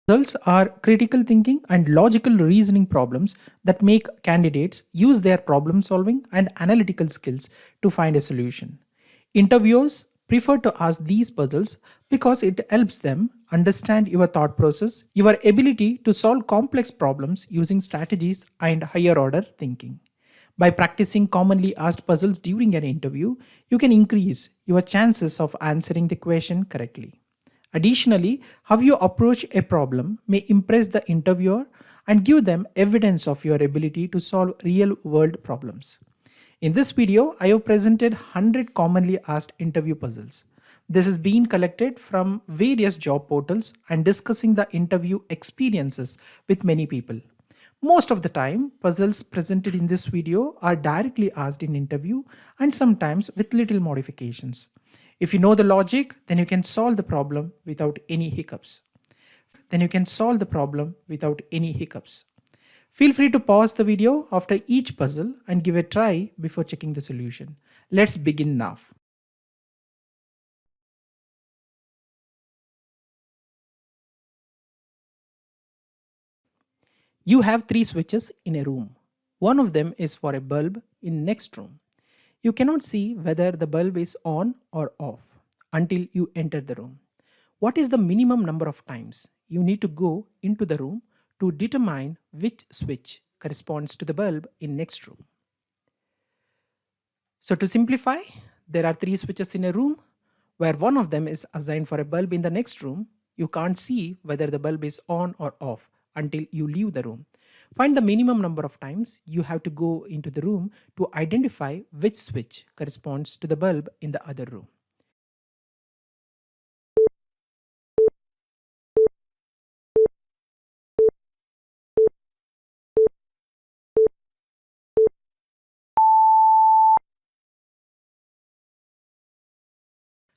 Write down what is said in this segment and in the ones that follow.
Puzzles are critical thinking and logical reasoning problems that make candidates use their problem solving and analytical skills to find a solution. Interviewers prefer to ask these puzzles because it helps them understand your thought process, your ability to solve complex problems using strategies and higher order thinking. By practicing commonly asked puzzles during an interview, you can increase your chances of answering the question correctly. Additionally, how you approach a problem may impress the interviewer and give them evidence of your ability to solve real world problems. In this video, I have presented 100 commonly asked interview puzzles. This has been collected from various job portals and discussing the interview experiences with many people. Most of the time, puzzles presented in this video are directly asked in interview and sometimes with little modifications. If you know the logic, then you can solve the problem without any hiccups. Feel free to pause the video after each puzzle and give a try before checking the solution. Let's begin now. You have three switches in a room. One of them is for a bulb in next room. You cannot see whether the bulb is on or off until you enter the room. What is the minimum number of times you need to go into the room to determine which switch corresponds to the bulb in next room? So to simplify, there are three switches in a room where one of them is assigned for a bulb in the next room. You can't see whether the bulb is on or off until you leave the room. Find the minimum number of times you have to go into the room to identify which switch corresponds to the bulb in the other room.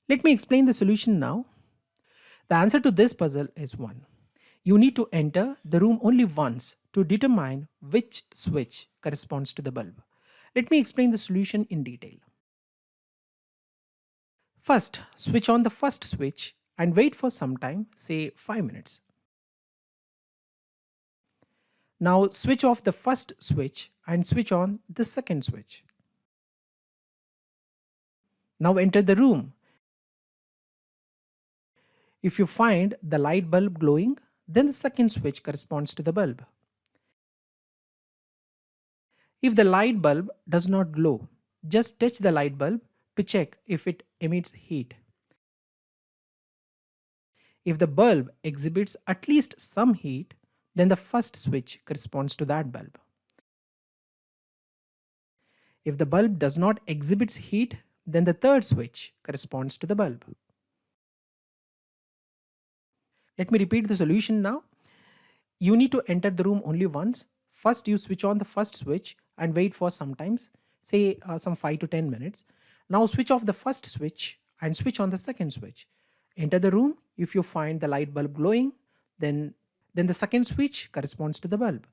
Let me explain the solution now. The answer to this puzzle is 1. You need to enter the room only once to determine which switch corresponds to the bulb. Let me explain the solution in detail. First, switch on the first switch and wait for some time, say 5 minutes. Now switch off the first switch and switch on the second switch. Now enter the room. If you find the light bulb glowing, then the second switch corresponds to the bulb. If the light bulb does not glow, just touch the light bulb to check if it emits heat. If the bulb exhibits at least some heat, then the first switch corresponds to that bulb. If the bulb does not exhibit heat, then the third switch corresponds to the bulb. Let me repeat the solution now. You need to enter the room only once. First, you switch on the first switch and wait for some times, say some 5 to 10 minutes. Now switch off the first switch and switch on the second switch. Enter the room. If you find the light bulb glowing, then the second switch corresponds to the bulb.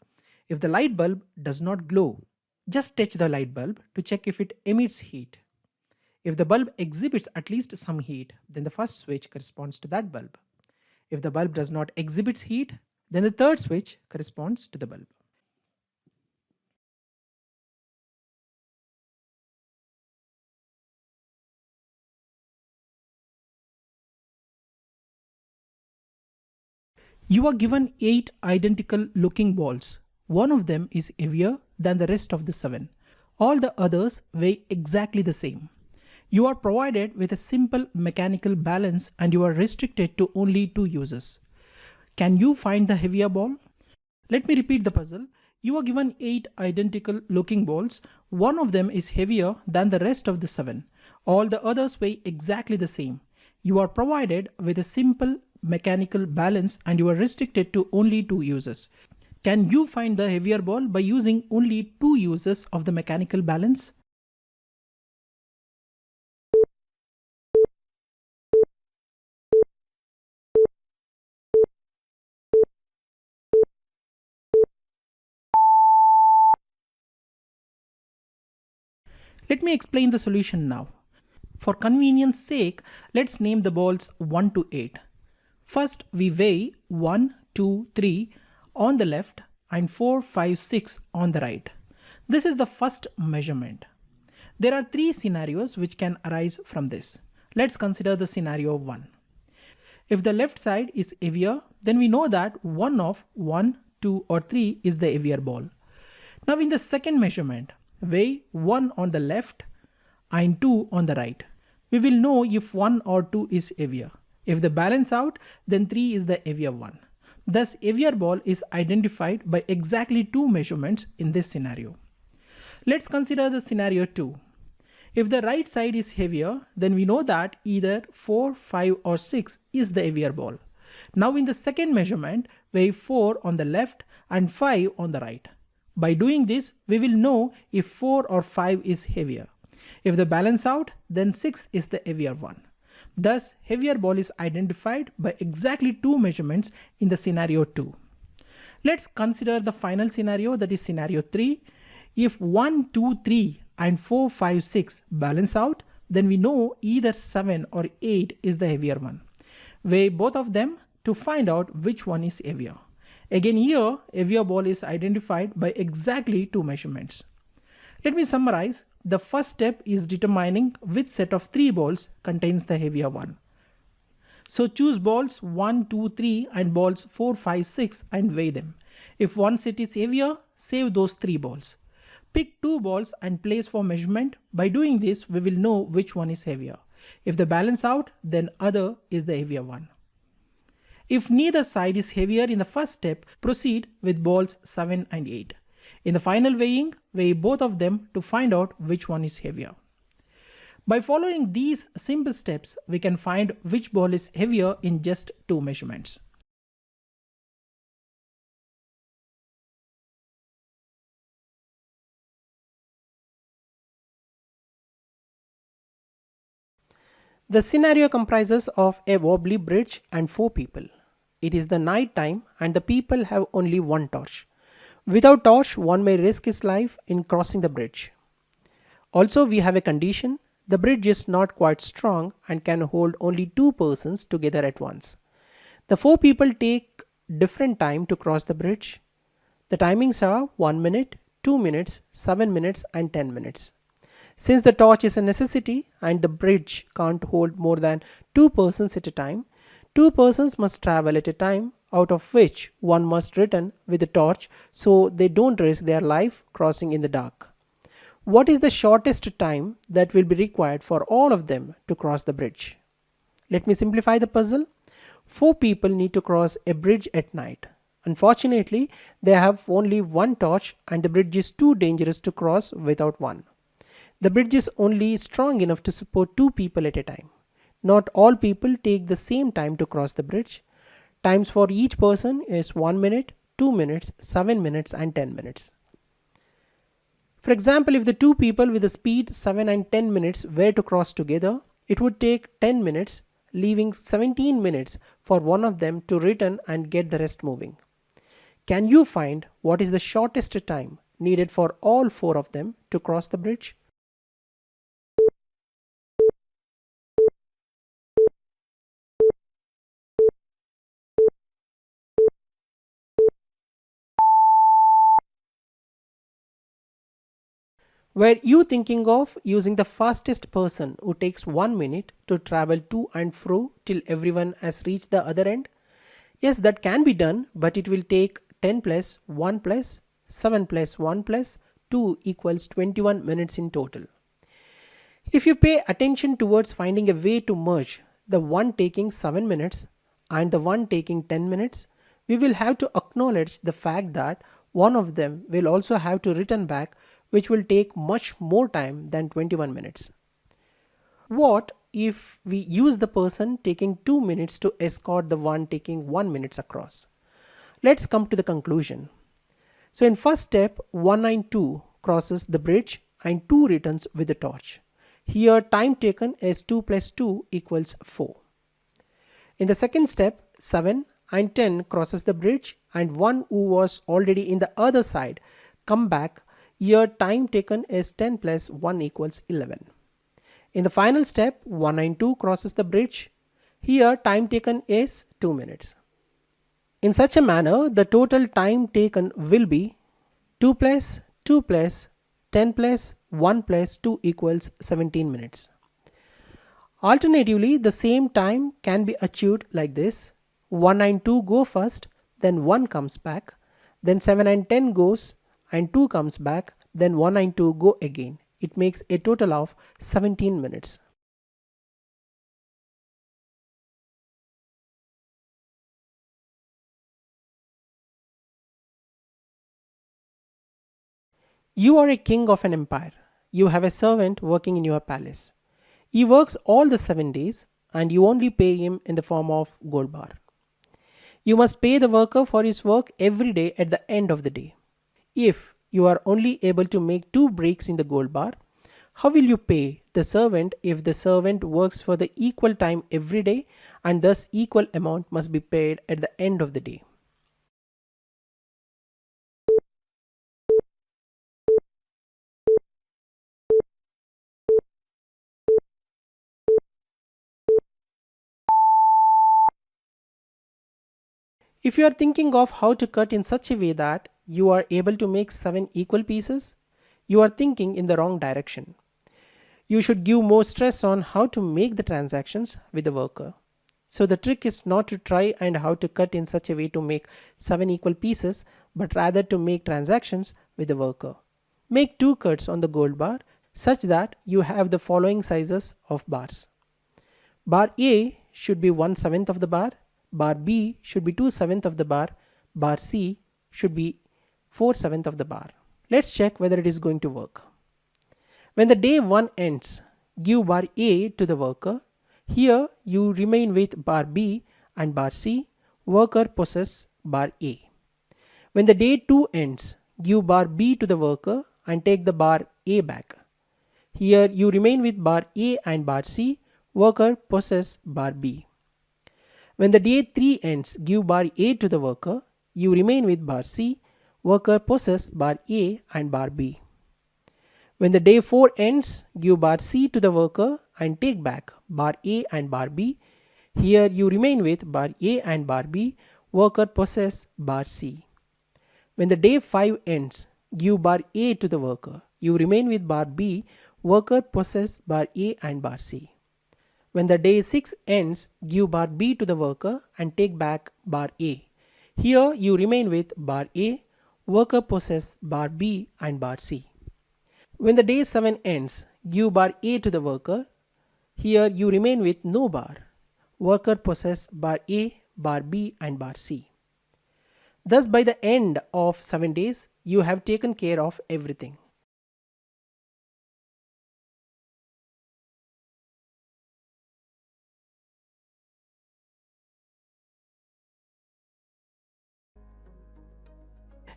If the light bulb does not glow, just touch the light bulb to check if it emits heat. If the bulb exhibits at least some heat, then the first switch corresponds to that bulb. If the bulb does not exhibit heat, then the third switch corresponds to the bulb. You are given 8 identical looking balls. One of them is heavier than the rest of the 7. All the others weigh exactly the same. You are provided with a simple mechanical balance and you are restricted to only 2 uses. Can you find the heavier ball? Let me repeat the puzzle. You are given 8 identical looking balls. One of them is heavier than the rest of the 7. All the others weigh exactly the same. You are provided with a simple mechanical balance and you are restricted to only 2 uses. Can you find the heavier ball by using only 2 uses of the mechanical balance? Let me explain the solution now. For convenience sake, let's name the balls 1 to 8. First, we weigh 1, 2, 3 on the left and 4, 5, 6 on the right. This is the first measurement. There are three scenarios which can arise from this. Let's consider the scenario 1. If the left side is heavier, then we know that one of 1, 2 or 3 is the heavier ball. Now in the second measurement, weigh 1 on the left and 2 on the right. We will know if 1 or 2 is heavier. If they balance out, then 3 is the heavier one. Thus, heavier ball is identified by exactly 2 measurements in this scenario. Let's consider the scenario 2. If the right side is heavier, then we know that either 4, 5 or 6 is the heavier ball. Now in the second measurement, weigh 4 on the left and 5 on the right. By doing this, we will know if 4 or 5 is heavier. If they balance out, then 6 is the heavier one. Thus, heavier ball is identified by exactly 2 measurements in the scenario 2. Let's consider the final scenario, that is scenario 3. If 1, 2, 3 and 4, 5, 6 balance out, then we know either 7 or 8 is the heavier one. Weigh both of them to find out which one is heavier. Again here, heavier ball is identified by exactly 2 measurements. Let me summarize. The first step is determining which set of 3 balls contains the heavier one. So choose balls 1, 2, 3 and balls 4, 5, 6 and weigh them. If one set is heavier, save those 3 balls. Pick 2 balls and place for measurement. By doing this, we will know which one is heavier. If they balance out, then other is the heavier one. If neither side is heavier in the first step, proceed with balls 7 and 8. In the final weighing, weigh both of them to find out which one is heavier. By following these simple steps, we can find which ball is heavier in just 2 measurements. The scenario comprises of a wobbly bridge and 4 people. It is the night time and the people have only one torch. Without torch, one may risk his life in crossing the bridge. Also, we have a condition. The bridge is not quite strong and can hold only 2 persons together at once. The 4 people take different time to cross the bridge. The timings are 1 minute, 2 minutes, 7 minutes and 10 minutes. Since the torch is a necessity and the bridge can't hold more than 2 persons at a time, 2 persons must travel at a time, out of which one must return with the torch so they don't risk their life crossing in the dark. What is the shortest time that will be required for all of them to cross the bridge? Let me simplify the puzzle. 4 people need to cross a bridge at night. Unfortunately, they have only one torch and the bridge is too dangerous to cross without one. The bridge is only strong enough to support 2 people at a time. Not all people take the same time to cross the bridge. Times for each person is 1 minute, 2 minutes, 7 minutes and 10 minutes. For example, if the 2 people with the speed 7 and 10 minutes were to cross together, it would take 10 minutes, leaving 17 minutes for one of them to return and get the rest moving. Can you find what is the shortest time needed for all 4 of them to cross the bridge? Were you thinking of using the fastest person who takes 1 minute to travel to and fro till everyone has reached the other end? Yes, that can be done, but it will take 10 plus 1 plus 7 plus 1 plus 2 equals 21 minutes in total. If you pay attention towards finding a way to merge the one taking 7 minutes and the one taking 10 minutes, we will have to acknowledge the fact that one of them will also have to return back, which will take much more time than 21 minutes. What if we use the person taking 2 minutes to escort the one taking 1 minute across? Let's come to the conclusion. So in first step, 1 and 2 crosses the bridge and 2 returns with the torch. Here time taken is 2 plus 2 equals 4. In the second step, 7 and 10 crosses the bridge and one who was already in the other side come back. Here time taken is 10 plus 1 equals 11. In the final step, 1 and 2 crosses the bridge. Here time taken is 2 minutes. In such a manner, the total time taken will be 2 plus 2 plus 10 plus 1 plus 2 equals 17 minutes. Alternatively, the same time can be achieved like this: 1 and 2 go first, then 1 comes back, then 7 and 10 goes and 2 comes back, then 1 and 2 go again. It makes a total of 17 minutes. You are a king of an empire. You have a servant working in your palace. He works all the 7 days and you only pay him in the form of gold bar. You must pay the worker for his work every day at the end of the day. If you are only able to make 2 breaks in the gold bar, how will you pay the servant if the servant works for the equal time every day and thus equal amount must be paid at the end of the day? If you are thinking of how to cut in such a way that you are able to make 7 equal pieces, you are thinking in the wrong direction. You should give more stress on how to make the transactions with the worker. So the trick is not to try and how to cut in such a way to make 7 equal pieces, but rather to make transactions with the worker. Make 2 cuts on the gold bar such that you have the following sizes of bars. Bar A should be 1/7 of the bar, bar B should be 2/7 of the bar, bar C should be 4/7 of the bar. Let's check whether it is going to work. When the day 1 ends, give bar A to the worker. Here you remain with bar B and bar C. Worker possess bar A. When the day 2 ends, give bar B to the worker and take the bar A back. Here you remain with bar A and bar C. Worker possess bar B. When the day 3 ends, give bar A to the worker. You remain with bar C. Worker possess bar A and bar B. When the day 4 ends, give bar C to the worker and take back bar A and bar B. Here you remain with bar A and bar B. Worker possess bar C. When the day 5 ends, give bar A to the worker. You remain with bar B. Worker possess bar A and bar C. When the day 6 ends, give bar B to the worker and take back bar A. Here you remain with bar A. Worker possess bar B and bar C. When the day 7 ends, give bar A to the worker. Here you remain with no bar. Worker possess bar A, bar B and bar C. Thus by the end of 7 days, you have taken care of everything.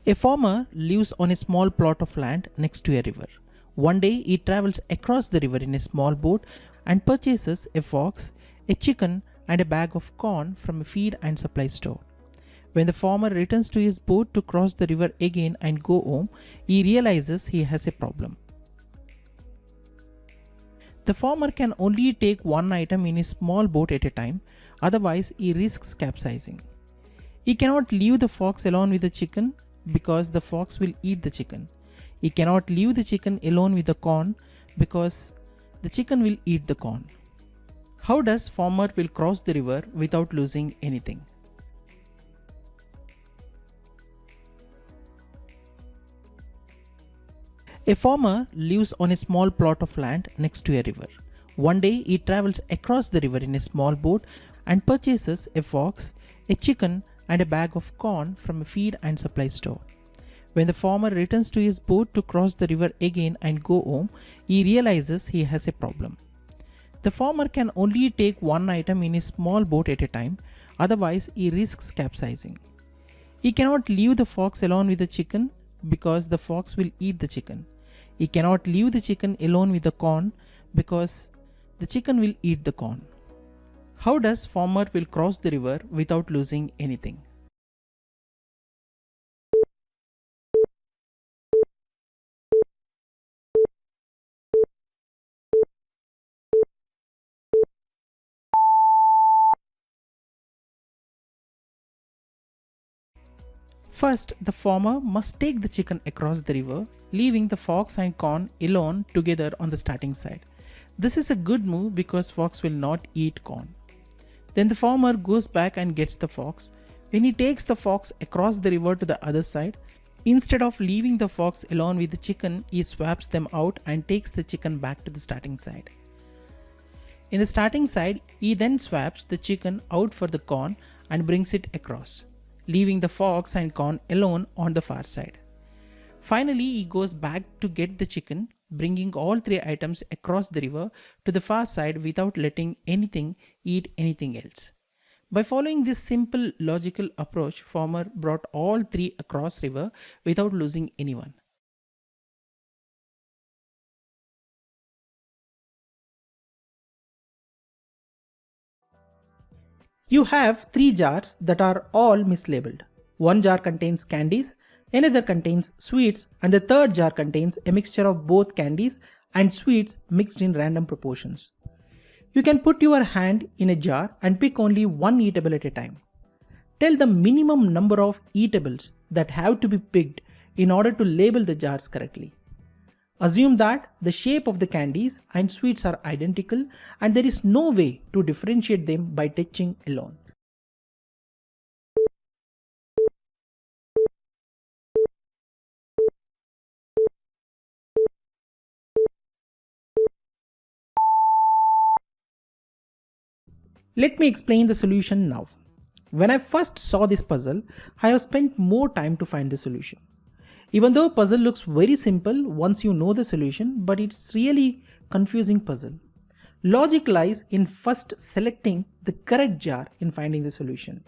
A farmer lives on a small plot of land next to a river. One day he travels across the river in a small boat and purchases a fox, a chicken, and a bag of corn from a feed and supply store. When the farmer returns to his boat to cross the river again and go home, he realizes he has a problem. The farmer can only take one item in his small boat at a time, otherwise he risks capsizing. He cannot leave the fox alone with the chicken because the fox will eat the chicken. He cannot leave the chicken alone with the corn because the chicken will eat the corn. How does farmer will cross the river without losing anything? A farmer lives on a small plot of land next to a river. One day he travels across the river in a small boat and purchases a fox, a chicken, and a bag of corn from a feed and supply store. When the farmer returns to his boat to cross the river again and go home, he realizes he has a problem. The farmer can only take one item in his small boat at a time, otherwise he risks capsizing. He cannot leave the fox alone with the chicken because the fox will eat the chicken. He cannot leave the chicken alone with the corn because the chicken will eat the corn. How does farmer will cross the river without losing anything? First, the farmer must take the chicken across the river, leaving the fox and corn alone together on the starting side. This is a good move because fox will not eat corn. Then the farmer goes back and gets the fox. When he takes the fox across the river to the other side, instead of leaving the fox alone with the chicken, he swaps them out and takes the chicken back to the starting side. In the starting side, he then swaps the chicken out for the corn and brings it across, leaving the fox and corn alone on the far side. Finally, he goes back to get the chicken, bringing all three items across the river to the far side without letting anything eat anything else. By following this simple logical approach, farmer brought all three across river without losing anyone. You have three jars that are all mislabeled. One jar contains candies, another contains sweets, and the third jar contains a mixture of both candies and sweets mixed in random proportions. You can put your hand in a jar and pick only one eatable at a time. Tell the minimum number of eatables that have to be picked in order to label the jars correctly. Assume that the shape of the candies and sweets are identical and there is no way to differentiate them by touching alone. Let me explain the solution now. When I first saw this puzzle, I have spent more time to find the solution. Even though puzzle looks very simple once you know the solution, but it's really confusing puzzle. Logic lies in first selecting the correct jar in finding the solution.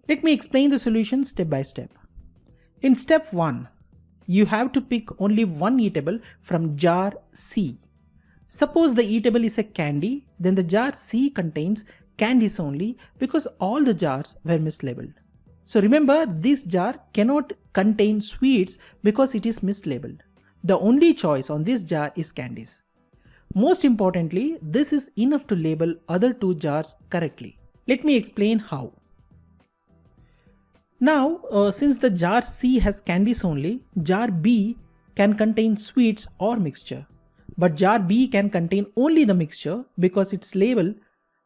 Let me explain the solution step by step. In step 1, you have to pick only one eatable from jar C. Suppose the eatable is a candy, then the jar C contains candies only because all the jars were mislabeled. So remember, this jar cannot contain sweets because it is mislabeled. The only choice on this jar is candies. Most importantly, this is enough to label other two jars correctly. Let me explain how. Now, since the jar C has candies only, jar B can contain sweets or mixture. But jar B can contain only the mixture because its label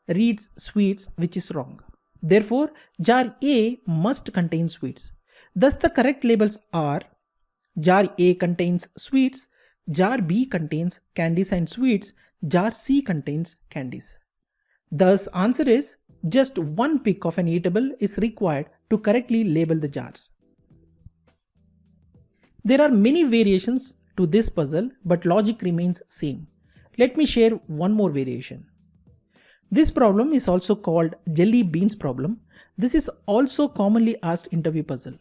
reads sweets, which is wrong. Therefore, jar A must contain sweets. Thus, the correct labels are jar A contains sweets, jar B contains candies and sweets, jar C contains candies. Thus, answer is just one pick of an eatable is required to correctly label the jars. There are many variations to this puzzle, but logic remains same. Let me share one more variation. This problem is also called jelly beans problem. This is also commonly asked interview puzzle.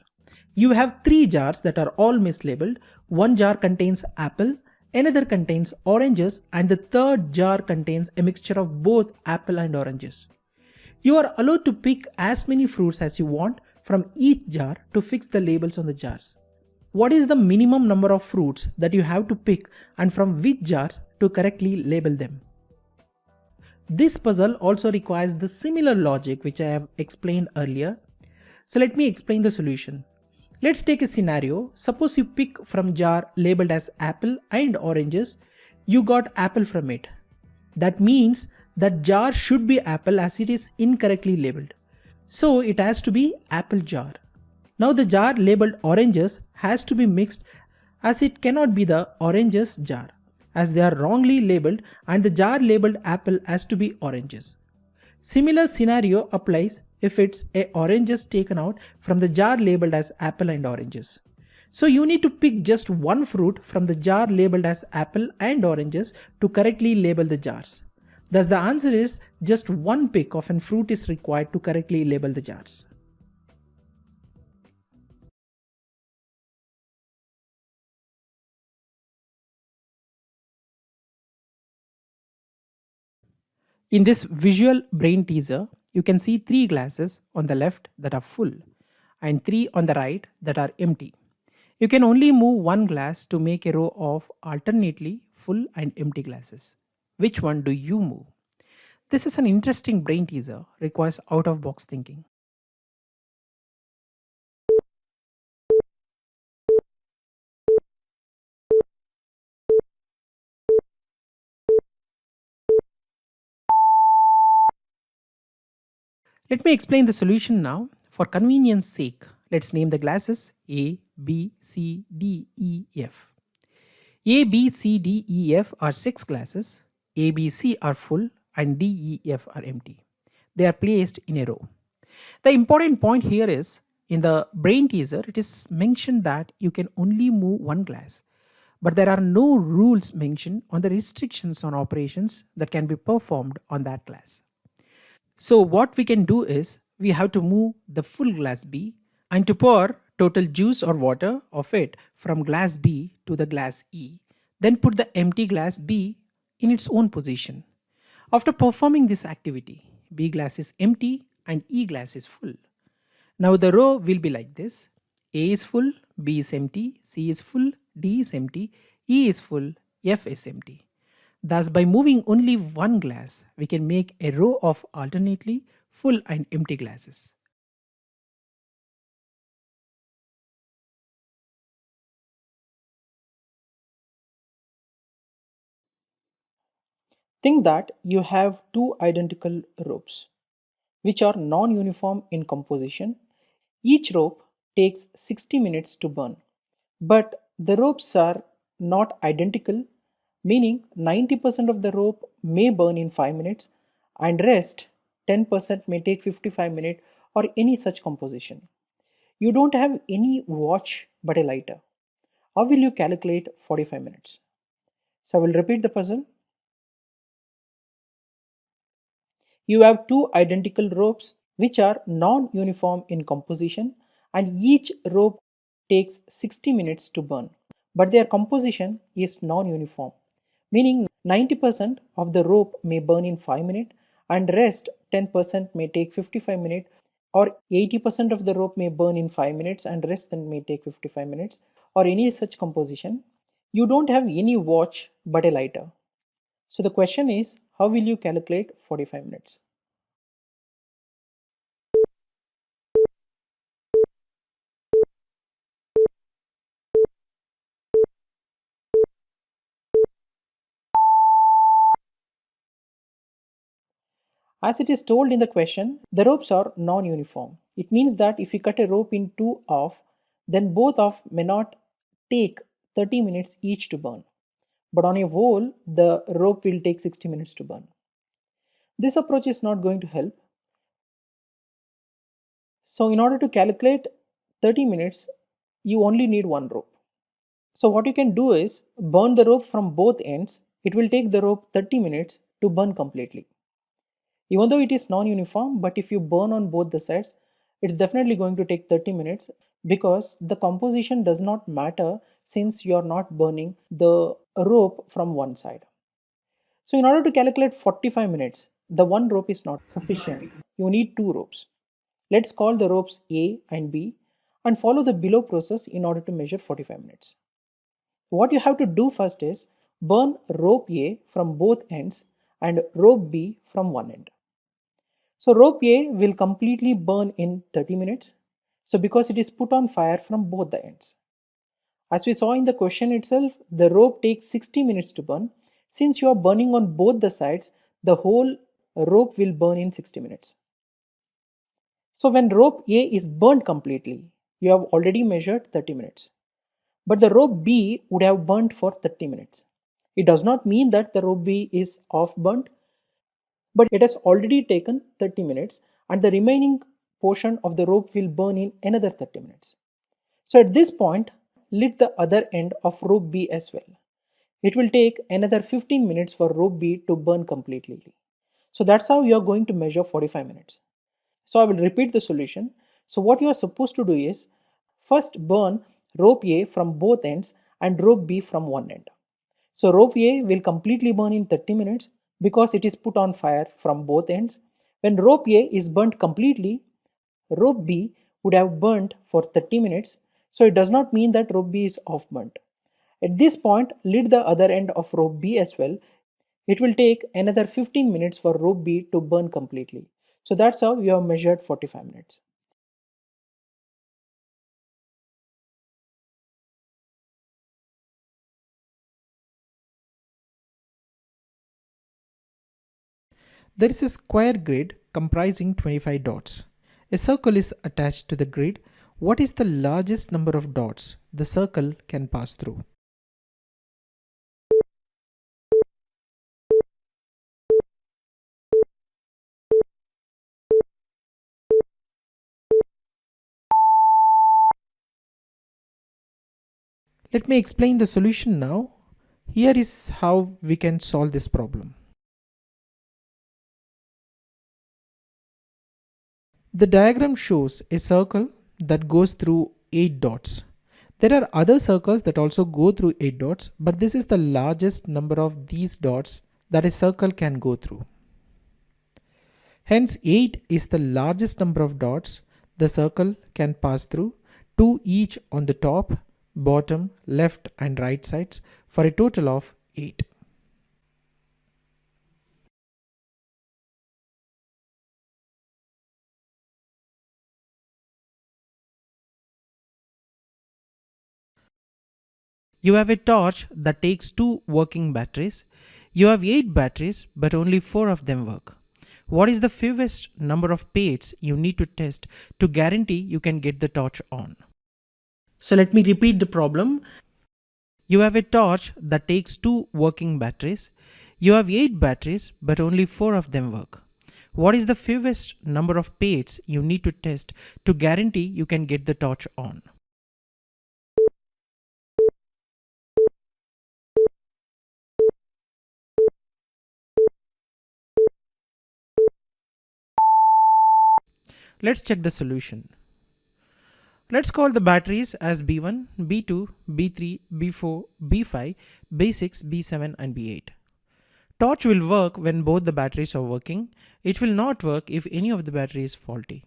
You have three jars that are all mislabeled. One jar contains apple, another contains oranges, and the third jar contains a mixture of both apple and oranges. You are allowed to pick as many fruits as you want from each jar to fix the labels on the jars. What is the minimum number of fruits that you have to pick and from which jars to correctly label them? This puzzle also requires the similar logic which I have explained earlier. So let me explain the solution. Let's take a scenario. Suppose you pick from jar labeled as apple and oranges. You got apple from it. That means that jar should be apple as it is incorrectly labeled. So it has to be apple jar. Now the jar labeled oranges has to be mixed as it cannot be the oranges jar as they are wrongly labeled, and the jar labeled apple has to be oranges. Similar scenario applies if it's a oranges taken out from the jar labeled as apple and oranges. So you need to pick just one fruit from the jar labeled as apple and oranges to correctly label the jars. Thus the answer is just one pick of a fruit is required to correctly label the jars. In this visual brain teaser, you can see three glasses on the left that are full and three on the right that are empty. You can only move one glass to make a row of alternately full and empty glasses. Which one do you move? This is an interesting brain teaser, requires out of box thinking. Let me explain the solution now. For convenience sake, let's name the glasses A, B, C, D, E, F. A, B, C, D, E, F are six glasses. A, B, C are full and D, E, F are empty. They are placed in a row. The important point here is in the brain teaser, it is mentioned that you can only move one glass, but there are no rules mentioned on the restrictions on operations that can be performed on that glass. So, what we can do is we have to move the full glass B and to pour total juice or water of it from glass B to the glass E. Then put the empty glass B in its own position. After performing this activity, B glass is empty and E glass is full. Now the row will be like this: A is full, B is empty, C is full, D is empty, E is full, F is empty. Thus, by moving only one glass, we can make a row of alternately full and empty glasses. Think that you have two identical ropes, which are non uniform in composition. Each rope takes 60 minutes to burn. But the ropes are not identical, meaning 90% of the rope may burn in 5 minutes and rest 10% may take 55 minutes or any such composition. You don't have any watch but a lighter. How will you calculate 45 minutes? So I will repeat the puzzle. You have two identical ropes which are non-uniform in composition and each rope takes 60 minutes to burn. But their composition is non-uniform, meaning 90% of the rope may burn in 5 minutes and rest 10% may take 55 minutes, or 80% of the rope may burn in 5 minutes and rest then may take 55 minutes, or any such composition. You don't have any watch but a lighter. So the question is, how will you calculate 45 minutes? As it is told in the question, the ropes are non-uniform. It means that if you cut a rope in two half, then both half may not take 30 minutes each to burn. But on a whole, the rope will take 60 minutes to burn. This approach is not going to help. So in order to calculate 30 minutes, you only need one rope. So what you can do is burn the rope from both ends. It will take the rope 30 minutes to burn completely. Even though it is non-uniform, but if you burn on both the sides, it's definitely going to take 30 minutes because the composition does not matter since you are not burning the rope from one side. So in order to calculate 45 minutes, the one rope is not sufficient. You need two ropes. Let's call the ropes A and B and follow the below process in order to measure 45 minutes. What you have to do first is burn rope A from both ends and rope B from one end. So rope A will completely burn in 30 minutes. So because it is put on fire from both the ends. As we saw in the question itself, the rope takes 60 minutes to burn. Since you are burning on both the sides, the whole rope will burn in 60 minutes. So when rope A is burnt completely, you have already measured 30 minutes. But the rope B would have burnt for 30 minutes. It does not mean that the rope B is off burnt, but it has already taken 30 minutes and the remaining portion of the rope will burn in another 30 minutes. So at this point, lit the other end of rope B as well. It will take another 15 minutes for rope B to burn completely. So that's how you are going to measure 45 minutes. So I will repeat the solution. So what you are supposed to do is first burn rope A from both ends and rope B from one end. So rope A will completely burn in 30 minutes because it is put on fire from both ends. When rope A is burnt completely, rope B would have burnt for 30 minutes. So it does not mean that rope B is off burnt. At this point, lit the other end of rope B as well. It will take another 15 minutes for rope B to burn completely. So that's how you have measured 45 minutes. There is a square grid comprising 25 dots. A circle is attached to the grid. What is the largest number of dots the circle can pass through? Let me explain the solution now. Here is how we can solve this problem. The diagram shows a circle that goes through 8 dots. There are other circles that also go through 8 dots, but this is the largest number of these dots that a circle can go through. Hence 8 is the largest number of dots the circle can pass through, 2 each on the top, bottom, left and right sides, for a total of 8. You have a torch that takes 2 working batteries. You have 8 batteries, but only 4 of them work. What is the fewest number of pads you need to test to guarantee you can get the torch on? So let me repeat the problem. You have a torch that takes 2 working batteries. You have 8 batteries, but only 4 of them work. What is the fewest number of pads you need to test to guarantee you can get the torch on? Let's check the solution. Let's call the batteries as B1, B2, B3, B4, B5, B6, B7 and B8. Torch will work when both the batteries are working. It will not work if any of the battery is faulty.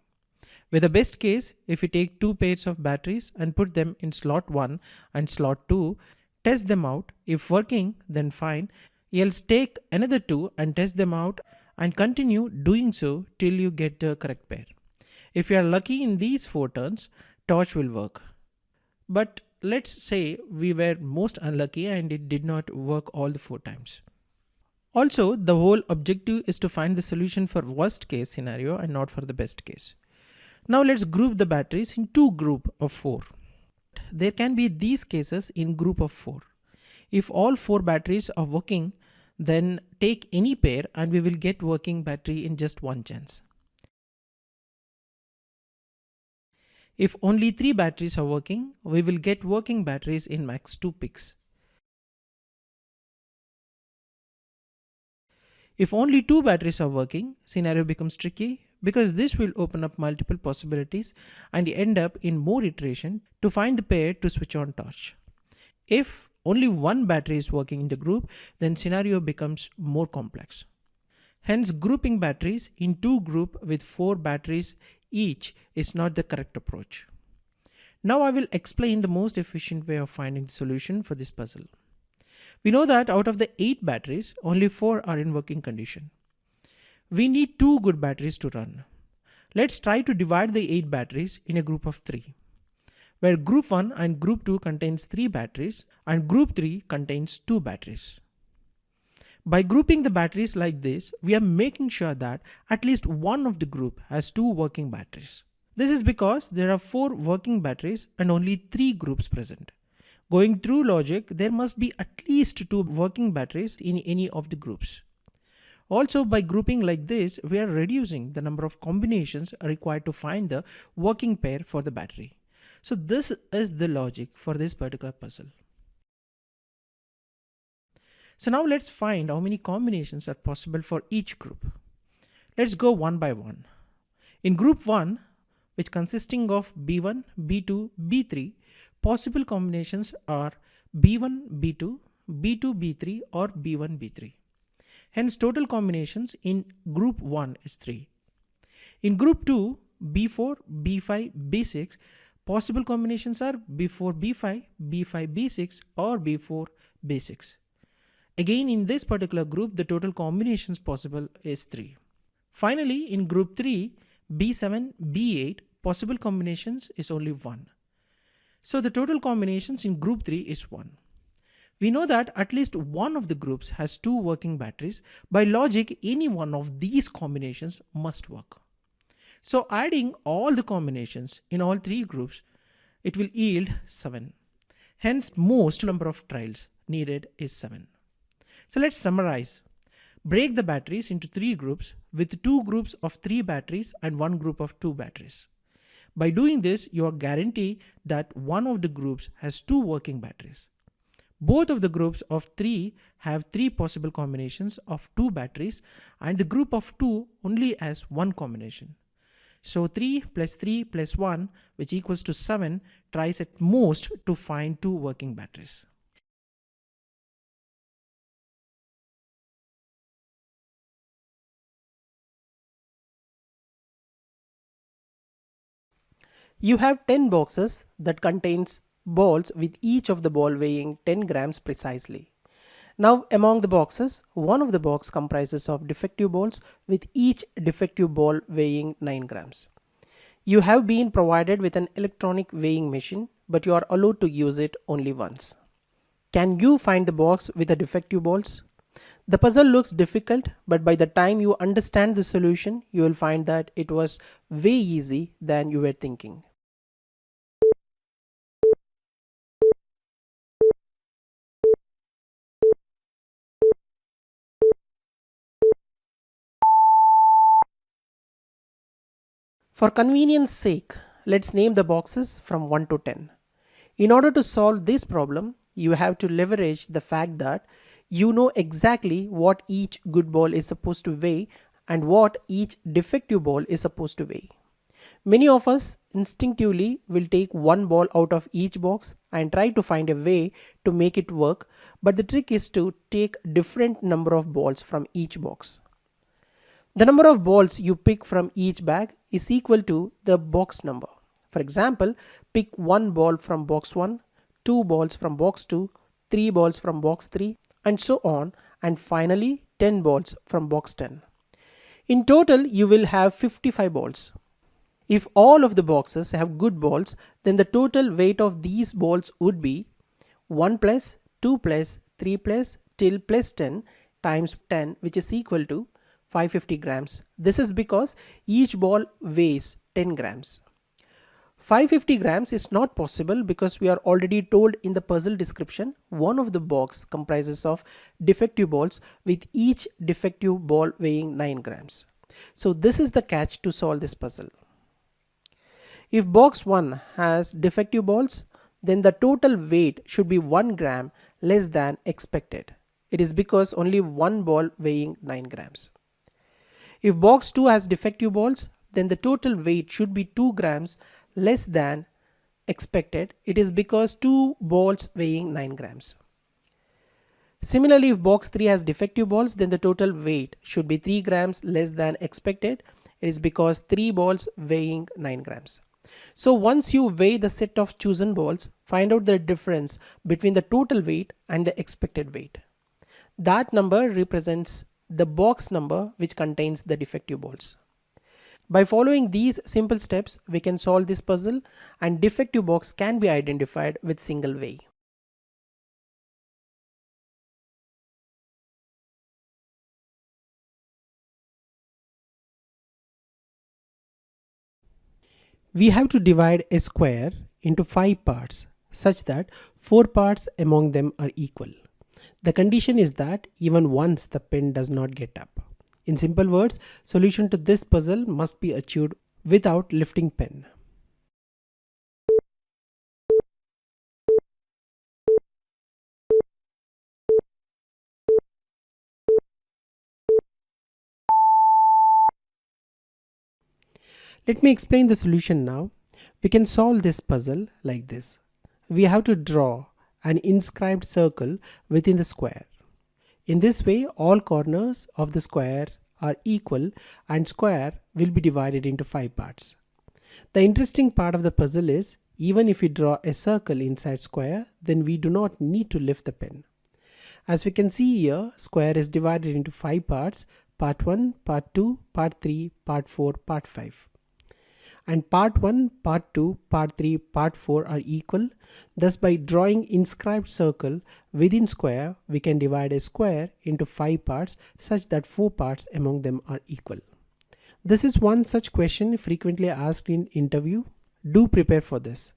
With the best case, if we take 2 pairs of batteries and put them in slot 1 and slot 2, test them out. If working, then fine. Else take another 2 and test them out and continue doing so till you get the correct pair. If you are lucky in these 4 turns, torch will work. But let's say we were most unlucky and it did not work all the 4 times. Also, the whole objective is to find the solution for worst case scenario and not for the best case. Now let's group the batteries in 2 groups of 4. There can be these cases in group of 4. If all 4 batteries are working, then take any pair and we will get working battery in just one chance. If only 3 batteries are working, we will get working batteries in max 2 picks. If only 2 batteries are working, scenario becomes tricky because this will open up multiple possibilities and end up in more iteration to find the pair to switch on torch. If only 1 battery is working in the group, then scenario becomes more complex. Hence, grouping batteries in 2 groups with 4 batteries each is not the correct approach. Now I will explain the most efficient way of finding the solution for this puzzle. We know that out of the 8 batteries, only 4 are in working condition. We need 2 good batteries to run. Let's try to divide the 8 batteries in a group of 3, where group 1 and group 2 contains 3 batteries and group 3 contains 2 batteries. By grouping the batteries like this, we are making sure that at least one of the group has 2 working batteries. This is because there are 4 working batteries and only 3 groups present. Going through logic, there must be at least 2 working batteries in any of the groups. Also, by grouping like this, we are reducing the number of combinations required to find the working pair for the battery. So this is the logic for this particular puzzle. So now let's find how many combinations are possible for each group. Let's go one by one. In group 1, which consisting of B1, B2, B3, possible combinations are B1, B2, B2, B3 or B1, B3. Hence total combinations in group 1 is 3. In group 2, B4, B5, B6, possible combinations are B4, B5, B5, B6 or B4, B6. Again, in this particular group, the total combinations possible is 3. Finally, in group 3, B7, B8, possible combinations is only 1. So the total combinations in group 3 is 1. We know that at least one of the groups has two working batteries. By logic, any one of these combinations must work. So adding all the combinations in all three groups, it will yield 7. Hence, most number of trials needed is 7. So let's summarize. Break the batteries into three groups with two groups of three batteries and one group of two batteries. By doing this, you are guaranteed that one of the groups has two working batteries. Both of the groups of 3 have 3 possible combinations of 2 batteries, and the group of 2 only has one combination. So 3 plus 3 plus 1, which equals to 7, tries at most to find 2 working batteries. You have 10 boxes that contains balls with each of the ball weighing 10 grams precisely. Now among the boxes, one of the box comprises of defective balls with each defective ball weighing 9 grams. You have been provided with an electronic weighing machine, but you are allowed to use it only once. Can you find the box with the defective balls? The puzzle looks difficult, but by the time you understand the solution, you will find that it was way easy than you were thinking. For convenience sake, let's name the boxes from 1 to 10. In order to solve this problem, you have to leverage the fact that you know exactly what each good ball is supposed to weigh and what each defective ball is supposed to weigh. Many of us instinctively will take one ball out of each box and try to find a way to make it work, but the trick is to take different number of balls from each box. The number of balls you pick from each bag is equal to the box number. For example, pick one ball from box 1, two balls from box 2, three balls from box 3, and so on, and finally 10 balls from box 10. In total, you will have 55 balls. If all of the boxes have good balls, then the total weight of these balls would be 1 plus 2 plus 3 plus till plus 10 times 10, which is equal to 550 grams. This is because each ball weighs 10 grams. 550 grams is not possible because we are already told in the puzzle description one of the box comprises of defective balls with each defective ball weighing 9 grams. So this is the catch to solve this puzzle. If box 1 has defective balls, then the total weight should be 1 gram less than expected. It is because only one ball weighing 9 grams. If box 2 has defective balls, then the total weight should be 2 grams less than expected. It is because 2 balls weighing 9 grams. Similarly, if box 3 has defective balls, then the total weight should be 3 grams less than expected. It is because 3 balls weighing 9 grams. So once you weigh the set of chosen balls, find out the difference between the total weight and the expected weight. That number represents the box number which contains the defective balls. By following these simple steps, we can solve this puzzle and defective box can be identified with single weigh. We have to divide a square into 5 parts such that 4 parts among them are equal. The condition is that even once the pen does not get up. In simple words, solution to this puzzle must be achieved without lifting pen. Let me explain the solution now. We can solve this puzzle like this. We have to draw an inscribed circle within the square. In this way, all corners of the square are equal and square will be divided into 5 parts. The interesting part of the puzzle is even if we draw a circle inside square, then we do not need to lift the pen. As we can see here, square is divided into 5 parts, part 1, part 2, part 3, part 4, part 5. and part 1, part 2, part 3, part 4 are equal. Thus, by drawing inscribed circle within square, we can divide a square into 5 parts such that 4 parts among them are equal. This is one such question frequently asked in interview. Do prepare for this.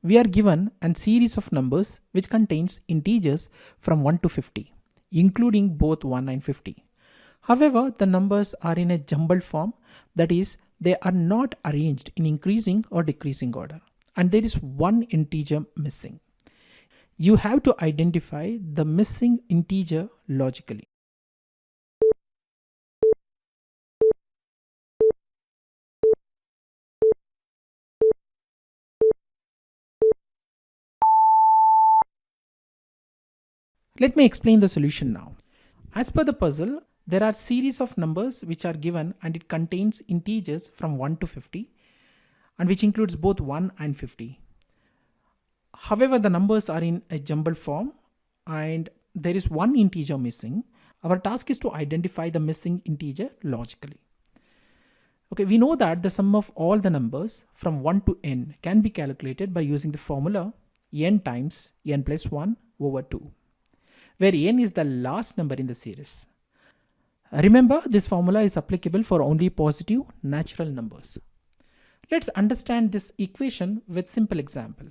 We are given a series of numbers which contains integers from 1 to 50, including both 1 and 50. However, the numbers are in a jumbled form, that is, they are not arranged in increasing or decreasing order, and there is one integer missing. You have to identify the missing integer logically. Let me explain the solution now. As per the puzzle, there are series of numbers which are given and it contains integers from 1 to 50 and which includes both 1 and 50. However, the numbers are in a jumbled form and there is one integer missing. Our task is to identify the missing integer logically. Okay, we know that the sum of all the numbers from 1 to n can be calculated by using the formula n times n plus 1 over 2, where n is the last number in the series. Remember, this formula is applicable for only positive natural numbers. Let's understand this equation with simple example.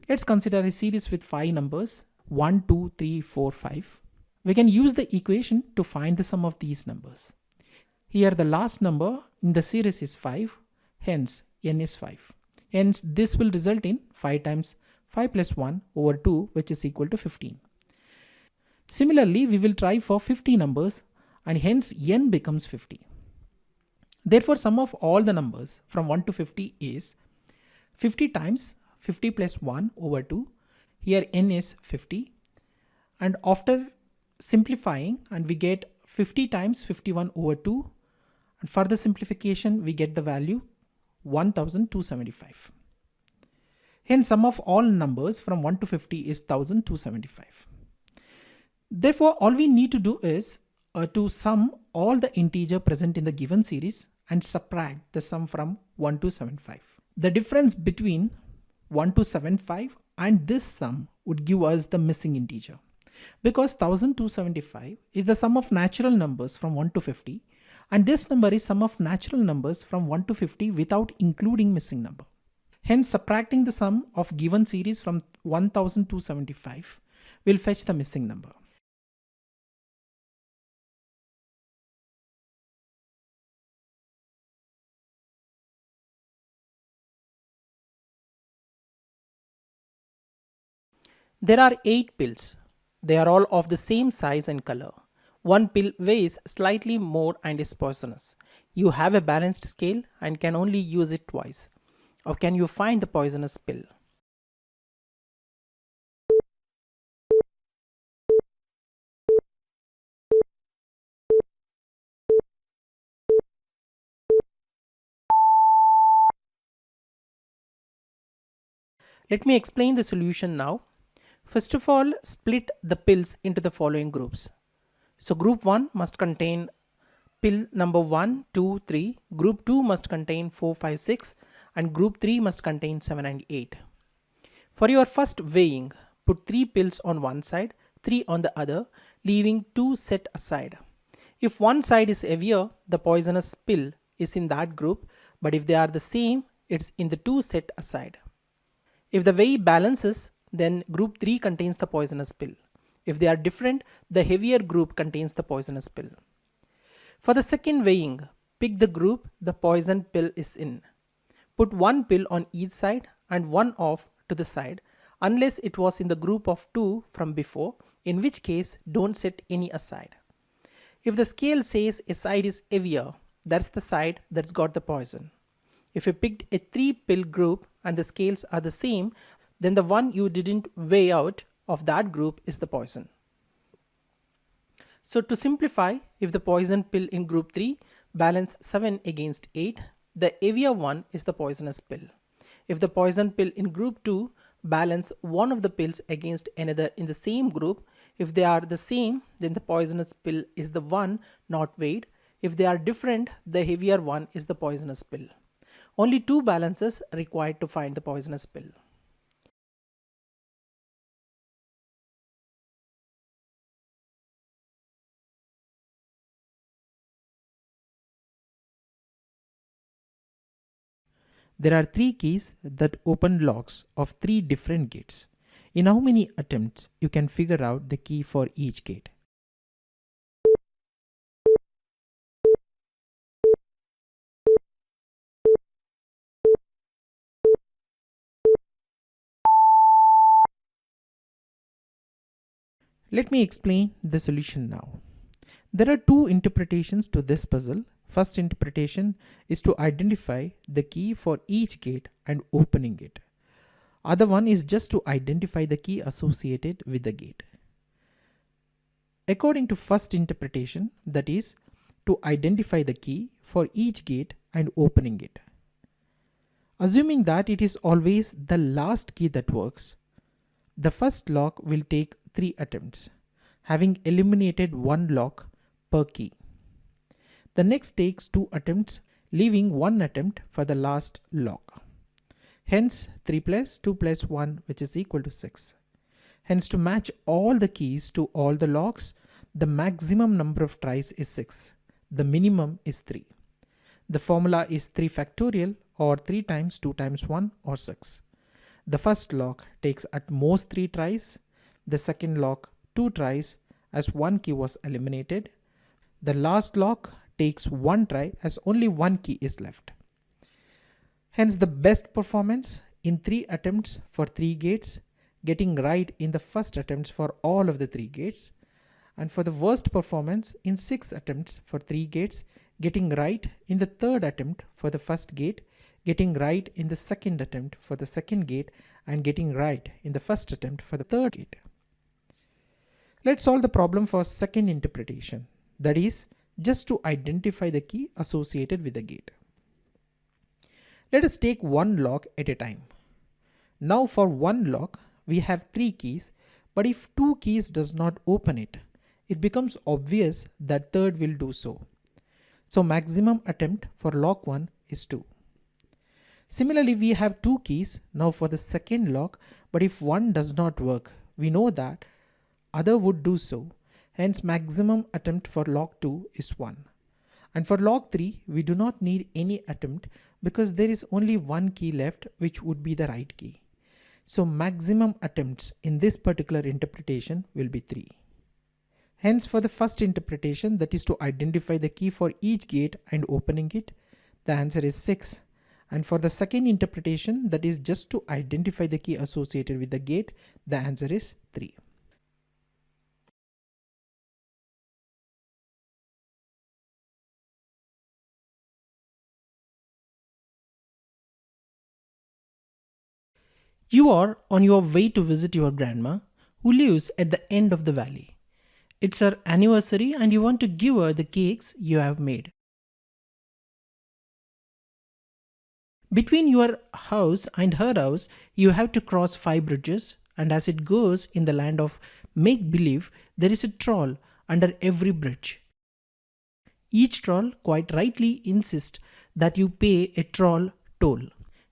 Let's consider a series with 5 numbers 1, 2, 3, 4, 5. We can use the equation to find the sum of these numbers. Here the last number in the series is 5, hence n is 5. Hence this will result in 5 times 5 plus 1 over 2, which is equal to 15. Similarly, we will try for 50 numbers and hence n becomes 50. Therefore, sum of all the numbers from 1 to 50 is 50 times 50 plus 1 over 2. Here n is 50. And after simplifying, and we get 50 times 51 over 2. And further simplification, we get the value 1275. Hence, sum of all numbers from 1 to 50 is 1275. Therefore, all we need to do is to sum all the integer present in the given series and subtract the sum from 1 to 75. The difference between 1 to 75 and this sum would give us the missing integer. Because 1275 is the sum of natural numbers from 1 to 50 and this number is sum of natural numbers from 1 to 50 without including missing number. Hence, subtracting the sum of given series from 1275 will fetch the missing number. There are 8 pills. They are all of the same size and color. One pill weighs slightly more and is poisonous. You have a balanced scale and can only use it twice. How can you find the poisonous pill? Let me explain the solution now. First of all, split the pills into the following groups. So group 1 must contain pill number 1, 2, 3. Group 2 must contain 4, 5, 6. And group 3 must contain 7 and 8. For your first weighing, put 3 pills on one side, 3 on the other, leaving 2 set aside. If one side is heavier, the poisonous pill is in that group, but if they are the same, it's in the 2 set aside. If the weight balances, then group 3 contains the poisonous pill. If they are different, the heavier group contains the poisonous pill. For the second weighing, pick the group the poison pill is in. Put one pill on each side and one off to the side, unless it was in the group of 2 from before, in which case don't set any aside. If the scale says a side is heavier, that's the side that's got the poison. If you picked a 3 pill group and the scales are the same, then the one you didn't weigh out of that group is the poison. So to simplify, if the poison pill in group 3 balance 7 against 8, the heavier one is the poisonous pill. If the poison pill in group 2 balance one of the pills against another in the same group, if they are the same, then the poisonous pill is the one not weighed. If they are different, the heavier one is the poisonous pill. Only two balances required to find the poisonous pill. There are three keys that open locks of three different gates. In how many attempts you can figure out the key for each gate? Let me explain the solution now. There are two interpretations to this puzzle. First interpretation is to identify the key for each gate and opening it. Other one is just to identify the key associated with the gate. According to first interpretation, that is to identify the key for each gate and opening it. Assuming that it is always the last key that works, the first lock will take 3 attempts, having eliminated one lock per key. The next takes 2 attempts, leaving 1 attempt for the last lock. Hence 3 plus 2 plus 1, which is equal to 6. Hence, to match all the keys to all the locks, the maximum number of tries is 6. The minimum is 3. The formula is 3 factorial, or 3 times 2 times 1, or 6. The first lock takes at most 3 tries. The second lock 2 tries, as one key was eliminated. The last lock takes 1 try, as only one key is left. Hence, the best performance in 3 attempts for 3 gates, getting right in the first attempts for all of the 3 gates, and for the worst performance in 6 attempts for 3 gates, getting right in the third attempt for the first gate, getting right in the second attempt for the second gate, and getting right in the first attempt for the third gate. Let's solve the problem for second interpretation, that is just to identify the key associated with the gate. Let us take one lock at a time. Now for one lock, we have 3 keys, but if 2 keys does not open it, it becomes obvious that third will do so. So maximum attempt for lock 1 is 2. Similarly, we have 2 keys now for the second lock, but if one does not work, we know that other would do so. Hence maximum attempt for lock 2 is 1. And for lock 3, we do not need any attempt because there is only one key left, which would be the right key. So maximum attempts in this particular interpretation will be 3. Hence, for the first interpretation, that is to identify the key for each gate and opening it, the answer is 6. And for the second interpretation, that is just to identify the key associated with the gate, the answer is 3. You are on your way to visit your grandma who lives at the end of the valley. It's her anniversary and you want to give her the cakes you have made. Between your house and her house, you have to cross 5 bridges, and as it goes in the land of make believe, there is a troll under every bridge. Each troll quite rightly insists that you pay a troll toll.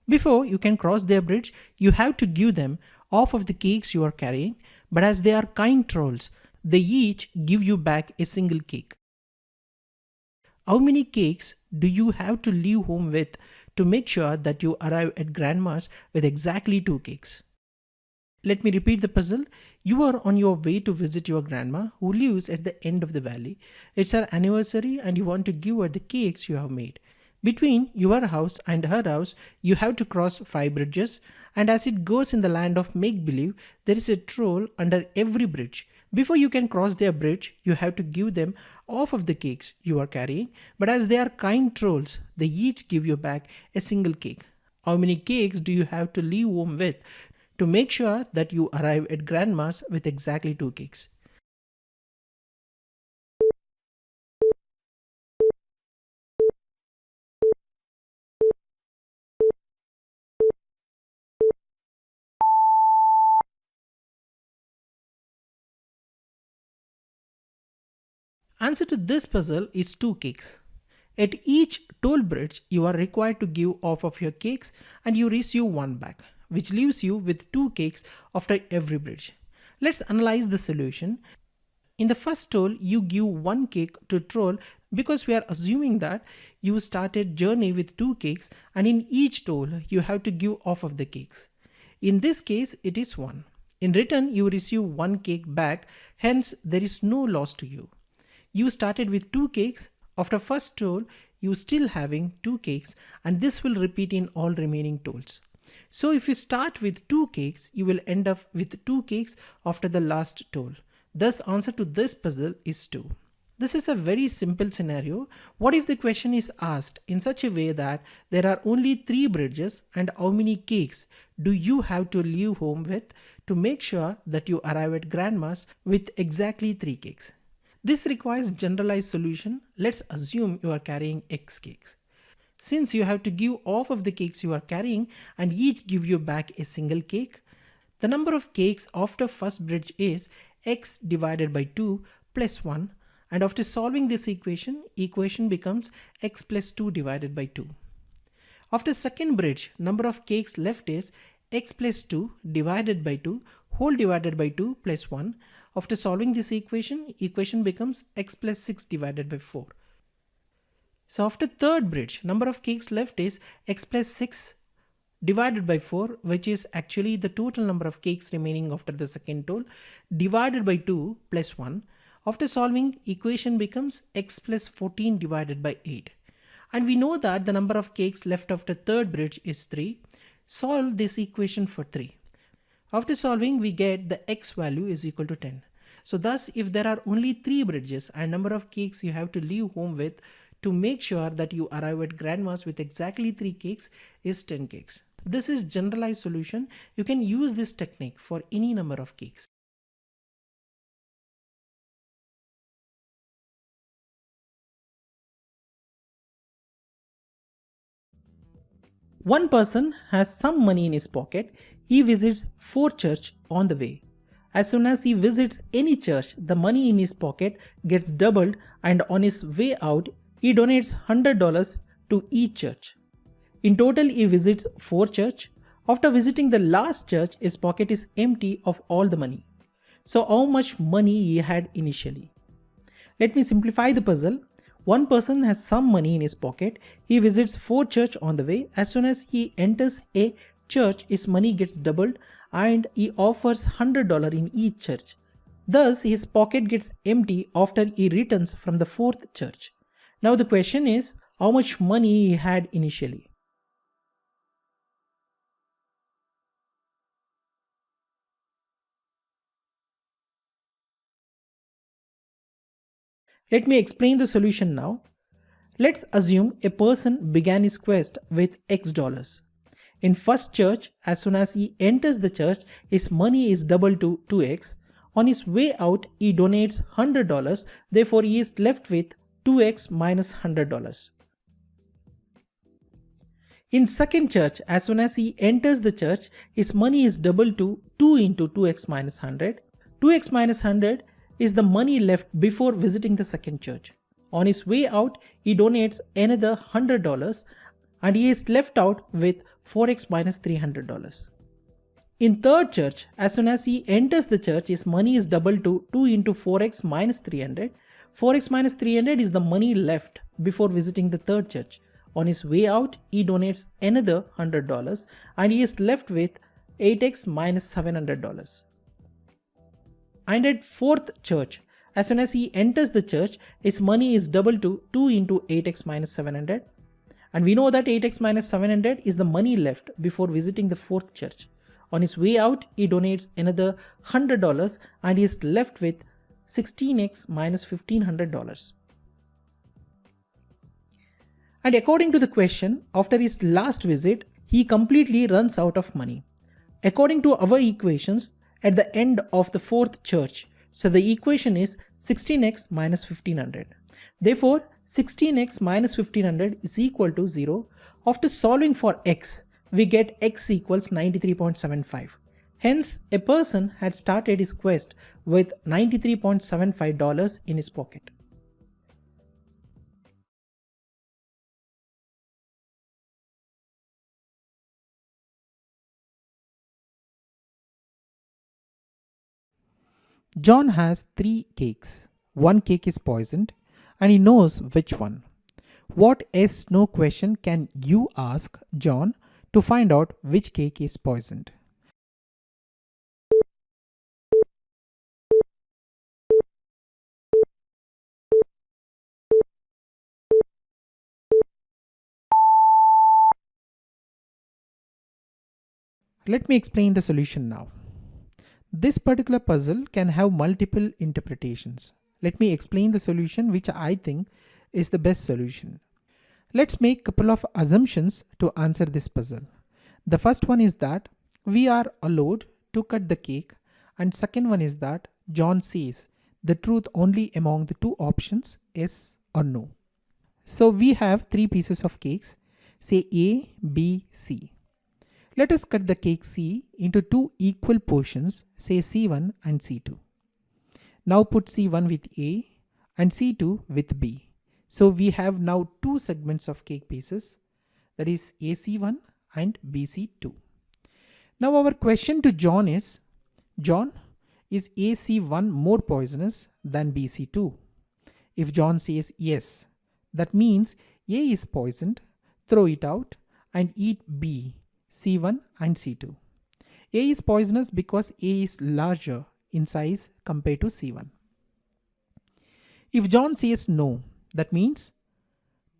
Before you can cross their bridge, you have to give them half of the cakes you are carrying, but as they are kind trolls, they each give you back a single cake. How many cakes do you have to leave home with to make sure that you arrive at grandma's with exactly 2 cakes? Let me repeat the puzzle. You are on your way to visit your grandma who lives at the end of the valley. It's her anniversary and you want to give her the cakes you have made. Between your house and her house, you have to cross 5 bridges, and as it goes in the land of make-believe, there is a troll under every bridge. Before you can cross their bridge, you have to give them half of the cakes you are carrying, but as they are kind trolls, they each give you back a single cake. How many cakes do you have to leave home with to make sure that you arrive at grandma's with exactly 2 cakes? Answer to this puzzle is 2 cakes. At each toll bridge, you are required to give off of your cakes and you receive one back, which leaves you with 2 cakes after every bridge. Let's analyze the solution. In the first toll, you give 1 cake to troll because we are assuming that you started journey with 2 cakes and in each toll, you have to give off of the cakes. In this case, it is 1. In return, you receive 1 cake back, hence there is no loss to you. You started with 2 cakes. After first toll, you still having 2 cakes and this will repeat in all remaining tolls. So if you start with 2 cakes, you will end up with 2 cakes after the last toll. Thus, answer to this puzzle is 2. This is a very simple scenario. What if the question is asked in such a way that there are only 3 bridges and how many cakes do you have to leave home with to make sure that you arrive at grandma's with exactly 3 cakes? This requires generalized solution. Let's assume you are carrying X cakes. Since you have to give off of the cakes you are carrying and each give you back a single cake, the number of cakes after first bridge is X divided by 2 plus 1, and after solving this equation becomes X plus 2 divided by 2. After second bridge, number of cakes left is X plus 2 divided by 2 whole divided by 2 plus 1. After solving this equation becomes X plus 6 divided by 4. So after third bridge, number of cakes left is X plus 6 divided by 4, which is actually the total number of cakes remaining after the second toll, divided by 2 plus 1. After solving, equation becomes X plus 14 divided by 8. And we know that the number of cakes left after third bridge is 3. Solve this equation for 3. After solving, we get the X value is equal to 10. So thus, if there are only 3 bridges and number of cakes you have to leave home with to make sure that you arrive at grandma's with exactly 3 cakes is 10 cakes. This is generalized solution. You can use this technique for any number of cakes. One person has some money in his pocket. He visits 4 churches on the way. As soon as he visits any church, the money in his pocket gets doubled and on his way out, he donates $100 to each church. In total, he visits 4 churches. After visiting the last church, his pocket is empty of all the money. So how much money he had initially? Let me simplify the puzzle. One person has some money in his pocket. He visits 4 churches on the way. As soon as he enters a church, his money gets doubled and he offers $100 in each church. Thus, his pocket gets empty after he returns from the 4th church. Now the question is, how much money he had initially? Let me explain the solution now. Let's assume a person began his quest with X dollars. In first church, as soon as he enters the church, his money is doubled to 2x. On his way out, he donates $100. Therefore, he is left with 2x minus $100. In second church, as soon as he enters the church, his money is doubled to 2 into 2x minus 100. 2x minus 100 is the money left before visiting the second church. On his way out, he donates another $100 and he is left out with 4x minus $300. In third church, as soon as he enters the church, his money is doubled to 2 into 4x minus 300. 4x minus 300 is the money left before visiting the third church. On his way out, he donates another $100 and he is left with 8x minus $700. And at fourth church, as soon as he enters the church, his money is doubled to 2 into 8x minus 700. And we know that 8x minus 700 is the money left before visiting the fourth church. On his way out, he donates another $100 and he is left with 16x minus $1,500. And according to the question, after his last visit, he completely runs out of money. According to our equations, at the end of the fourth church, so the equation is 16x minus 1500. Therefore, 16x minus 1500 is equal to 0. After solving for x, we get x equals 93.75. Hence, a person had started his quest with $93.75 in his pocket. John has 3 cakes. One cake is poisoned and he knows which one. What yes no question can you ask John to find out which cake is poisoned? Let me explain the solution now. This particular puzzle can have multiple interpretations. Let me explain the solution which I think is the best solution. Let's make a couple of assumptions to answer this puzzle. The first one is that we are allowed to cut the cake, and second one is that John says the truth only among the two options, yes or no. So we have 3 pieces of cakes, say A, B, C. Let us cut the cake C into 2 equal portions, say C1 and C2. Now put C1 with A and C2 with B. So we have now 2 segments of cake pieces, that is AC1 and BC2. Now our question to John is AC1 more poisonous than BC2? If John says yes, that means A is poisoned, throw it out and eat B, C1 and C2. A is poisonous because A is larger in size compared to C1. If John says no, that means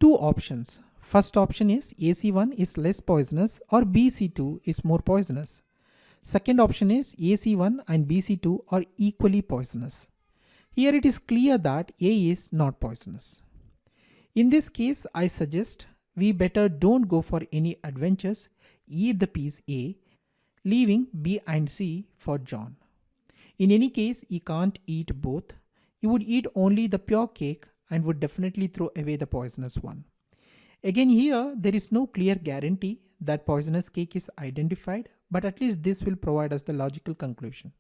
2 options. First option is AC1 is less poisonous or BC2 is more poisonous. Second option is AC1 and BC2 are equally poisonous. Here it is clear that A is not poisonous. In this case, I suggest we better don't go for any adventures, eat the piece A, leaving B and C for John. In any case, he can't eat both. He would eat only the pure cake and would definitely throw away the poisonous one. Again, here there is no clear guarantee that poisonous cake is identified, but at least this will provide us the logical conclusion.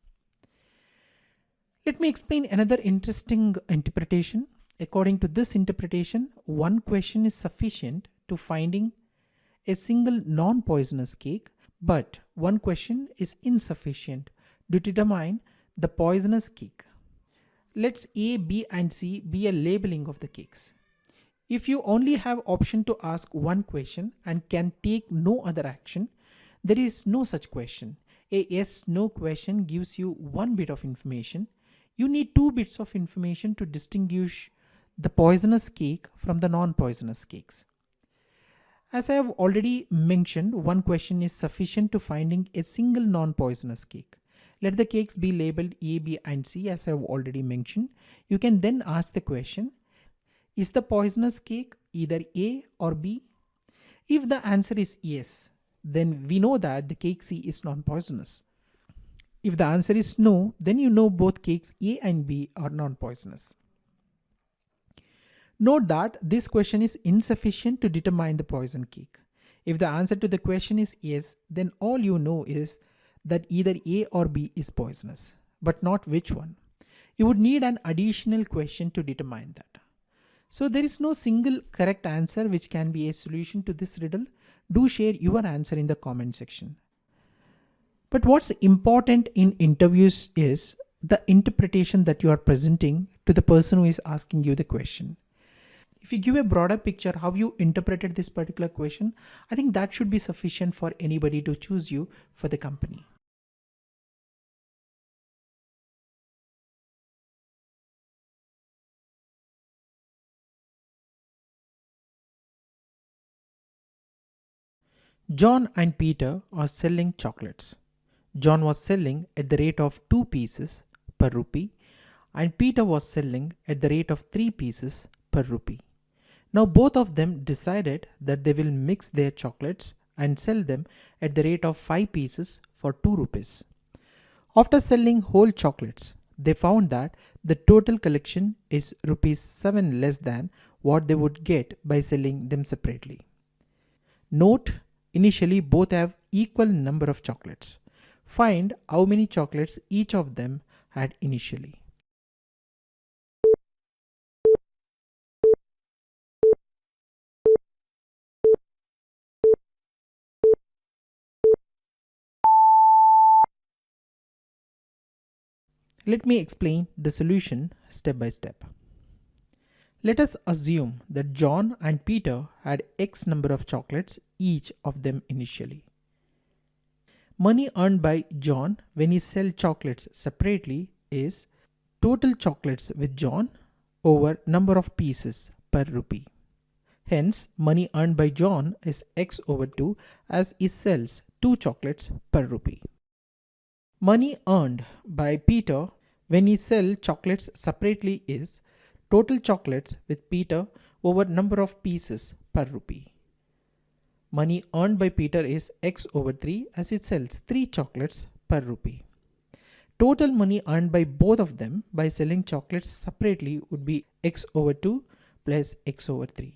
Let me explain another interesting interpretation. According to this interpretation, one question is sufficient to finding a single non-poisonous cake, but one question is insufficient to determine the poisonous cake. Let's A, B and C be a labeling of the cakes. If you only have option to ask one question and can take no other action, there is no such question. A yes no question gives you one bit of information. You need 2 bits of information to distinguish the poisonous cake from the non-poisonous cakes. As I have already mentioned, one question is sufficient to finding a single non-poisonous cake. Let the cakes be labeled A, B and C as I have already mentioned. You can then ask the question, is the poisonous cake either A or B? If the answer is yes, then we know that the cake C is non-poisonous. If the answer is no, then you know both cakes A and B are non-poisonous. Note that this question is insufficient to determine the poison cake. If the answer to the question is yes, then all you know is that either A or B is poisonous, but not which one. You would need an additional question to determine that. So there is no single correct answer which can be a solution to this riddle. Do share your answer in the comment section. But what's important in interviews is the interpretation that you are presenting to the person who is asking you the question. If you give a broader picture how you interpreted this particular question, I think that should be sufficient for anybody to choose you for the company. John and Peter are selling chocolates. John was selling at the rate of 2 pieces per rupee and Peter was selling at the rate of 3 pieces per rupee. Now both of them decided that they will mix their chocolates and sell them at the rate of 5 pieces for 2 rupees. After selling whole chocolates, they found that the total collection is rupees 7 less than what they would get by selling them separately. Note, initially both have equal number of chocolates. Find how many chocolates each of them had initially. Let me explain the solution step by step. Let us assume that John and Peter had X number of chocolates, each of them initially. Money earned by John when he sells chocolates separately is total chocolates with John over number of pieces per rupee. Hence, money earned by John is X over 2 as he sells 2 chocolates per rupee. Money earned by Peter when he sells chocolates separately is total chocolates with Peter over number of pieces per rupee. Money earned by Peter is X over 3 as he sells 3 chocolates per rupee. Total money earned by both of them by selling chocolates separately would be X over 2 plus X over 3.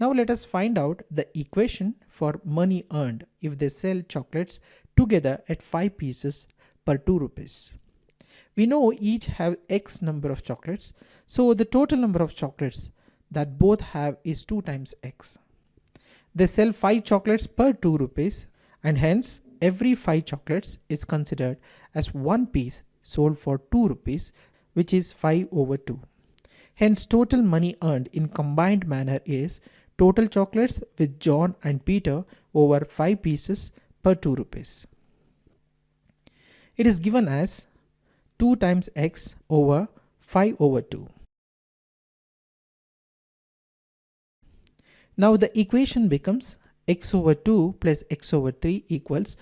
Now let us find out the equation for money earned if they sell chocolates together at 5 pieces per 2 rupees. We know each have X number of chocolates, so the total number of chocolates that both have is 2 times X. They sell 5 chocolates per 2 rupees and hence every 5 chocolates is considered as 1 piece sold for 2 rupees, which is 5 over 2. Hence total money earned in combined manner is total chocolates with John and Peter over 5 pieces per 2 rupees. It is given as 2 times X over 5 over 2. Now the equation becomes X over 2 plus X over 3 equals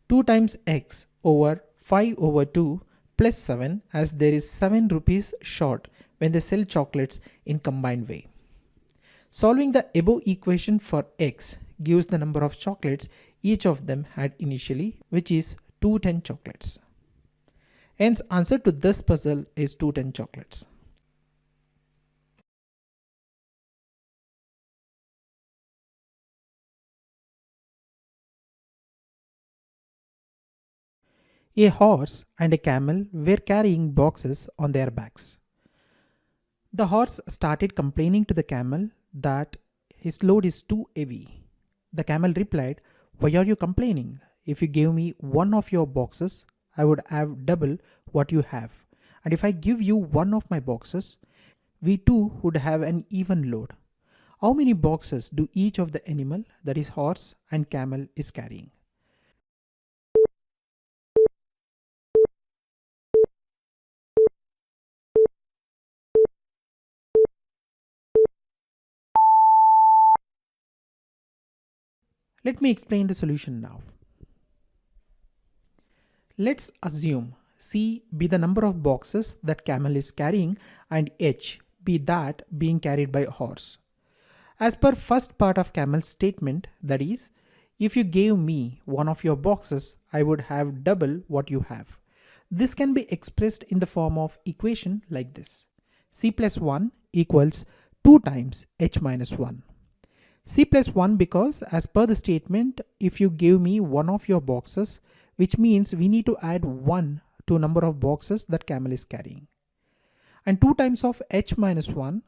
2 times X over 5 over 2 plus 7, as there is 7 rupees short when they sell chocolates in combined way. Solving the above equation for X gives the number of chocolates each of them had initially, which is 210 chocolates. Hence answer to this puzzle is 210 chocolates. A horse and a camel were carrying boxes on their backs. The horse started complaining to the camel that his load is too heavy. The camel replied, "Why are you complaining? If you gave me one of your boxes, I would have double what you have. And if I give you one of my boxes, we too would have an even load. How many boxes do each of the animal, that is horse and camel, is carrying?" Let me explain the solution now. Let's assume C be the number of boxes that camel is carrying and H be that being carried by a horse. As per first part of camel's statement, that is, if you gave me one of your boxes, I would have double what you have. This can be expressed in the form of equation like this. C plus 1 equals 2 times H minus 1. C plus 1 because as per the statement, if you give me one of your boxes, which means we need to add 1 to number of boxes that camel is carrying. And 2 times of H minus 1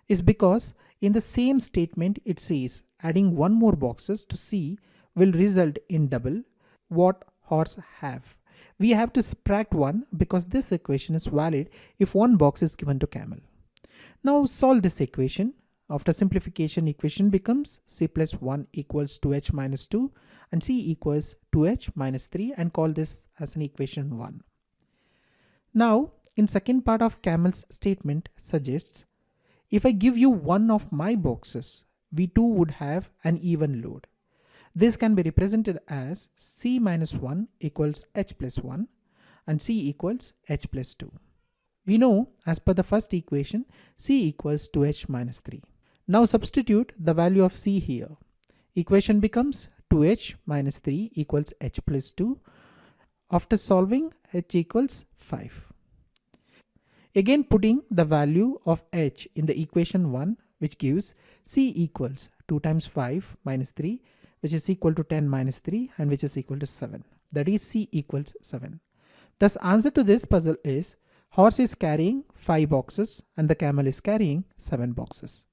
is because in the same statement it says adding 1 more boxes to C will result in double what horse have. We have to subtract 1 because this equation is valid if 1 box is given to camel. Now solve this equation. After simplification, equation becomes C plus 1 equals 2H minus 2 and C equals 2H minus 3, and call this as an equation 1. Now in second part of camel's statement suggests, if I give you one of my boxes, we too would have an even load. This can be represented as C minus 1 equals H plus 1 and C equals H plus 2. We know as per the first equation, C equals 2H minus 3. Now substitute the value of C here. Equation becomes 2H minus 3 equals H plus 2. After solving, H equals 5. Again putting the value of H in the equation 1, which gives C equals 2 times 5 minus 3, which is equal to 10 minus 3, and which is equal to 7. That is C equals 7. Thus answer to this puzzle is horse is carrying 5 boxes and the camel is carrying 7 boxes.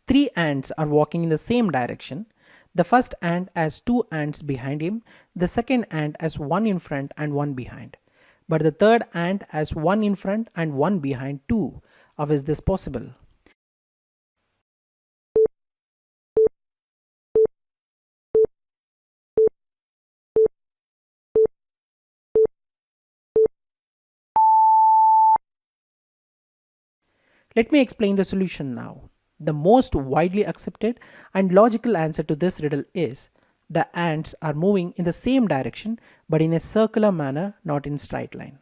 Three ants are walking in the same direction. The first ant has two ants behind him, the second ant has one in front and one behind. But the third ant has one in front and one behind too. How is this possible? Let me explain the solution now. The most widely accepted and logical answer to this riddle is the ants are moving in the same direction but in a circular manner, not in straight line.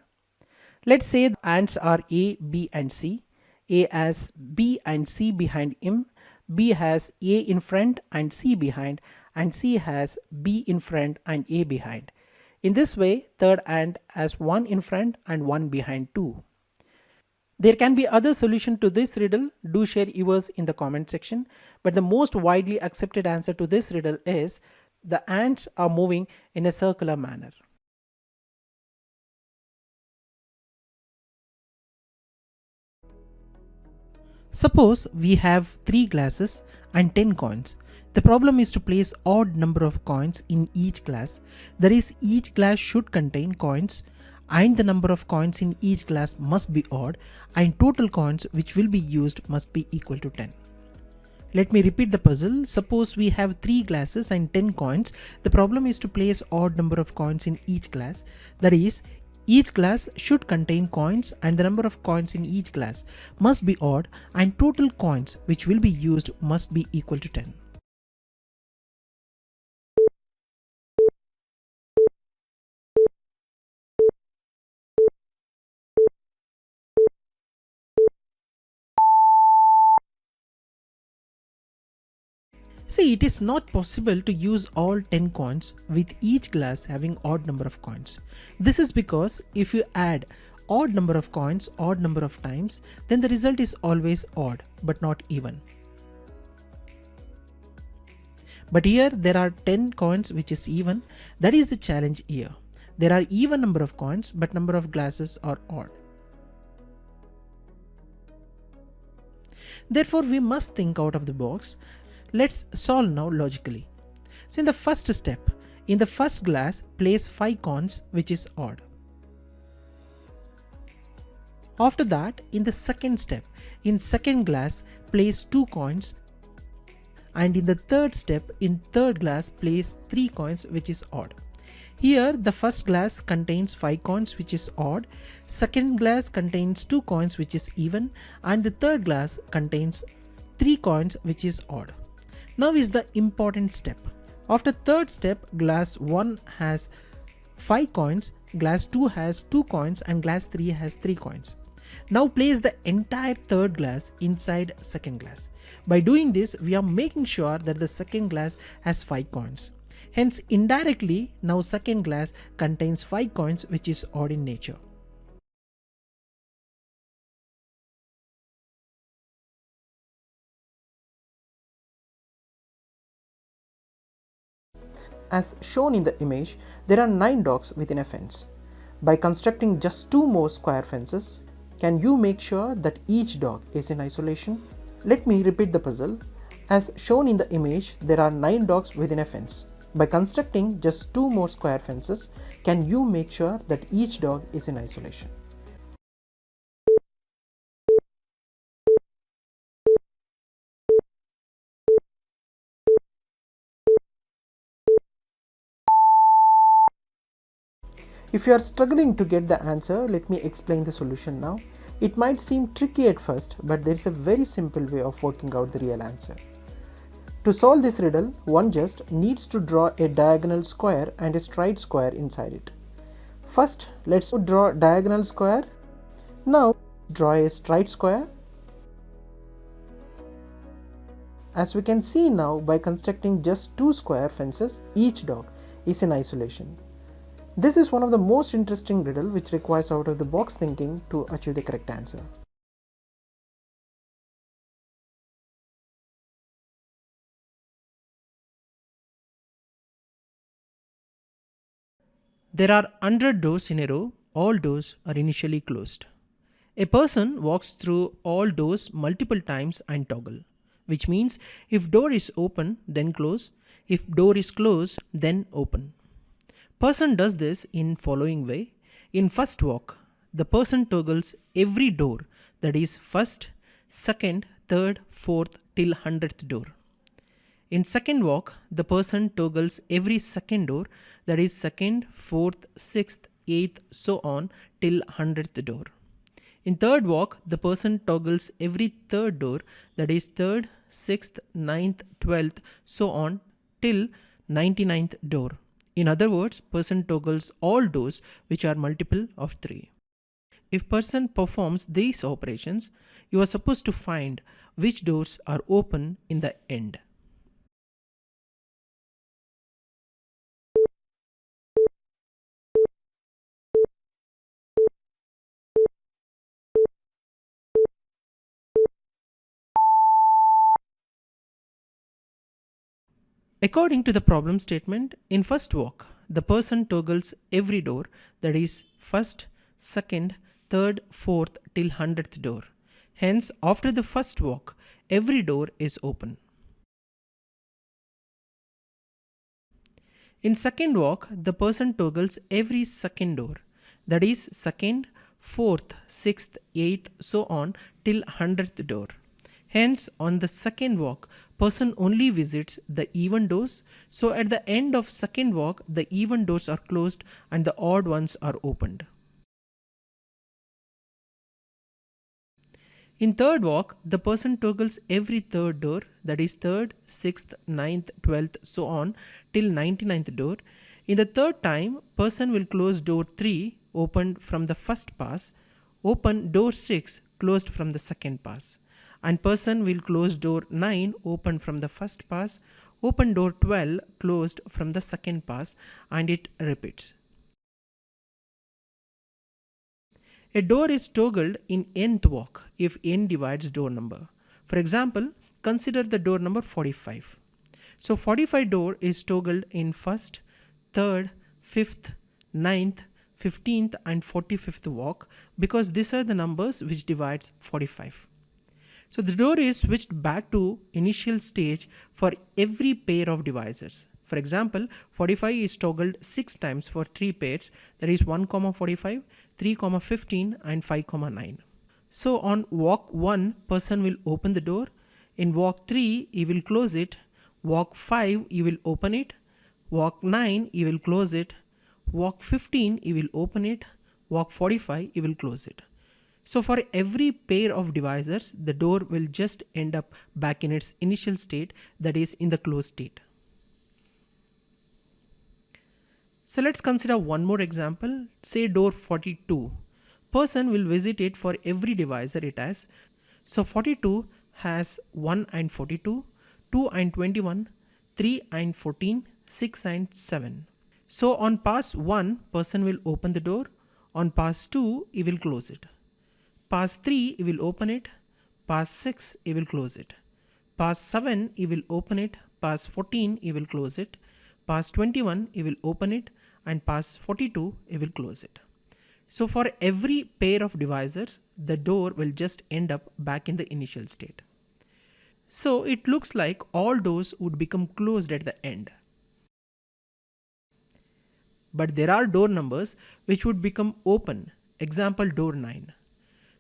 Let's say the ants are A, B and C. A has B and C behind him, B has A in front and C behind, and C has B in front and A behind. In this way, third ant has one in front and one behind too. There can be other solution to this riddle. Do share yours in the comment section. But the most widely accepted answer to this riddle is the ants are moving in a circular manner. Suppose we have 3 glasses and 10 coins. The problem is to place odd number of coins in each glass. That is, each glass should contain coins and the number of coins in each glass must be odd and total coins which will be used must be equal to 10. Let me repeat the puzzle. Suppose we have 3 glasses and 10 coins. The problem is to place odd number of coins in each glass. That is, each glass should contain coins and the number of coins in each glass must be odd and total coins which will be used must be equal to 10. See, it is not possible to use all 10 coins with each glass having odd number of coins. This is because if you add odd number of coins odd number of times, then the result is always odd but not even. But here there are 10 coins which is even. That is the challenge here. There are even number of coins but number of glasses are odd. Therefore, we must think out of the box. Let's solve now logically. So in the first step, in the first glass, place 5 coins which is odd. After that, in the second step, in second glass, place 2 coins, and in the third step, in third glass, place 3 coins which is odd. Here the first glass contains 5 coins which is odd, second glass contains 2 coins which is even, and the third glass contains 3 coins which is odd. Now is the important step. After third step, glass 1 has 5 coins, glass 2 has 2 coins and glass 3 has 3 coins. Now place the entire third glass inside second glass. By doing this, we are making sure that the second glass has 5 coins. Hence, indirectly, now second glass contains 5 coins which is odd in nature. As shown in the image, there are 9 dogs within a fence. By constructing just 2 more square fences, can you make sure that each dog is in isolation? Let me repeat the puzzle. As shown in the image, there are 9 dogs within a fence. By constructing just 2 more square fences, can you make sure that each dog is in isolation? If you are struggling to get the answer, let me explain the solution now. It might seem tricky at first, but there is a very simple way of working out the real answer. To solve this riddle, one just needs to draw a diagonal square and a straight square inside it. First, let's draw a diagonal square. Now, draw a straight square. As we can see now, by constructing just 2 square fences, each dog is in isolation. This is one of the most interesting riddle which requires out of the box thinking to achieve the correct answer. There are 100 doors in a row. All doors are initially closed. A person walks through all doors multiple times and toggle. which means if door is open, then close. If door is closed, then open. Person does this in following way. In first walk, the person toggles every door, that is first, second, third, fourth till 100th door. In second walk, the person toggles every second door, that is second, fourth, sixth, eighth, so on till 100th door. In third walk, the person toggles every third door, that is third, sixth, ninth, 12th, so on till 99th door. In other words, person toggles all doors which are multiple of 3. If person performs these operations, you are supposed to find which doors are open in the end. According to the problem statement, in first walk, the person toggles every door, that is first, second, third, fourth till 100th door. Hence, after the first walk, every door is open. In second walk, the person toggles every second door, that is second, fourth, sixth, eighth, so on till 100th door. Hence, on the second walk, person only visits the even doors. So at the end of second walk, the even doors are closed and the odd ones are opened. In third walk, the person toggles every third door, that is third, sixth, ninth, 12th, so on till 99th door. In the third time, person will close door 3, opened from the first pass, open door 6, closed from the second pass. And person will close door 9, opened from the first pass, open door 12, closed from the second pass, and it repeats. A door is toggled in nth walk if n divides door number. For example, consider the door number 45. So 45 door is toggled in first, third, fifth, ninth, 15th and 45th walk because these are the numbers which divides 45. So the door is switched back to initial stage for every pair of divisors. For example, 45 is toggled 6 times for 3 pairs, that is 1, 45, 3, 15 and 5, 9. So on walk 1, person will open the door. In walk 3, he will close it. Walk 5, he will open it. Walk 9, he will close it. Walk 15, he will open it. Walk 45, he will close it. So for every pair of divisors, the door will just end up back in its initial state, that is in the closed state. So let's consider one more example. Say door 42. Person will visit it for every divisor it has. So 42 has 1 and 42, 2 and 21, 3 and 14, 6 and 7. So on pass 1, person will open the door. On pass 2, he will close it. Pass 3, he will open it. Pass 6, he will close it. Pass 7, he will open it. Pass 14, he will close it. Pass 21, he will open it. And pass 42, he will close it. So for every pair of divisors, the door will just end up back in the initial state. So it looks like all doors would become closed at the end. But there are door numbers which would become open. Example door 9.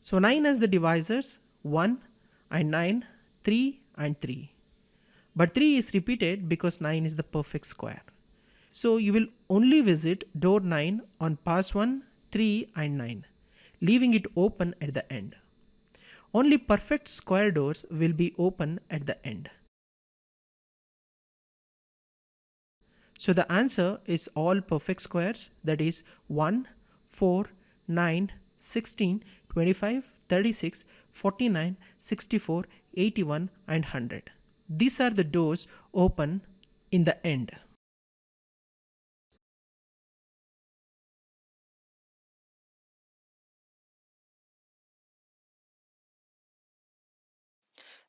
So 9 has the divisors 1 and 9, 3 and 3. But 3 is repeated because 9 is the perfect square. So you will only visit door 9 on pass 1, 3 and 9, leaving it open at the end. Only perfect square doors will be open at the end. So the answer is all perfect squares, that is 1, 4, 9, 16, 25, 36, 49, 64, 81 and 100. These are the doors open in the end.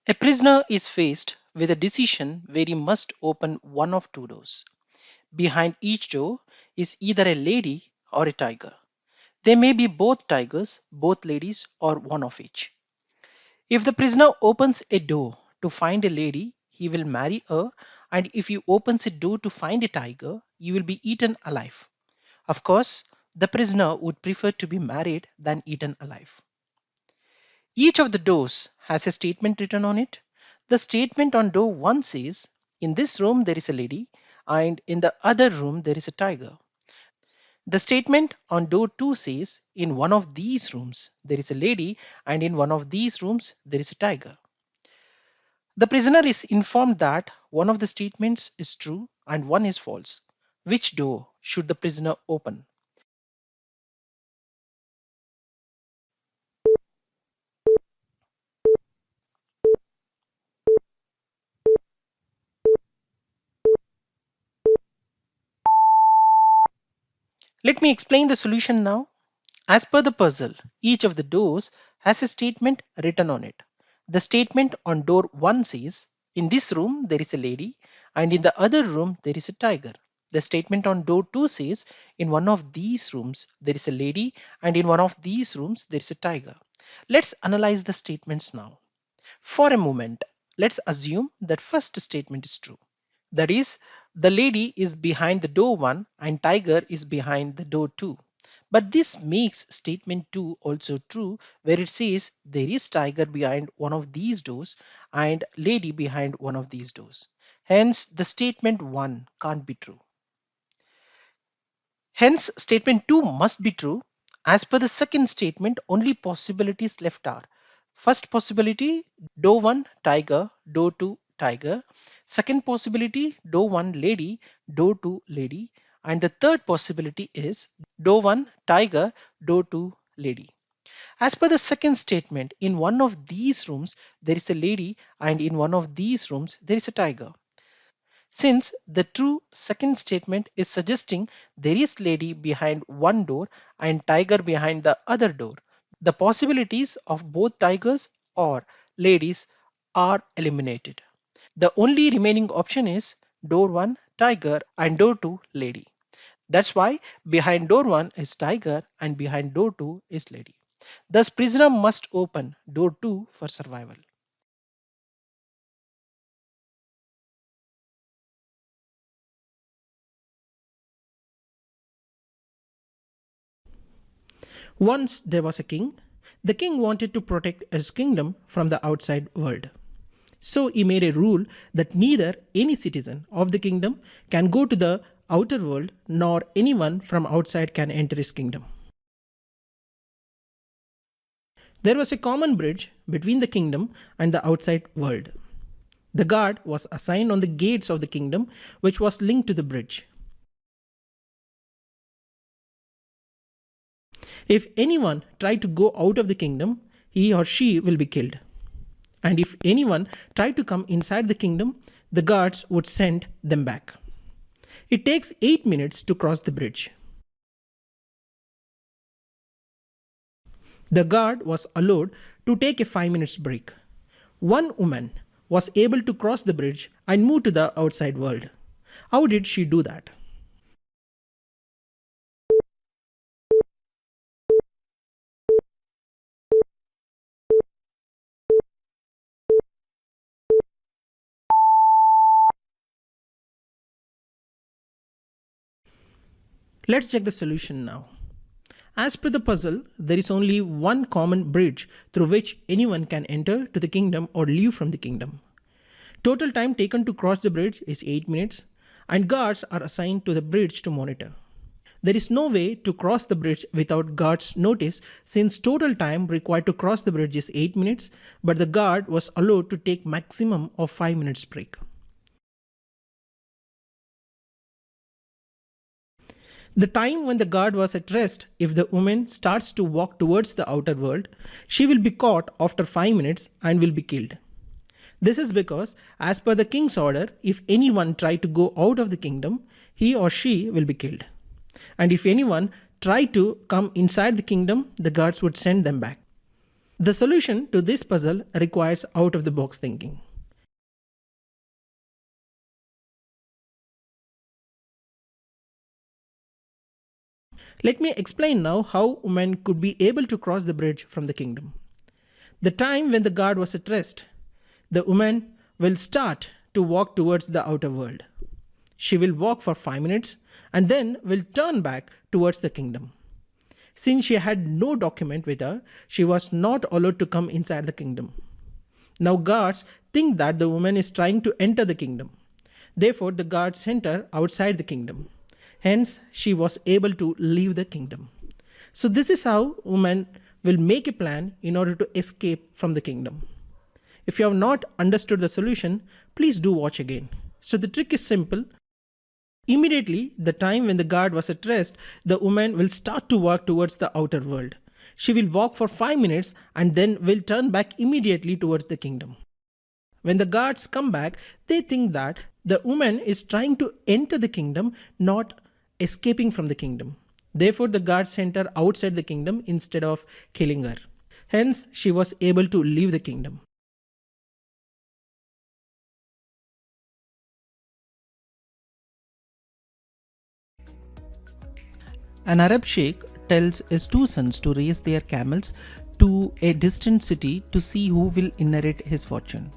A prisoner is faced with a decision where he must open one of two doors. Behind each door is either a lady or a tiger. They may be both tigers, both ladies, or one of each. If the prisoner opens a door to find a lady, he will marry her, and if he opens a door to find a tiger, you will be eaten alive. Of course, the prisoner would prefer to be married than eaten alive. Each of the doors has a statement written on it. The statement on door 1 says, in this room there is a lady, and in the other room there is a tiger. The statement on door 2 says, in one of these rooms there is a lady, and in one of these rooms there is a tiger. The prisoner is informed that one of the statements is true and one is false. Which door should the prisoner open? Let me explain the solution now. As per the puzzle, each of the doors has a statement written on it. The statement on door 1 says, in this room there is a lady, and in the other room there is a tiger. The statement on door 2 says, in one of these rooms there is a lady, and in one of these rooms there is a tiger. Let's analyze the statements now. For a moment, let's assume that first statement is true. That is, the lady is behind the door 1 and tiger is behind the door 2. But this makes statement 2 also true, where it says there is tiger behind one of these doors and lady behind one of these doors. Hence, the statement 1 can't be true. Hence, statement 2 must be true. As per the second statement, only possibilities left are: first possibility, door 1 tiger, door 2 tiger. Second possibility, door 1 lady, door 2 lady. And the third possibility is door 1 tiger, door 2 lady. As per the second statement, in one of these rooms there is a lady, and in one of these rooms there is a tiger. Since the true second statement is suggesting there is lady behind one door and tiger behind the other door, the possibilities of both tigers or ladies are eliminated. The only remaining option is door 1 tiger and door 2 lady. That's why behind door 1 is tiger and behind door 2 is lady. Thus prisoner must open door 2 for survival. Once there was a king. The king wanted to protect his kingdom from the outside world. So he made a rule that neither any citizen of the kingdom can go to the outer world nor anyone from outside can enter his kingdom. There was a common bridge between the kingdom and the outside world. The guard was assigned on the gates of the kingdom, which was linked to the bridge. If anyone tried to go out of the kingdom, he or she will be killed. And if anyone tried to come inside the kingdom, the guards would send them back. It takes 8 minutes to cross the bridge. The guard was allowed to take a 5 minutes break. One woman was able to cross the bridge and move to the outside world. How did she do that? Let's check the solution now. As per the puzzle, there is only one common bridge through which anyone can enter to the kingdom or leave from the kingdom. Total time taken to cross the bridge is 8 minutes, and guards are assigned to the bridge to monitor. There is no way to cross the bridge without guards' notice, since total time required to cross the bridge is 8 minutes, but the guard was allowed to take maximum of 5 minutes break. The time when the guard was at rest, if the woman starts to walk towards the outer world, she will be caught after 5 minutes and will be killed. This is because, as per the king's order, if anyone tried to go out of the kingdom, he or she will be killed. And if anyone tried to come inside the kingdom, the guards would send them back. The solution to this puzzle requires out of the box thinking. Let me explain now how women could be able to cross the bridge from the kingdom. The time when the guard was at rest, the woman will start to walk towards the outer world. She will walk for 5 minutes and then will turn back towards the kingdom. Since she had no document with her, she was not allowed to come inside the kingdom. Now guards think that the woman is trying to enter the kingdom. Therefore, the guards sent her outside the kingdom. Hence, she was able to leave the kingdom. So this is how woman will make a plan in order to escape from the kingdom. If you have not understood the solution, please do watch again. So the trick is simple. Immediately, the time when the guard was at rest, the woman will start to walk towards the outer world. She will walk for 5 minutes and then will turn back immediately towards the kingdom. When the guards come back, they think that the woman is trying to enter the kingdom, not escaping from the kingdom. Therefore, the guards sent her outside the kingdom instead of killing her. Hence, she was able to leave the kingdom. An Arab sheikh tells his two sons to raise their camels to a distant city to see who will inherit his fortune.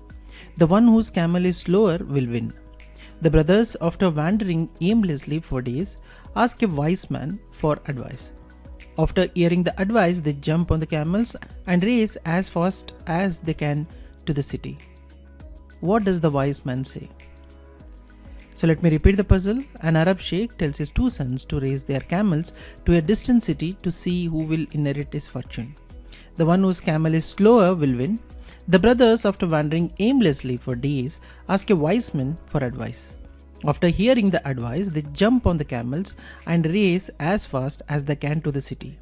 The one whose camel is slower will win. The brothers, after wandering aimlessly for days, ask a wise man for advice. After hearing the advice, they jump on the camels and race as fast as they can to the city. What does the wise man say? So let me repeat the puzzle. An Arab sheikh tells his two sons to raise their camels to a distant city to see who will inherit his fortune. The one whose camel is slower will win. The brothers, after wandering aimlessly for days, ask a wise man for advice. After hearing the advice, they jump on the camels and race as fast as they can to the city.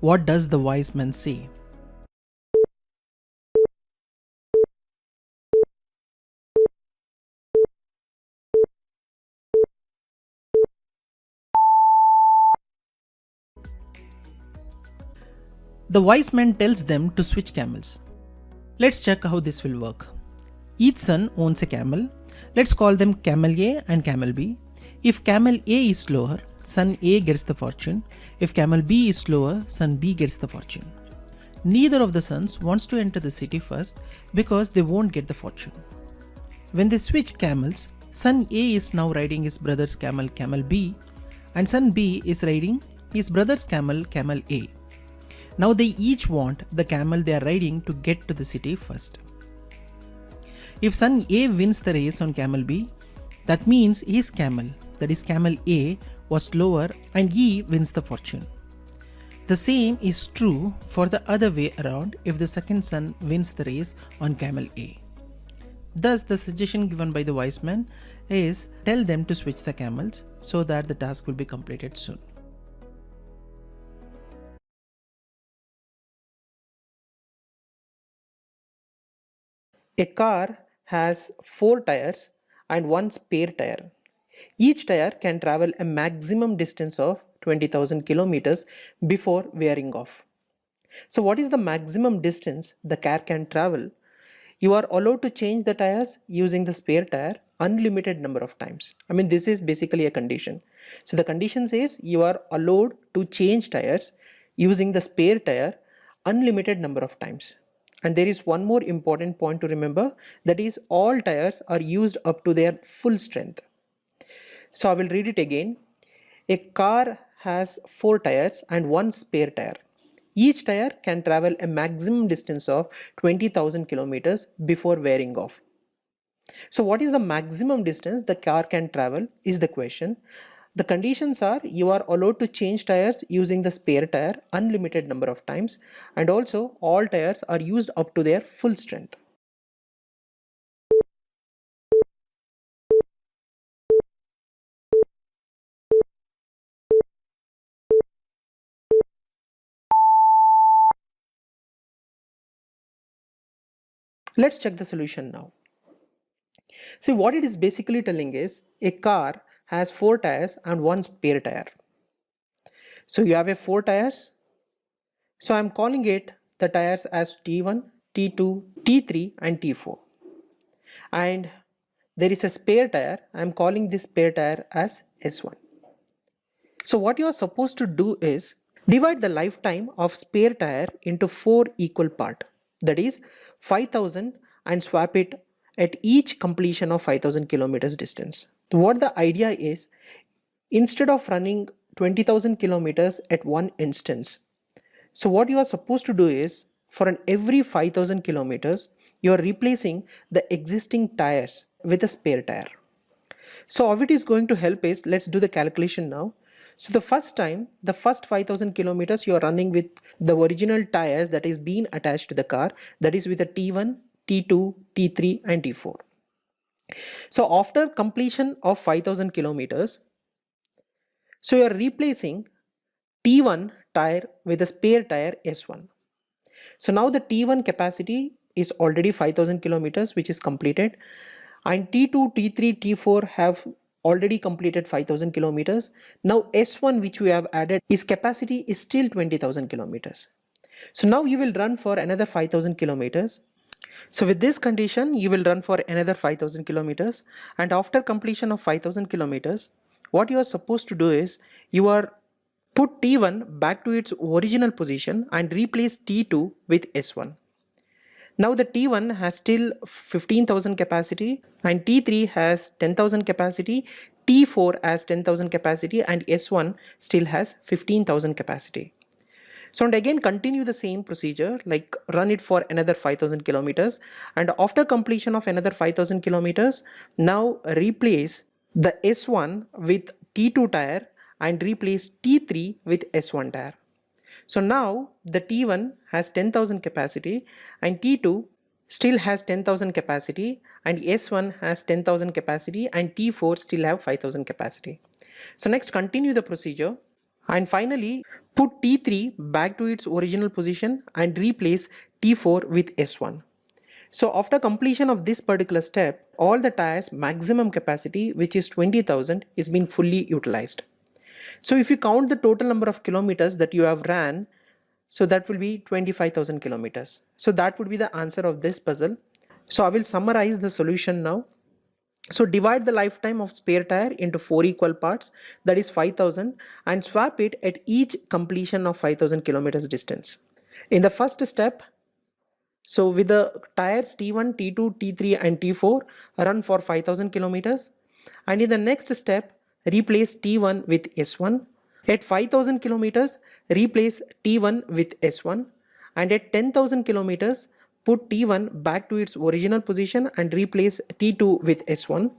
What does the wise man say? The wise man tells them to switch camels. Let's check how this will work. Each son owns a camel. Let's call them Camel A and Camel B. If Camel A is slower, son A gets the fortune. If Camel B is slower, son B gets the fortune. Neither of the sons wants to enter the city first because they won't get the fortune. When they switch camels, son A is now riding his brother's camel, Camel B, and son B is riding his brother's camel, Camel A. Now they each want the camel they are riding to get to the city first. If son A wins the race on Camel B, that means his camel, that is Camel A, was slower and he wins the fortune. The same is true for the other way around if the second son wins the race on Camel A. Thus, the suggestion given by the wise man is tell them to switch the camels so that the task will be completed soon. A car has 4 tires and 1 spare tire. Each tire can travel a maximum distance of 20,000 kilometers before wearing off. So what is the maximum distance the car can travel? You are allowed to change the tires using the spare tire unlimited number of times. This is basically a condition. So the condition says you are allowed to change tires using the spare tire unlimited number of times. And there is one more important point to remember, that is all tires are used up to their full strength. So I will read it again. A car has 4 tires and 1 spare tire. Each tire can travel a maximum distance of 20,000 kilometers before wearing off. So what is the maximum distance the car can travel is the question. The conditions are you are allowed to change tires using the spare tire unlimited number of times, and also all tires are used up to their full strength. Let's check the solution now. See, what it is basically telling is a car has 4 tires and 1 spare tire. So you have a 4 tires. So I am calling it the tires as T1, T2, T3 and T4. And there is a spare tire. I am calling this spare tire as S1. So what you are supposed to do is divide the lifetime of spare tire into 4 equal parts. That is 5,000 and swap it at each completion of 5000 kilometers distance. What the idea is, instead of running 20,000 kilometers at one instance, so what you are supposed to do is, for an every 5000 kilometers, you are replacing the existing tires with a spare tire. So how it is going to help is, let's do the calculation now. So the first time, the first 5000 kilometers you are running with the original tires that is being attached to the car, that is with a T1, T2, T3 and T4. So after completion of 5000 kilometers, so you are replacing T1 tire with a spare tire S1. So now the T1 capacity is already 5000 kilometers, which is completed, and T2, T3, T4 have already completed 5000 kilometers. Now S1, which we have added, its capacity is still 20,000 kilometers. So now you will run for another 5000 kilometers. So with this condition, you will run for another 5000 kilometers, and after completion of 5000 kilometers, what you are supposed to do is, you are put T1 back to its original position and replace T2 with S1. Now the T1 has still 15,000 capacity and T3 has 10,000 capacity, T4 has 10,000 capacity and S1 still has 15,000 capacity. So and again continue the same procedure, like run it for another 5000 kilometers, and after completion of another 5000 kilometers, now replace the S1 with T2 tire and replace T3 with S1 tire. So now the T1 has 10,000 capacity and T2 still has 10,000 capacity and S1 has 10,000 capacity and T4 still have 5,000 capacity. So next continue the procedure and finally put T3 back to its original position and replace T4 with S1. So after completion of this particular step, all the tires maximum capacity, which is 20,000, is being fully utilized. So if you count the total number of kilometers that you have ran, so that will be 25,000 kilometers. So that would be the answer of this puzzle. So I will summarize the solution now. So divide the lifetime of spare tire into 4 equal parts, that is 5000, and swap it at each completion of 5000 kilometers distance. In the first step, so with the tires T1, T2, T3 and T4 run for 5000 kilometers, and in the next step replace T1 with S1. At 5000 kilometers replace T1 with S1, and at 10,000 kilometers put T1 back to its original position and replace T2 with S1.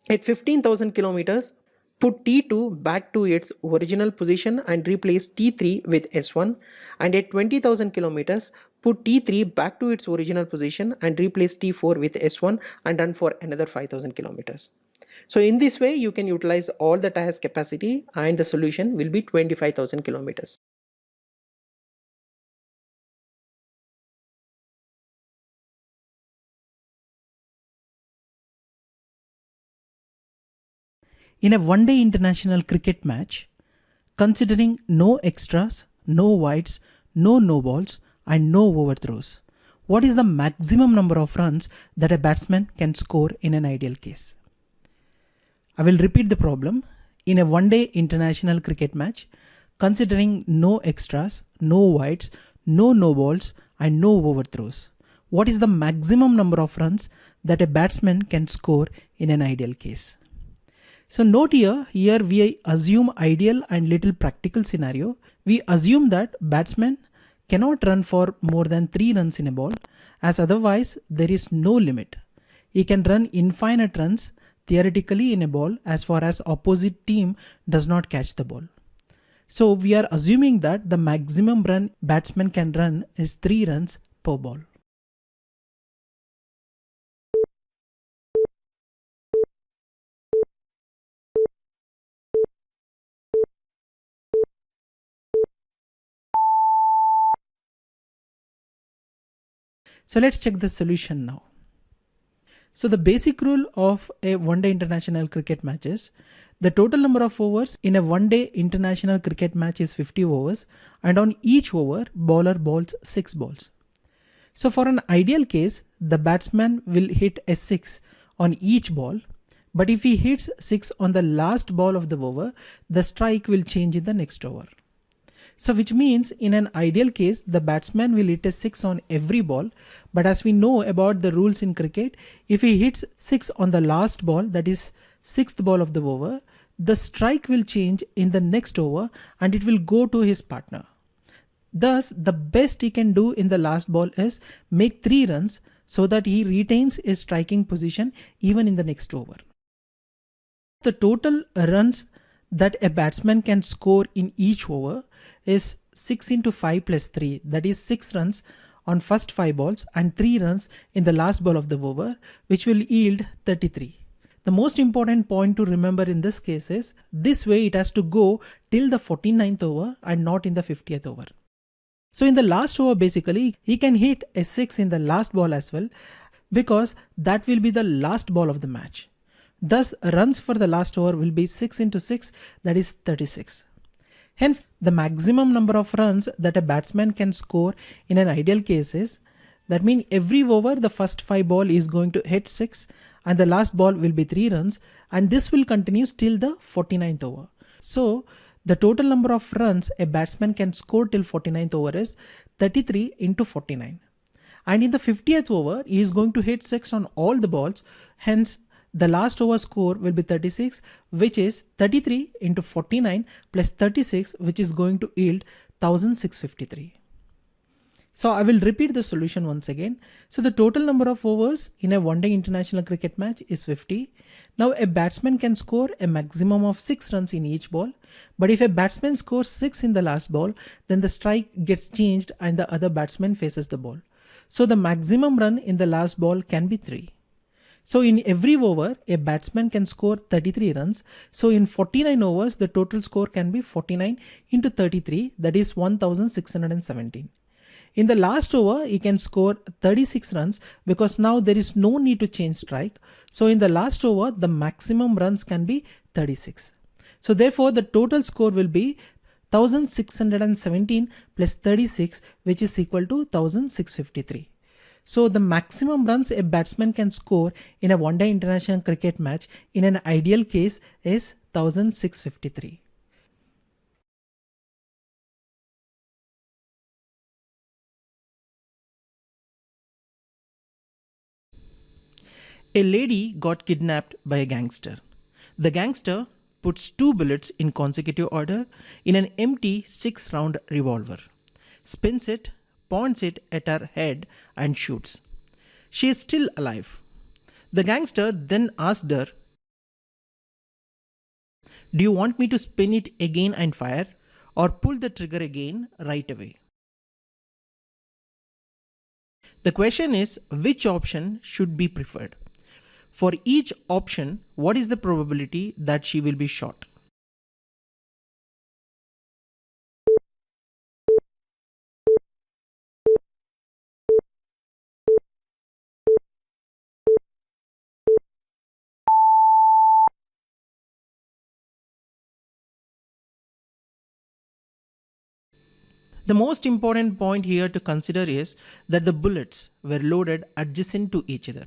At 15,000 kilometers put T2 back to its original position and replace T3 with S1, and at 20,000 kilometers put T3 back to its original position and replace T4 with S1 and run for another 5000 kilometers. So in this way you can utilize all the tires capacity and the solution will be 25,000 kilometers. In a one-day international cricket match, considering no extras, no wides, no no-balls and no overthrows, what is the maximum number of runs that a batsman can score in an ideal case? I will repeat the problem. In a one-day international cricket match, considering no extras, no wides, no no-balls and no overthrows, what is the maximum number of runs that a batsman can score in an ideal case? So note here we assume ideal and little practical scenario. We assume that batsman cannot run for more than 3 runs in a ball, as otherwise there is no limit. He can run infinite runs theoretically in a ball as far as opposite team does not catch the ball. So we are assuming that the maximum run batsman can run is 3 runs per ball. So let's check the solution now. So the basic rule of a one-day international cricket match is the total number of overs in a one-day international cricket match is 50 overs, and on each over bowler bowls 6 balls. So for an ideal case, the batsman will hit a 6 on each ball, but if he hits 6 on the last ball of the over, the strike will change in the next over. So which means in an ideal case, the batsman will hit a 6 on every ball. But as we know about the rules in cricket, if he hits 6 on the last ball, that is 6th ball of the over, the strike will change in the next over and it will go to his partner. Thus, the best he can do in the last ball is make 3 runs so that he retains his striking position even in the next over. The total runs that a batsman can score in each over is 6 into 5 plus 3, that is 6 runs on first 5 balls and 3 runs in the last ball of the over, which will yield 33. The most important point to remember in this case is this way it has to go till the 49th over and not in the 50th over. So in the last over basically he can hit a 6 in the last ball as well, because that will be the last ball of the match. Thus runs for the last over will be 6 into 6, that is 36. Hence the maximum number of runs that a batsman can score in an ideal case is, that means every over the first 5 ball is going to hit 6 and the last ball will be 3 runs, and this will continue till the 49th over. So the total number of runs a batsman can score till 49th over is 33 into 49. And in the 50th over he is going to hit 6 on all the balls, hence the last over score will be 36, which is 33 into 49 plus 36, which is going to yield 1653. So I will repeat the solution once again. So the total number of overs in a one-day international cricket match is 50. Now a batsman can score a maximum of 6 runs in each ball. But if a batsman scores 6 in the last ball, then the strike gets changed and the other batsman faces the ball. So the maximum run in the last ball can be 3. So in every over, a batsman can score 33 runs. So in 49 overs, the total score can be 49 into 33, that is 1617. In the last over, he can score 36 runs because now there is no need to change strike. So in the last over, the maximum runs can be 36. So therefore, the total score will be 1617 plus 36, which is equal to 1653. So the maximum runs a batsman can score in a one-day international cricket match in an ideal case is 1653. A lady got kidnapped by a gangster. The gangster puts 2 bullets in consecutive order in an empty 6-round revolver, spins it, points it at her head and shoots. She is still alive. The gangster then asked her, "Do you want me to spin it again and fire, or pull the trigger again right away?" The question is, which option should be preferred? For each option, what is the probability that she will be shot? The most important point here to consider is that the bullets were loaded adjacent to each other.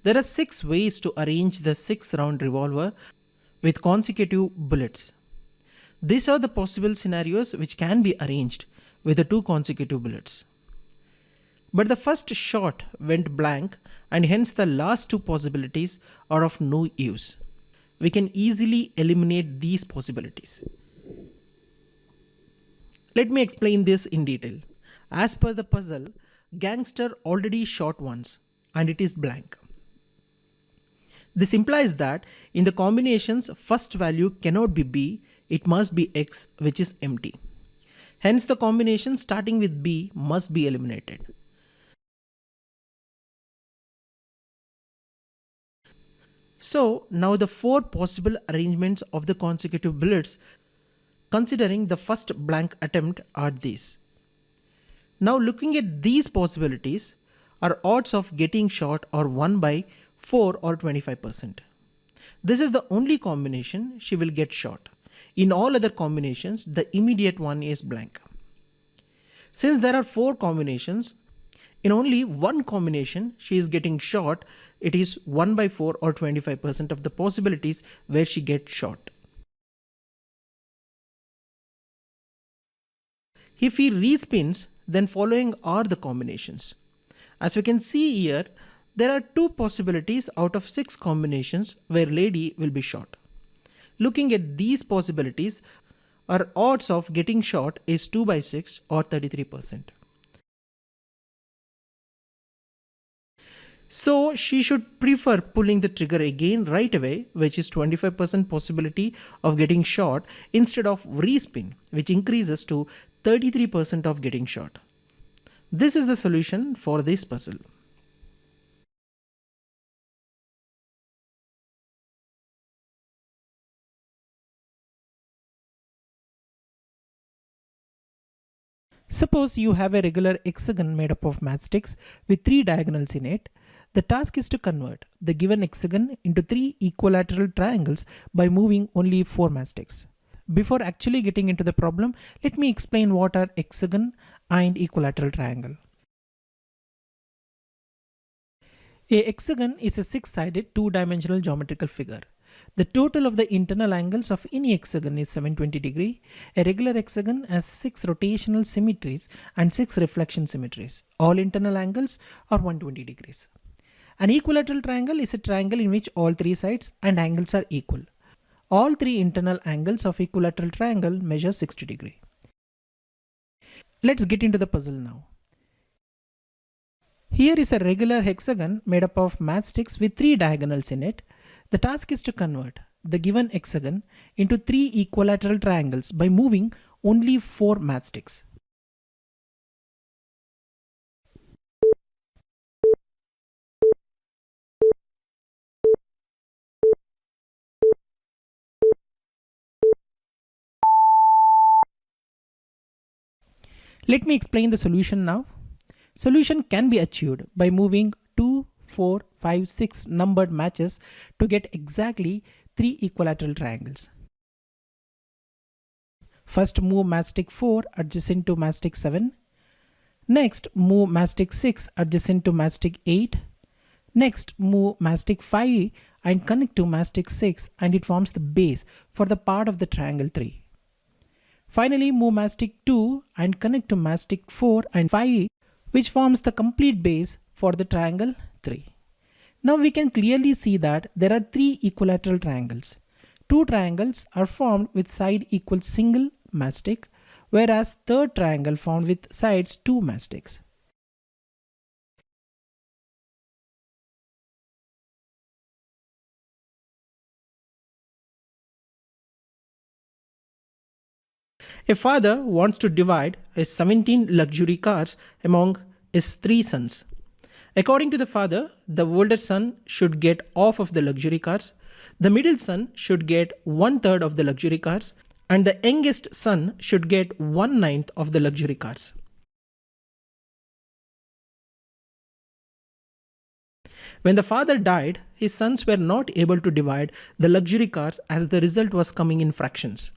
There are 6 ways to arrange the 6-round revolver with consecutive bullets. These are the possible scenarios which can be arranged with the 2 consecutive bullets. But the first shot went blank and hence the last 2 possibilities are of no use. We can easily eliminate these possibilities. Let me explain this in detail. As per the puzzle, Gangster already shot once and it is blank. This implies that in the combinations, first value cannot be B, it must be X, which is empty. Hence the combination starting with B must be eliminated. So now the 4 possible arrangements of the consecutive bullets considering the first blank attempt are these. Now looking at these possibilities, our odds of getting shot are 1 by 4 or 25%. This is the only combination she will get shot. In all other combinations, the immediate one is blank. Since there are 4 combinations, in only one combination she is getting shot, it is 1 by 4 or 25% of the possibilities where she gets shot. If he respins, then following are the combinations. As we can see here, there are 2 possibilities out of 6 combinations where lady will be shot. Looking at these possibilities, our odds of getting shot is 2 by 6 or 33%. So she should prefer pulling the trigger again right away, which is 25% possibility of getting shot, instead of respin, which increases to 33% of getting shot. This is the solution for this puzzle. Suppose you have a regular hexagon made up of matchsticks with 3 diagonals in it. The task is to convert the given hexagon into 3 equilateral triangles by moving only 4 matchsticks. Before actually getting into the problem, let me explain what are hexagon and equilateral triangle. A hexagon is a 6-sided 2-dimensional geometrical figure. The total of the internal angles of any hexagon is 720 degree. A regular hexagon has 6 rotational symmetries and 6 reflection symmetries. All internal angles are 120 degrees. An equilateral triangle is a triangle in which all 3 sides and angles are equal. All 3 internal angles of equilateral triangle measure 60 degree. Let's get into the puzzle now. Here is a regular hexagon made up of matchsticks with 3 diagonals in it. The task is to convert the given hexagon into 3 equilateral triangles by moving only 4 matchsticks. Let me explain the solution now. Solution can be achieved by moving 2, 4, 5, 6 numbered matches to get exactly 3 equilateral triangles. First move matchstick 4 adjacent to matchstick 7. Next move matchstick 6 adjacent to matchstick 8. Next move matchstick 5 and connect to matchstick 6, and it forms the base for the part of the triangle 3. Finally move matchstick 2 and connect to matchstick 4 and 5, which forms the complete base for the triangle 3. Now we can clearly see that there are 3 equilateral triangles. 2 triangles are formed with side equals single matchstick, whereas third triangle formed with sides 2 matchsticks. A father wants to divide his 17 luxury cars among his 3 sons. According to the father, the older son should get half of the luxury cars, the middle son should get 1/3 of the luxury cars, and the youngest son should get 1/9 of the luxury cars. When the father died, his sons were not able to divide the luxury cars as the result was coming in fractions.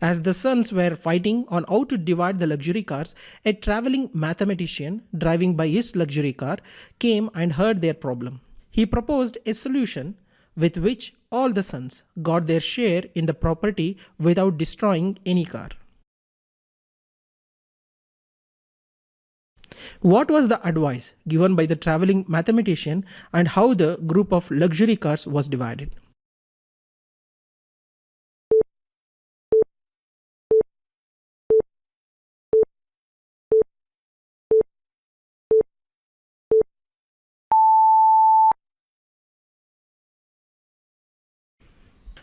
As the sons were fighting on how to divide the luxury cars, a traveling mathematician driving by his luxury car came and heard their problem. He proposed a solution with which all the sons got their share in the property without destroying any car. What was the advice given by the traveling mathematician, and how the group of luxury cars was divided?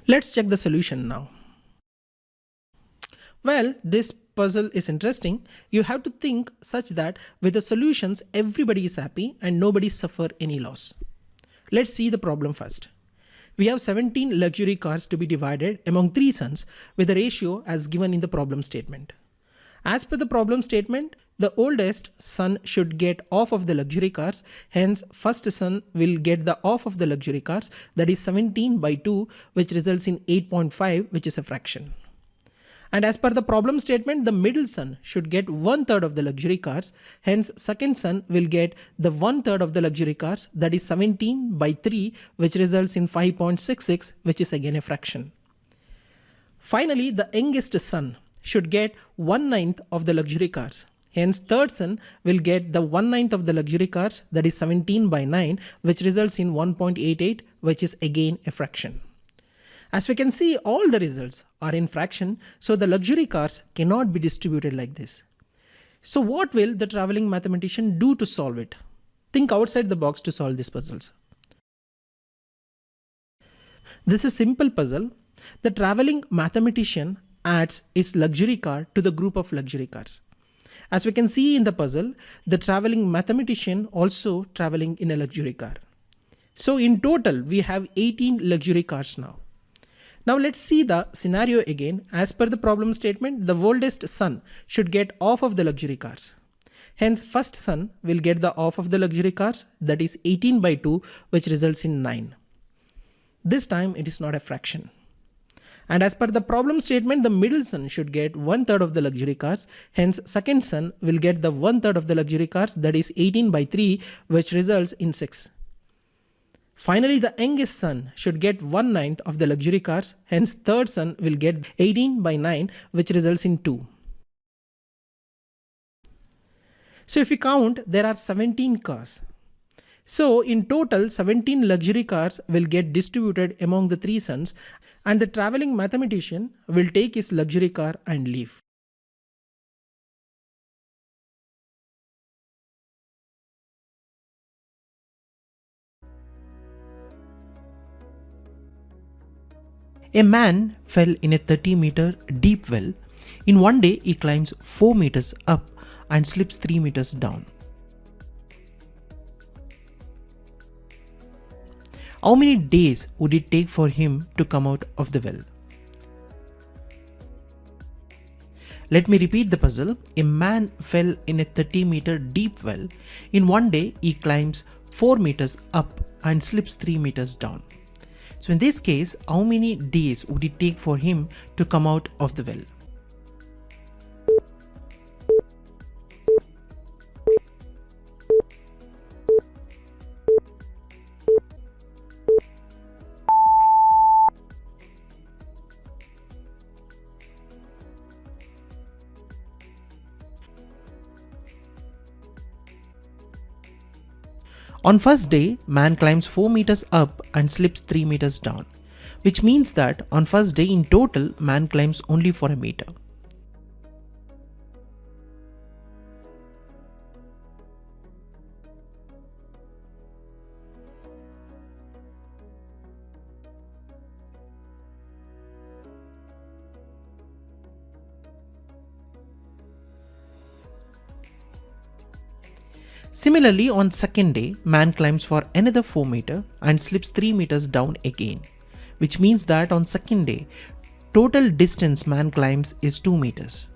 Let's check the solution now. Well, this puzzle is interesting. You have to think such that with the solutions everybody is happy and nobody suffer any loss. Let's see the problem first. We have 17 luxury cars to be divided among 3 sons with the ratio as given in the problem statement. As per the problem statement, the oldest son should get half of the luxury cars, hence first son will get the half of the luxury cars, that is 17 by 2, which results in 8.5, which is a fraction. And as per the problem statement, the middle son should get 1/3 of the luxury cars, hence second son will get the 1/3 of the luxury cars, that is 17 by 3, which results in 5.66, which is again a fraction. Finally, the youngest son should get 1/9 of the luxury cars. Hence, third son will get the 1/9 of the luxury cars, that is 17 by 9, which results in 1.88, which is again a fraction. As we can see, all the results are in fraction, so the luxury cars cannot be distributed like this. So what will the traveling mathematician do to solve it? Think outside the box to solve these puzzles. This is a simple puzzle. The traveling mathematician adds its luxury car to the group of luxury cars. As we can see in the puzzle, the traveling mathematician also traveling in a luxury car. So in total, we have 18 luxury cars now. Now let's see the scenario again. As per the problem statement, the oldest son should get half of the luxury cars. Hence, first son will get the half of the luxury cars, that is 18 by 2, which results in 9. This time it is not a fraction. And as per the problem statement, the middle son should get 1/3 of the luxury cars. Hence, second son will get the 1/3 of the luxury cars, that is 18 by 3, which results in 6. Finally, the youngest son should get 1/9 of the luxury cars. Hence, third son will get 18 by 9, which results in 2. So if we count, there are 17 cars. So in total, 17 luxury cars will get distributed among the 3 sons, and the traveling mathematician will take his luxury car and leave. A man fell in a 30-meter deep well. In one day, he climbs 4 meters up and slips 3 meters down. How many days would it take for him to come out of the well? Let me repeat the puzzle. A man fell in a 30-meter deep well. In one day, he climbs 4 meters up and slips 3 meters down. So in this case, how many days would it take for him to come out of the well? On first day, man climbs 4 meters up and slips 3 meters down, which means that on first day in total, man climbs only for a meter. Similarly, on second day, man climbs for another 4 meter and slips 3 meters down again, which means that on second day, total distance man climbs is 2 meters.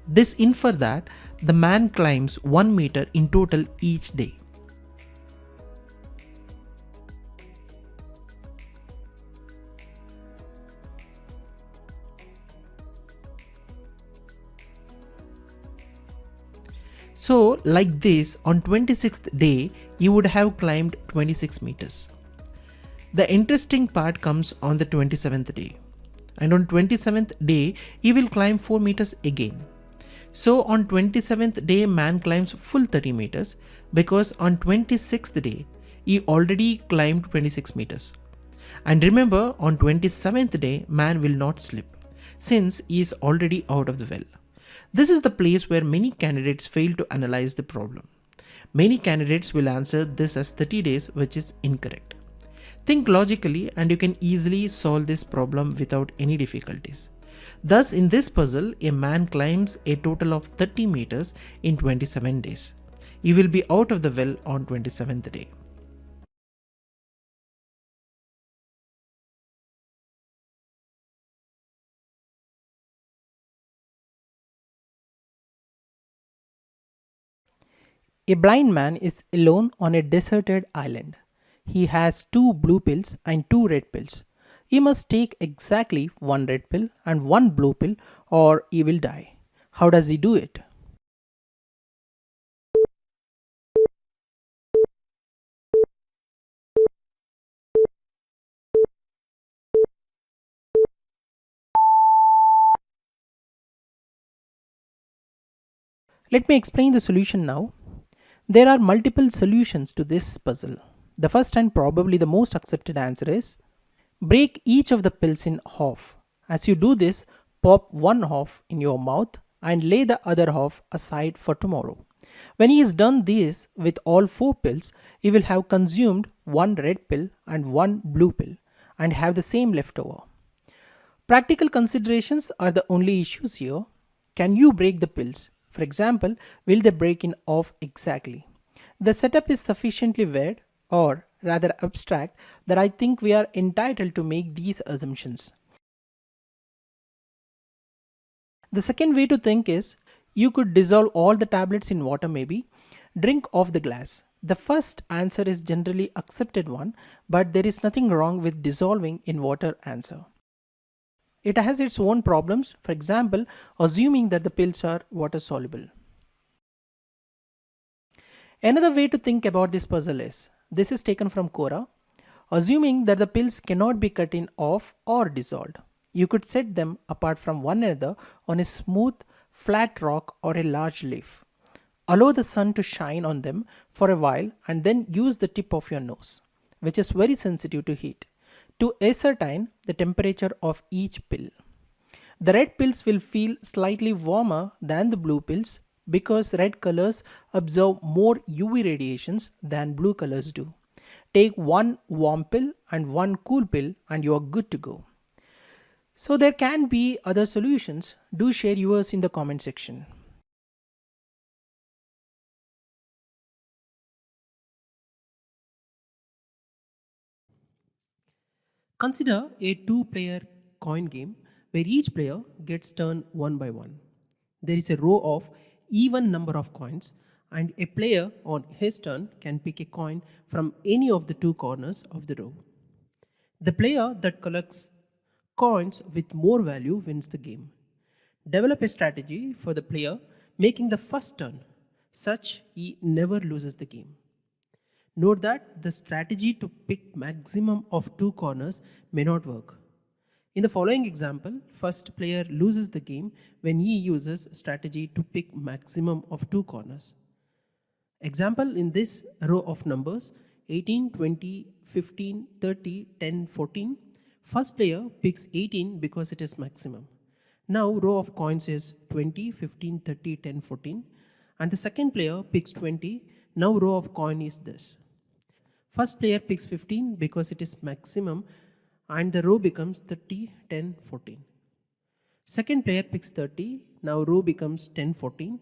This infer that the man climbs 1 meter in total each day. So like this, on 26th day, you would have climbed 26 meters. The interesting part comes on the 27th day. And on 27th day, he will climb 4 meters again. So on 27th day, man climbs full 30 meters because on 26th day, he already climbed 26 meters. And remember, on 27th day, man will not slip since he is already out of the well. This is the place where many candidates fail to analyze the problem. Many candidates will answer this as 30 days, which is incorrect. Think logically and you can easily solve this problem without any difficulties. Thus, in this puzzle, a man climbs a total of 30 meters in 27 days. He will be out of the well on 27th day. A blind man is alone on a deserted island. He has 2 blue pills and 2 red pills. He must take exactly 1 red pill and 1 blue pill or he will die. How does he do it? Let me explain the solution now. There are multiple solutions to this puzzle. The first and probably the most accepted answer is break each of the pills in half. As you do this, pop one half in your mouth and lay the other half aside for tomorrow. When he has done this with all four pills, he will have consumed one red pill and one blue pill and have the same left over. Practical considerations are the only issues here. Can you break the pills? For example, will they break in half exactly? The setup is sufficiently weird, or rather abstract, that I think we are entitled to make these assumptions. The second way to think is you could dissolve all the tablets in water, maybe drink off the glass. The first answer is generally accepted one, but there is nothing wrong with dissolving in water answer. It has its own problems, for example, assuming that the pills are water soluble. Another way to think about this puzzle is this is taken from Quora. Assuming that the pills cannot be cut in half or dissolved, you could set them apart from one another on a smooth, flat rock or a large leaf. Allow the sun to shine on them for a while and then use the tip of your nose, which is very sensitive to heat, to ascertain the temperature of each pill. The red pills will feel slightly warmer than the blue pills because red colors absorb more UV radiations than blue colors do. Take one warm pill and one cool pill and you are good to go. So there can be other solutions. Do share yours in the comment section. Consider a two-player coin game where each player gets turned one by one. There is a row of even number of coins and a player on his turn can pick a coin from any of the two corners of the row. The player that collects coins with more value wins the game. Develop a strategy for the player making the first turn such he never loses the game. Note that the strategy to pick maximum of two corners may not work. In the following example, first player loses the game when he uses strategy to pick maximum of two corners. Example in this row of numbers 18, 20, 15, 30, 10, 14. First player picks 18 because it is maximum. Now row of coins is 20, 15, 30, 10, 14. And the second player picks 20. Now row of coin is this. First player picks 15 because it is maximum and the row becomes 30, 10, 14. Second player picks 30, now row becomes 10, 14.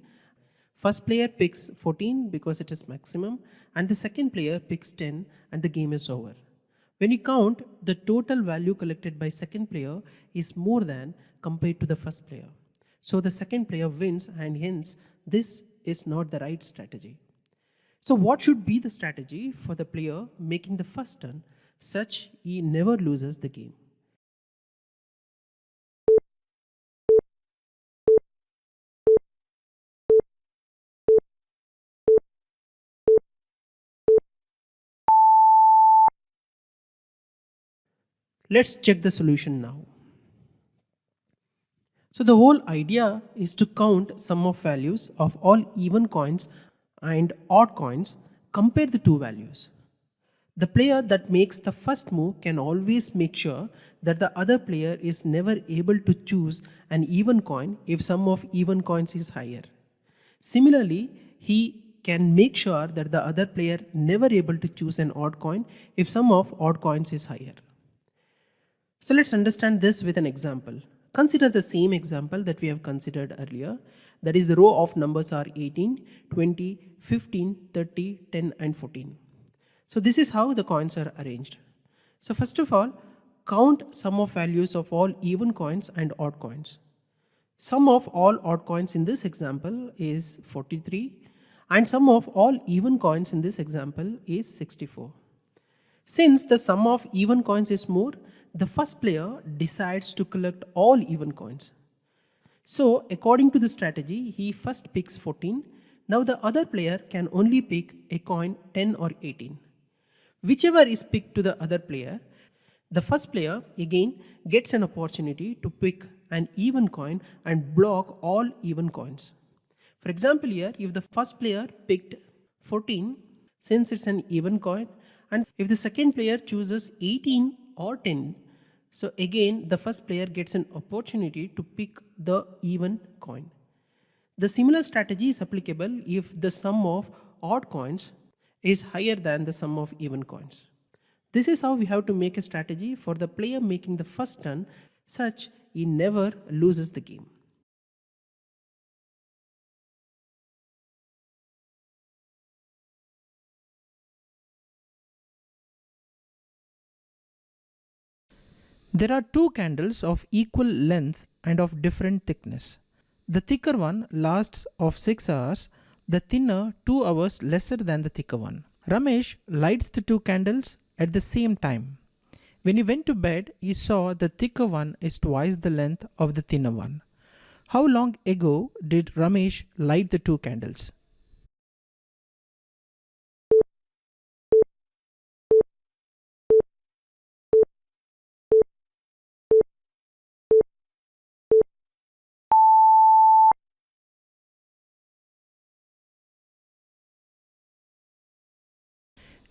First player picks 14 because it is maximum and the second player picks 10 and the game is over. When you count, the total value collected by second player is more than compared to the first player. So the second player wins and hence this is not the right strategy. So what should be the strategy for the player making the first turn such he never loses the game? Let's check the solution now. So the whole idea is to count sum of values of all even coins and odd coins, compare the two values. The player that makes the first move can always make sure that the other player is never able to choose an even coin if sum of even coins is higher. Similarly, he can make sure that the other player never able to choose an odd coin if sum of odd coins is higher. So let's understand this with an example. Consider the same example that we have considered earlier. That is the row of numbers are 18, 20, 15, 30, 10 and 14. So this is how the coins are arranged. So first of all, count sum of values of all even coins and odd coins. Sum of all odd coins in this example is 43 and sum of all even coins in this example is 64. Since the sum of even coins is more, the first player decides to collect all even coins. So according to the strategy, he first picks 14. Now the other player can only pick a coin 10 or 18. Whichever is picked to the other player, the first player again gets an opportunity to pick an even coin and block all even coins. For example, here, if the first player picked 14, since it's an even coin, and if the second player chooses 18 or 10, so again the first player gets an opportunity to pick the even coin. The similar strategy is applicable if the sum of odd coins is higher than the sum of even coins. This is how we have to make a strategy for the player making the first turn such he never loses the game. There are two candles of equal length and of different thickness. The thicker one lasts of 6 hours, the thinner 2 hours lesser than the thicker one. Ramesh lights the two candles at the same time. When he went to bed, he saw the thicker one is twice the length of the thinner one. How long ago did Ramesh light the two candles?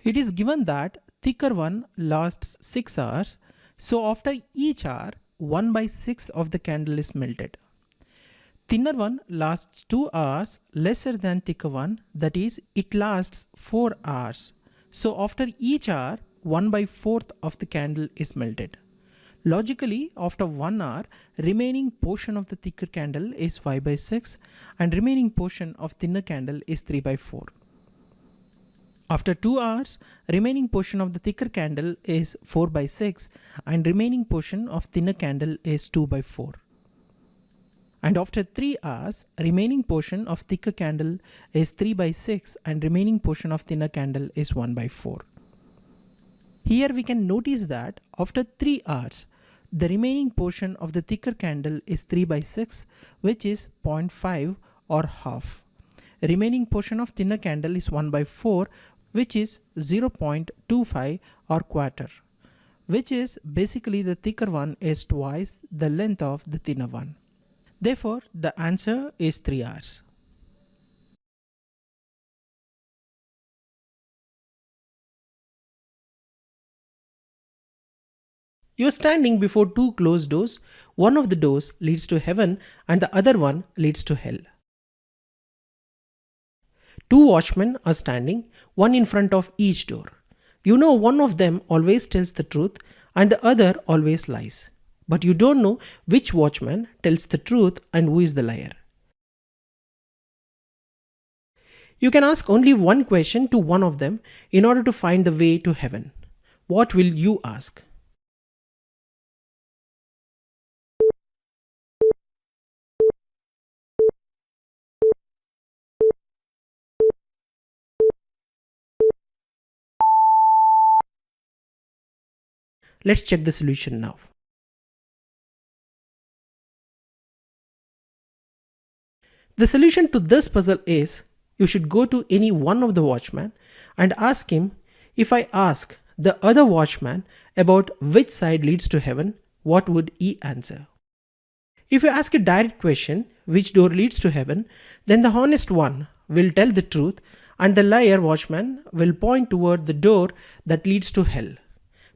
It is given that thicker one lasts 6 hours, so after each hour, 1 by 6 of the candle is melted. Thinner one lasts 2 hours lesser than thicker one, that is, it lasts 4 hours. So after each hour, 1 by 4th of the candle is melted. Logically, after 1 hour, remaining portion of the thicker candle is 5 by 6 and remaining portion of thinner candle is 3 by 4. After 2 hours, remaining portion of the thicker candle is 4 by 6 and remaining portion of thinner candle is 2 by 4. And after 3 hours, remaining portion of thicker candle is 3 by 6 and remaining portion of thinner candle is 1 by 4. Here we can notice that after 3 hours, the remaining portion of the thicker candle is 3 by 6, which is 0.5 or half. Remaining portion of thinner candle is 1 by 4, which is 0.25 or quarter, which is basically the thicker one is twice the length of the thinner one. Therefore, the answer is 3 hours. You are standing before two closed doors. One of the doors leads to heaven and the other one leads to hell. Two watchmen are standing, one in front of each door. You know one of them always tells the truth and the other always lies. But you don't know which watchman tells the truth and who is the liar. You can ask only one question to one of them in order to find the way to heaven. What will you ask? Let's check the solution now. The solution to this puzzle is you should go to any one of the watchmen and ask him, if I ask the other watchman about which side leads to heaven, what would he answer? If you ask a direct question, which door leads to heaven, then the honest one will tell the truth and the liar watchman will point toward the door that leads to hell.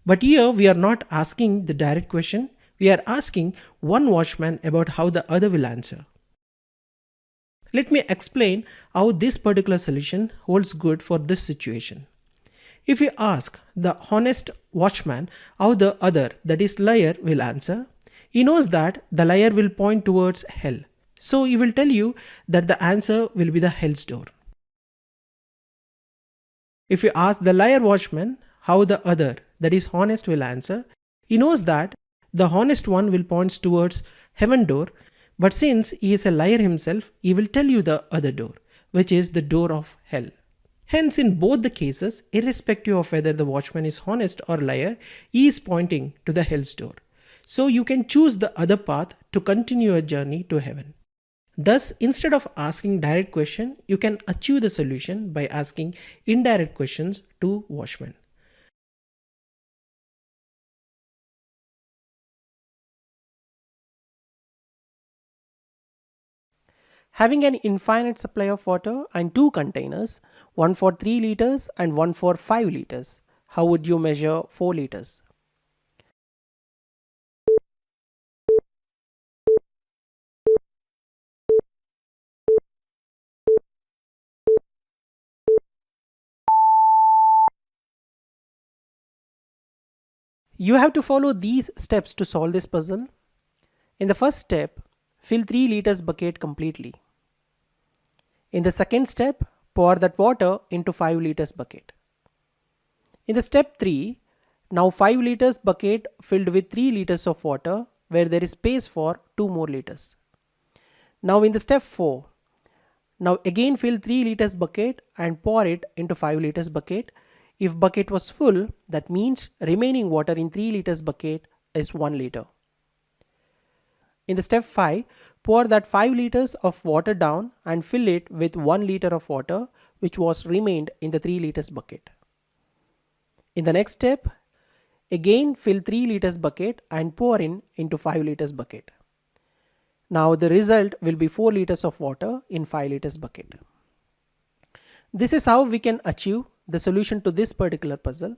But here we are not asking the direct question, we are asking one watchman about how the other will answer. Let me explain how this particular solution holds good for this situation. If you ask the honest watchman how the other, that is liar, will answer, he knows that the liar will point towards hell. So he will tell you that the answer will be the hell's door. If you ask the liar watchman how the other, that is honest, will answer, he knows that the honest one will point towards heaven door, but since he is a liar himself, he will tell you the other door, which is the door of hell. Hence, in both the cases, irrespective of whether the watchman is honest or liar, he is pointing to the hell's door. So you can choose the other path to continue your journey to heaven. Thus, instead of asking direct question, you can achieve the solution by asking indirect questions to watchmen. Having an infinite supply of water and two containers, one for 3 liters and one for 5 liters, how would you measure 4 liters? You have to follow these steps to solve this puzzle. In the first step, fill 3 liters bucket completely. In the second step, pour that water into 5 liters bucket. In the step 3, now 5 liters bucket filled with 3 liters of water where there is space for 2 more liters. Now in the step 4, now again fill 3 liters bucket and pour it into 5 liters bucket. If bucket was full, that means remaining water in 3 liters bucket is 1 liter. In the step 5, pour that 5 liters of water down and fill it with 1 liter of water which was remained in the 3 liters bucket. In the next step, again fill 3 liters bucket and pour into 5 liters bucket. Now the result will be 4 liters of water in 5 liters bucket. This is how we can achieve the solution to this particular puzzle,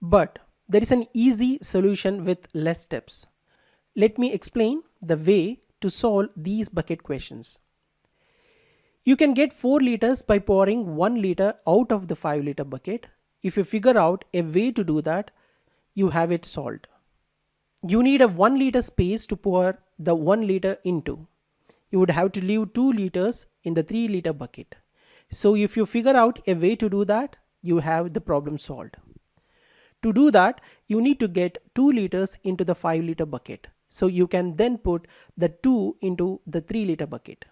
but there is an easy solution with less steps. Let me explain the way to solve these bucket questions. You can get 4 liters by pouring 1 liter out of the 5 liter bucket. If you figure out a way to do that, you have it solved. You need a 1 liter space to pour the 1 liter into. You would have to leave 2 liters in the 3 liter bucket. So if you figure out a way to do that, you have the problem solved. To do that, you need to get 2 liters into the 5 liter bucket. So you can then put the 2 into the 3 liter bucket.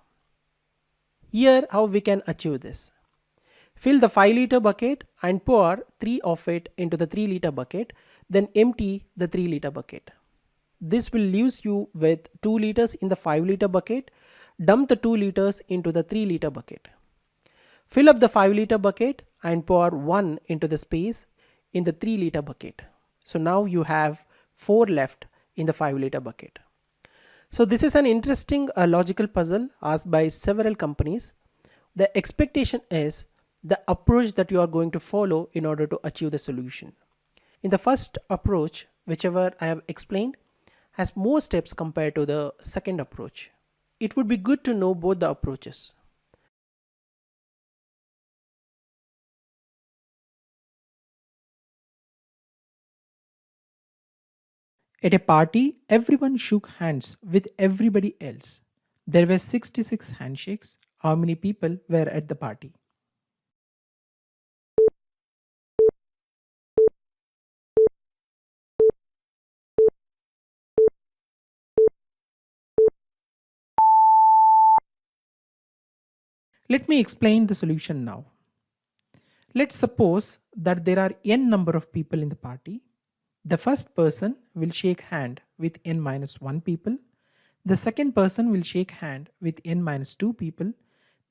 Here how we can achieve this. Fill the 5 liter bucket and pour 3 of it into the 3 liter bucket, then empty the 3 liter bucket. This will leave you with 2 liters in the 5 liter bucket. Dump the 2 liters into the 3 liter bucket. Fill up the 5 liter bucket and pour 1 into the space in the 3 liter bucket. So now you have 4 left in the 5 liter bucket. So this is an interesting logical puzzle asked by several companies. The expectation is the approach that you are going to follow in order to achieve the solution. In the first approach, whichever I have explained, has more steps compared to the second approach. It would be good to know both the approaches. At a party, everyone shook hands with everybody else. There were 66 handshakes. How many people were at the party? Let me explain the solution now. Let's suppose that there are n number of people in the party. The first person will shake hand with n minus 1 people. The second person will shake hand with n minus 2 people.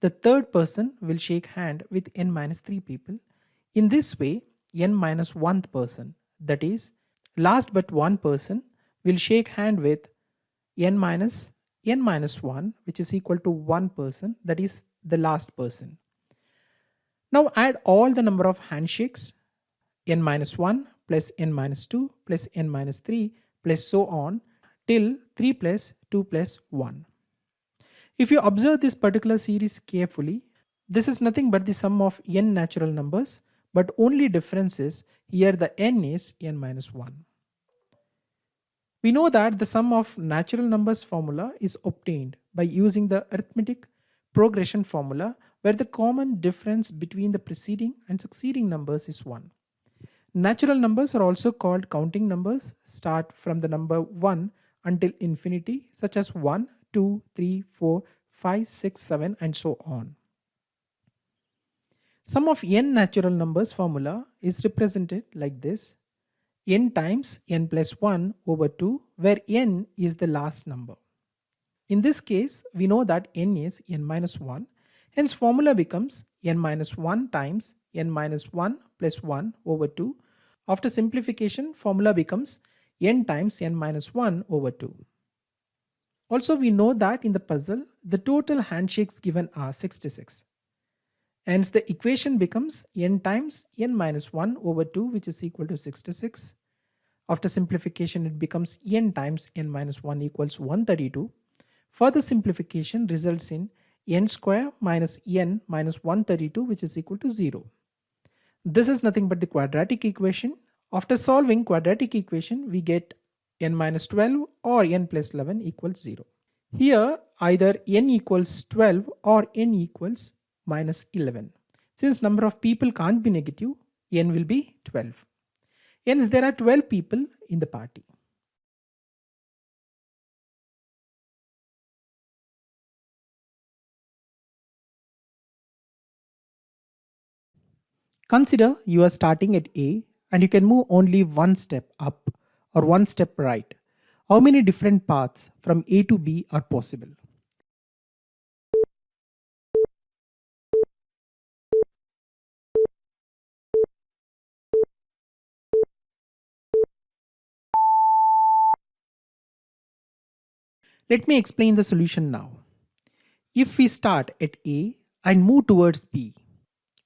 The third person will shake hand with n minus 3 people. In this way, n minus 1th person, that is, last but one person, will shake hand with n minus 1, which is equal to 1 person, that is the last person. Now add all the number of handshakes, n minus 1 plus n minus 2 plus n minus 3 plus so on till 3 plus 2 plus 1. If you observe this particular series carefully, this is nothing but the sum of n natural numbers, but only difference is here the n is n minus 1. We know that the sum of natural numbers formula is obtained by using the arithmetic progression formula where the common difference between the preceding and succeeding numbers is 1. Natural numbers are also called counting numbers, start from the number 1 until infinity, such as 1, 2, 3, 4, 5, 6, 7 and so on. Sum of n natural numbers formula is represented like this: n times n plus 1 over 2, where n is the last number. In this case, we know that n is n minus 1, hence formula becomes n minus 1 times n minus 1 plus 1 over 2. After simplification, formula becomes n times n minus 1 over 2. Also, we know that in the puzzle, the total handshakes given are 66. Hence, the equation becomes n times n minus 1 over 2, which is equal to 66. After simplification, it becomes n times n minus 1 equals 132. Further simplification results in n square minus n minus 132, which is equal to 0. This is nothing but the quadratic equation. After solving quadratic equation, we get n minus 12 or n plus 11 equals 0. Here, either n equals 12 or n equals minus 11. Since number of people can't be negative, n will be 12. Hence, there are 12 people in the party. Consider you are starting at A and you can move only one step up or one step right. How many different paths from A to B are possible? Let me explain the solution now. If we start at A and move towards B,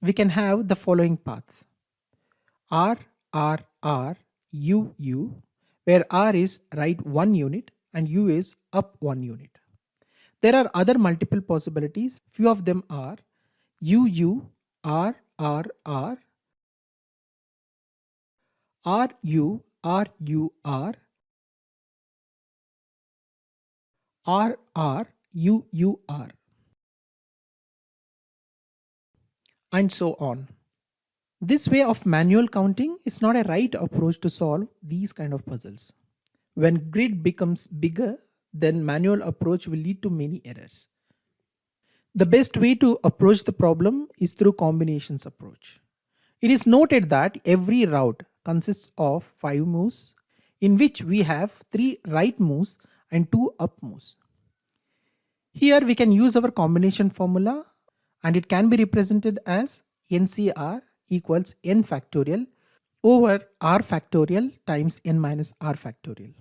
we can have the following paths: R, R, R, U, U, where R is right 1 unit and U is up 1 unit. There are other multiple possibilities. Few of them are U, U, R, R, R, R, U, R, U, R, R, R, U, U, R, and so on. This way of manual counting is not a right approach to solve these kind of puzzles. When grid becomes bigger, then manual approach will lead to many errors. The best way to approach the problem is through combinations approach. It is noted that every route consists of 5 moves, in which we have 3 right moves and 2 up moves. Here we can use our combination formula, and it can be represented as NCR equals n factorial over r factorial times n minus r factorial.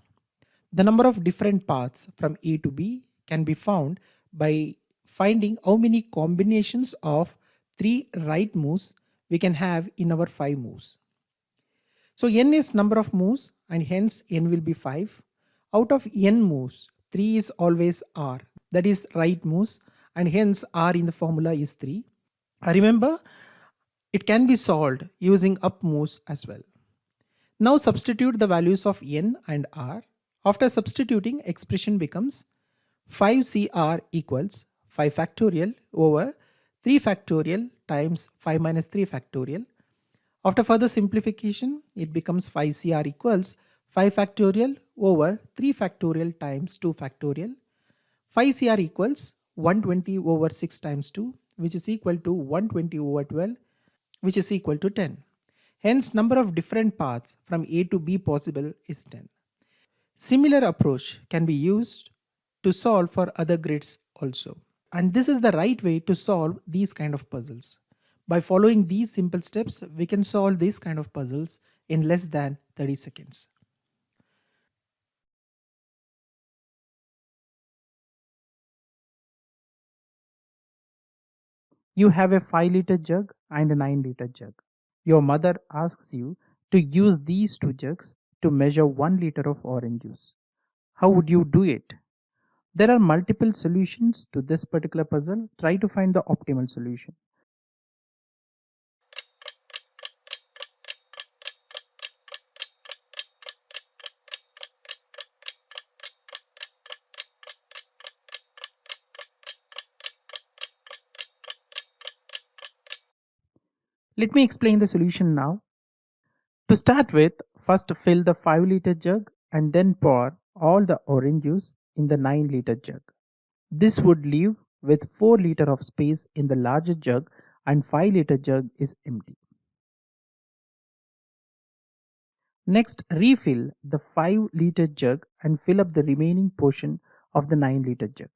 The number of different paths from A to B can be found by finding how many combinations of 3 right moves we can have in our 5 moves. So n is number of moves and hence n will be 5. Out of n moves, 3 is always r, that is right moves, and hence r in the formula is 3. Remember, it can be solved using up moves as well. Now substitute the values of n and r. After substituting, expression becomes 5cr equals 5 factorial over 3 factorial times 5 minus 3 factorial. After further simplification, it becomes 5cr equals 5 factorial over 3 factorial times 2 factorial. 5cr equals 120 over 6 times 2, which is equal to 120 over 12, which is equal to 10. Hence, number of different paths from A to B possible is 10. Similar approach can be used to solve for other grids also. And this is the right way to solve these kind of puzzles. By following these simple steps, we can solve these kind of puzzles in less than 30 seconds. You have a 5-liter jug and a 9-liter jug. Your mother asks you to use these 2 jugs to measure 1 liter of orange juice. How would you do it? There are multiple solutions to this particular puzzle. Try to find the optimal solution. Let me explain the solution now. To start with, first fill the 5-liter jug and then pour all the orange juice in the 9-liter jug. This would leave with 4 liter of space in the larger jug and 5-liter jug is empty. Next, refill the 5-liter jug and fill up the remaining portion of the 9-liter jug.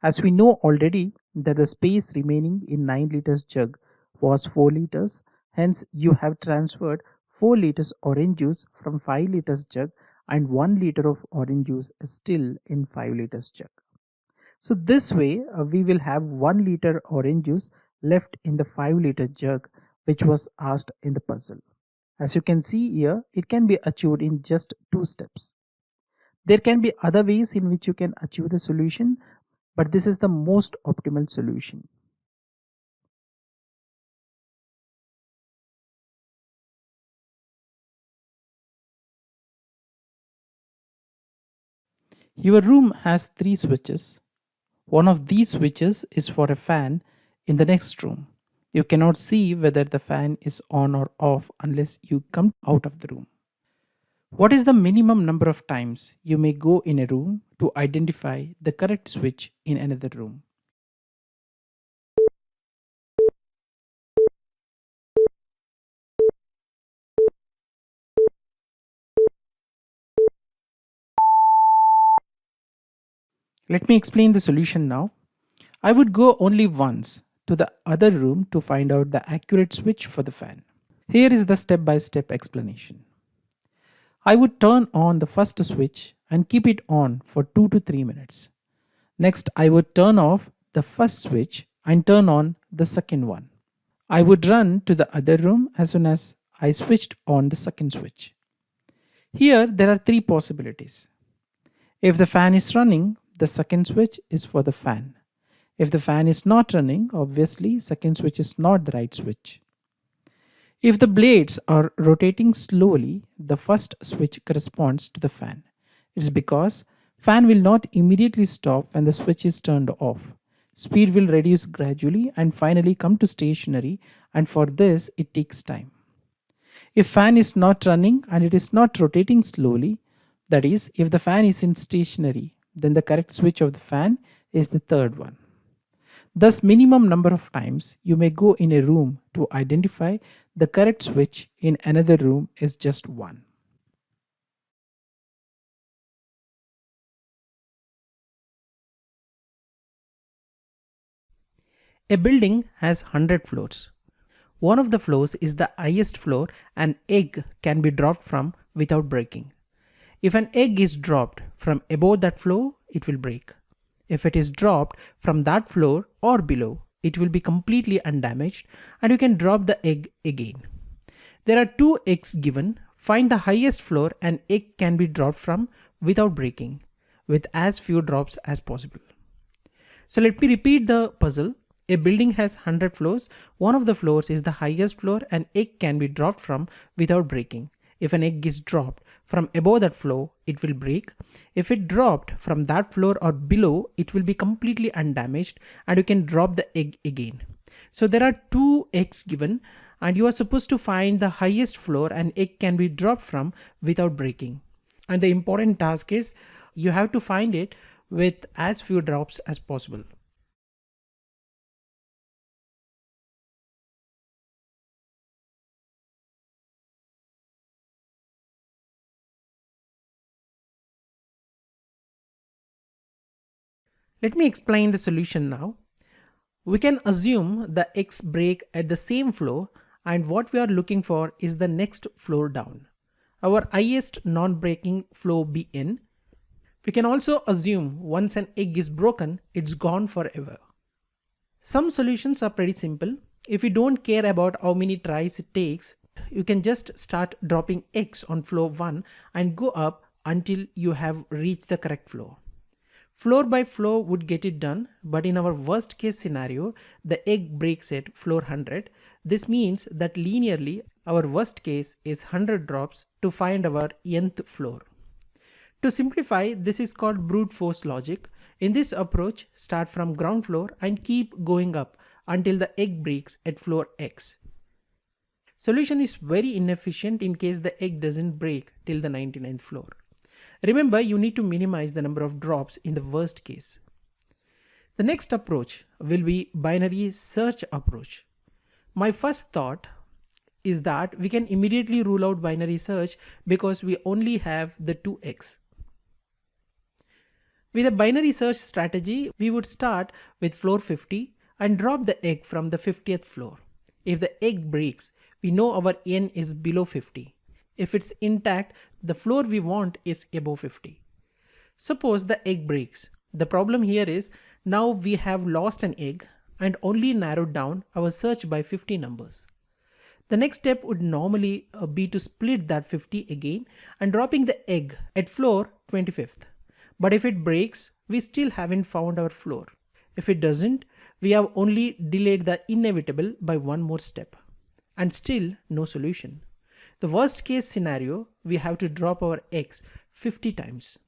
As we know already that the space remaining in 9 liters jug was 4 liters, hence you have transferred 4 liters orange juice from 5 liters jug and 1 liter of orange juice is still in 5 liters jug. So this way we will have 1 liter orange juice left in the 5-liter jug which was asked in the puzzle. As you can see here, it can be achieved in just 2 steps. There can be other ways in which you can achieve the solution, but this is the most optimal solution. Your room has 3 switches. One of these switches is for a fan in the next room. You cannot see whether the fan is on or off unless you come out of the room. What is the minimum number of times you may go in a room to identify the correct switch in another room? Let me explain the solution now. I would go only once to the other room to find out the accurate switch for the fan. Here is the step-by-step explanation. I would turn on the first switch and keep it on for 2 to 3 minutes. Next, I would turn off the first switch and turn on the second one. I would run to the other room as soon as I switched on the second switch. Here, there are 3 possibilities. If the fan is running, the second switch is for the fan. If the fan is not running, obviously, second switch is not the right switch. If the blades are rotating slowly, the first switch corresponds to the fan. It's because fan will not immediately stop when the switch is turned off. Speed will reduce gradually and finally come to stationary, and for this it takes time. If fan is not running and it is not rotating slowly, that is, if the fan is in stationary, then the correct switch of the fan is the third one. Thus, minimum number of times you may go in a room to identify the correct switch in another room is just 1. A building has 100 floors. One of the floors is the highest floor an egg can be dropped from without breaking. If an egg is dropped from above that floor, it will break. If it is dropped from that floor or below, it will be completely undamaged and you can drop the egg again. There are 2 eggs given. Find the highest floor an egg can be dropped from without breaking, with as few drops as possible. So let me repeat the puzzle. A building has 100 floors. One of the floors is the highest floor an egg can be dropped from without breaking. If an egg is dropped from above that floor, it will break. If it dropped from that floor or below, it will be completely undamaged and you can drop the egg again. So there are 2 eggs given and you are supposed to find the highest floor an egg can be dropped from without breaking. And the important task is you have to find it with as few drops as possible. Let me explain the solution now. We can assume the eggs break at the same floor and what we are looking for is the next floor down. Our highest non-breaking floor Bn. We can also assume once an egg is broken, it's gone forever. Some solutions are pretty simple. If you don't care about how many tries it takes, you can just start dropping eggs on floor 1 and go up until you have reached the correct floor. Floor by floor would get it done, but in our worst case scenario, the egg breaks at floor 100. This means that linearly, our worst case is 100 drops to find our nth floor. To simplify, this is called brute force logic. In this approach, start from ground floor and keep going up until the egg breaks at floor X. Solution is very inefficient in case the egg doesn't break till the 99th floor. Remember, you need to minimize the number of drops in the worst case. The next approach will be binary search approach. My first thought is that we can immediately rule out binary search because we only have the 2x. With a binary search strategy, we would start with floor 50 and drop the egg from the 50th floor. If the egg breaks, we know our n is below 50. If it's intact, the floor we want is above 50. Suppose the egg breaks. The problem here is now we have lost an egg and only narrowed down our search by 50 numbers. The next step would normally be to split that 50 again and dropping the egg at floor 25th. But if it breaks, we still haven't found our floor. If it doesn't, we have only delayed the inevitable by one more step. And still no solution. The worst case scenario, we have to drop our eggs 50 times.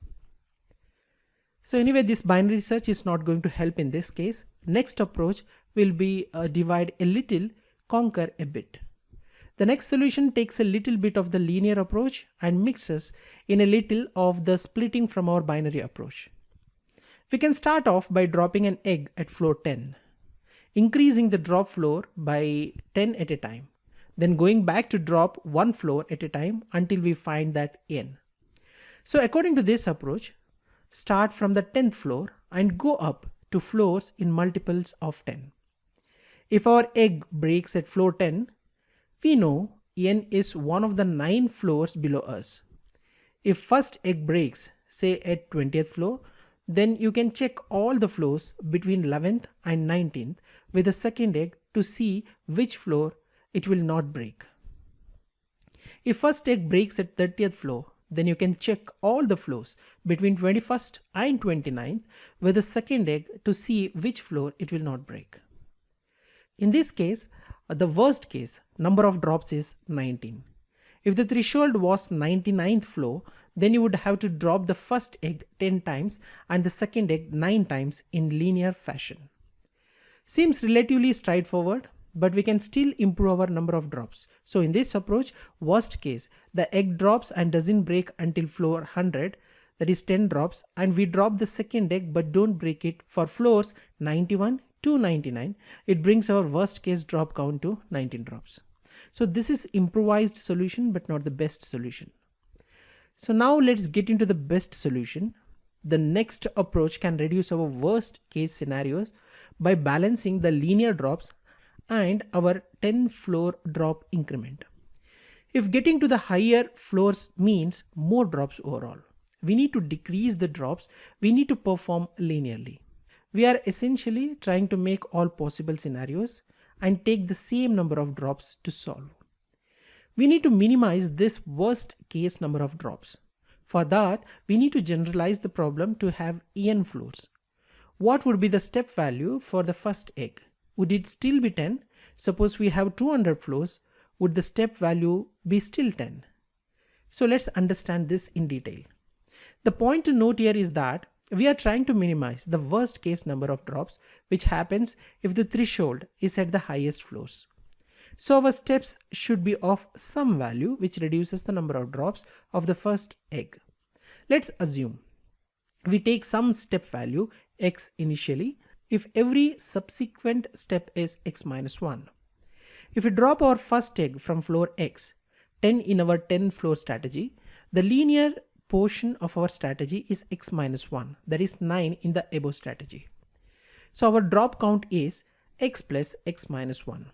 So anyway, this binary search is not going to help in this case. Next approach will be divide a little, conquer a bit. The next solution takes a little bit of the linear approach and mixes in a little of the splitting from our binary approach. We can start off by dropping an egg at floor 10, increasing the drop floor by 10 at a time, then going back to drop one floor at a time until we find that n. So according to this approach, start from the 10th floor and go up to floors in multiples of 10. If our egg breaks at floor 10, we know n is one of the 9 floors below us. If first egg breaks, say at 20th floor, then you can check all the floors between 11th and 19th with the second egg to see which floor it will not break. If first egg breaks at 30th floor, then you can check all the floors between 21st and 29th with the second egg to see which floor it will not break. In this case, the worst case number of drops is 19. If the threshold was 99th floor, then you would have to drop the first egg 10 times and the second egg 9 times in linear fashion. Seems relatively straightforward, but we can still improve our number of drops. So in this approach, worst case, the egg drops and doesn't break until floor 100, that is 10 drops, and we drop the second egg but don't break it for floors 91 to 99. It brings our worst case drop count to 19 drops. So this is improvised solution but not the best solution. So now let's get into the best solution. The next approach can reduce our worst case scenarios by balancing the linear drops and our 10 floor drop increment. If getting to the higher floors means more drops overall, we need to decrease the drops, we need to perform linearly. We are essentially trying to make all possible scenarios and take the same number of drops to solve. We need to minimize this worst case number of drops. For that, we need to generalize the problem to have n floors. What would be the step value for the first egg? Would it still be 10? Suppose we have 200 floors, would the step value be still 10? So let's understand this in detail. The point to note here is that we are trying to minimize the worst case number of drops, which happens if the threshold is at the highest floors. So our steps should be of some value which reduces the number of drops of the first egg. Let's assume we take some step value x initially if every subsequent step is x minus 1. If we drop our first egg from floor x, 10 in our 10 floor strategy, the linear portion of our strategy is x minus 1, that is 9 in the above strategy. So our drop count is x plus x minus 1.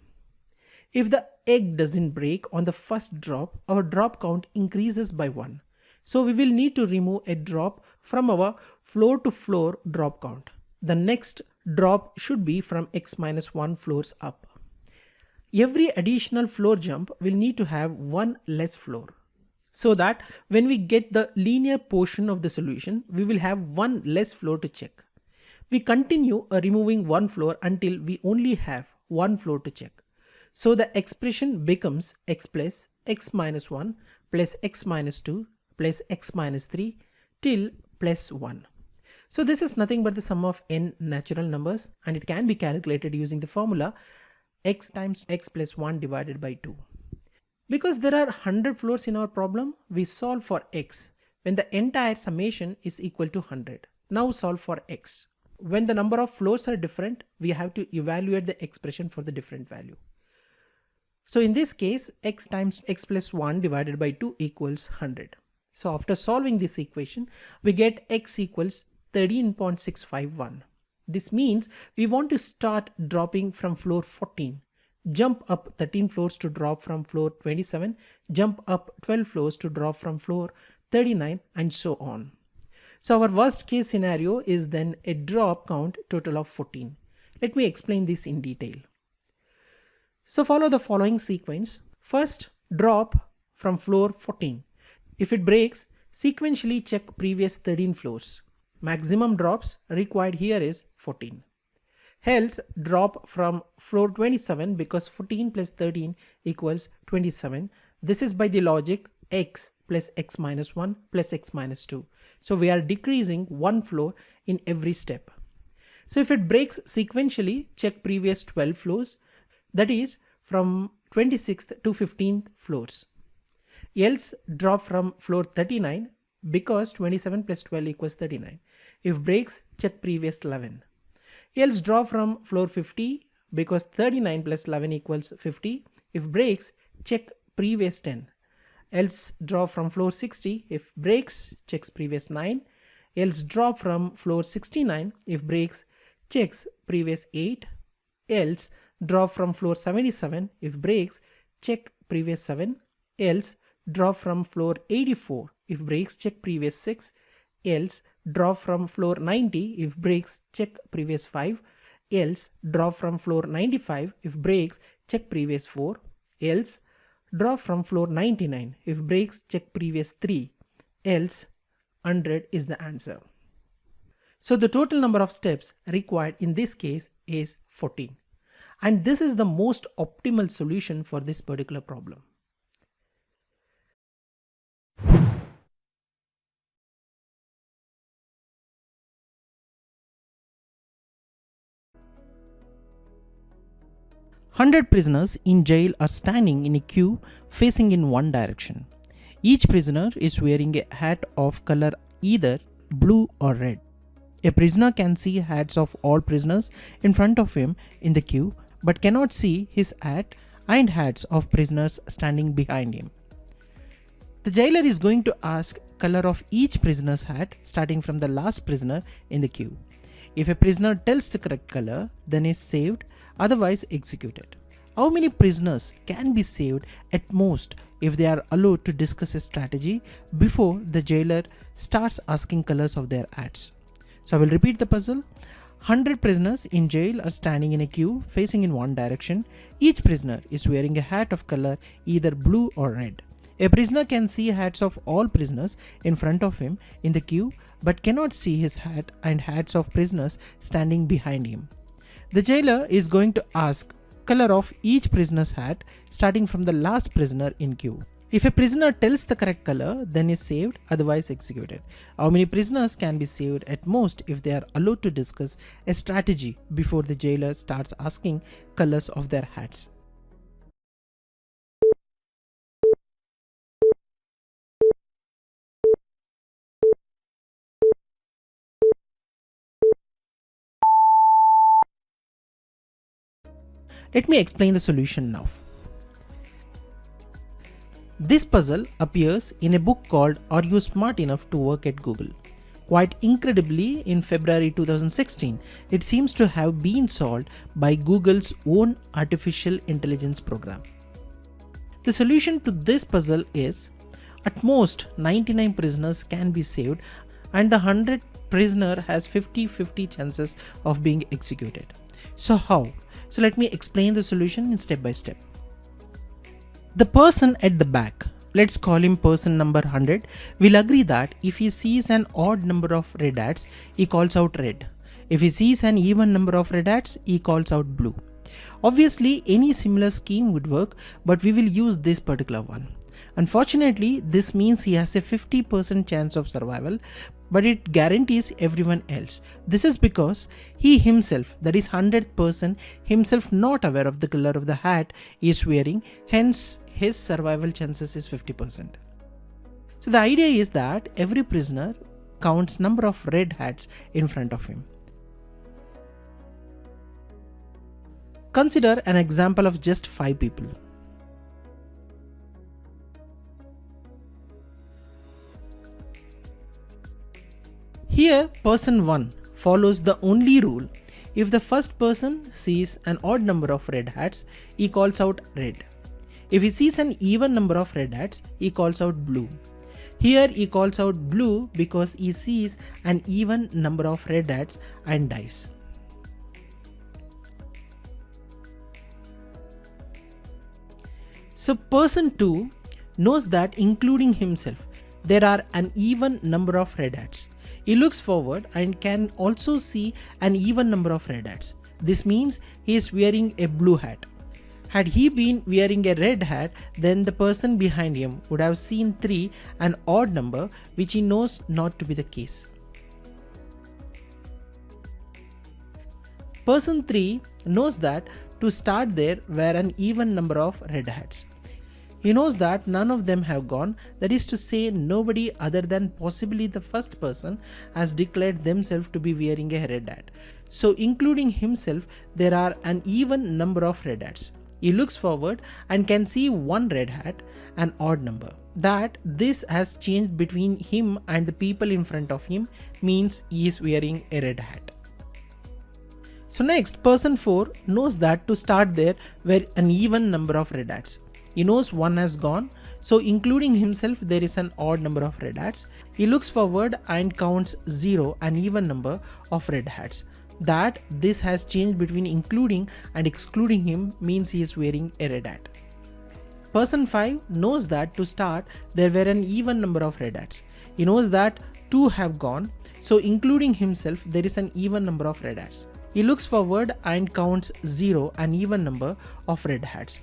If the egg doesn't break on the first drop, our drop count increases by 1. So we will need to remove a drop from our floor to floor drop count. The next drop should be from x minus 1 floors up. Every additional floor jump will need to have one less floor, so that when we get the linear portion of the solution, we will have one less floor to check. We continue removing one floor until we only have one floor to check. So the expression becomes x plus x minus 1 plus x minus 2 plus x minus 3 till plus 1. So this is nothing but the sum of n natural numbers, and it can be calculated using the formula x times x plus 1 divided by 2. Because there are 100 floors in our problem, we solve for x when the entire summation is equal to 100. Now solve for x. When the number of floors are different, we have to evaluate the expression for the different value. So in this case, x times x plus 1 divided by 2 equals 100. So after solving this equation, we get x equals 13.651. This means we want to start dropping from floor 14. jump up 13 floors to drop from floor 27, jump up 12 floors to drop from floor 39, and so on. So our worst case scenario is then a drop count total of 14. Let me explain this in detail. So follow the following sequence. First, drop from floor 14. If it breaks, sequentially check previous 13 floors. Maximum drops required here is 14. Else drop from floor 27 because 14 plus 13 equals 27. This is by the logic x plus x minus 1 plus x minus 2. So we are decreasing one floor in every step. So if it breaks sequentially, check previous 12 floors, that is from 26th to 15th floors. Else drop from floor 39 because 27 plus 12 equals 39. If breaks, check previous 11. Else drop from floor 50 because 39 plus 11 equals 50. If breaks, check previous 10. Else drop from floor 60. If breaks, checks previous 9. Else drop from floor 69. If breaks, checks previous 8. Else drop from floor 77. If breaks, check previous 7. Else drop from floor 84. If breaks, check previous 6. Else drop from floor 90. If breaks, check previous 5. Else drop from floor 95. If breaks, check previous 4. Else drop from floor 99. If breaks, check previous 3. Else 100 is the answer. So the total number of steps required in this case is 14. And this is the most optimal solution for this particular problem. Hundred prisoners in jail are standing in a queue facing in one direction. Each prisoner is wearing a hat of color either blue or red. A prisoner can see hats of all prisoners in front of him in the queue, but cannot see his hat and hats of prisoners standing behind him. The jailer is going to ask color of each prisoner's hat starting from the last prisoner in the queue. If a prisoner tells the correct color, then is saved, otherwise executed. How many prisoners can be saved at most if they are allowed to discuss a strategy before the jailer starts asking colors of their hats? So I will repeat the puzzle. 100 prisoners in jail are standing in a queue facing in one direction. Each prisoner is wearing a hat of color either blue or red. A prisoner can see hats of all prisoners in front of him in the queue, but cannot see his hat and hats of prisoners standing behind him. The jailer is going to ask color of each prisoner's hat starting from the last prisoner in queue. If a prisoner tells the correct color, then is saved, otherwise executed. How many prisoners can be saved at most if they are allowed to discuss a strategy before the jailer starts asking colors of their hats? Let me explain the solution now. This puzzle appears in a book called Are You Smart Enough to Work at Google? Quite incredibly, in February 2016, it seems to have been solved by Google's own artificial intelligence program. The solution to this puzzle is, at most 99 prisoners can be saved and the 100th prisoner has 50-50 chances of being executed. So how? So let me explain the solution in step by step. The person at the back, let's call him person number 100, will agree that if he sees an odd number of red hats, he calls out red. If he sees an even number of red hats, he calls out blue. Obviously, any similar scheme would work, but we will use this particular one. Unfortunately, this means he has a 50% chance of survival, but it guarantees everyone else. This is because he himself, that is 100th person, himself not aware of the color of the hat he is wearing, hence his survival chances is 50%. So the idea is that every prisoner counts number of red hats in front of him. Consider an example of just 5 people. Here, person 1 follows the only rule. If the first person sees an odd number of red hats, he calls out red. If he sees an even number of red hats, he calls out blue. Here he calls out blue because he sees an even number of red hats and dies. So person 2 knows that including himself, there are an even number of red hats. He looks forward and can also see an even number of red hats. This means he is wearing a blue hat. Had he been wearing a red hat, then the person behind him would have seen 3, an odd number, which he knows not to be the case. Person 3 knows that to start there were an even number of red hats. He knows that none of them have gone, that is to say nobody other than possibly the first person has declared themselves to be wearing a red hat. So including himself, there are an even number of red hats. He looks forward and can see one red hat, an odd number. That this has changed between him and the people in front of him means he is wearing a red hat. So next, person 4 knows that to start there were an even number of red hats. He knows one has gone, so including himself there is an odd number of red hats. He looks forward and counts 0, an even number of red hats. That this has changed between including and excluding him means he is wearing a red hat. Person 5 knows that to start there were an even number of red hats. He knows that 2 have gone, so including himself there is an even number of red hats. He looks forward and counts 0, an even number of red hats.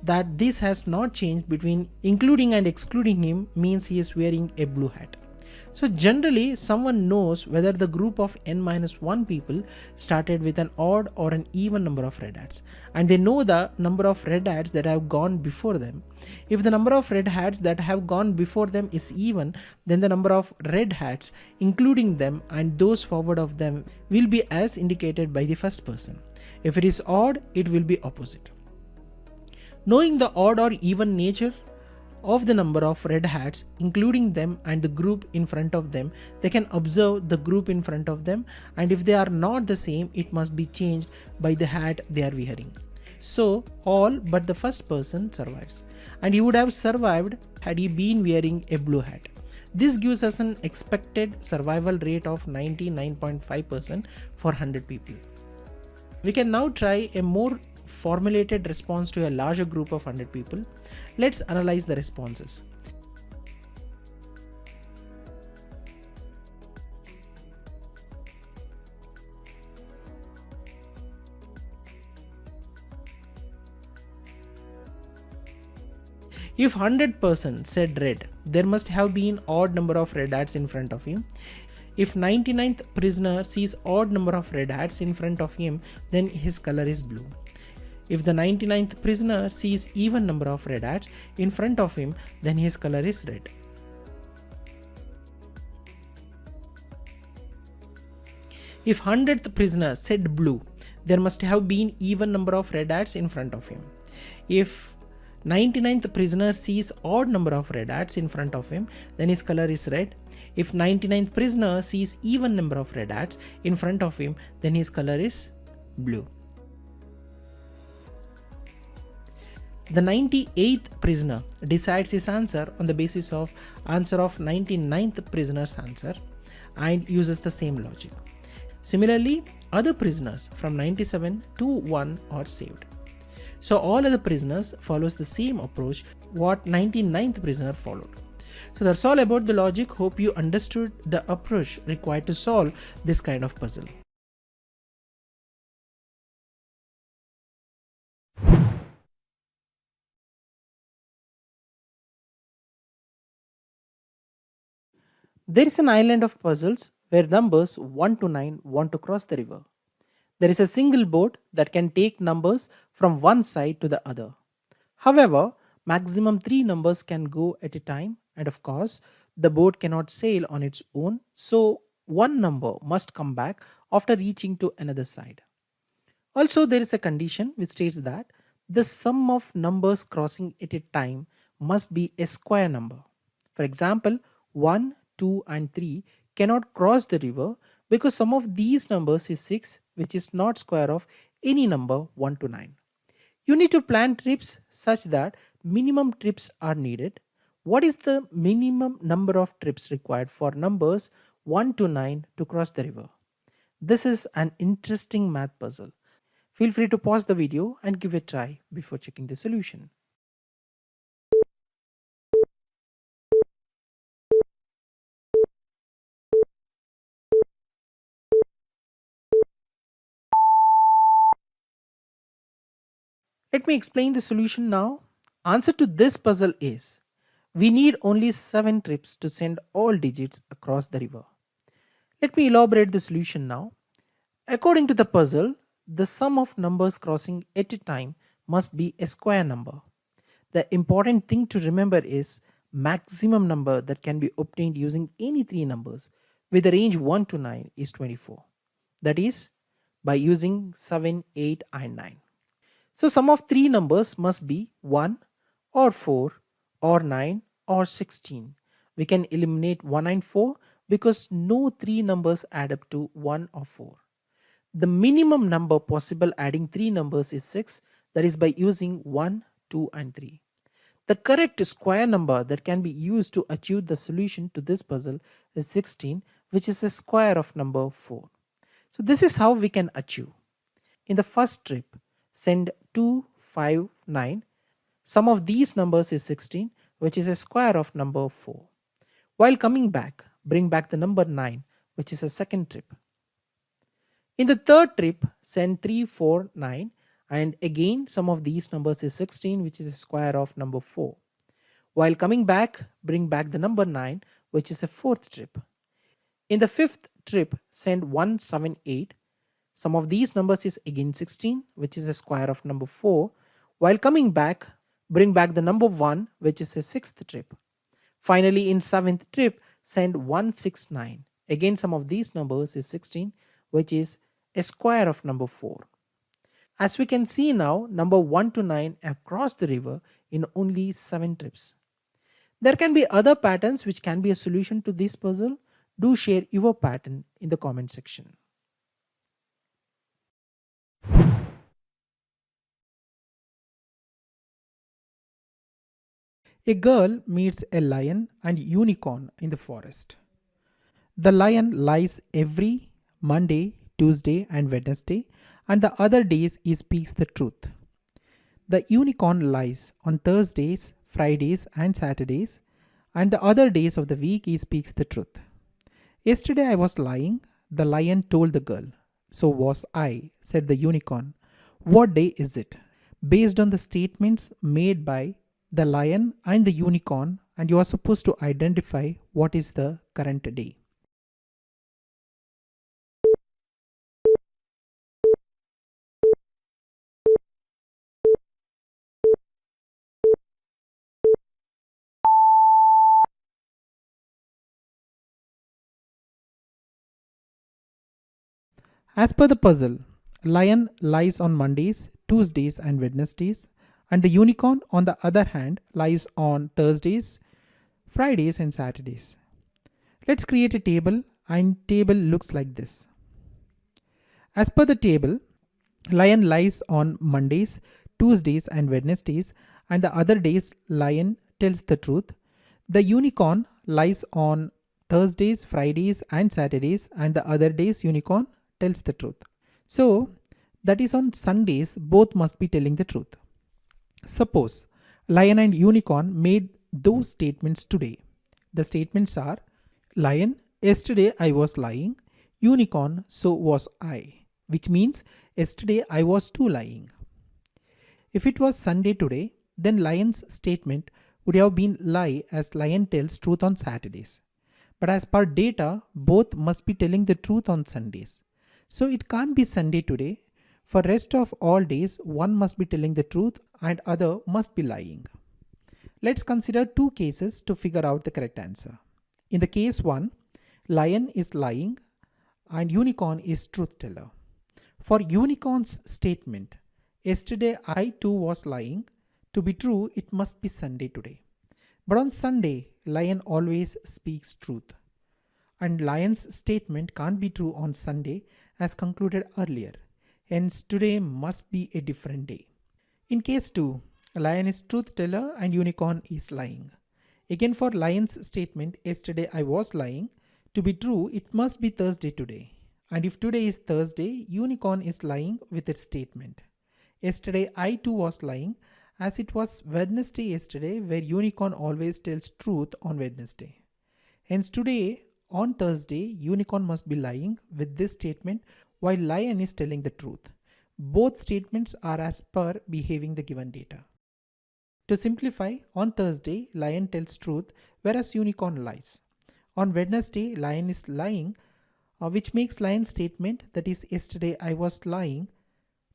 That this has not changed between including and excluding him means he is wearing a blue hat. So generally someone knows whether the group of n-1 people started with an odd or an even number of red hats, and they know the number of red hats that have gone before them. If the number of red hats that have gone before them is even, then the number of red hats including them and those forward of them will be as indicated by the first person. If it is odd, it will be opposite. Knowing the odd or even nature of the number of red hats including them and the group in front of them, they can observe the group in front of them, and if they are not the same, it must be changed by the hat they are wearing. So all but the first person survives, and he would have survived had he been wearing a blue hat. This gives us an expected survival rate of 99.5% for 100 people. We can now try a more formulated response to a larger group of 100 people. Let's analyze the responses. If 100% said red, there must have been odd number of red hats in front of him. If 99th prisoner sees odd number of red hats in front of him, then his color is blue. If the 99th prisoner sees even number of red hats in front of him, then his color is red. If 100th prisoner said blue, there must have been even number of red hats in front of him. If 99th prisoner sees odd number of red hats in front of him, then his color is red. If 99th prisoner sees even number of red hats in front of him, then his color is blue. The 98th prisoner decides his answer on the basis of answer of 99th prisoner's answer and uses the same logic. Similarly, other prisoners from 97 to 1 are saved. So all other prisoners follows the same approach what 99th prisoner followed. So that's all about the logic. Hope you understood the approach required to solve this kind of puzzle. There is an island of puzzles where numbers 1 to 9 want to cross the river. There is a single boat that can take numbers from one side to the other. However, maximum 3 numbers can go at a time, and of course, the boat cannot sail on its own, so one number must come back after reaching to another side. Also, there is a condition which states that the sum of numbers crossing at a time must be a square number. For example, 1, 2, and 3 cannot cross the river because sum of these numbers is 6, which is not square of any number 1 to 9. You need to plan trips such that minimum trips are needed. What is the minimum number of trips required for numbers 1 to 9 to cross the river? This is an interesting math puzzle. Feel free to pause the video and give it a try before checking the solution. Let me explain the solution now. Answer to this puzzle is we need only 7 trips to send all digits across the river. Let me elaborate the solution now. According to the puzzle, the sum of numbers crossing at a time must be a square number. The important thing to remember is maximum number that can be obtained using any 3 numbers with the range 1 to 9 is 24. That is by using 7, 8 and 9. So sum of 3 numbers must be 1 or 4 or 9 or 16. We can eliminate 1 and 4 because no 3 numbers add up to 1 or 4. The minimum number possible adding 3 numbers is 6, that is by using 1, 2 and 3. The correct square number that can be used to achieve the solution to this puzzle is 16, which is a square of number 4. So this is how we can achieve. In the first trip, send 2, 5, 9. Sum of these numbers is 16, which is a square of number 4. While coming back, bring back the number 9, which is a second trip. In the third trip, send 3, 4, 9, and again sum of these numbers is 16, which is a square of number 4. While coming back, bring back the number 9, which is a fourth trip. In the fifth trip, send 1, 7, 8. Sum of these numbers is again 16, which is a square of number 4. While coming back, bring back the number 1, which is a sixth trip. Finally, in seventh trip, send 1, 6, 9. Again, sum of these numbers is 16, which is a square of number 4. As we can see now, number 1 to 9 have crossed the river in only 7 trips. There can be other patterns which can be a solution to this puzzle. Do share your pattern in the comment section. A girl meets a lion and unicorn in the forest. The lion lies every Monday, Tuesday, and Wednesday, and the other days he speaks the truth. The unicorn lies on Thursdays, Fridays, and Saturdays, and the other days of the week he speaks the truth. Yesterday I was lying, the lion told the girl. So was I, said the unicorn. What day is it? Based on the statements made by the lion and the unicorn, and you are supposed to identify what is the current day. As per the puzzle, lion lies on Mondays, Tuesdays, and Wednesdays, and the unicorn, on the other hand, lies on Thursdays, Fridays, and Saturdays. Let's create a table, and table looks like this. As per the table, lion lies on Mondays, Tuesdays, and Wednesdays, and the other days lion tells the truth. The unicorn lies on Thursdays, Fridays, and Saturdays, and the other days unicorn tells the truth. So that is on Sundays both must be telling the truth. Suppose lion and unicorn made those statements today. The statements are: lion, yesterday I was lying. Unicorn, so was I. Which means yesterday I was too lying. If it was Sunday today, then lion's statement would have been lie, as lion tells truth on Saturdays. But as per data, both must be telling the truth on Sundays. So it can't be Sunday today. For rest of all days, one must be telling the truth and other must be lying. Let's consider two cases to figure out the correct answer. In the case 1, lion is lying and unicorn is truth teller. For unicorn's statement, yesterday I too was lying, to be true it must be Sunday today. But on Sunday, lion always speaks truth. and Lion's statement can't be true on Sunday as concluded earlier. Hence, today must be a different day. In case 2, Lion is truth teller and Unicorn is lying. Again, for Lion's statement, yesterday I was lying, to be true, it must be Thursday today. And if today is Thursday, Unicorn is lying with its statement. Yesterday I too was lying, as it was Wednesday yesterday, where Unicorn always tells truth on Wednesday. Hence today, on Thursday, Unicorn must be lying with this statement while Lion is telling the truth. Both statements are as per behaving the given data. To simplify, on Thursday, Lion tells truth whereas Unicorn lies. On Wednesday, Lion is lying, which makes Lion's statement, that is yesterday I was lying,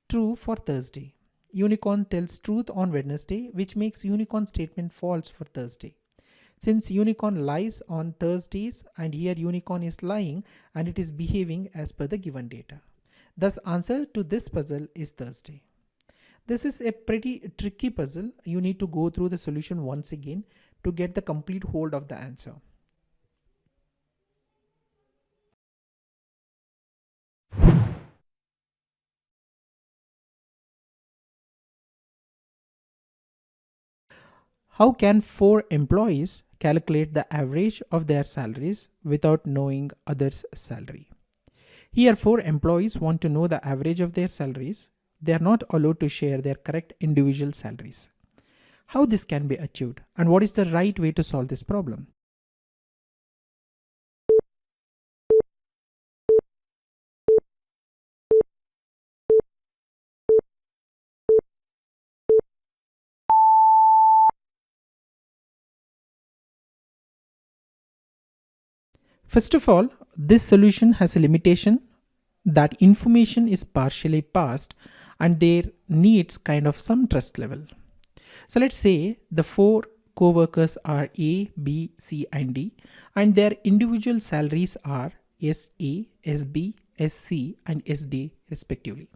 true for Thursday. Unicorn tells truth on Wednesday, which makes Unicorn statement false for Thursday. Since Unicorn lies on Thursdays and here Unicorn is lying and it is behaving as per the given data. Thus answer to this puzzle is Thursday. This is a pretty tricky puzzle. You need to go through the solution once again to get the complete hold of the answer. How can 4 employees calculate the average of their salaries without knowing others' salary? Here 4 employees want to know the average of their salaries. They are not allowed to share their correct individual salaries. How this can be achieved and what is the right way to solve this problem? First of all, this solution has a limitation that information is partially passed and there needs kind of some trust level. So let's say the 4 co-workers are A, B, C and D and their individual salaries are SA, SB, SC and SD respectively.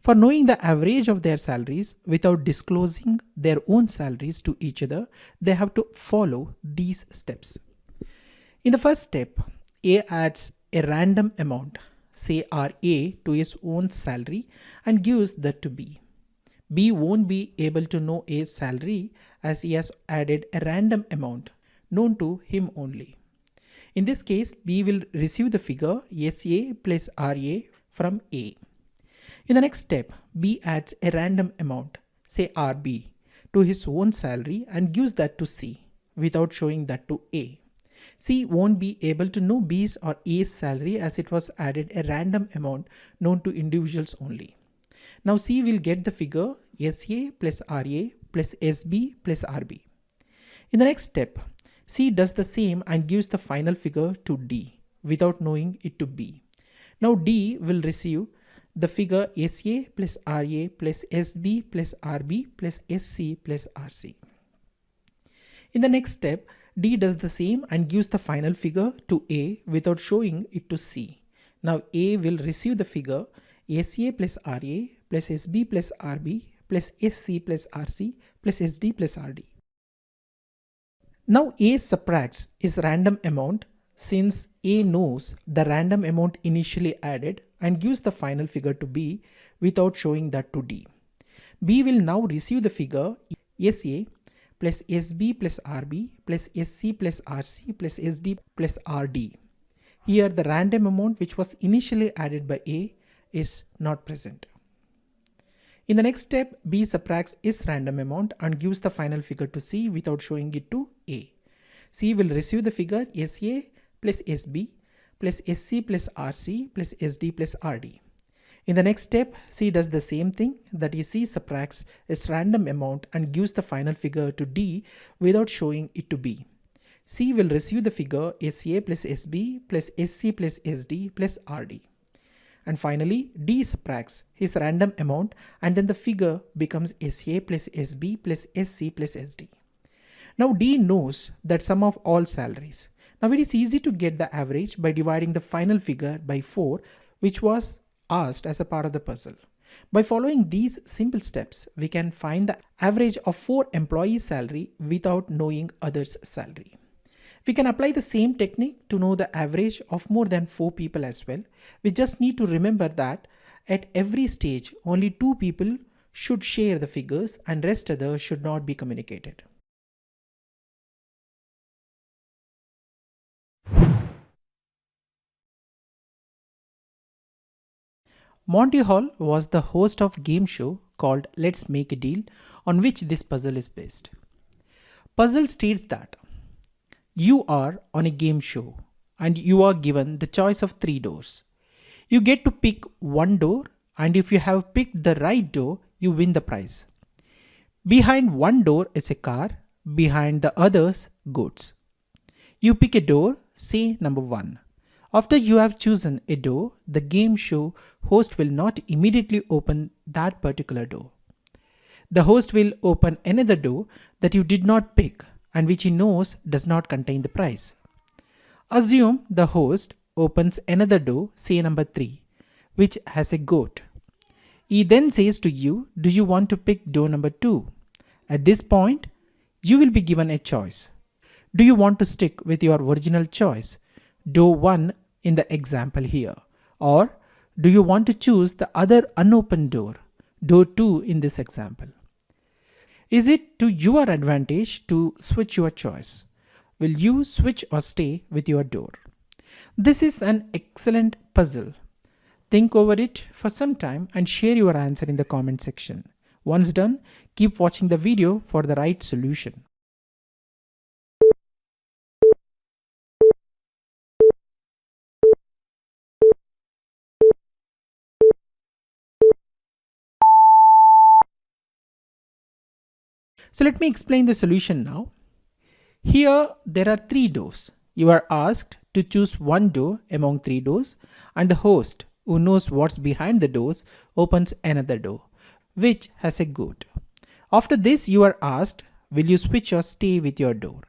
For knowing the average of their salaries without disclosing their own salaries to each other, they have to follow these steps. In the first step, A adds a random amount, say RA, to his own salary and gives that to B. B won't be able to know A's salary as he has added a random amount known to him only. In this case, B will receive the figure SA plus RA from A. In the next step, B adds a random amount, say RB, to his own salary and gives that to C without showing that to A. C won't be able to know B's or A's salary as it was added a random amount known to individuals only. Now C will get the figure SA plus RA plus SB plus RB. In the next step, C does the same and gives the final figure to D without knowing it to B. Now D will receive the figure SA plus RA plus SB plus RB plus SC plus RC. In the next step, D does the same and gives the final figure to A without showing it to C. Now A will receive the figure SA plus RA plus SB plus RB plus SC plus RC plus SD plus RD. Now A subtracts his random amount since A knows the random amount initially added and gives the final figure to B without showing that to D. B will now receive the figure SA plus SB plus RB plus SC plus RC plus SD plus RD. Here the random amount which was initially added by A is not present. In the next step, B subtracts his random amount and gives the final figure to C without showing it to A. C will receive the figure SA plus SB plus SC plus RC plus SD plus RD. In the next step, C does the same thing, that is C subtracts its random amount and gives the final figure to D without showing it to B. C will receive the figure SA plus SB plus SC plus SD plus RD. And finally, D subtracts his random amount and then the figure becomes SA plus SB plus SC plus SD. Now D knows that sum of all salaries. Now it is easy to get the average by dividing the final figure by 4, which was asked as a part of the puzzle. By following these simple steps, we can find the average of 4 employees' salary without knowing others' salary. We can apply the same technique to know the average of more than 4 people as well. We just need to remember that at every stage only 2 people should share the figures and rest others should not be communicated. Monty Hall was the host of a game show called Let's Make a Deal, on which this puzzle is based. Puzzle states that you are on a game show and you are given the choice of 3 doors. You get to pick one door, and if you have picked the right door, you win the prize. Behind one door is a car, behind the others, goods. You pick a door, say number 1. After you have chosen a door, the game show host will not immediately open that particular door. The host will open another door that you did not pick and which he knows does not contain the prize. Assume the host opens another door, say number 3, which has a goat. He then says to you, do you want to pick door number 2? At this point, you will be given a choice. Do you want to stick with your original choice, door 1 in the example here? Or do you want to choose the other unopened door, door 2 in this example? Is it to your advantage to switch your choice? Will you switch or stay with your door? This is an excellent puzzle. Think over it for some time and share your answer in the comment section. Once done, keep watching the video for the right solution. So let me explain the solution now. Here there are 3 doors. You are asked to choose one door among 3 doors, and the host, who knows what's behind the doors, opens another door, which has a goat. After this you are asked, will you switch or stay with your door?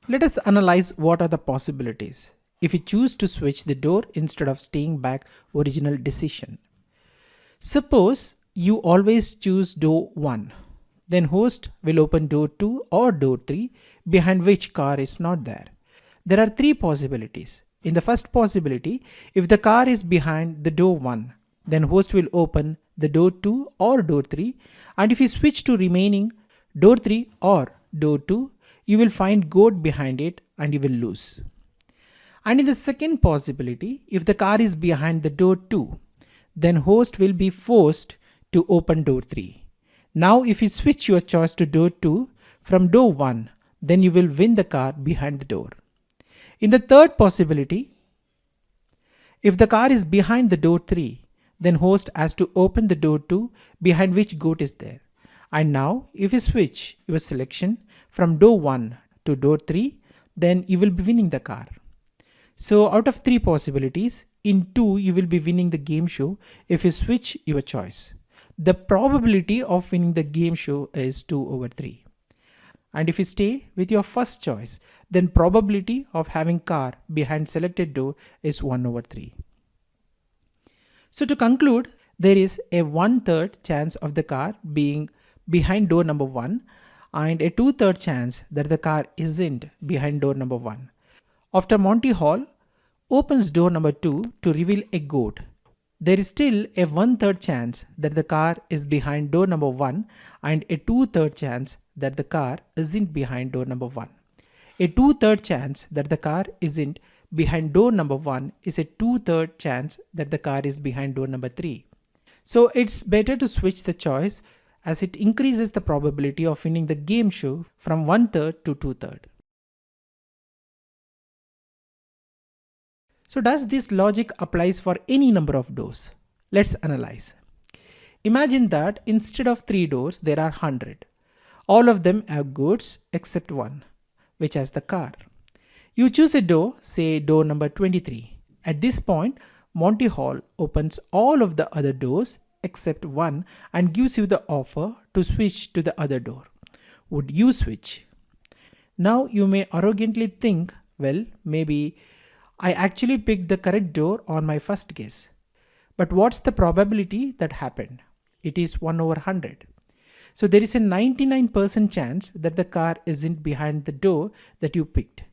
Let us analyze what are the possibilities if you choose to switch the door instead of staying back original decision. Suppose you always choose door 1. Then host will open door 2 or door 3 behind which car is not there. There are 3 possibilities. In the first possibility, if the car is behind the door 1, then host will open the door 2 or door 3, and if you switch to remaining door 3 or door 2, you will find goat behind it and you will lose. And in the second possibility, if the car is behind the door 2, then host will be forced to open door 3. Now if you switch your choice to door 2 from door 1, then you will win the car behind the door. In the third possibility, if the car is behind the door 3, then host has to open the door 2 behind which goat is there. And now if you switch your selection from door 1 to door 3, then you will be winning the car. So out of 3 possibilities, in 2 you will be winning the game show if you switch your choice. The probability of winning the game show is 2 over 3. And if you stay with your first choice, then probability of having car behind selected door is 1 over 3. So to conclude, there is a 1/3 chance of the car being behind door number 1 and a 2/3 chance that the car isn't behind door number 1. After Monty Hall opens door number 2 to reveal a goat, there is still a 1/3 chance that the car is behind door number 1 and a 2/3 chance that the car isn't behind door number 1. A 2/3 chance that the car isn't behind door number 1 is a 2/3 chance that the car is behind door number 3. So it's better to switch the choice as it increases the probability of winning the game show from 1/3 to 2/3. So does this logic applies for any number of doors? Let's analyze. Imagine that instead of 3 doors, there are 100. All of them have goods except one, which has the car. You choose a door, say door number 23. At this point, Monty Hall opens all of the other doors except one and gives you the offer to switch to the other door. Would you switch? Now you may arrogantly think, well, maybe I actually picked the correct door on my first guess. But what's the probability that happened? It is 1 over 100. So there is a 99% chance that the car isn't behind the door that you picked.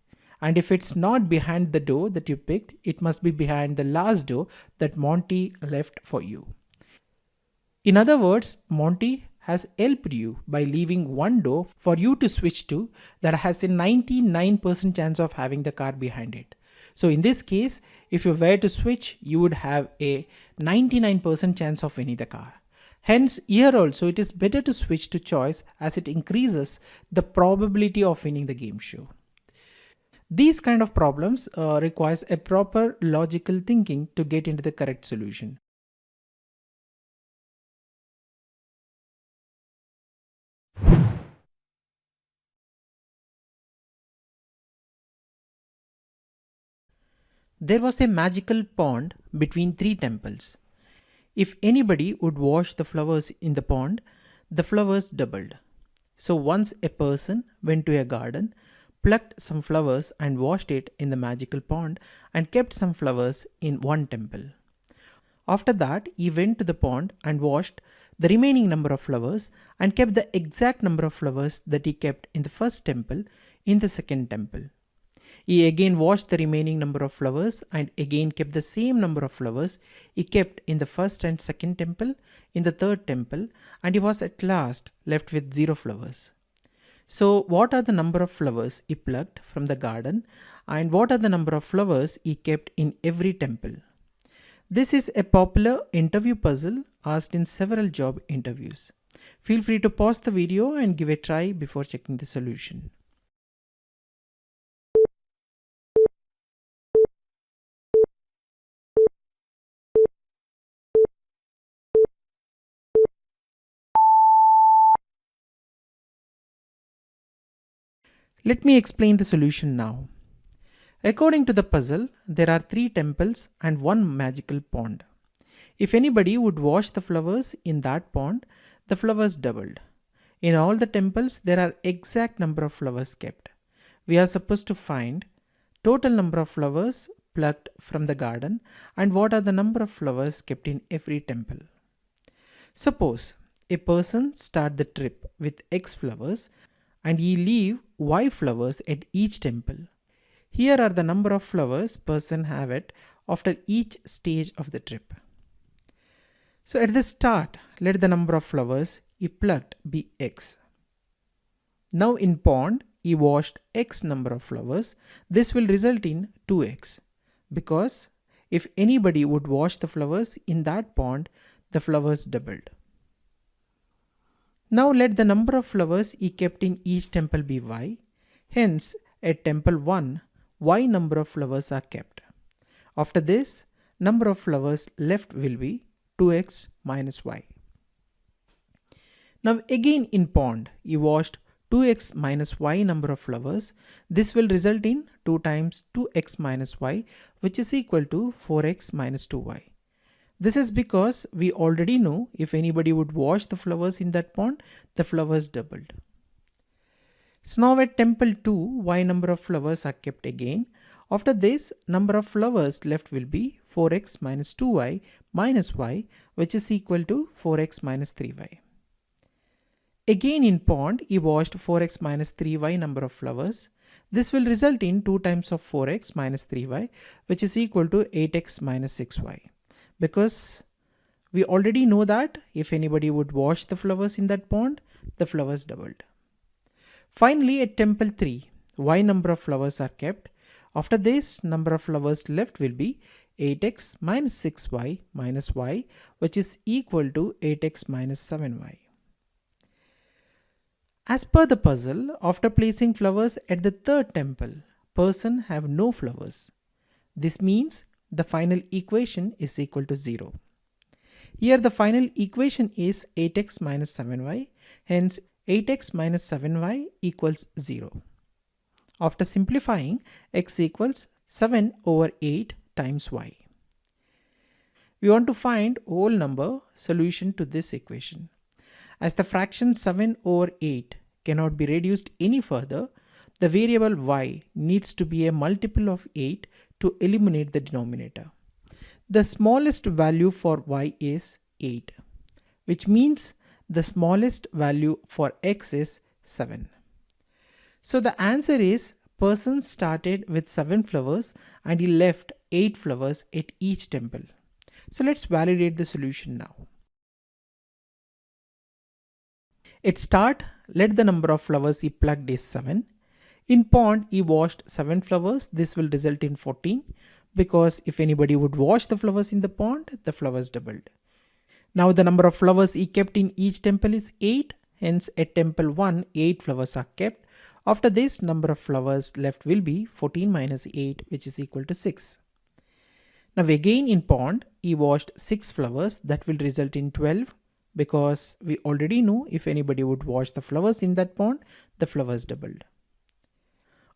And if it's not behind the door that you picked, it must be behind the last door that Monty left for you. In other words, Monty has helped you by leaving one door for you to switch to that has a 99% chance of having the car behind it. So in this case, if you were to switch, you would have a 99% chance of winning the car. Hence, here also it is better to switch to choice as it increases the probability of winning the game show. These kind of problems requires a proper logical thinking to get into the correct solution. There was a magical pond between three temples. If anybody would wash the flowers in the pond, the flowers doubled. So once a person went to a garden, plucked some flowers and washed it in the magical pond and kept some flowers in one temple. After that, he went to the pond and washed the remaining number of flowers and kept the exact number of flowers that he kept in the first temple in the second temple. He again washed the remaining number of flowers and again kept the same number of flowers he kept in the first and second temple in the third temple, and he was at last left with 0 flowers. So what are the number of flowers he plucked from the garden and what are the number of flowers he kept in every temple? This is a popular interview puzzle asked in several job interviews. Feel free to pause the video and give a try before checking the solution. Let me explain the solution now. According to the puzzle, there are 3 temples and 1 magical pond. If anybody would wash the flowers in that pond, the flowers doubled. In all the temples, there are exact number of flowers kept. We are supposed to find total number of flowers plucked from the garden and what are the number of flowers kept in every temple. Suppose a person start the trip with X flowers and he leave Y flowers at each temple. Here are the number of flowers person have it after each stage of the trip. So at the start, let the number of flowers he plucked be X. Now in pond, he washed X number of flowers. This will result in 2X because if anybody would wash the flowers in that pond, the flowers doubled. Now let the number of flowers he kept in each temple be Y. Hence, at temple 1, Y number of flowers are kept. After this, number of flowers left will be 2X minus Y. Now again in pond, he washed 2X minus Y number of flowers. This will result in 2 times 2X minus Y, which is equal to 4X minus 2Y. This is because we already know if anybody would wash the flowers in that pond, the flowers doubled. So now at temple 2, Y number of flowers are kept again. After this, number of flowers left will be 4X minus 2Y minus Y, which is equal to 4X minus 3Y. Again in pond, he washed 4X minus 3Y number of flowers. This will result in 2 times of 4X minus 3Y, which is equal to 8X minus 6Y. Because we already know that if anybody would wash the flowers in that pond, the flowers doubled. Finally, at temple 3, Y number of flowers are kept. After this, number of flowers left will be 8X minus 6Y minus Y, which is equal to 8X minus 7Y. As per the puzzle, after placing flowers at the third temple, person have no flowers. This means the final equation is equal to 0. Here the final equation is 8x minus 7y, hence 8x minus 7y equals 0. After simplifying, x equals 7 over 8 times y. We want to find whole number solution to this equation. As the fraction 7 over 8 cannot be reduced any further, the variable y needs to be a multiple of 8 to eliminate the denominator. The smallest value for y is 8, which means the smallest value for x is 7. So the answer is Person started with 7 flowers and he left 8 flowers at each temple. So let's validate the solution now. At start, let the number of flowers he plucked is 7. In pond, he washed 7 flowers. This will result in 14 because if anybody would wash the flowers in the pond, the flowers doubled. Now the number of flowers he kept in each temple is 8. Hence at temple 1, 8 flowers are kept. After this, number of flowers left will be 14 minus 8, which is equal to 6. Now again in pond, he washed 6 flowers. That will result in 12 because we already know if anybody would wash the flowers in that pond, the flowers doubled.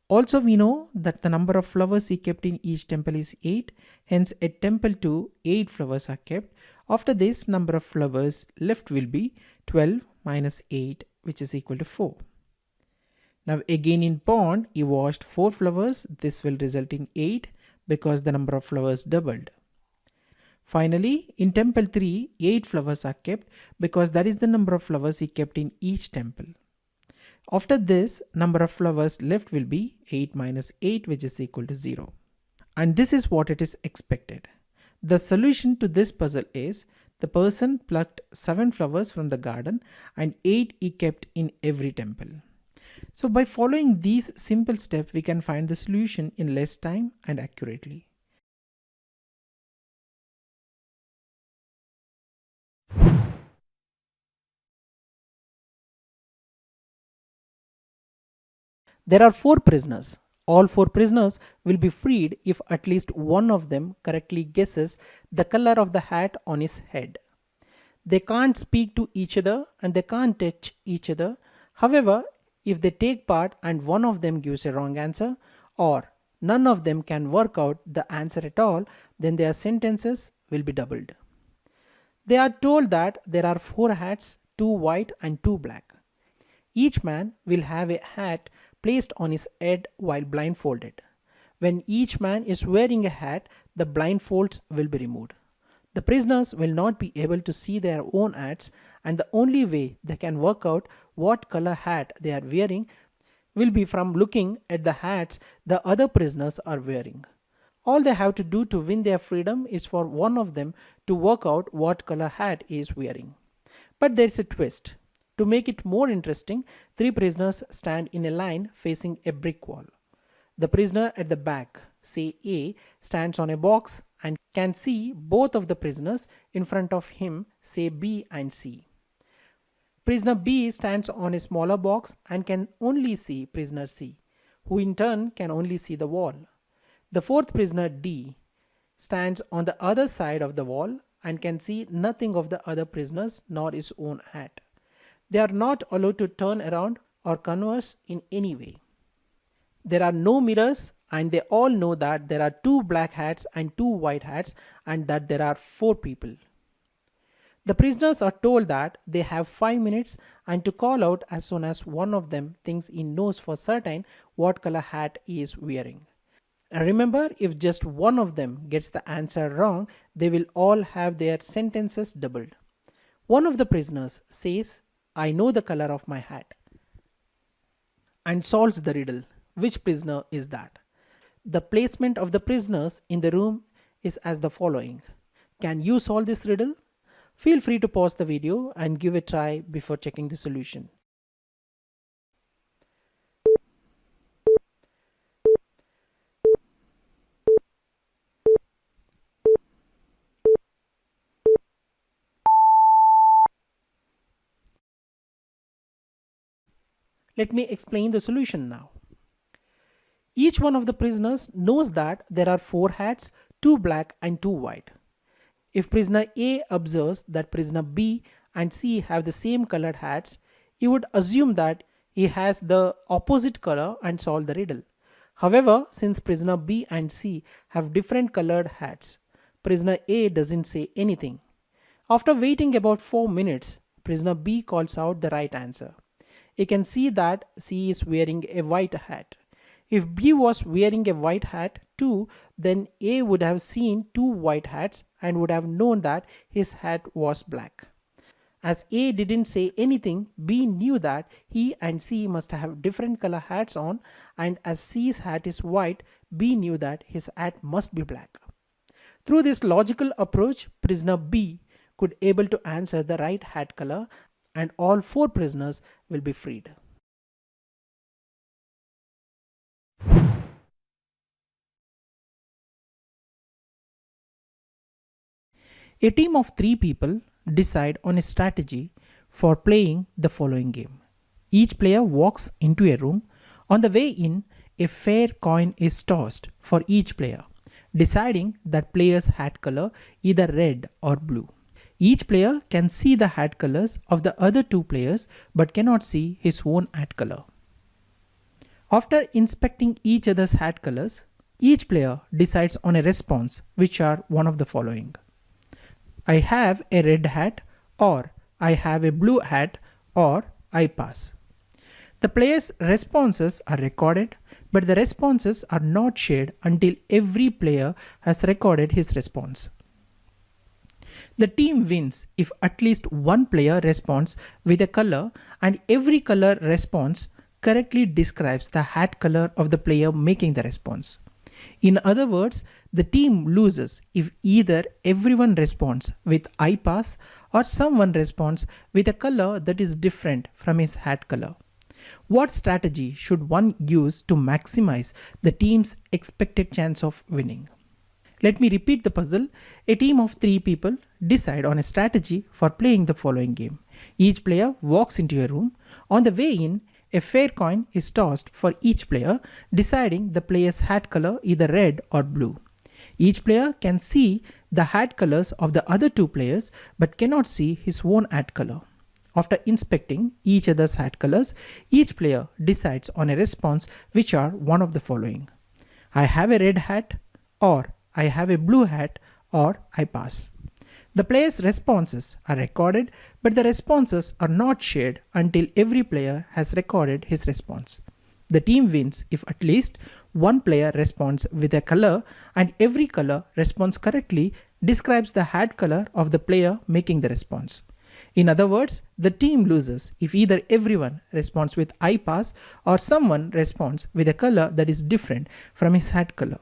Also we know that the number of flowers he kept in each temple is 8. Hence at temple 2, 8 flowers are kept. After this, number of flowers left will be 12 minus 8, which is equal to 4. Now again in pond, he washed 4 flowers. This will result in 8 because the number of flowers doubled. Finally, in temple 3, 8 flowers are kept because that is the number of flowers he kept in each temple. After this, number of flowers left will be 8 minus 8, which is equal to 0. And this is what it is expected. The solution to this puzzle is the person plucked 7 flowers from the garden and 8 he kept in every temple. So by following these simple steps, we can find the solution in less time and accurately. There are 4 prisoners. All 4 prisoners will be freed if at least one of them correctly guesses the color of the hat on his head. They can't speak to each other and they can't touch each other. However, if they take part and one of them gives a wrong answer or none of them can work out the answer at all, then their sentences will be doubled. They are told that there are 4 hats, 2 white and 2 black. Each man will have a hat placed on his head while blindfolded. When each man is wearing a hat, the blindfolds will be removed. The prisoners will not be able to see their own hats, and the only way they can work out what color hat they are wearing will be from looking at the hats the other prisoners are wearing. All they have to do to win their freedom is for one of them to work out what color hat he is wearing. But there is a twist. To make it more interesting, 3 prisoners stand in a line facing a brick wall. The prisoner at the back, say A, stands on a box and can see both of the prisoners in front of him, say B and C. Prisoner B stands on a smaller box and can only see prisoner C, who in turn can only see the wall. The 4th prisoner D stands on the other side of the wall and can see nothing of the other prisoners nor his own hat. They are not allowed to turn around or converse in any way. There are no mirrors and they all know that there are 2 black hats and 2 white hats and that there are 4 people. The prisoners are told that they have 5 minutes and to call out as soon as one of them thinks he knows for certain what color hat he is wearing. And remember, if just one of them gets the answer wrong, they will all have their sentences doubled. One of the prisoners says, "I know the color of my hat," and solves the riddle. Which prisoner is that? The placement of the prisoners in the room is as the following. Can you solve this riddle? Feel free to pause the video and give it a try before checking the solution. Let me explain the solution now. Each one of the prisoners knows that there are 4 hats, 2 black and 2 white. If prisoner A observes that prisoner B and C have the same colored hats, he would assume that he has the opposite color and solve the riddle. However, since prisoner B and C have different colored hats, prisoner A doesn't say anything. After waiting about 4 minutes, prisoner B calls out the right answer. You can see that C is wearing a white hat. If B was wearing a white hat too, then A would have seen 2 white hats and would have known that his hat was black. As A didn't say anything, B knew that he and C must have different color hats on, and as C's hat is white, B knew that his hat must be black. Through this logical approach, prisoner B could able to answer the right hat color, and all 4 prisoners will be freed. A team of 3 people decide on a strategy for playing the following game. Each player walks into a room. On the way in, a fair coin is tossed for each player, deciding that player's hat color either red or blue. Each player can see the hat colors of the other 2 players but cannot see his own hat color. After inspecting each other's hat colors, each player decides on a response which are one of the following. I have a red hat, or I have a blue hat, or I pass. The players' responses are recorded, but the responses are not shared until every player has recorded his response. The team wins if at least one player responds with a color and every color response correctly describes the hat color of the player making the response. In other words, the team loses if either everyone responds with I pass or someone responds with a color that is different from his hat color. What strategy should one use to maximize the team's expected chance of winning? Let me repeat the puzzle. A team of 3 people decide on a strategy for playing the following game. Each player walks into a room. On the way in, a fair coin is tossed for each player, deciding the player's hat color either red or blue. Each player can see the hat colors of the other 2 players but cannot see his own hat color. After inspecting each other's hat colors, each player decides on a response which are one of the following. I have a red hat, or I have a blue hat, or I pass. The players' responses are recorded, but the responses are not shared until every player has recorded his response. The team wins if at least one player responds with a color and every color responds correctly describes the hat color of the player making the response. In other words, the team loses if either everyone responds with I pass or someone responds with a color that is different from his hat color.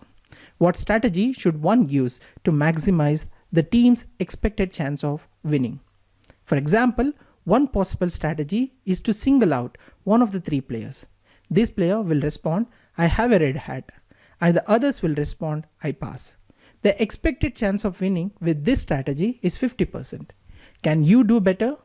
What strategy should one use to maximize the team's expected chance of winning? For example, one possible strategy is to single out one of the 3 players. This player will respond, I have a red hat, and the others will respond, I pass. The expected chance of winning with this strategy is 50%. Can you do better?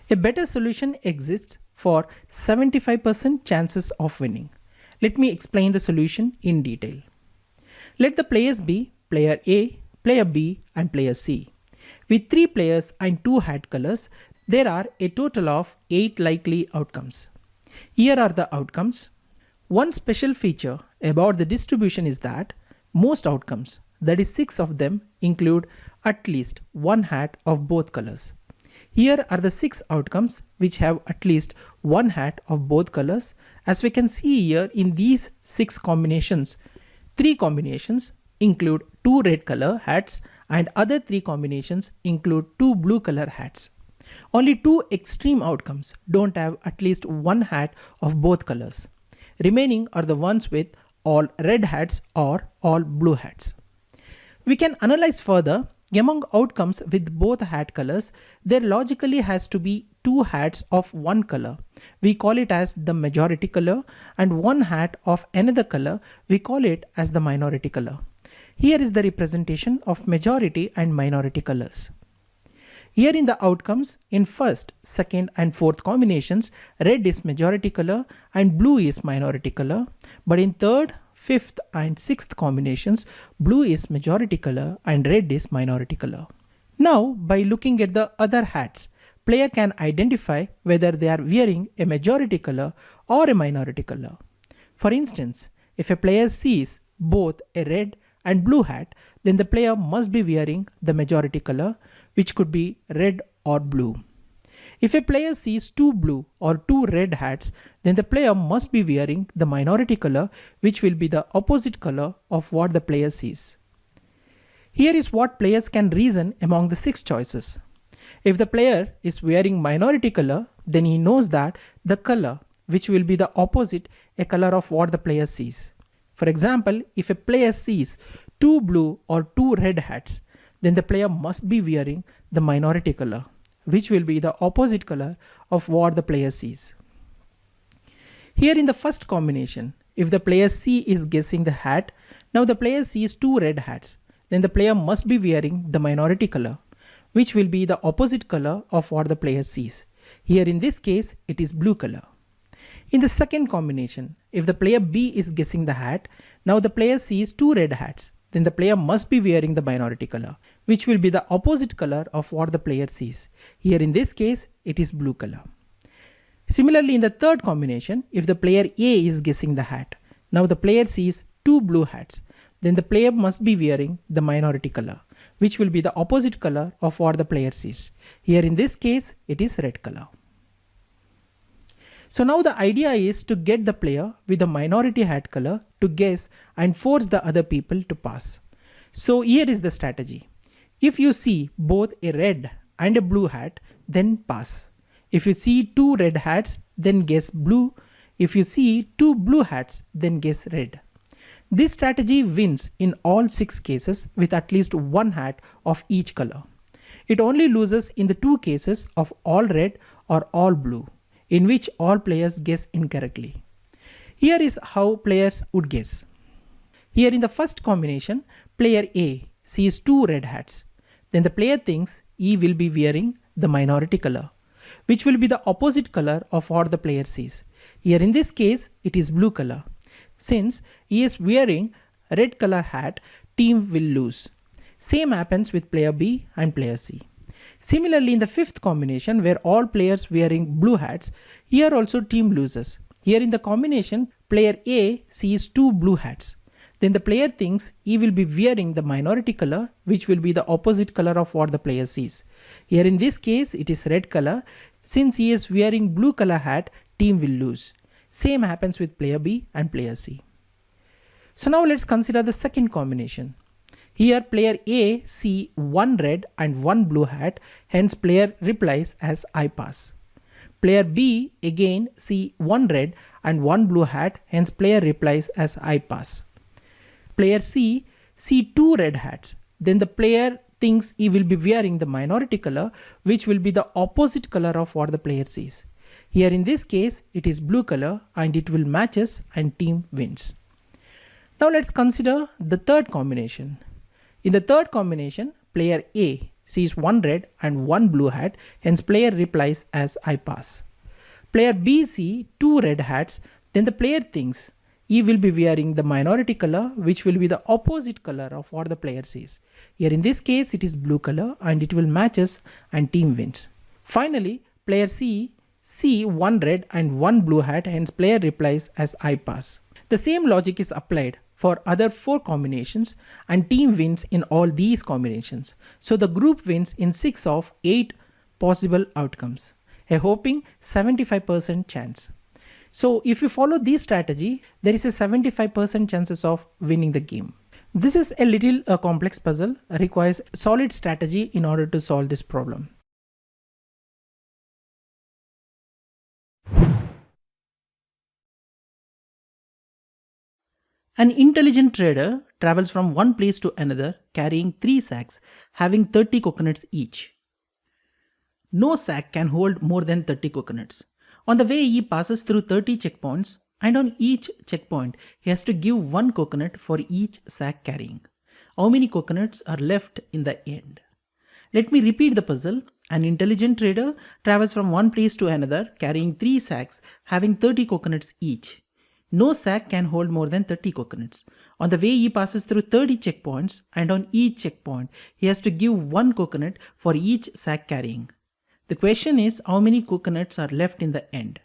A better solution exists for 75% chances of winning. Let me explain the solution in detail. Let the players be player A, player B, and player C. With 3 players and 2 hat colors, there are a total of 8 likely outcomes. Here are the outcomes. One special feature about the distribution is that most outcomes, that is 6 of them, include at least one hat of both colors. Here are the 6 outcomes which have at least one hat of both colors. As we can see here, in these 6 combinations, 3 combinations include 2 red color hats and other 3 combinations include 2 blue color hats. Only 2 extreme outcomes don't have at least one hat of both colors. Remaining are the ones with all red hats or all blue hats. We can analyze further. Among outcomes with both hat colors, there logically has to be 2 hats of one color. We call it as the majority color, and 1 hat of another color. We call it as the minority color. Here is the representation of majority and minority colors. Here in the outcomes, in first, second and fourth combinations, red is majority color and blue is minority color. But in third, fifth and sixth combinations, blue is majority color and red is minority color. Now, by looking at the other hats, player can identify whether they are wearing a majority color or a minority color. For instance, if a player sees both a red and blue hat, then the player must be wearing the majority color, which could be red or blue. If a player sees two blue or two red hats, then the player must be wearing the minority color, which will be the opposite color of what the player sees. Here is what players can reason among the 6 choices. If the player is wearing minority color, then he knows that the color, which will be the opposite a color of what the player sees. For example, if a player sees two blue or two red hats, then the player must be wearing the minority color, which will be the opposite color of what the player sees. Here in the first combination, if the player C is guessing the hat, now the player sees two red hats, then the player must be wearing the minority color, which will be the opposite color of what the player sees. Here in this case, it is blue color. In the second combination, if the player B is guessing the hat, now the player sees two red hats, then the player must be wearing the minority color, which will be the opposite color of what the player sees. Here in this case, it is blue color. Similarly, in the third combination, if the player A is guessing the hat, now the player sees two blue hats, then the player must be wearing the minority color, which will be the opposite color of what the player sees. Here in this case, it is red color. So now the idea is to get the player with the minority hat color to guess and force the other people to pass. So here is the strategy. If you see both a red and a blue hat, then pass. If you see two red hats, then guess blue. If you see two blue hats, then guess red. This strategy wins in all 6 cases with at least one hat of each color. It only loses in the 2 cases of all red or all blue, in which all players guess incorrectly. Here is how players would guess. Here in the first combination, player A sees two red hats. Then the player thinks he will be wearing the minority color, which will be the opposite color of what the player sees. Here in this case, it is blue color. Since he is wearing a red color hat, team will lose. Same happens with player B and player C. Similarly, in the fifth combination where all players wearing blue hats, here also team loses. Here in the combination, player A sees two blue hats. Then the player thinks he will be wearing the minority color, which will be the opposite color of what the player sees. Here in this case, it is red color. Since he is wearing blue color hat, team will lose. Same happens with player B and player C. So now let's consider the second combination. Here player A see one red and one blue hat, hence player replies as I pass. Player B again see one red and one blue hat, hence player replies as I pass. Player C see two red hats, then the player thinks he will be wearing the minority color, which will be the opposite color of what the player sees. Here in this case, it is blue color and it will matches and team wins. Now let's consider the third combination. In the third combination, player A sees one red and one blue hat, hence player replies as I pass. Player B see two red hats, then the player thinks he will be wearing the minority color, which will be the opposite color of what the player sees. Here in this case, it is blue color and it will matches and team wins. Finally, player C see one red and one blue hat, hence player replies as I pass. The same logic is applied for other 4 combinations and team wins in all these combinations. So the group wins in 6 of 8 possible outcomes, a whopping 75% chance. So if you follow this strategy, there is a 75% chances of winning the game. This is a little complex puzzle, requires solid strategy in order to solve this problem. An intelligent trader travels from one place to another carrying 3 sacks having 30 coconuts each. No sack can hold more than 30 coconuts. On the way, he passes through 30 checkpoints, and on each checkpoint, he has to give 1 coconut for each sack carrying. How many coconuts are left in the end? Let me repeat the puzzle. An intelligent trader travels from one place to another carrying 3 sacks having 30 coconuts each. No sack can hold more than 30 coconuts. On the way, he passes through 30 checkpoints, and on each checkpoint, he has to give 1 coconut for each sack carrying. The question is, how many coconuts are left in the end?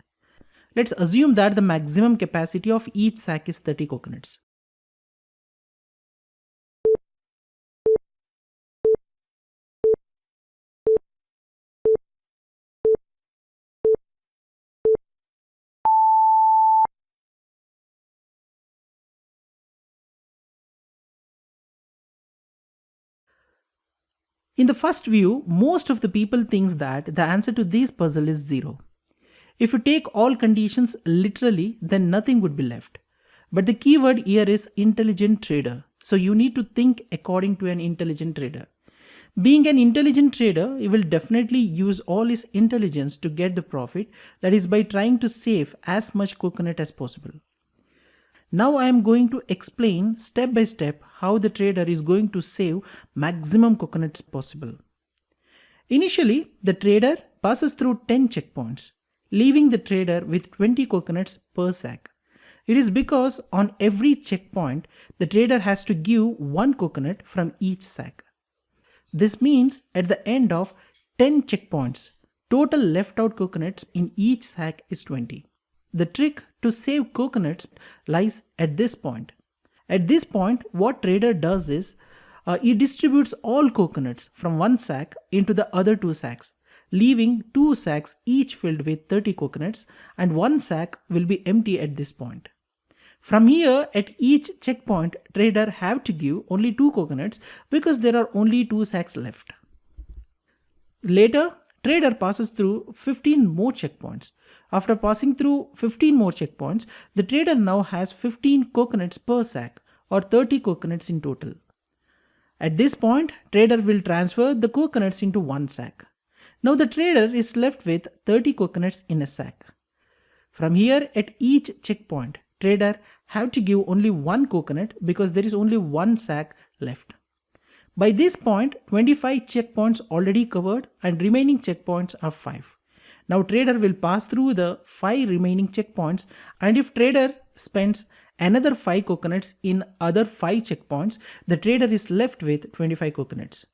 Let's assume that the maximum capacity of each sack is 30 coconuts. In the first view, most of the people thinks that the answer to this puzzle is 0. If you take all conditions literally, then nothing would be left. But the keyword here is intelligent trader. So you need to think according to an intelligent trader. Being an intelligent trader, he will definitely use all his intelligence to get the profit, that is by trying to save as much coconut as possible. Now I am going to explain step by step how the trader is going to save maximum coconuts possible. Initially, the trader passes through 10 checkpoints, leaving the trader with 20 coconuts per sack. It is because on every checkpoint, the trader has to give one coconut from each sack. This means at the end of 10 checkpoints, total left out coconuts in each sack is 20. The trick to save coconuts lies at this point. At this point, what trader does is he distributes all coconuts from one sack into the other two sacks, leaving two sacks each filled with 30 coconuts, and one sack will be empty at this point. From here, at each checkpoint, trader have to give only 2 coconuts because there are only 2 sacks left. Later, trader passes through 15 more checkpoints. After passing through 15 more checkpoints, the trader now has 15 coconuts per sack, or 30 coconuts in total. At this point, trader will transfer the coconuts into one sack. Now the trader is left with 30 coconuts in a sack. From here, at each checkpoint, trader have to give only one coconut because there is only one sack left. By this point, 25 checkpoints already covered and remaining checkpoints are 5. Now trader will pass through the 5 remaining checkpoints, and if trader spends another 5 coconuts in other 5 checkpoints, the trader is left with 25 coconuts.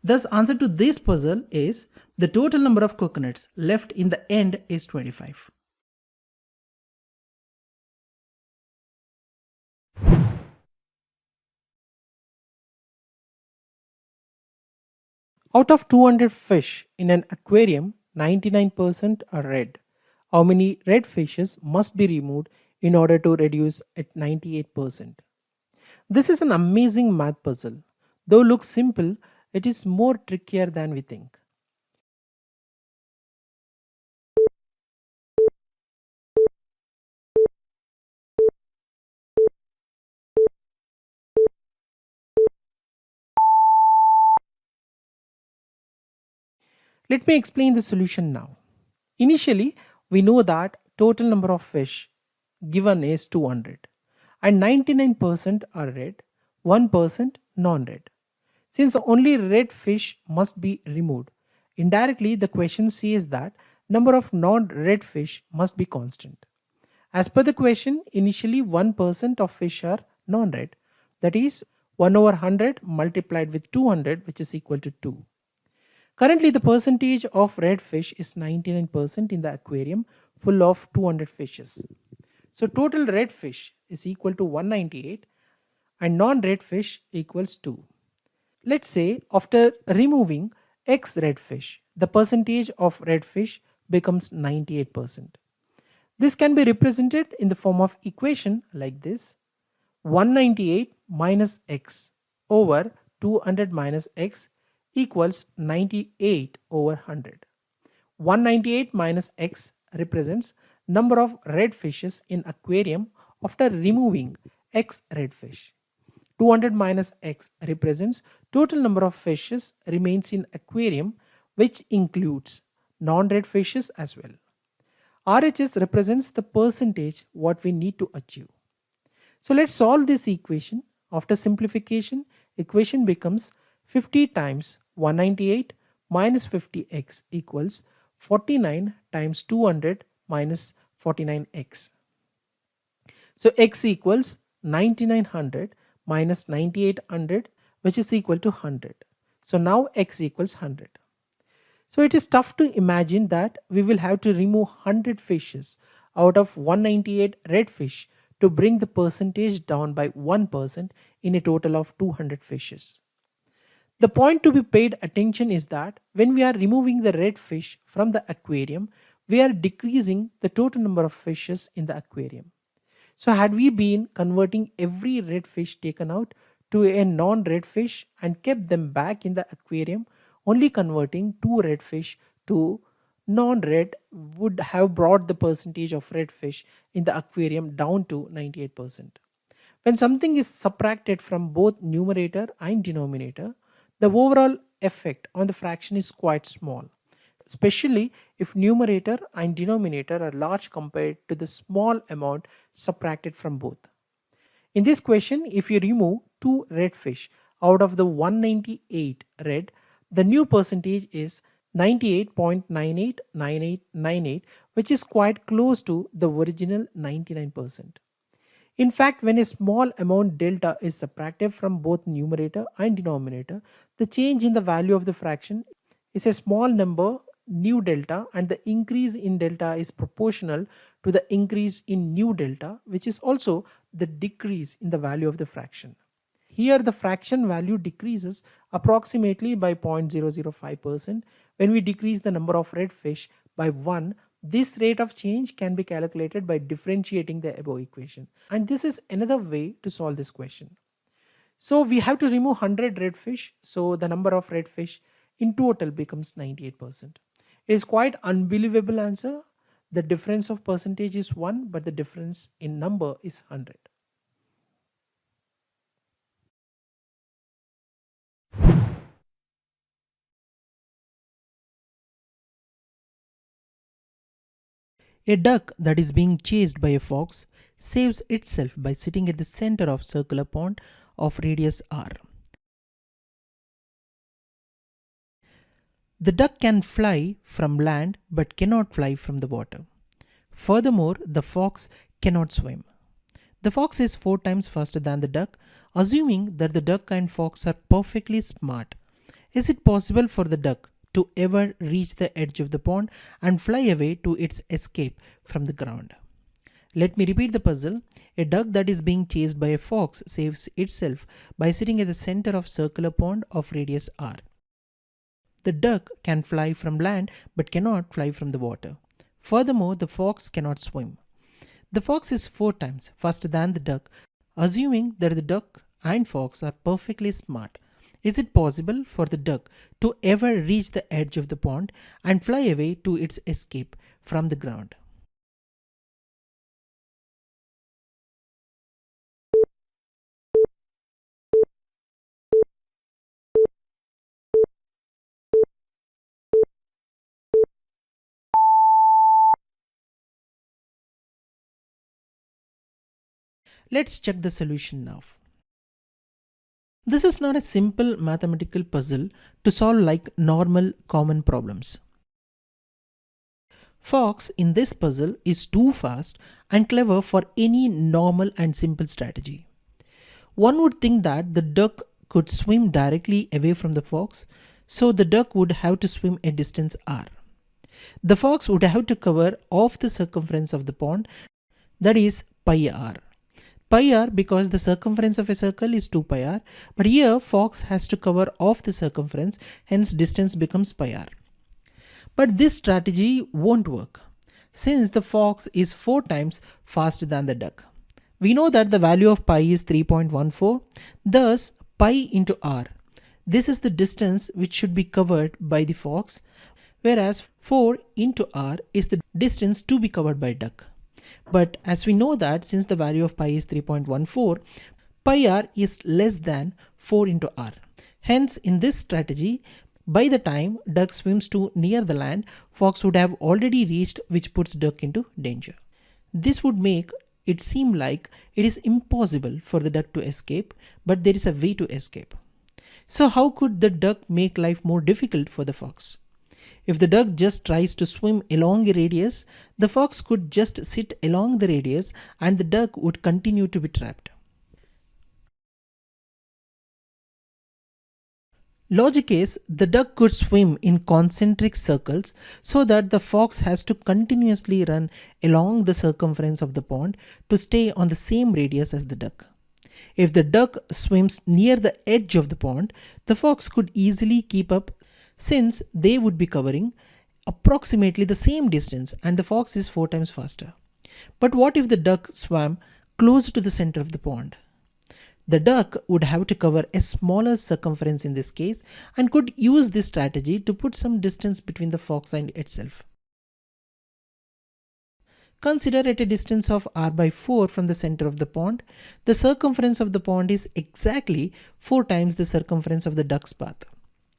Thus answer to this puzzle is the total number of coconuts left in the end is 25. Out of 200 fish in an aquarium, 99% are red. How many red fishes must be removed in order to reduce at 98%? This is an amazing math puzzle. Though looks simple, it is more trickier than we think. Let me explain the solution now. Initially, we know that total number of fish given is 200 and 99% are red, 1% non-red. Since only red fish must be removed, indirectly the question says that number of non-red fish must be constant. As per the question, initially 1% of fish are non-red, that is 1 over 100 multiplied with 200, which is equal to 2. Currently, the percentage of red fish is 99% in the aquarium full of 200 fishes. So total red fish is equal to 198 and non-red fish equals 2. Let's say after removing X red fish, the percentage of red fish becomes 98%. This can be represented in the form of equation like this: 198 minus X over 200 minus X equals 98 over 100. 198 minus X represents number of red fishes in aquarium after removing X red fish. 200 minus X represents total number of fishes remains in aquarium, which includes non-red fishes as well. RHS represents the percentage what we need to achieve. So let's solve this equation. After simplification, equation becomes 50 times 198 minus 50x equals 49 times 200 minus 49x. So x equals 9900 minus 9800, which is equal to 100. So now x equals 100. So it is tough to imagine that we will have to remove 100 fishes out of 198 red fish to bring the percentage down by 1% in a total of 200 fishes. The point to be paid attention is that when we are removing the red fish from the aquarium, we are decreasing the total number of fishes in the aquarium. So had we been converting every red fish taken out to a non-red fish and kept them back in the aquarium, Only converting 2 red fish to non-red would have brought the percentage of red fish in the aquarium down to 98%. When something is subtracted from both numerator and denominator, the overall effect on the fraction is quite small, especially if numerator and denominator are large compared to the small amount subtracted from both. In this question, if you remove 2 red fish out of the 198 red, the new percentage is 98.989898, which is quite close to the original 99%. In fact, when a small amount delta is subtracted from both numerator and denominator, the change in the value of the fraction is a small number new delta, and the increase in delta is proportional to the increase in new delta, which is also the decrease in the value of the fraction. Here the fraction value decreases approximately by 0.005%. When we decrease the number of red fish by 1, this rate of change can be calculated by differentiating the above equation. And this is another way to solve this question. So we have to remove 100 red fish. So the number of red fish in total becomes 98%. It is quite unbelievable answer. The difference of percentage is 1, but the difference in number is 100. A duck that is being chased by a fox saves itself by sitting at the center of circular pond of radius r. The duck can fly from land but cannot fly from the water. Furthermore, the fox cannot swim. The fox is 4 times faster than the duck. Assuming that the duck and fox are perfectly smart, is it possible for the duck to ever reach the edge of the pond and fly away to its escape from the ground? Let me repeat the puzzle. A duck that is being chased by a fox saves itself by sitting at the center of circular pond of radius r. The duck can fly from land but cannot fly from the water. Furthermore, the fox cannot swim. The fox is 4 times faster than the duck. Assuming that the duck and fox are perfectly smart, is it possible for the duck to ever reach the edge of the pond and fly away to its escape from the ground? Let's check the solution now. This is not a simple mathematical puzzle to solve like normal common problems. Fox in this puzzle is too fast and clever for any normal and simple strategy. One would think that the duck could swim directly away from the fox, so the duck would have to swim a distance r. The fox would have to cover half the circumference of the pond, that is pi r. Pi r because the circumference of a circle is 2 pi r, but here fox has to cover half the circumference, hence distance becomes pi r. But this strategy won't work since the fox is 4 times faster than the duck. We know that the value of pi is 3.14, thus pi into r. This is the distance which should be covered by the fox, whereas 4 into r is the distance to be covered by duck. But as we know that since the value of pi is 3.14, pi r is less than 4 into r. Hence in this strategy, by the time duck swims to near the land, fox would have already reached, which puts duck into danger. This would make it seem like it is impossible for the duck to escape, but there is a way to escape. So how could the duck make life more difficult for the fox? If the duck just tries to swim along a radius, the fox could just sit along the radius and the duck would continue to be trapped. Logic is the duck could swim in concentric circles so that the fox has to continuously run along the circumference of the pond to stay on the same radius as the duck. If the duck swims near the edge of the pond, the fox could easily keep up since they would be covering approximately the same distance and the fox is 4 times faster. But what if the duck swam closer to the center of the pond? The duck would have to cover a smaller circumference in this case and could use this strategy to put some distance between the fox and itself. Consider at a distance of r by 4 from the center of the pond, the circumference of the pond is exactly 4 times the circumference of the duck's path.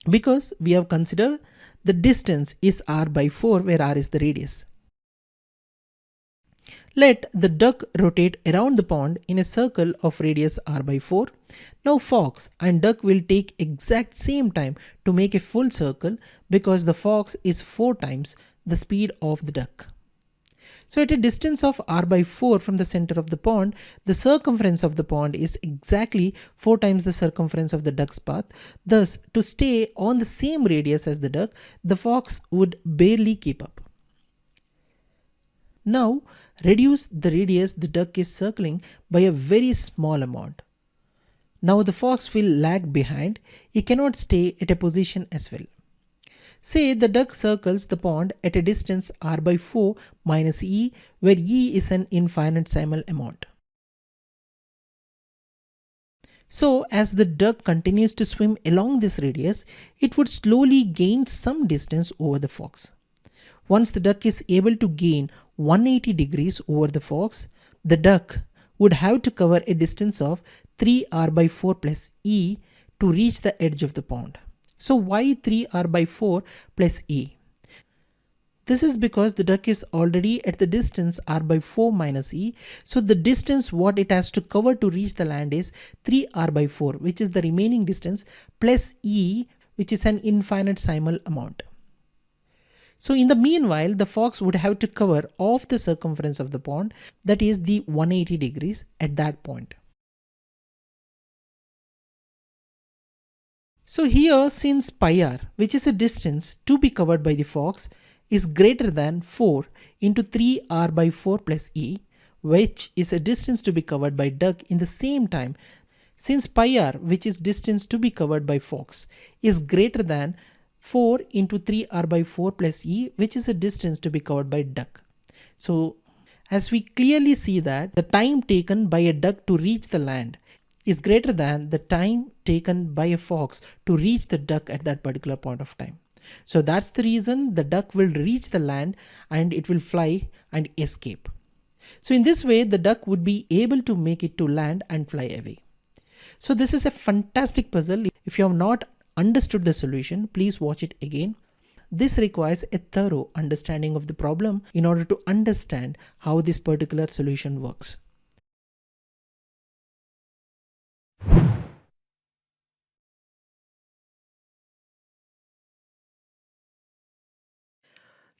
Because we have considered the distance is r by 4 where r is the radius. Let the duck rotate around the pond in a circle of radius r by 4. Now fox and duck will take exact same time to make a full circle because the fox is 4 times the speed of the duck. So at a distance of r by 4 from the center of the pond, the circumference of the pond is exactly 4 times the circumference of the duck's path. Thus, to stay on the same radius as the duck, the fox would barely keep up. Now, reduce the radius the duck is circling by a very small amount. Now the fox will lag behind. He cannot stay at a position as well. Say the duck circles the pond at a distance r by 4 minus e, where e is an infinitesimal amount. So as the duck continues to swim along this radius, it would slowly gain some distance over the fox. Once the duck is able to gain 180 degrees over the fox, the duck would have to cover a distance of 3r by 4 plus e to reach the edge of the pond. So why 3r by 4 plus e? This is because the duck is already at the distance r by 4 minus e. So the distance what it has to cover to reach the land is 3r by 4, which is the remaining distance, plus e, which is an infinitesimal amount. So in the meanwhile, the fox would have to cover off the circumference of the pond, that is the 180 degrees at that point. So here, since pi r, which is a distance to be covered by the fox, is greater than 4 into 3r by 4 plus e, which is a distance to be covered by duck in the same time, since pi r, which is distance to be covered by fox, is greater than 4 into 3r by 4 plus e, which is a distance to be covered by duck. So as we clearly see that the time taken by a duck to reach the land is greater than the time taken by a fox to reach the duck at that particular point of time. So that's the reason the duck will reach the land and it will fly and escape. So in this way, the duck would be able to make it to land and fly away. So this is a fantastic puzzle. If you have not understood the solution, please watch it again. This requires a thorough understanding of the problem in order to understand how this particular solution works.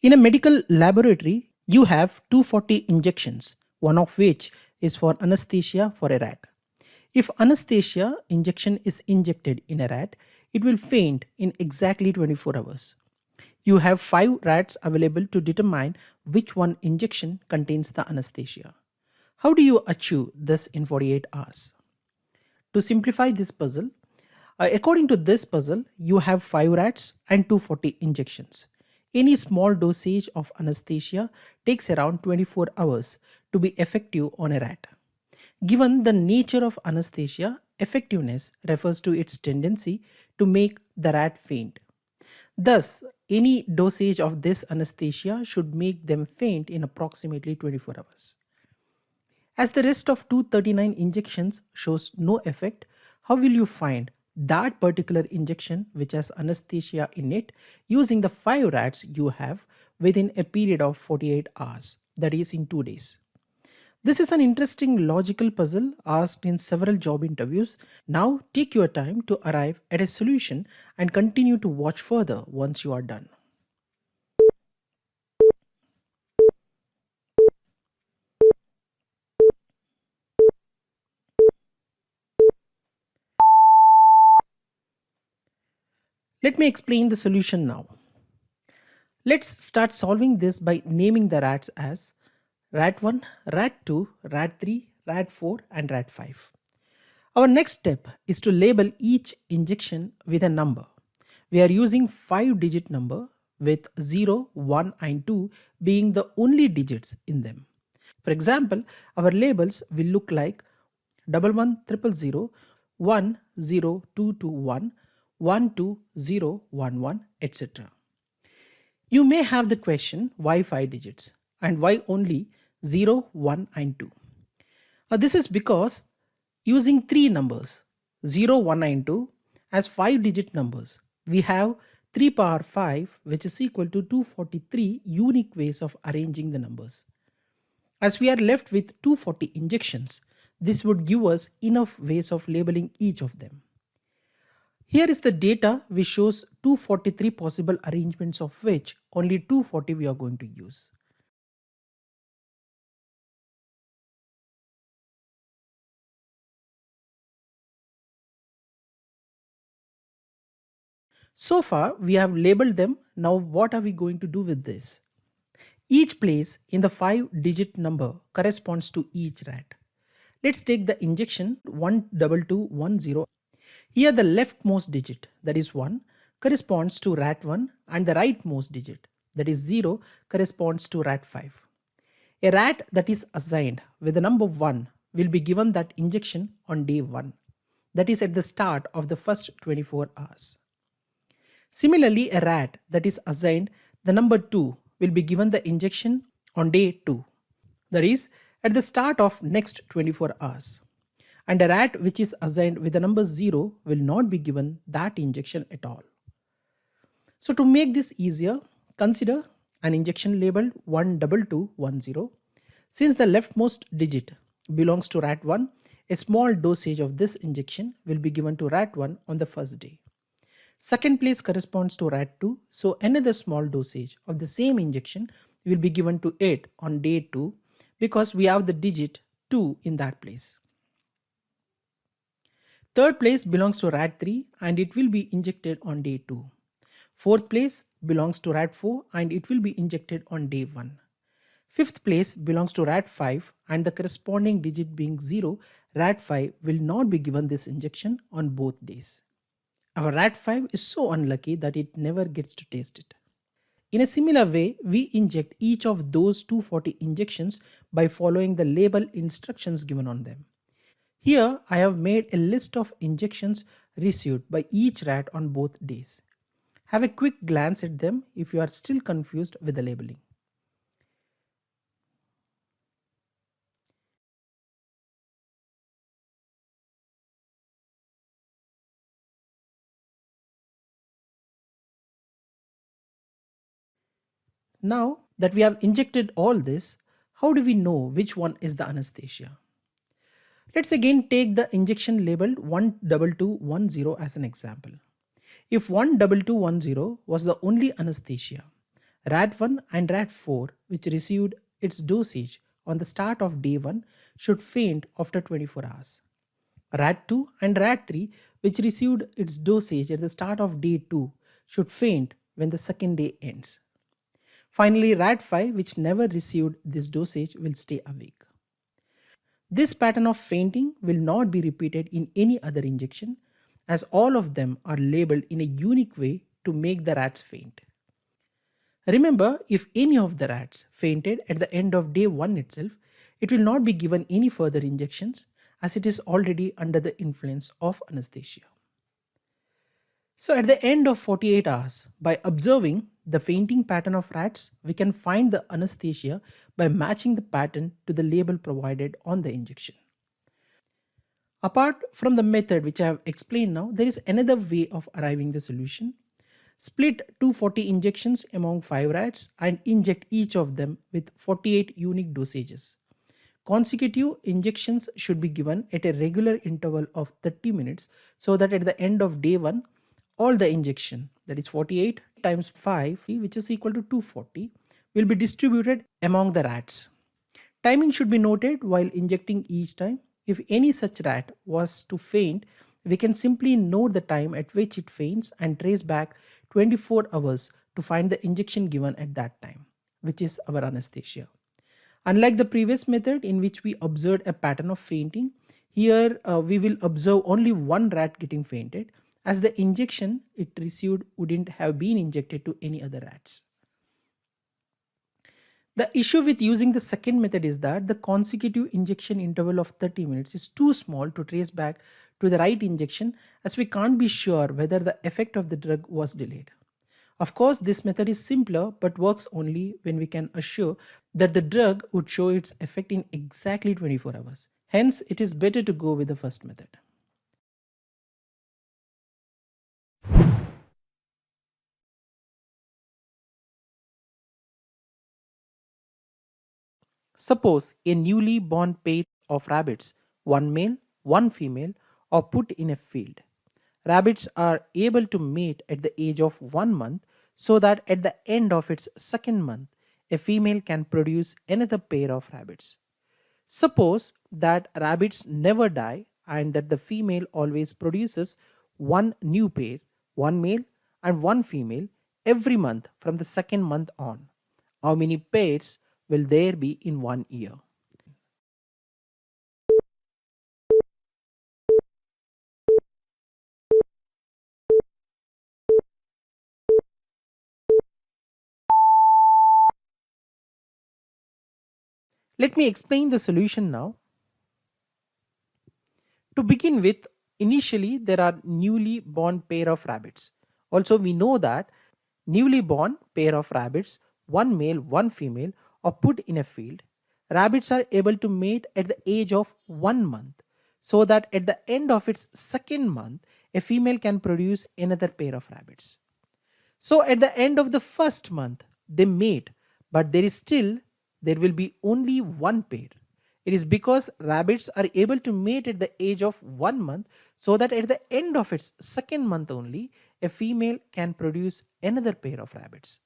In a medical laboratory, you have 240 injections, one of which is for anesthesia for a rat. If anesthesia injection is injected in a rat, it will faint in exactly 24 hours. You have 5 rats available to determine which one injection contains the anesthesia. How do you achieve this in 48 hours? To simplify this puzzle, according to this puzzle, you have 5 rats and 240 injections. Any small dosage of anesthesia takes around 24 hours to be effective on a rat. Given the nature of anesthesia, effectiveness refers to its tendency to make the rat faint. Thus, any dosage of this anesthesia should make them faint in approximately 24 hours. As the rest of 239 injections shows no effect, how will you find that particular injection which has anesthesia in it using the 5 rats you have within a period of 48 hours, that is in 2 days? This is an interesting logical puzzle asked in several job interviews. Now take your time to arrive at a solution and continue to watch further once you are done. Let me explain the solution now. Let's start solving this by naming the rats as rat 1, rat 2, rat 3, rat 4 and rat 5. Our next step is to label each injection with a number. We are using 5-digit number with 0, 1 and 2 being the only digits in them. For example, our labels will look like 1100 10221 12011, etc. You may have the question, why 5 digits and why only 0, 1 and 2? This is because using three numbers 0, 1 and 2 as 5 digit numbers, we have 3 power 5, which is equal to 243 unique ways of arranging the numbers. As we are left with 240 injections, this would give us enough ways of labeling each of them. Here is the data which shows 243 possible arrangements, of which only 240 we are going to use. So far we have labeled them. Now what are we going to do with this? Each place in the 5-digit number corresponds to each rat. Let's take the injection 12210. Here the leftmost digit, that is 1, corresponds to rat 1, and the rightmost digit, that is 0, corresponds to rat 5. A rat that is assigned with the number 1 will be given that injection on day 1, that is at the start of the first 24 hours. Similarly, a rat that is assigned the number 2 will be given the injection on day 2, that is at the start of next 24 hours. And a rat which is assigned with the number 0 will not be given that injection at all. So to make this easier, consider an injection labeled 12210. Since the leftmost digit belongs to rat 1, a small dosage of this injection will be given to rat 1 on the first day. Second place corresponds to rat 2, so another small dosage of the same injection will be given to it on day 2 because we have the digit 2 in that place. Third place belongs to rat 3 and it will be injected on day 2. Fourth place belongs to rat 4 and it will be injected on day 1. Fifth place belongs to rat 5 and the corresponding digit being 0, rat 5 will not be given this injection on both days. Our rat 5 is so unlucky that it never gets to taste it. In a similar way, we inject each of those 240 injections by following the label instructions given on them. Here I have made a list of injections received by each rat on both days. Have a quick glance at them if you are still confused with the labeling. Now that we have injected all this, how do we know which one is the anesthesia? Let's again take the injection labeled 12210 as an example. If 12210 was the only anesthesia, rat 1 and rat 4, which received its dosage on the start of day 1, should faint after 24 hours. Rat 2 and rat 3, which received its dosage at the start of day 2, should faint when the second day ends. Finally, rat 5, which never received this dosage, will stay awake. This pattern of fainting will not be repeated in any other injection, as all of them are labeled in a unique way to make the rats faint. Remember, if any of the rats fainted at the end of day 1 itself, it will not be given any further injections as it is already under the influence of anesthesia. So at the end of 48 hours, by observing the fainting pattern of rats, we can find the anesthesia by matching the pattern to the label provided on the injection. Apart from the method which I have explained now, there is another way of arriving the solution. Split 240 injections among 5 rats and inject each of them with 48 unique dosages. Consecutive injections should be given at a regular interval of 30 minutes so that at the end of day 1, all the injection, that is 48 times 5, which is equal to 240, will be distributed among the rats. Timing should be noted while injecting each time. If any such rat was to faint, we can simply note the time at which it faints and trace back 24 hours to find the injection given at that time, which is our anesthesia. Unlike the previous method in which we observed a pattern of fainting, here we will observe only one rat getting fainted, as the injection it received wouldn't have been injected to any other rats. The issue with using the second method is that the consecutive injection interval of 30 minutes is too small to trace back to the right injection, as we can't be sure whether the effect of the drug was delayed. Of course, this method is simpler but works only when we can assure that the drug would show its effect in exactly 24 hours. Hence, it is better to go with the first method. Suppose a newly born pair of rabbits, one male, one female, are put in a field. Rabbits are able to mate at the age of 1 month, so that at the end of its second month, a female can produce another pair of rabbits. Suppose that rabbits never die and that the female always produces one new pair, one male and one female, every month from the second month on. How many pairs will there be in 1 year? Let me explain the solution now. To begin with, initially there are newly born pair of rabbits. Also, we know that newly born pair of rabbits, one male, one female, are put in a field. Rabbits are able to mate at the age of 1 month, so that at the end of its second month, a female can produce another pair of rabbits. So at the end of the first month, they mate, but there will be only one pair. It is because rabbits are able to mate at the age of 1 month, so that at the end of its second month only, a female can produce another pair of rabbits.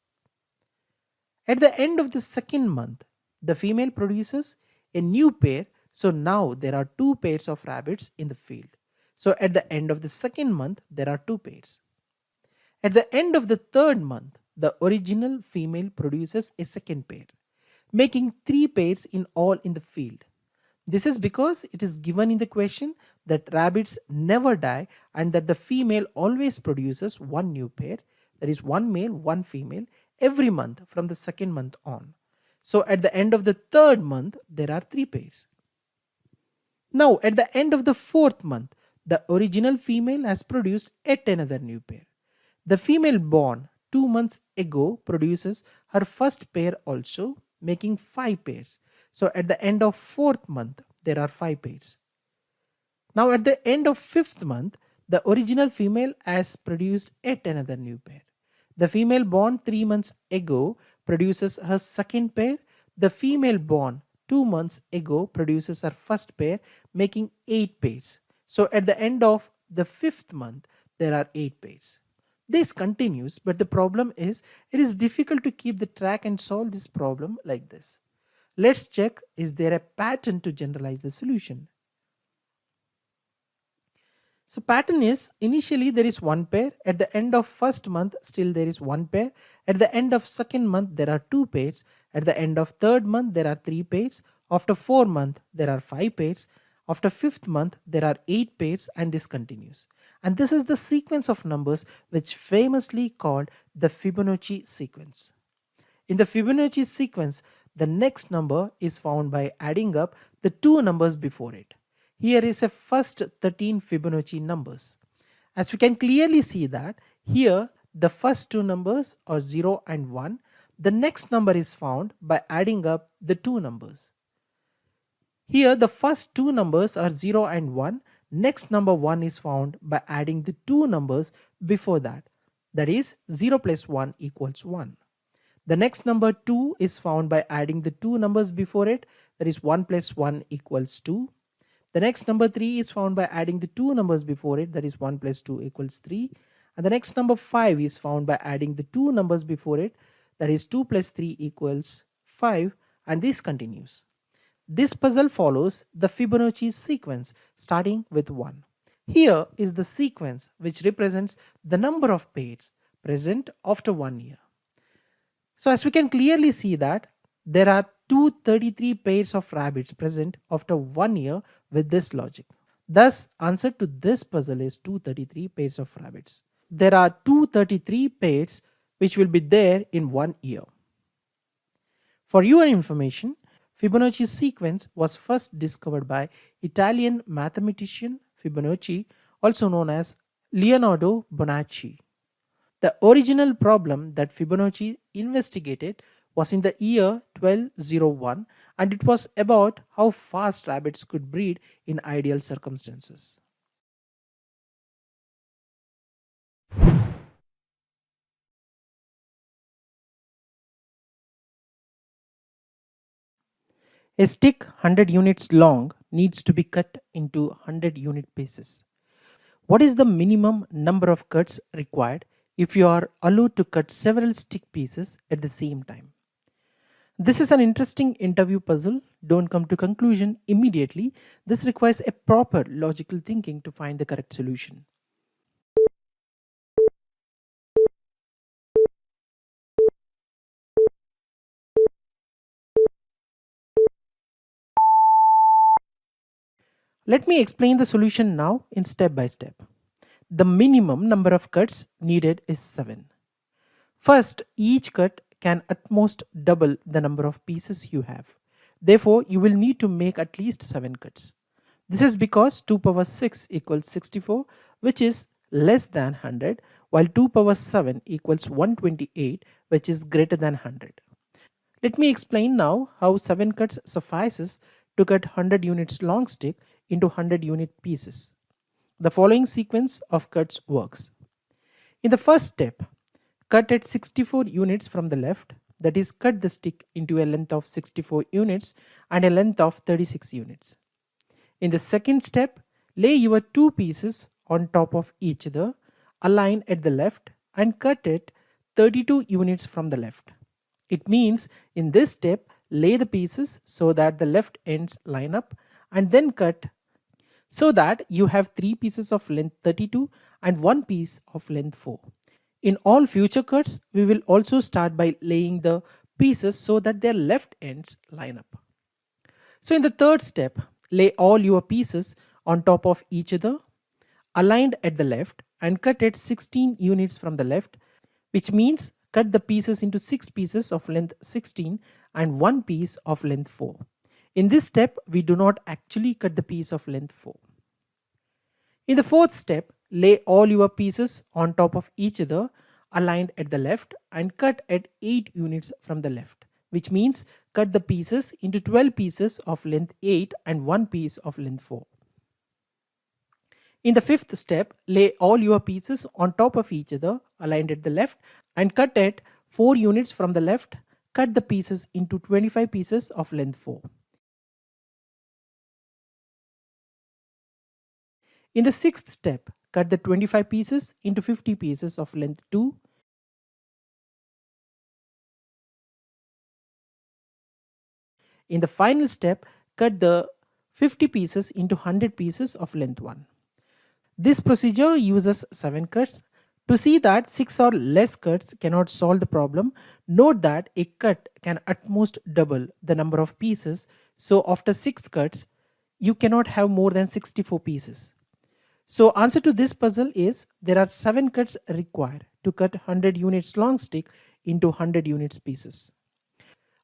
At the end of the second month, the female produces a new pair, so now there are two pairs of rabbits in the field. So at the end of the second month, there are two pairs. At the end of the third month, the original female produces a second pair, making three pairs in all in the field. This is because it is given in the question that rabbits never die and that the female always produces one new pair, that is, one male, one female, every month from the second month on. So at the end of the third month, there are three pairs. Now, at the end of the fourth month, the original female has produced yet another new pair. The female born 2 months ago produces her first pair also, making five pairs. So at the end of fourth month, there are five pairs. Now at the end of fifth month, the original female has produced yet another new pair. The female born 3 months ago produces her second pair. The female born 2 months ago produces her first pair, making eight pairs. So at the end of the fifth month, there are eight pairs. This continues, but the problem is it is difficult to keep the track and solve this problem like this. Let's check, is there a pattern to generalize the solution? So pattern is, initially there is one pair, at the end of first month still there is one pair, at the end of second month there are two pairs, at the end of third month there are three pairs, after 4 months there are five pairs, after fifth month there are eight pairs, and this continues. And this is the sequence of numbers which famously called the Fibonacci sequence. In the Fibonacci sequence, the next number is found by adding up the two numbers before it. Here is a first 13 Fibonacci numbers. As we can clearly see that here the first two numbers are 0 and 1. The next number is found by adding up the two numbers. Here the first two numbers are 0 and 1. Next number 1 is found by adding the two numbers before that. That is 0 plus 1 equals 1. The next number 2 is found by adding the two numbers before it. That is 1 plus 1 equals 2. The next number 3 is found by adding the two numbers before it. That is 1 plus 2 equals 3. And the next number 5 is found by adding the two numbers before it. That is 2 plus 3 equals 5. And this continues. This puzzle follows the Fibonacci sequence starting with 1. Here is the sequence which represents the number of pairs present after 1 year. So as we can clearly see that there are 233 pairs of rabbits present after 1 year with this logic. Thus, answer to this puzzle is 233 pairs of rabbits. There are 233 pairs which will be there in 1 year. For your information, Fibonacci sequence was first discovered by Italian mathematician Fibonacci, also known as Leonardo Bonacci. The original problem that Fibonacci investigated was in the year 1201, and it was about how fast rabbits could breed in ideal circumstances. A stick 100 units long needs to be cut into 100 unit pieces. What is the minimum number of cuts required if you are allowed to cut several stick pieces at the same time? This is an interesting interview puzzle. Don't come to conclusion immediately. This requires a proper logical thinking to find the correct solution. Let me explain the solution now in step by step. The minimum number of cuts needed is 7. First, each cut can at most double the number of pieces you have. Therefore, you will need to make at least 7 cuts. This is because 2 power 6 equals 64, which is less than 100, while 2 power 7 equals 128, which is greater than 100. Let me explain now how 7 cuts suffices to cut 100 units long stick into 100 unit pieces. The following sequence of cuts works. In the first step, cut at 64 units from the left, that is, cut the stick into a length of 64 units and a length of 36 units. In the second step, lay your 2 pieces on top of each other, align at the left, and cut it 32 units from the left. It means in this step, lay the pieces so that the left ends line up, and then cut so that you have 3 pieces of length 32 and 1 piece of length 4. In all future cuts, we will also start by laying the pieces so that their left ends line up. So in the third step, lay all your pieces on top of each other, aligned at the left, and cut it 16 units from the left, which means cut the pieces into 6 pieces of length 16 and 1 piece of length 4. In this step, we do not actually cut the piece of length 4. In the fourth step, lay all your pieces on top of each other, aligned at the left, and cut at 8 units from the left, which means cut the pieces into 12 pieces of length 8 and 1 piece of length 4. In the fifth step, lay all your pieces on top of each other, aligned at the left, and cut at 4 units from the left. Cut the pieces into 25 pieces of length 4. In the sixth step, cut the 25 pieces into 50 pieces of length 2. In the final step, cut the 50 pieces into 100 pieces of length 1. This procedure uses 7 cuts. To see that 6 or less cuts cannot solve the problem, note that a cut can at most double the number of pieces. So after 6 cuts, you cannot have more than 64 pieces. So answer to this puzzle is there are 7 cuts required to cut 100 units long stick into 100 units pieces.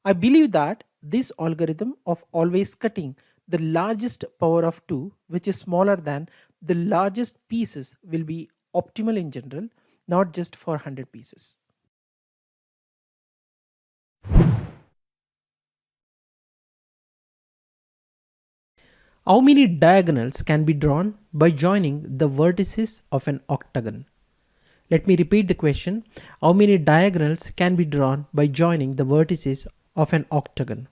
I believe that this algorithm of always cutting the largest power of 2, which is smaller than the largest pieces, will be optimal in general, not just for 100 pieces. How many diagonals can be drawn by joining the vertices of an octagon? Let me repeat the question. How many diagonals can be drawn by joining the vertices of an octagon?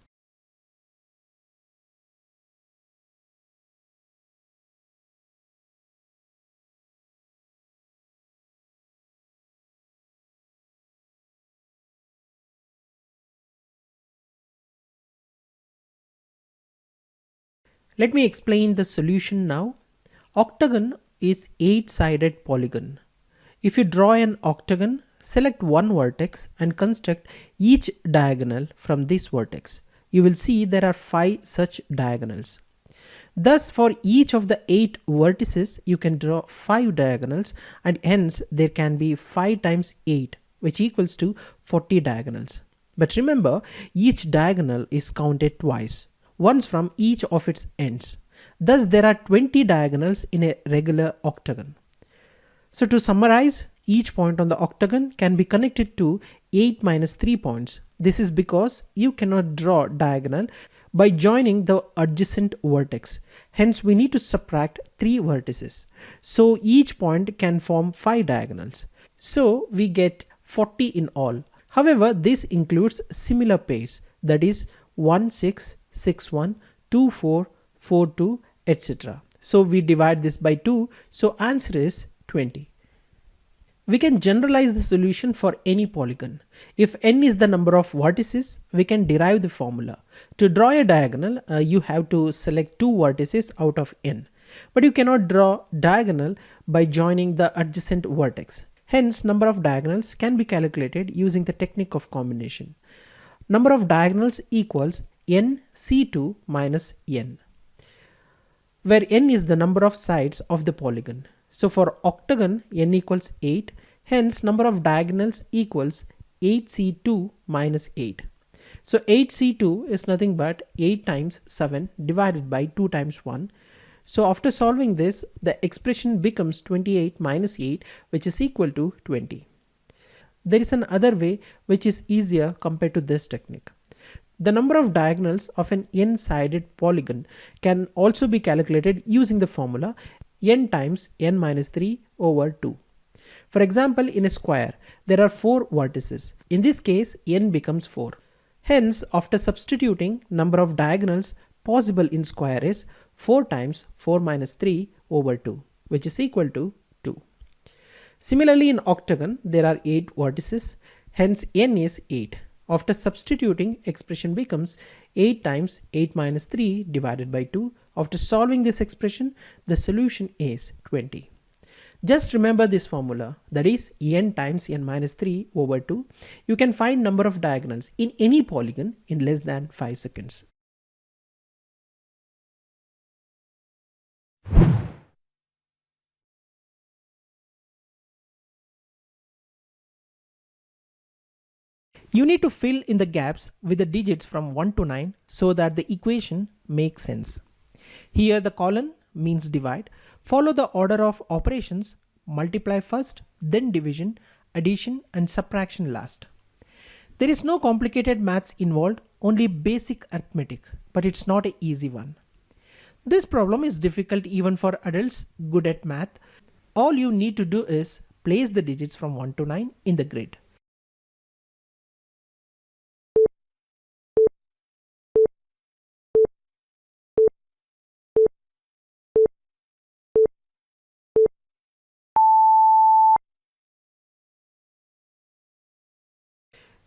Let me explain the solution now. Octagon is 8-sided polygon. If you draw an octagon, select one vertex and construct each diagonal from this vertex. You will see there are 5 such diagonals. Thus, for each of the 8 vertices, you can draw 5 diagonals, and hence there can be 5 times 8, which equals to 40 diagonals. But remember, each diagonal is counted twice, once from each of its ends. Thus, there are 20 diagonals in a regular octagon. So to summarize, each point on the octagon can be connected to 8 minus 3 points. This is because you cannot draw diagonal by joining the adjacent vertex. Hence, we need to subtract 3 vertices. So each point can form 5 diagonals. So we get 40 in all. However, this includes similar pairs, that is 1 6, 6 1, 2 4, 4 2, etc. So we divide this by 2, so answer is 20. We can generalize the solution for any polygon. If n is the number of vertices, we can derive the formula. To draw a diagonal, you have to select 2 vertices out of n. But you cannot draw diagonal by joining the adjacent vertex. Hence, number of diagonals can be calculated using the technique of combination. Number of diagonals equals n c2 minus n, where n is the number of sides of the polygon. So for octagon, n equals 8. Hence, number of diagonals equals 8c2 minus 8. So 8c2 is nothing but 8 times 7 divided by 2 times 1. So after solving this, the expression becomes 28 minus 8, which is equal to 20. There is another way which is easier compared to this technique. The number of diagonals of an n-sided polygon can also be calculated using the formula n times n minus 3 over 2. For example, in a square, there are 4 vertices. In this case, n becomes 4. Hence, after substituting, number of diagonals possible in square is 4 times 4 minus 3 over 2, which is equal to 2. Similarly, in octagon, there are 8 vertices. Hence, n is 8. After substituting, expression becomes 8 times 8 minus 3 divided by 2. After solving this expression, the solution is 20. Just remember this formula, that is n times n minus 3 over 2. You can find number of diagonals in any polygon in less than 5 seconds. You need to fill in the gaps with the digits from 1 to 9 so that the equation makes sense. Here the column means divide. Follow the order of operations, multiply first, then division, addition and subtraction last. There is no complicated maths involved, only basic arithmetic, but it's not an easy one. This problem is difficult even for adults good at math. All you need to do is place the digits from 1 to 9 in the grid.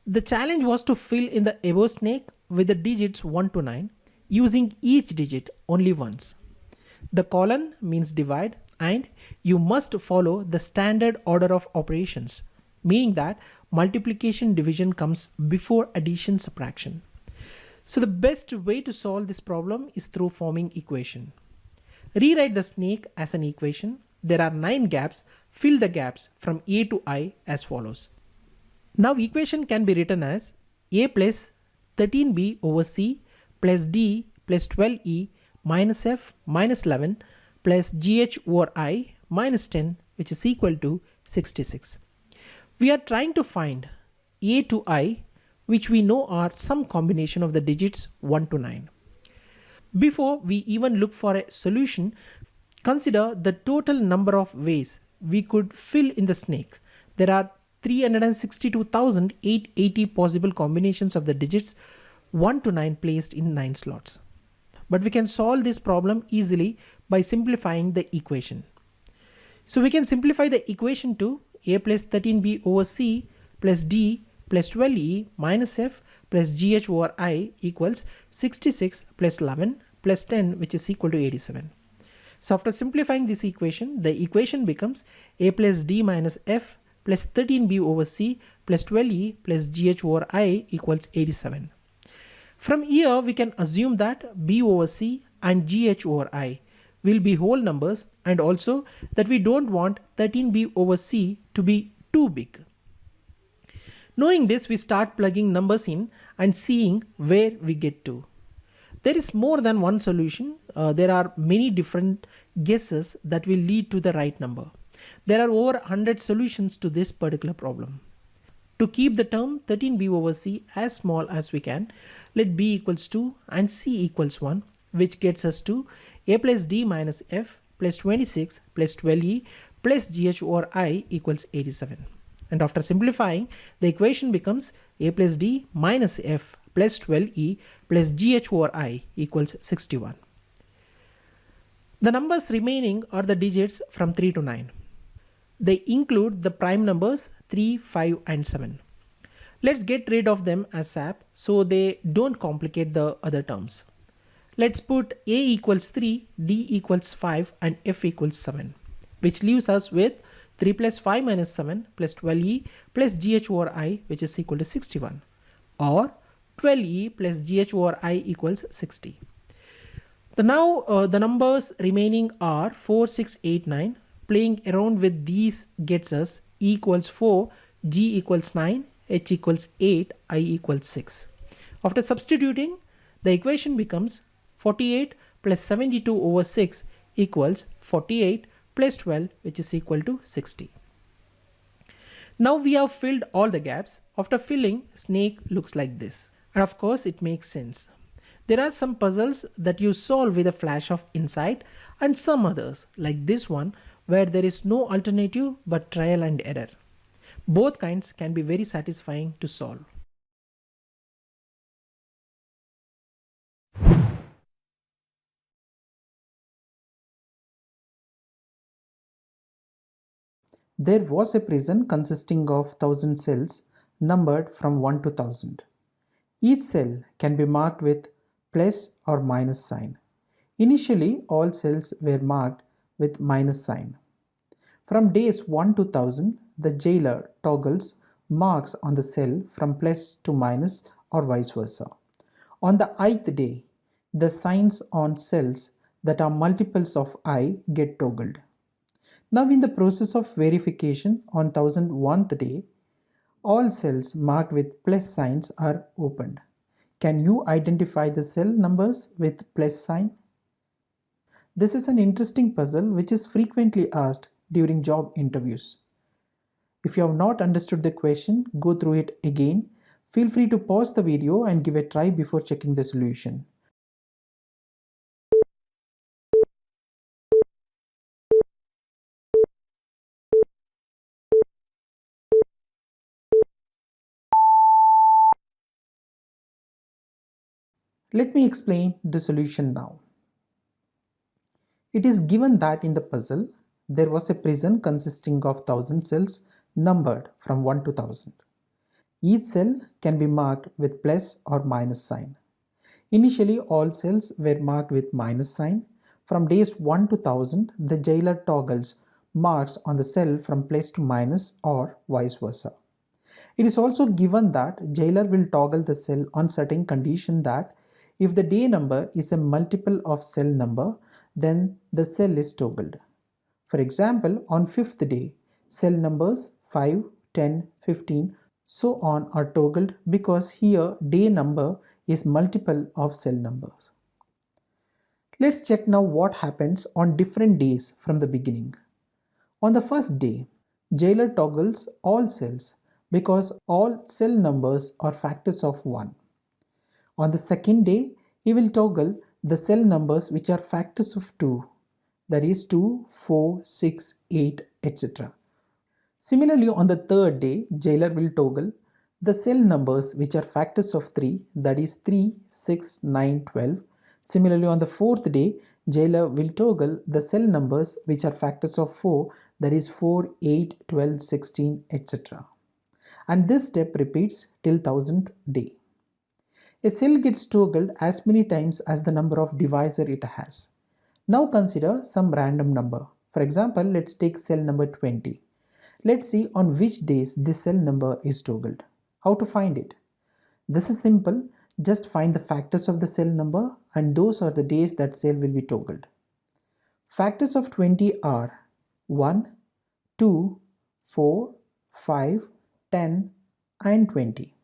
The challenge was to fill in the above snake with the digits 1 to 9 using each digit only once. The column means divide and you must follow the standard order of operations, meaning that multiplication division comes before addition subtraction. So the best way to solve this problem is through forming equation. Rewrite the snake as an equation. There are 9 gaps. Fill the gaps from A to I as follows. Now equation can be written as a plus 13b over c plus d plus 12e minus f minus 11 plus gh over I minus 10, which is equal to 66. We are trying to find a to I, which we know are some combination of the digits 1 to 9. Before we even look for a solution, consider the total number of ways we could fill in the snake. There are 362,880 possible combinations of the digits 1 to 9 placed in 9 slots. But we can solve this problem easily by simplifying the equation. So we can simplify the equation to a plus 13b over c plus d plus 12e minus f plus gh over I equals 66 plus 11 plus 10, which is equal to 87. So after simplifying this equation, the equation becomes a plus d minus f plus 13b over c plus 12e plus gh over I equals 87. From here we can assume that b over c and gh over I will be whole numbers, and also that we don't want 13b over c to be too big. Knowing this, we start plugging numbers in and seeing where we get to. There is more than one solution. There are many different guesses that will lead to the right number. There are over 100 solutions to this particular problem. To keep the term 13b over c as small as we can, let b equals 2 and c equals 1, which gets us to a plus d minus f plus 26 plus 12e plus gh over I equals 87. And after simplifying, the equation becomes a plus d minus f plus 12e plus gh over I equals 61. The numbers remaining are the digits from 3 to 9. They include the prime numbers 3, 5 and 7. Let's get rid of them as SAP so they don't complicate the other terms. Let's put a equals 3, d equals 5 and f equals 7, which leaves us with 3 plus 5 minus 7 plus 12e plus gh over I, which is equal to 61, or 12e plus gh over I equals 60. The numbers remaining are 4, 6, 8, 9. Playing around with these gets us e equals 4, g equals 9, h equals 8, I equals 6. After substituting, the equation becomes 48 plus 72 over 6 equals 48 plus 12, which is equal to 60. Now we have filled all the gaps. After filling, snake looks like this. And of course it makes sense. There are some puzzles that you solve with a flash of insight and some others like this one where there is no alternative but trial and error. Both kinds can be very satisfying to solve. There was a prison consisting of 1000 cells numbered from 1 to 1000. Each cell can be marked with plus or minus sign. Initially, all cells were marked with minus sign. From days 1 to 1000, the jailer toggles marks on the cell from plus to minus or vice versa. On the ith day, the signs on cells that are multiples of I get toggled. Now in the process of verification on 1001th day, all cells marked with plus signs are opened. Can you identify the cell numbers with plus sign? This is an interesting puzzle which is frequently asked during job interviews. If you have not understood the question, go through it again. Feel free to pause the video and give a try before checking the solution. Let me explain the solution now. It is given that in the puzzle, there was a prison consisting of 1000 cells numbered from 1 to 1000. Each cell can be marked with plus or minus sign. Initially, all cells were marked with minus sign. From days 1 to 1000, the jailer toggles marks on the cell from plus to minus or vice versa. It is also given that jailer will toggle the cell on certain condition that if the day number is a multiple of cell number, then the cell is toggled. For example, on 5th day, cell numbers 5, 10, 15, so on are toggled because here day number is multiple of cell numbers. Let's check now what happens on different days from the beginning. On the first day, jailer toggles all cells because all cell numbers are factors of 1. On the second day, he will toggle the cell numbers which are factors of 2, that is 2, 4, 6, 8, etc. Similarly, on the third day, jailer will toggle the cell numbers which are factors of 3, that is 3, 6, 9, 12. Similarly, on the fourth day, jailer will toggle the cell numbers which are factors of 4, that is 4, 8, 12, 16, etc. And this step repeats till 1000th day. A cell gets toggled as many times as the number of divisor it has. Now consider some random number. For example, let's take cell number 20. Let's see on which days this cell number is toggled. How to find it? This is simple. Just find the factors of the cell number and those are the days that cell will be toggled. Factors of 20 are 1, 2, 4, 5, 10, and 20.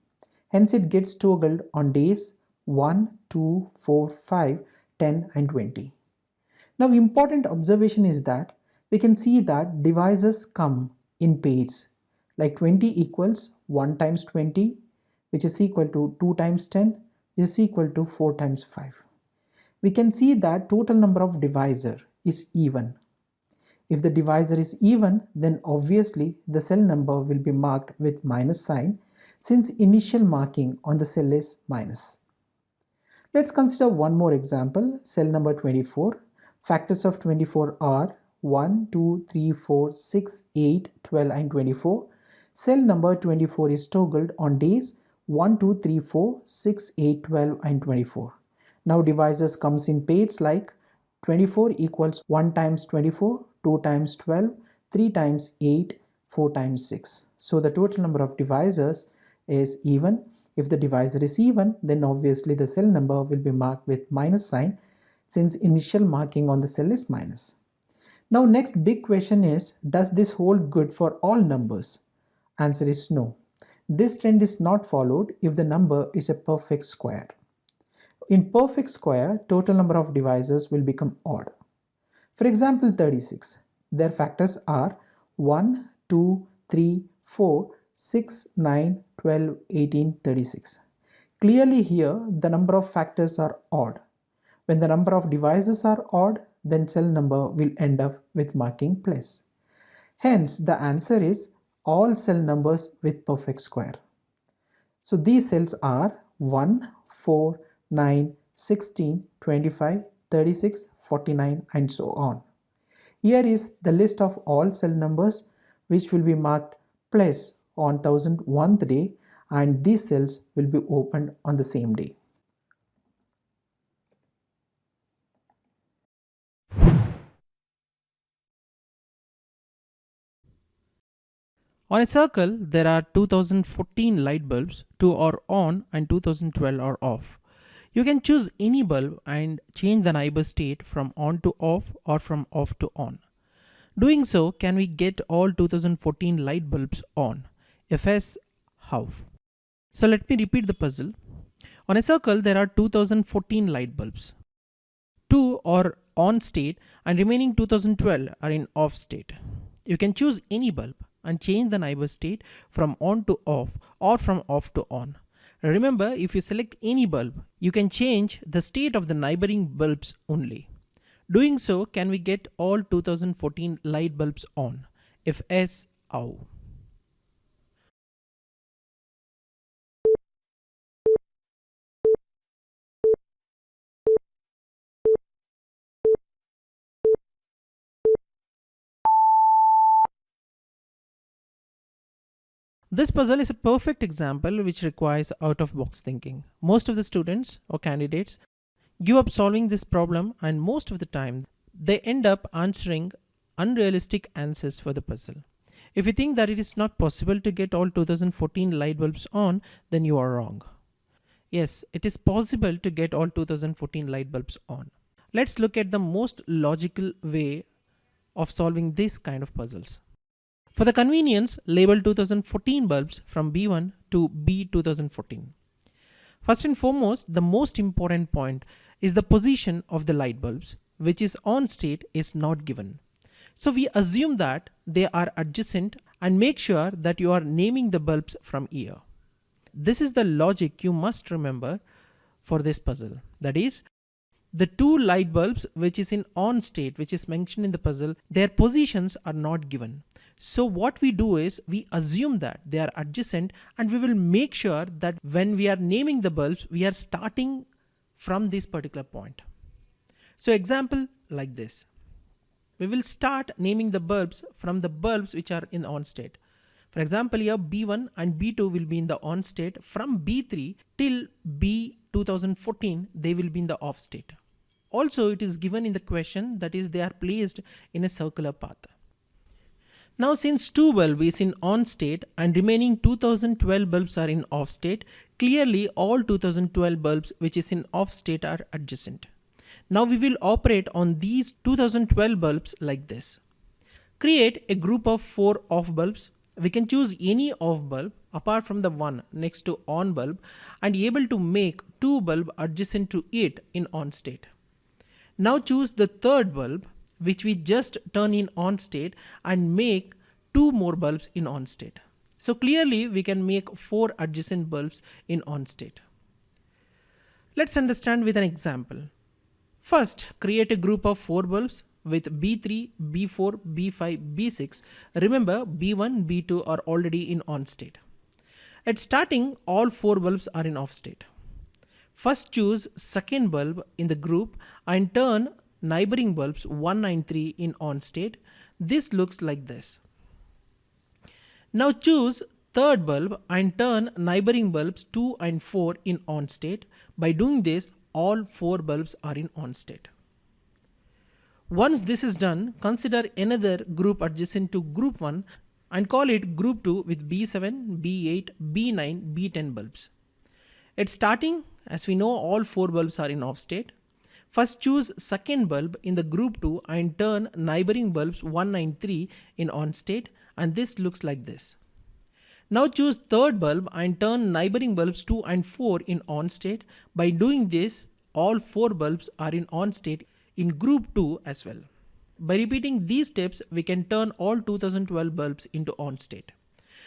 Hence it gets toggled on days 1, 2, 4, 5, 10 and 20. Now important observation is that we can see that divisors come in pairs, like 20 equals 1 times 20, which is equal to 2 times 10, which is equal to 4 times 5. We can see that total number of divisor is even. If the divisor is even, then obviously the cell number will be marked with minus sign, since initial marking on the cell is minus. Let's consider one more example, cell number 24. Factors of 24 are 1, 2, 3, 4, 6, 8, 12 and 24. Cell number 24 is toggled on days 1, 2, 3, 4, 6, 8, 12 and 24. Now divisors comes in pairs like 24 equals 1 times 24, 2 times 12, 3 times 8, 4 times 6. So the total number of divisors is even. If the divisor is even, then obviously the cell number will be marked with minus sign, since initial marking on the cell is minus. Now next big question is, does this hold good for all numbers? Answer is no. This trend is not followed if the number is a perfect square. In perfect square, total number of divisors will become odd. For example, 36. Their factors are 1, 2, 3, 4, 6, 9, 12, 18, 36. Clearly here, the number of factors are odd. When the number of divisors are odd, then cell number will end up with marking plus. Hence, the answer is all cell numbers with perfect square. So these cells are 1, 4, 9, 16, 25, 36, 49 and so on. Here is the list of all cell numbers which will be marked plus on 1001th day, and these cells will be opened on the same day. On a circle, there are 2014 light bulbs, 2 are on and 2012 are off. You can choose any bulb and change the neighbor state from on to off or from off to on. Doing so, can we get all 2014 light bulbs on? If yes, how? So let me repeat the puzzle. On a circle, there are 2014 light bulbs. 2 are on state and remaining 2012 are in off state. You can choose any bulb and change the neighbor state from on to off or from off to on. Remember, if you select any bulb, you can change the state of the neighboring bulbs only. Doing so, can we get all 2014 light bulbs on? If yes, how? This puzzle is a perfect example which requires out-of-box thinking. Most of the students or candidates give up solving this problem, and most of the time they end up answering unrealistic answers for the puzzle. If you think that it is not possible to get all 2014 light bulbs on, then you are wrong. Yes, it is possible to get all 2014 light bulbs on. Let's look at the most logical way of solving this kind of puzzles. For the convenience, label 2014 bulbs from B1 to B2014. First and foremost, the most important point is the position of the light bulbs, which is on state is not given. So we assume that they are adjacent and make sure that you are naming the bulbs from here. This is the logic you must remember for this puzzle. That is, the two light bulbs which is in on state, which is mentioned in the puzzle, their positions are not given. So what we do is we assume that they are adjacent, and we will make sure that when we are naming the bulbs, we are starting from this particular point. So example like this. We will start naming the bulbs from the bulbs which are in on state. For example, here B1 and B2 will be in the on state. From B3 till B2014, they will be in the off state. Also, it is given in the question, that is, they are placed in a circular path. Now, since 2 bulb is in on state and remaining 2012 bulbs are in off state, clearly all 2012 bulbs which is in off state are adjacent. Now we will operate on these 2012 bulbs like this. Create a group of 4 off bulbs we can choose any off bulb apart from the one next to on bulb and able to make two bulb adjacent to it in on state. Now choose the third bulb which we just turn in on state and make two more bulbs in on state. So clearly we can make four adjacent bulbs in on state. Let's understand with an example. First, create a group of 4 bulbs with B3, B4, B5, B6. Remember, B1, B2 are already in on state. At starting, all 4 bulbs are in off state. First choose second bulb in the group and turn neighboring bulbs 1 and 3 in on state. This looks like this. Now choose third bulb and turn neighboring bulbs 2 and 4 in on state. By doing this, all 4 bulbs are in on state. Once this is done, consider another group adjacent to group 1 and call it group 2 with B7, B8, B9, B10 bulbs. At starting, as we know, all 4 bulbs are in off state. First choose second bulb in the group 2 and turn neighboring bulbs 1 and 3 in on state, and this looks like this. Now choose third bulb and turn neighboring bulbs 2 and 4 in on state. By doing this, all 4 bulbs are in on state in group 2 as well. By repeating these steps, we can turn all 2012 bulbs into on state.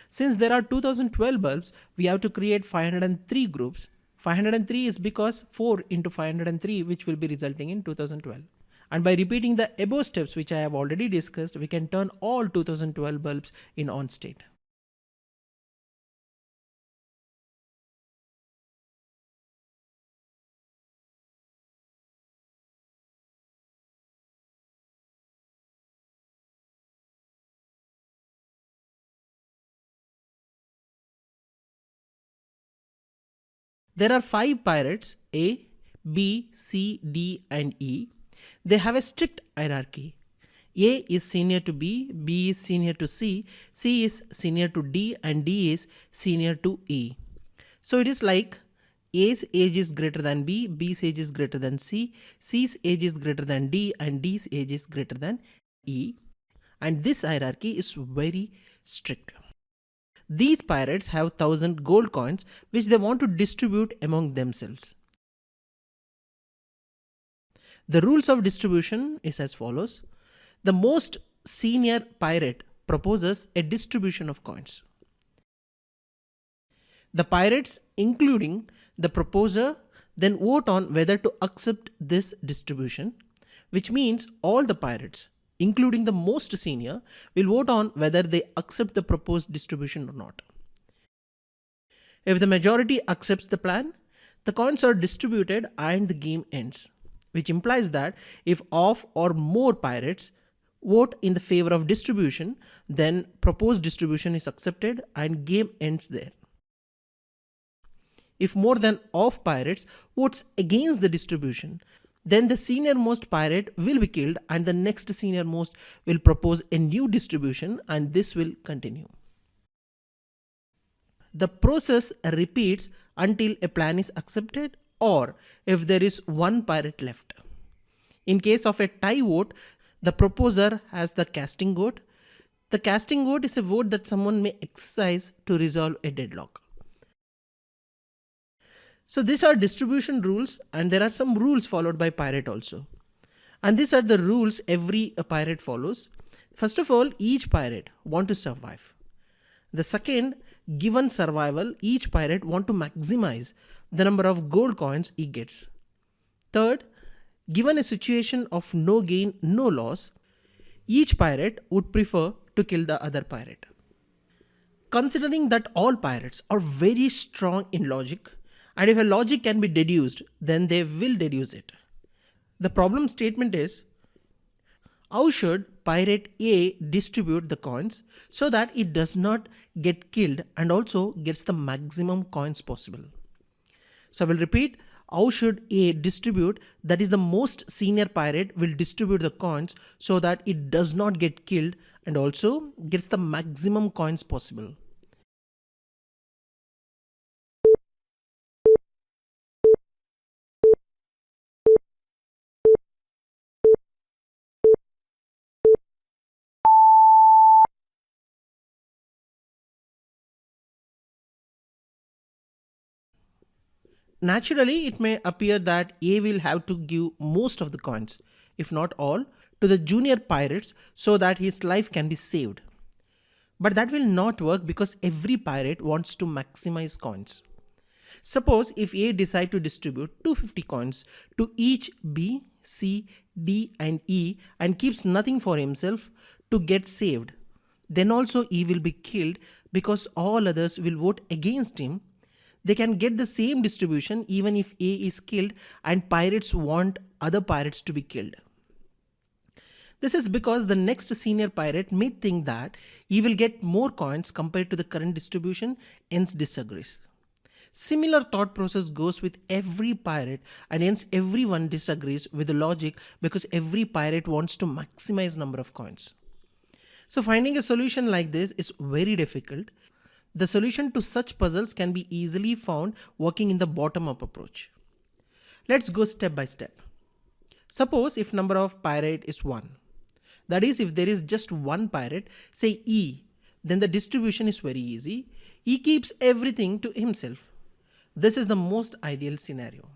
Since there are 2012 bulbs, we have to create 503 groups. 503 is because 4 into 503, which will be resulting in 2012. And by repeating the above steps which I have already discussed, we can turn all 2012 bulbs in on state. There are 5 pirates A, B, C, D and E. They have a strict hierarchy. A is senior to B, B is senior to C, C is senior to D and D is senior to E. So it is like A's age is greater than B, B's age is greater than C, C's age is greater than D and D's age is greater than E. And this hierarchy is very strict. These pirates have 1000 gold coins which they want to distribute among themselves. The rules of distribution is as follows. The most senior pirate proposes a distribution of coins. The pirates, including the proposer, then vote on whether to accept this distribution, which means all the pirates, including the most senior, will vote on whether they accept the proposed distribution or not. If the majority accepts the plan, the coins are distributed and the game ends, which implies that if half or more pirates vote in the favor of distribution, then proposed distribution is accepted and game ends there. If more than half pirates votes against the distribution, then the senior most pirate will be killed and the next senior most will propose a new distribution, and this will continue. The process repeats until a plan is accepted or if there is one pirate left. In case of a tie vote, the proposer has the casting vote. The casting vote is a vote that someone may exercise to resolve a deadlock. So these are distribution rules, and there are some rules followed by pirate also. And these are the rules every pirate follows. First of all, each pirate want to survive. The second, given survival, each pirate want to maximize the number of gold coins he gets. Third, given a situation of no gain, no loss, each pirate would prefer to kill the other pirate. Considering that all pirates are very strong in logic, and if a logic can be deduced, then they will deduce it. The problem statement is, how should pirate A distribute the coins so that it does not get killed and also gets the maximum coins possible? So I will repeat, how should A distribute, that is the most senior pirate will distribute the coins so that it does not get killed and also gets the maximum coins possible. Naturally, it may appear that A will have to give most of the coins, if not all, to the junior pirates so that his life can be saved. But that will not work because every pirate wants to maximize coins. Suppose if A decide to distribute 250 coins to each B, C, D and E and keeps nothing for himself to get saved, then also E will be killed because all others will vote against him. They can get the same distribution even if A is killed and pirates want other pirates to be killed. This is because the next senior pirate may think that he will get more coins compared to the current distribution, hence disagrees. Similar thought process goes with every pirate and hence everyone disagrees with the logic because every pirate wants to maximize number of coins. So finding a solution like this is very difficult. The solution to such puzzles can be easily found working in the bottom-up approach. Let's go step by step. Suppose if number of pirate is 1. That is, if there is just one pirate, say E, then the distribution is very easy. E keeps everything to himself. This is the most ideal scenario.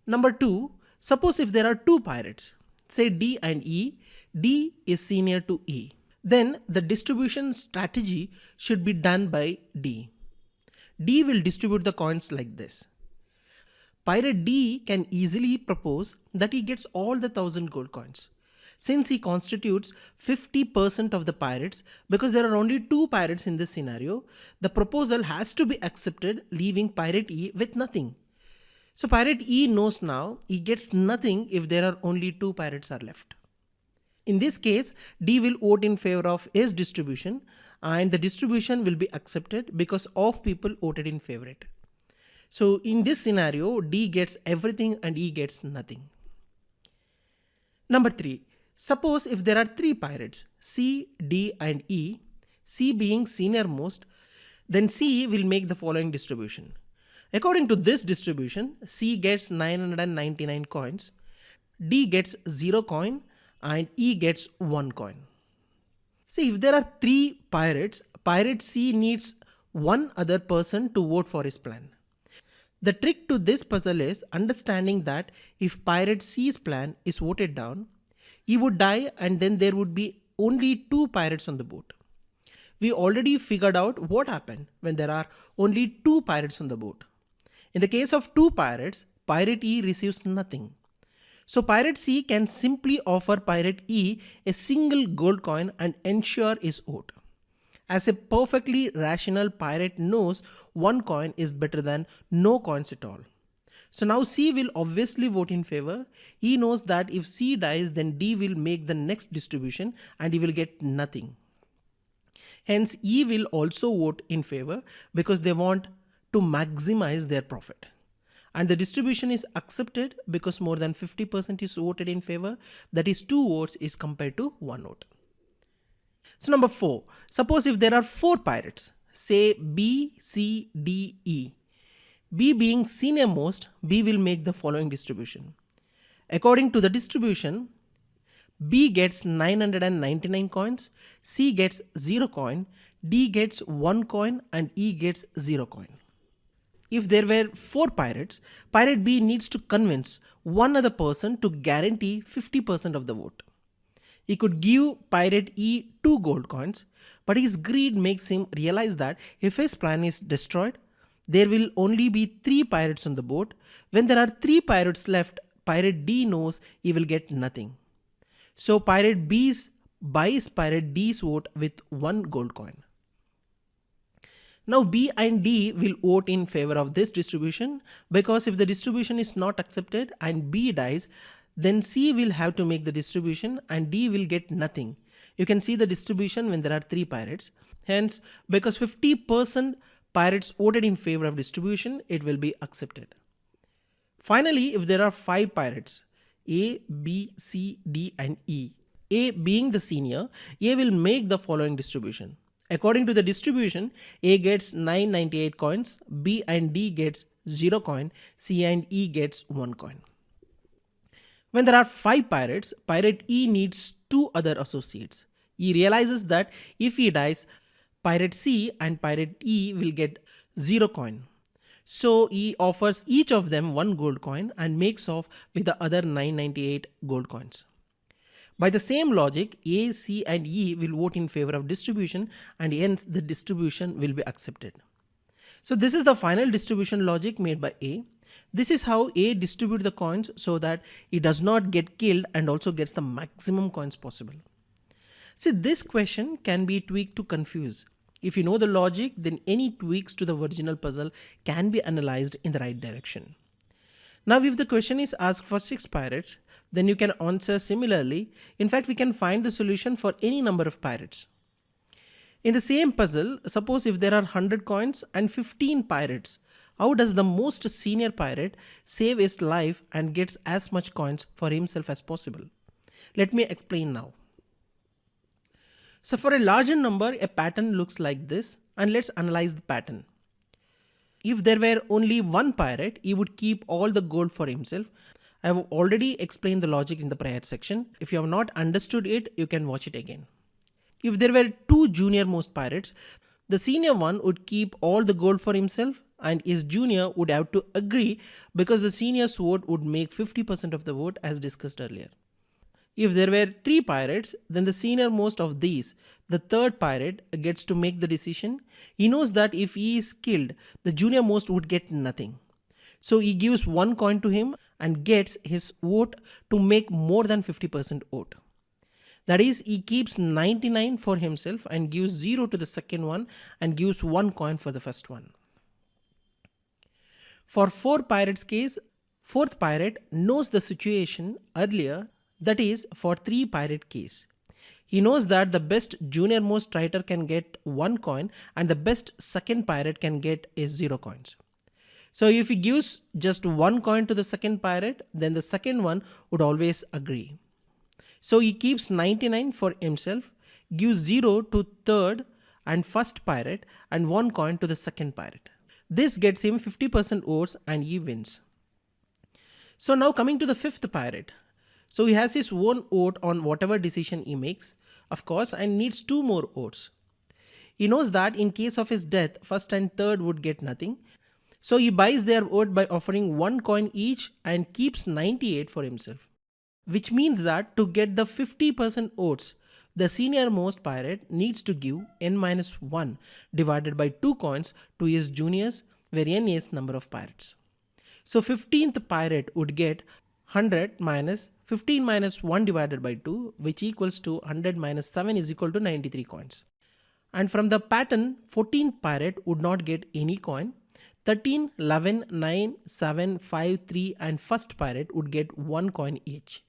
Number 2, suppose if there are 2 pirates, say D and E, D is senior to E. Then the distribution strategy should be done by D. D will distribute the coins like this. Pirate D can easily propose that he gets all the 1000 gold coins. Since he constitutes 50% of the pirates, because there are only 2 pirates in this scenario, the proposal has to be accepted, leaving Pirate E with nothing. So Pirate E knows now he gets nothing if there are only 2 pirates are left. In this case, D will vote in favor of his distribution and the distribution will be accepted because of people voted in favor it. So in this scenario, D gets everything and E gets nothing. Number 3. Suppose if there are 3 pirates, C, D and E, C being senior most, then C will make the following distribution. According to this distribution, C gets 999 coins, D gets 0 coin and E gets 1 coin. See, if there are 3 pirates, Pirate C needs one other person to vote for his plan. The trick to this puzzle is understanding that if Pirate C's plan is voted down, he would die and then there would be only 2 pirates on the boat. We already figured out what happened when there are only 2 pirates on the boat. In the case of 2 pirates, Pirate E receives nothing. So Pirate C can simply offer Pirate E a single gold coin and ensure his vote. As a perfectly rational pirate knows 1 coin is better than no coins at all. So now C will obviously vote in favor. He knows that if C dies, then D will make the next distribution and he will get nothing. Hence E will also vote in favor because they want to maximize their profit. And the distribution is accepted because more than 50% is voted in favor. That is 2 votes is compared to 1 vote. So number 4, suppose if there are 4 pirates, say B, C, D, E. B being senior most, B will make the following distribution. According to the distribution, B gets 999 coins, C gets 0 coin, D gets 1 coin and E gets 0 coin. If there were 4 pirates, Pirate B needs to convince one other person to guarantee 50% of the vote. He could give Pirate E 2 gold coins, but his greed makes him realize that if his plan is destroyed, there will only be 3 pirates on the boat. When there are 3 pirates left, Pirate D knows he will get nothing. So Pirate B buys Pirate D's vote with 1 gold coin. Now B and D will vote in favor of this distribution because if the distribution is not accepted and B dies, then C will have to make the distribution and D will get nothing. You can see the distribution when there are 3 pirates. Hence, because 50% pirates voted in favor of distribution, it will be accepted. Finally, if there are 5 pirates, A, B, C, D and E, A being the senior, A will make the following distribution. According to the distribution, A gets 998 coins, B and D gets 0 coin, C and E gets 1 coin. When there are 5 pirates, Pirate E needs 2 other associates. He realizes that if he dies, Pirate C and Pirate E will get 0 coin. So he offers each of them one gold coin and makes off with the other 998 gold coins. By the same logic, A, C and E will vote in favor of distribution, and hence the distribution will be accepted. So this is the final distribution logic made by A. This is how A distributes the coins so that he does not get killed and also gets the maximum coins possible. See, this question can be tweaked to confuse. If you know the logic, then any tweaks to the original puzzle can be analyzed in the right direction. Now, if the question is asked for 6 pirates, then you can answer similarly. In fact, we can find the solution for any number of pirates. In the same puzzle, suppose if there are 100 coins and 15 pirates, how does the most senior pirate save his life and gets as much coins for himself as possible? Let me explain now. So for a larger number, a pattern looks like this, and let's analyze the pattern. If there were only one pirate, he would keep all the gold for himself. I have already explained the logic in the prior section. If you have not understood it, you can watch it again. If there were two junior most pirates, the senior one would keep all the gold for himself and his junior would have to agree because the senior's vote would make 50% of the vote as discussed earlier. If there were 3 pirates, then the senior most of these, the third pirate, gets to make the decision. He knows that if he is killed, the junior most would get nothing. So he gives 1 coin to him and gets his vote to make more than 50% vote. That is, he keeps 99 for himself and gives 0 to the second one and gives 1 coin for the first one. For 4 pirates case, 4th pirate knows the situation earlier, that is for 3 pirate case. He knows that the best junior most writer can get 1 coin and the best second pirate can get is 0 coins. So if he gives just 1 coin to the second pirate, then the second one would always agree. So he keeps 99 for himself, gives 0 to third and first pirate and 1 coin to the second pirate. This gets him 50% votes and he wins. So now coming to the 5th pirate. So he has his own vote on whatever decision he makes, of course, and needs 2 more votes. He knows that in case of his death, first and third would get nothing. So he buys their vote by offering 1 coin each and keeps 98 for himself. Which means that to get the 50% votes, the senior most pirate needs to give n-1 divided by 2 coins to his juniors, where n is number of pirates. So 15th pirate would get 100 minus 15 minus 1 divided by 2, which equals to 100 minus 7 is equal to 93 coins. And from the pattern, 14th pirate would not get any coin. 13, 11, 9, 7, 5, 3 and first pirate would get 1 coin each.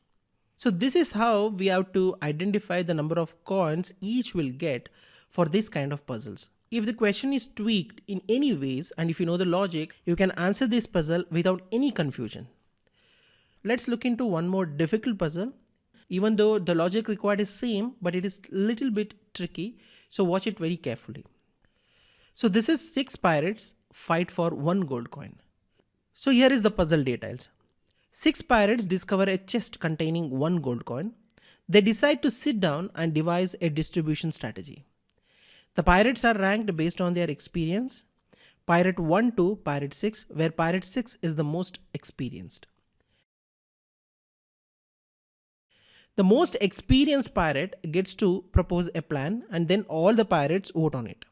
So this is how we have to identify the number of coins each will get for this kind of puzzles. If the question is tweaked in any ways and if you know the logic, you can answer this puzzle without any confusion. Let's look into one more difficult puzzle. Even though the logic required is same, but it is little bit tricky. So watch it very carefully. So this is 6 pirates fight for 1 gold coin. So here is the puzzle details. 6 pirates discover a chest containing 1 gold coin. They decide to sit down and devise a distribution strategy. The pirates are ranked based on their experience. Pirate 1 to Pirate 6, where Pirate 6 is the most experienced. The most experienced pirate gets to propose a plan and then all the pirates vote on it.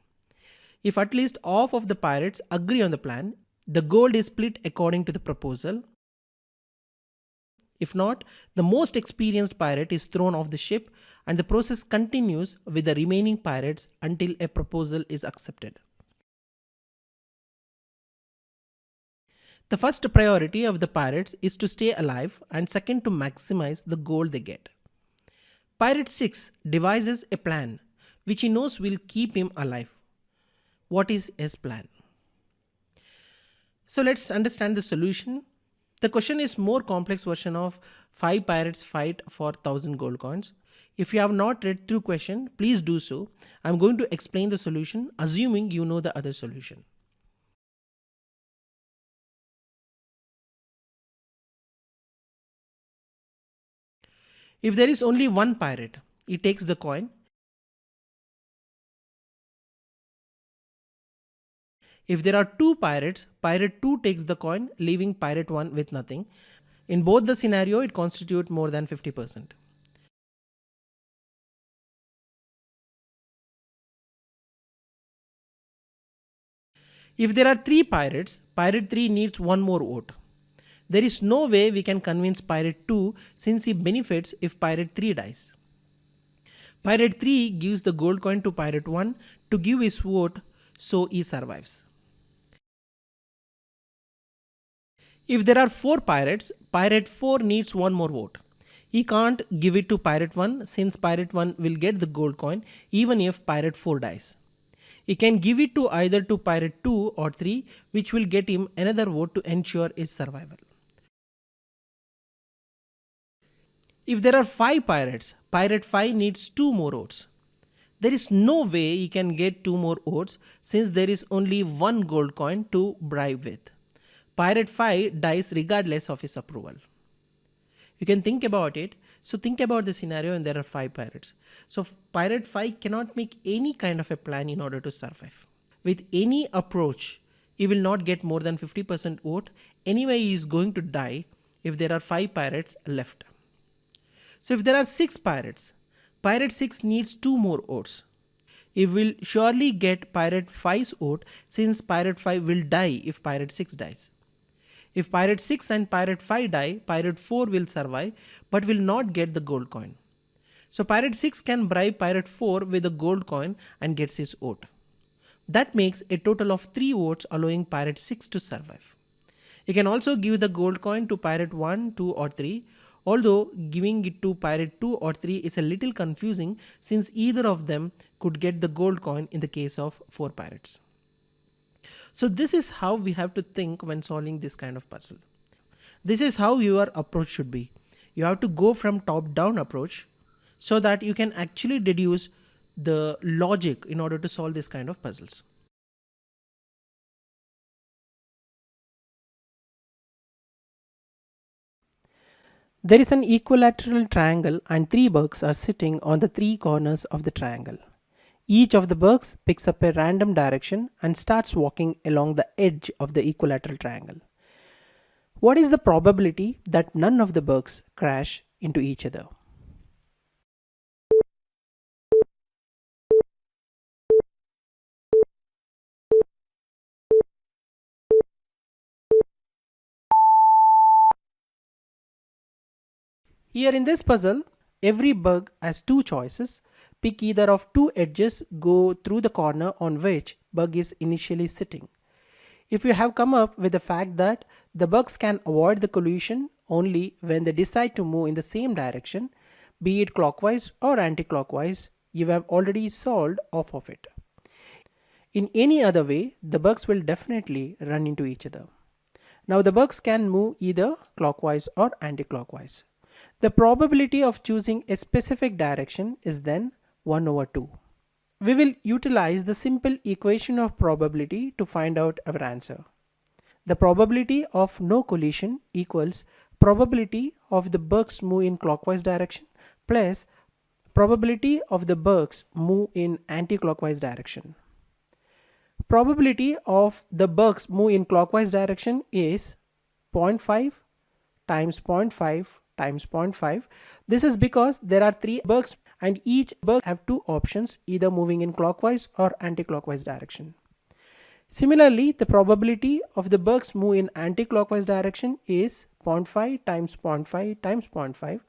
If at least half of the pirates agree on the plan, the gold is split according to the proposal. If not, the most experienced pirate is thrown off the ship and the process continues with the remaining pirates until a proposal is accepted. The first priority of the pirates is to stay alive and second to maximize the gold they get. Pirate 6 devises a plan which he knows will keep him alive. What is his plan? So let's understand the solution. The question is more complex version of 5 pirates fight for 1000 gold coins. If you have not read through question, please do so. I'm going to explain the solution assuming you know the other solution. If there is only one pirate, he takes the coin. If there are two pirates, pirate 2 takes the coin, leaving pirate 1 with nothing. In both the scenario, it constitutes more than 50%. If there are 3 pirates, pirate 3 needs one more vote. There is no way we can convince pirate 2 since he benefits if pirate 3 dies. Pirate 3 gives the gold coin to pirate 1 to give his vote so he survives. If there are 4 pirates, pirate 4 needs one more vote. He can't give it to pirate 1 since pirate 1 will get the gold coin even if pirate 4 dies. He can give it to either to pirate 2 or 3, which will get him another vote to ensure his survival. If there are 5 pirates, pirate 5 needs 2 more votes. There is no way he can get 2 more votes since there is only one gold coin to bribe with. Pirate 5 dies regardless of his approval. You can think about it. So think about the scenario and there are 5 pirates. So pirate 5 cannot make any kind of a plan in order to survive. With any approach, he will not get more than 50% vote. Anyway, he is going to die if there are 5 pirates left. So if there are 6 pirates, pirate 6 needs 2 more votes. He will surely get pirate 5's vote since pirate 5 will die if pirate 6 dies. If pirate 6 and pirate 5 die, pirate 4 will survive but will not get the gold coin. So pirate 6 can bribe pirate 4 with a gold coin and gets his vote. That makes a total of 3 votes allowing pirate 6 to survive. He can also give the gold coin to pirate 1, 2 or 3, although giving it to pirate 2 or 3 is a little confusing since either of them could get the gold coin in the case of 4 pirates. So this is how we have to think when solving this kind of puzzle. This is how your approach should be. You have to go from top-down approach so that you can actually deduce the logic in order to solve this kind of puzzles. There is an equilateral triangle and 3 bugs are sitting on the 3 corners of the triangle. Each of the bugs picks up a random direction and starts walking along the edge of the equilateral triangle. What is the probability that none of the bugs crash into each other? Here in this puzzle, every bug has 2 choices. Pick either of 2 edges, go through the corner on which bug is initially sitting. If you have come up with the fact that the bugs can avoid the collision only when they decide to move in the same direction, be it clockwise or anti-clockwise, you have already solved off of it. In any other way, the bugs will definitely run into each other. Now the bugs can move either clockwise or anti-clockwise. The probability of choosing a specific direction is then 1 over 2. We will utilize the simple equation of probability to find out our answer. The probability of no collision equals probability of the bugs move in clockwise direction plus probability of the bugs move in anti-clockwise direction. Probability of the bugs move in clockwise direction is 0.5 times 0.5 times 0.5. This is because there are 3 bugs and each bug have 2 options, either moving in clockwise or anti-clockwise direction. Similarly, the probability of the bugs move in anti-clockwise direction is 0.5 times 0.5 times 0.5.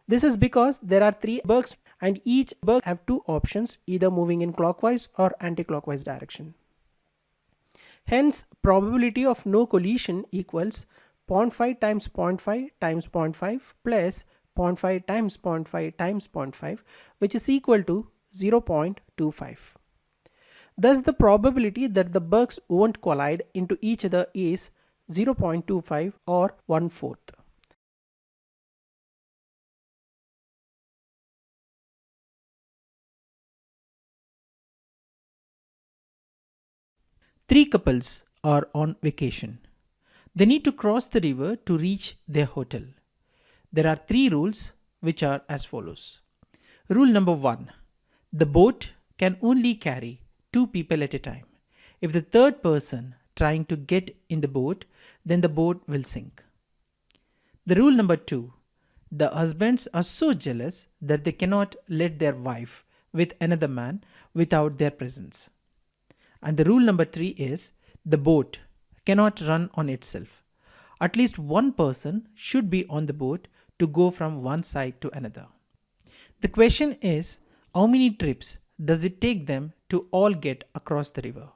This is because there are 3 bugs and each bug have 2 options, either moving in clockwise or anti-clockwise direction. Hence, probability of no collision equals 0.5 times 0.5 times 0.5 plus 0.5 times 0.5 times 0.5, which is equal to 0.25. Thus, the probability that the bugs won't collide into each other is 0.25 or 1/4. Three couples are on vacation. They need to cross the river to reach their hotel. There are 3 rules which are as follows. Rule number 1. The boat can only carry 2 people at a time. If the third person trying to get in the boat, then the boat will sink. The rule number 2. The husbands are so jealous that they cannot let their wife with another man without their presence. And the rule number 3 is the boat cannot run on itself. At least one person should be on the boat to go from one side to another. The question is, how many trips does it take them to all get across the river?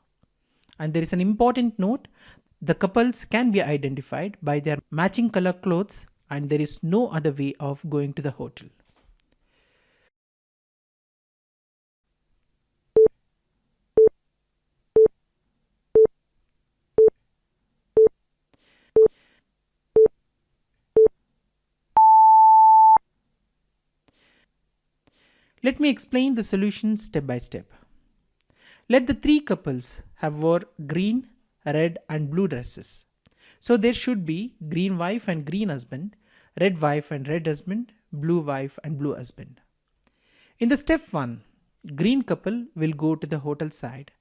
And there is an important note: the couples can be identified by their matching color clothes, and there is no other way of going to the hotel. Let me explain the solution step by step. Let the 3 couples have wore green, red and blue dresses. So there should be green wife and green husband, red wife and red husband, blue wife and blue husband. In the step 1, green couple will go to the hotel side,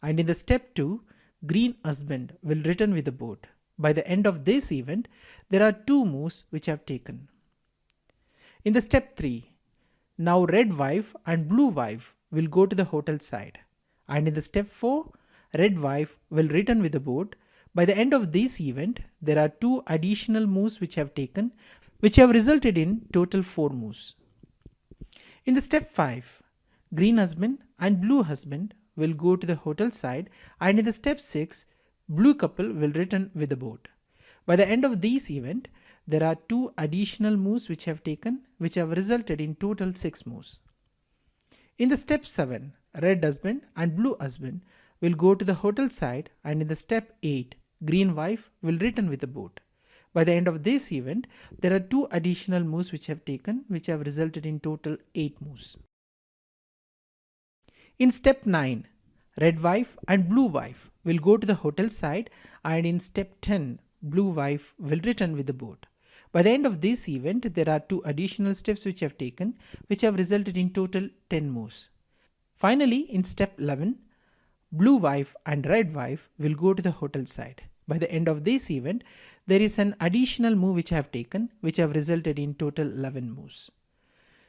and in the step 2, green husband will return with the boat. By the end of this event, there are 2 moves which have taken. In the step 3, now red wife and blue wife will go to the hotel side, and in the step 4, red wife will return with the boat. By the end of this event, there are 2 additional moves which have taken, which have resulted in total 4 moves. In the step 5, green husband and blue husband will go to the hotel side, and in the step 6, blue couple will return with the boat. By the end of this event, there are 2 additional moves which have taken, which have resulted in total 6 moves. In the step 7, red husband and blue husband will go to the hotel side, and in the step 8, green wife will return with the boat. By the end of this event, there are 2 additional moves which have taken, which have resulted in total 8 moves. In step 9, red wife and blue wife will go to the hotel side, and in step 10, blue wife will return with the boat. By the end of this event, there are 2 additional steps which have taken, which have resulted in total 10 moves. Finally, in step 11, blue wife and red wife will go to the hotel side. By the end of this event, there is an additional move which I have taken, which have resulted in total 11 moves.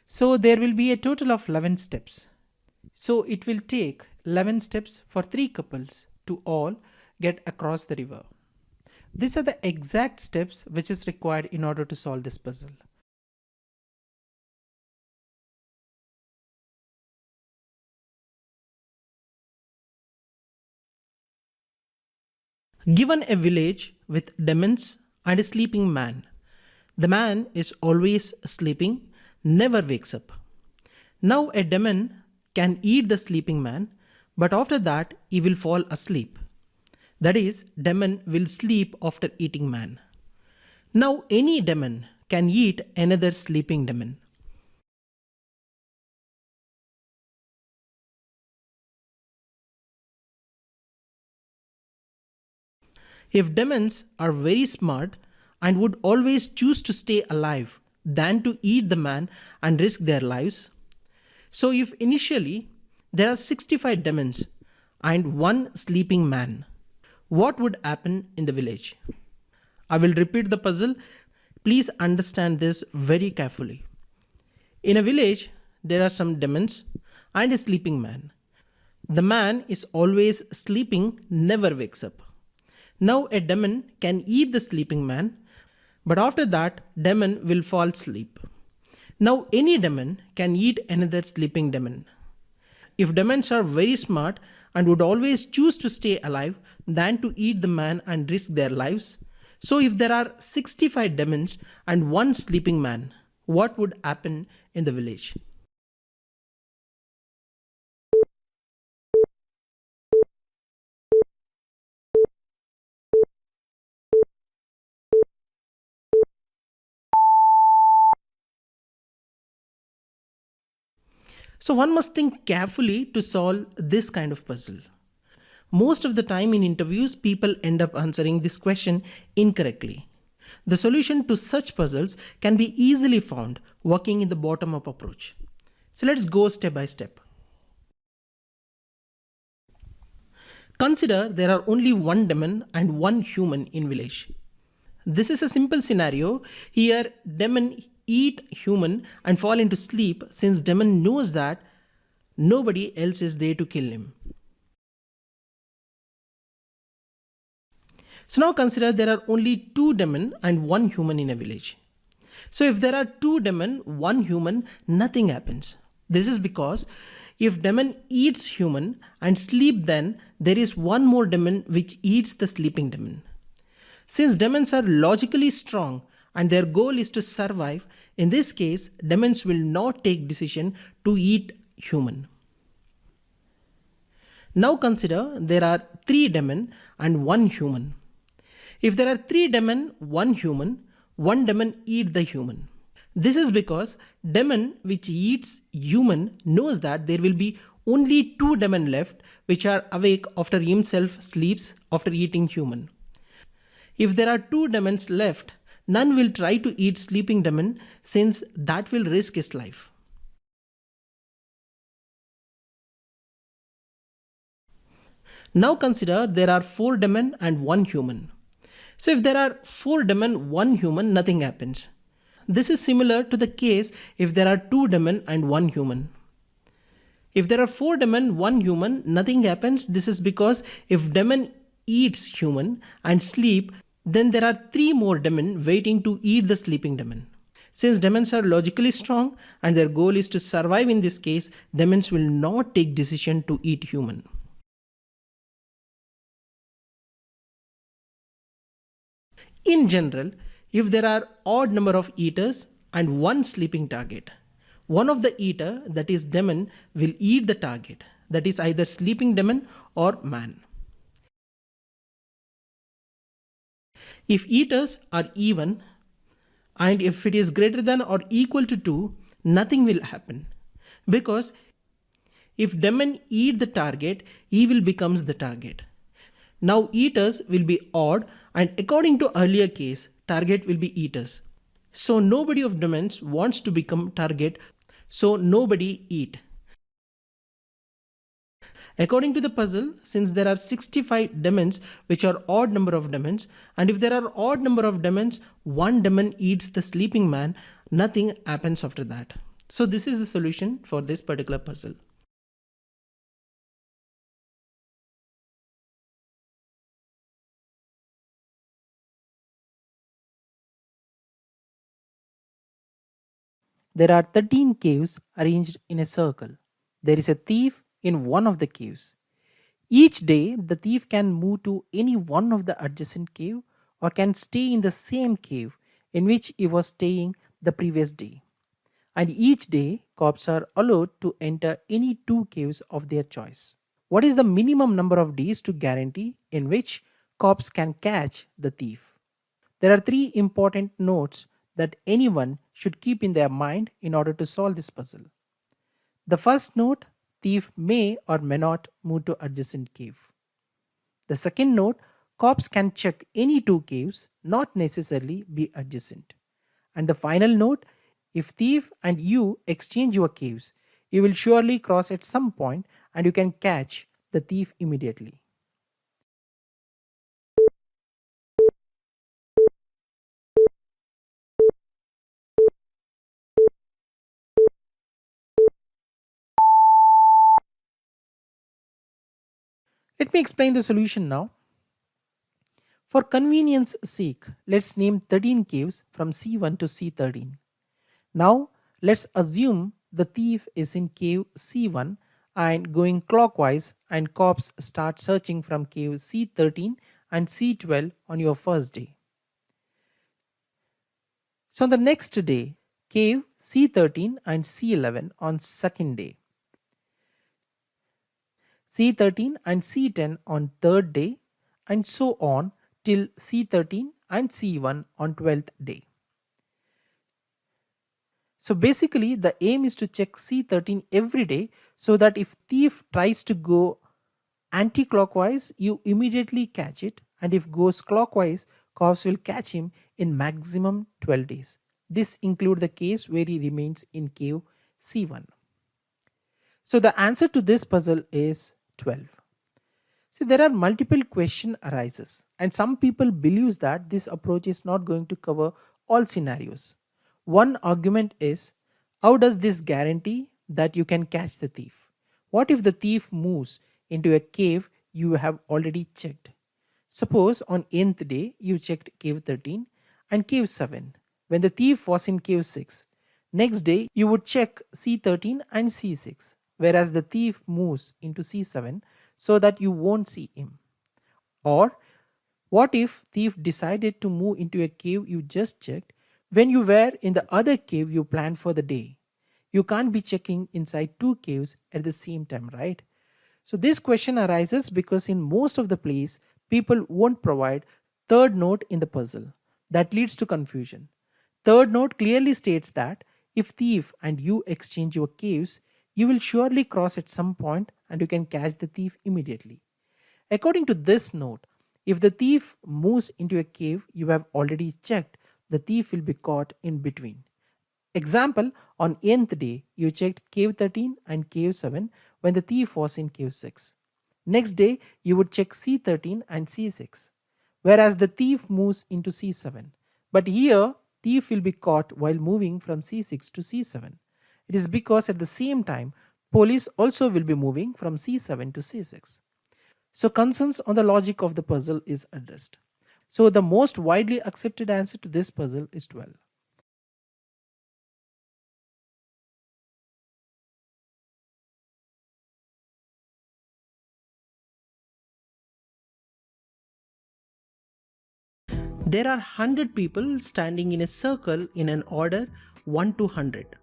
So there will be a total of 11 steps. So it will take 11 steps for 3 couples to all get across the river. These are the exact steps which is required in order to solve this puzzle. Given a village with demons and a sleeping man, the man is always sleeping, never wakes up. Now a demon can eat the sleeping man, but after that he will fall asleep. That is, demon will sleep after eating man. Now any demon can eat another sleeping demon. If demons are very smart and would always choose to stay alive than to eat the man and risk their lives, so if initially there are 65 demons and 1 sleeping man, what would happen in the village? I will repeat the puzzle. Please understand this very carefully. In a village, there are some demons and a sleeping man. The man is always sleeping, never wakes up. Now a demon can eat the sleeping man, but after that demon will fall asleep. Now any demon can eat another sleeping demon. If demons are very smart and would always choose to stay alive than to eat the man and risk their lives, so if there are 65 demons and 1 sleeping man, what would happen in the village? So one must think carefully to solve this kind of puzzle. Most of the time in interviews, people end up answering this question incorrectly. The solution to such puzzles can be easily found working in the bottom-up approach. So let's go step by step. Consider there are only one demon and one human in village. This is a simple scenario. Here, demon eat human and fall into sleep since demon knows that nobody else is there to kill him. So now consider there are only two demon and one human in a village. So if there are two demon, one human, nothing happens. This is because if demon eats human and sleep, then there is one more demon which eats the sleeping demon. Since demons are logically strong and their goal is to survive, in this case, demons will not take decision to eat human. Now consider there are three demon and one human. If there are three demon, one human, one demon eat the human. This is because demon which eats human knows that there will be only two demon left which are awake after himself sleeps after eating human. If there are two demons left, none will try to eat sleeping demon since that will risk his life. Now consider there are four demon and one human. So if there are four demon, one human, nothing happens. This is similar to the case if there are two demon and one human. If there are four demon, one human, nothing happens. This is because if demon eats human and sleep, then there are three more demon waiting to eat the sleeping demon. Since demons are logically strong and their goal is to survive in this case, demons will not take decision to eat human. In general, if there are odd number of eaters and one sleeping target, one of the eater, that is demon, will eat the target, that is either sleeping demon or man. If eaters are even and if it is greater than or equal to 2, nothing will happen, because if demon eat the target, evil becomes the target. Now eaters will be odd, and according to earlier case, target will be eaters. So nobody of demons wants to become target, so nobody eat. According to the puzzle, since there are 65 demons which are odd number of demons, and if there are odd number of demons, one demon eats the sleeping man, nothing happens after that. So this is the solution for this particular puzzle. There are 13 caves arranged in a circle. There is a thief in one of the caves. Each day, the thief can move to any one of the adjacent cave or can stay in the same cave in which he was staying the previous day. And each day, cops are allowed to enter any two caves of their choice. What is the minimum number of days to guarantee in which cops can catch the thief? There are three important notes that anyone should keep in their mind in order to solve this puzzle. The first note, thief may or may not move to adjacent cave. The second note, cops can check any two caves, not necessarily be adjacent. And the final note, if thief and you exchange your caves, you will surely cross at some point and you can catch the thief immediately. Let me explain the solution now. For convenience sake, let's name 13 caves from C1 to C13. Now, let's assume the thief is in cave C1 and going clockwise, and cops start searching from cave C13 and C12 on your first day. So on the next day, cave C13 and C11 on second day, C13 and C10 on third day, and so on till C13 and C1 on 12th day. So basically the aim is to check C13 every day so that if thief tries to go anti-clockwise, you immediately catch it, and if goes clockwise, cops will catch him in maximum 12 days. This includes the case where he remains in cave C1. So the answer to this puzzle is 12. See, there are multiple question arises, and some people believes that this approach is not going to cover all scenarios. One argument is, how does this guarantee that you can catch the thief? What if the thief moves into a cave you have already checked? Suppose on nth day you checked cave 13 and cave 7 when the thief was in cave 6. Next day you would check C13 and C6, whereas the thief moves into C7 so that you won't see him. Or what if thief decided to move into a cave you just checked when you were in the other cave you planned for the day? You can't be checking inside two caves at the same time, right? So this question arises because in most of the plays, people won't provide third note in the puzzle. That leads to confusion. Third note clearly states that if thief and you exchange your caves, you will surely cross at some point and you can catch the thief immediately. According to this note, if the thief moves into a cave you have already checked, the thief will be caught in between. Example, on nth day, you checked cave 13 and cave 7 when the thief was in cave 6. Next day, you would check C13 and C6, whereas the thief moves into C7. But here, thief will be caught while moving from C6 to C7. It is because at the same time, police also will be moving from C7 to C6. So concerns on the logic of the puzzle is addressed. So the most widely accepted answer to this puzzle is 12. There are 100 people standing in a circle in an order 1 to 100.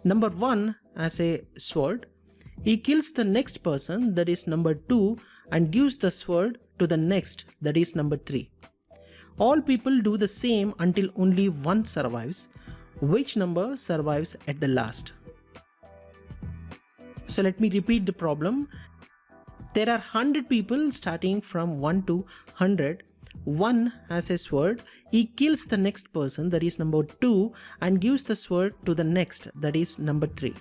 Number 1 has a sword. He kills the next person, that is number 2, and gives the sword to the next, that is number 3. All people do the same until only one survives. Which number survives at the last? So let me repeat the problem. There are 100 people starting from 1 to 100. One has a sword. He kills the next person, that is number 2, and gives the sword to the next, that is number 3.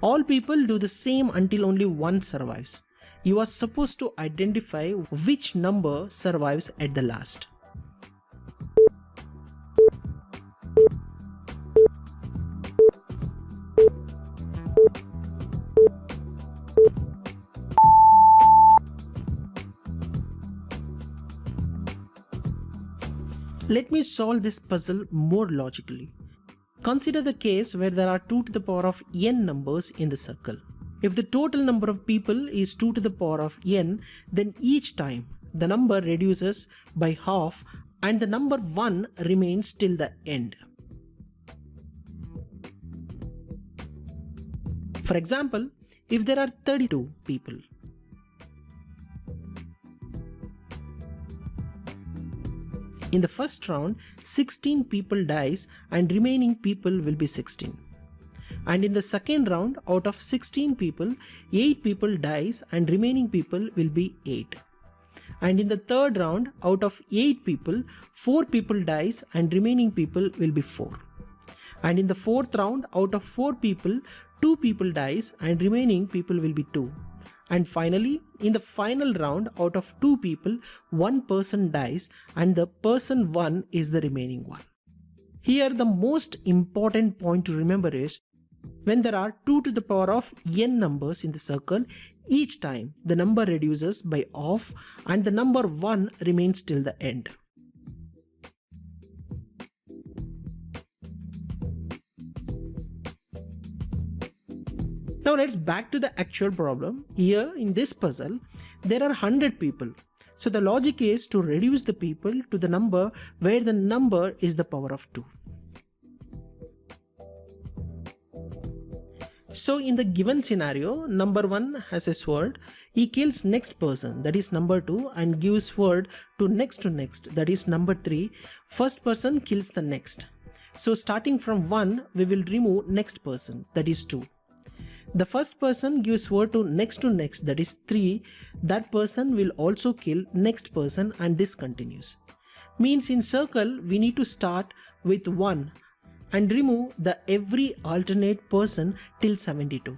All people do the same until only one survives. You are supposed to identify which number survives at the last. Let me solve this puzzle more logically. Consider the case where there are 2 to the power of n numbers in the circle. If the total number of people is 2 to the power of n, then each time the number reduces by half and the number 1 remains till the end. For example, if there are 32 people, in the first round, 16 people dies and remaining people will be 16. And in the second round, out of 16 people, 8 people dies and remaining people will be 8. And in the third round, out of 8 people, 4 people dies and remaining people will be 4. And in the fourth round, out of 4 people, 2 people dies and remaining people will be 2. And finally, in the final round, out of 2 people, 1 person dies and the person 1 is the remaining one. Here the most important point to remember is, when there are 2 to the power of n numbers in the circle, each time the number reduces by half and the number 1 remains till the end. Now let's back to the actual problem. Here in this puzzle, there are 100 people. So the logic is to reduce the people to the number where the number is the power of 2. So in the given scenario, number 1 has a sword. He kills next person, that is number 2, and gives sword to next, that is number 3. First person kills the next. So starting from 1, we will remove next person, that is 2. The first person gives sword to next, that is 3. That person will also kill next person and this continues. Means in circle we need to start with 1 and remove the every alternate person till 72.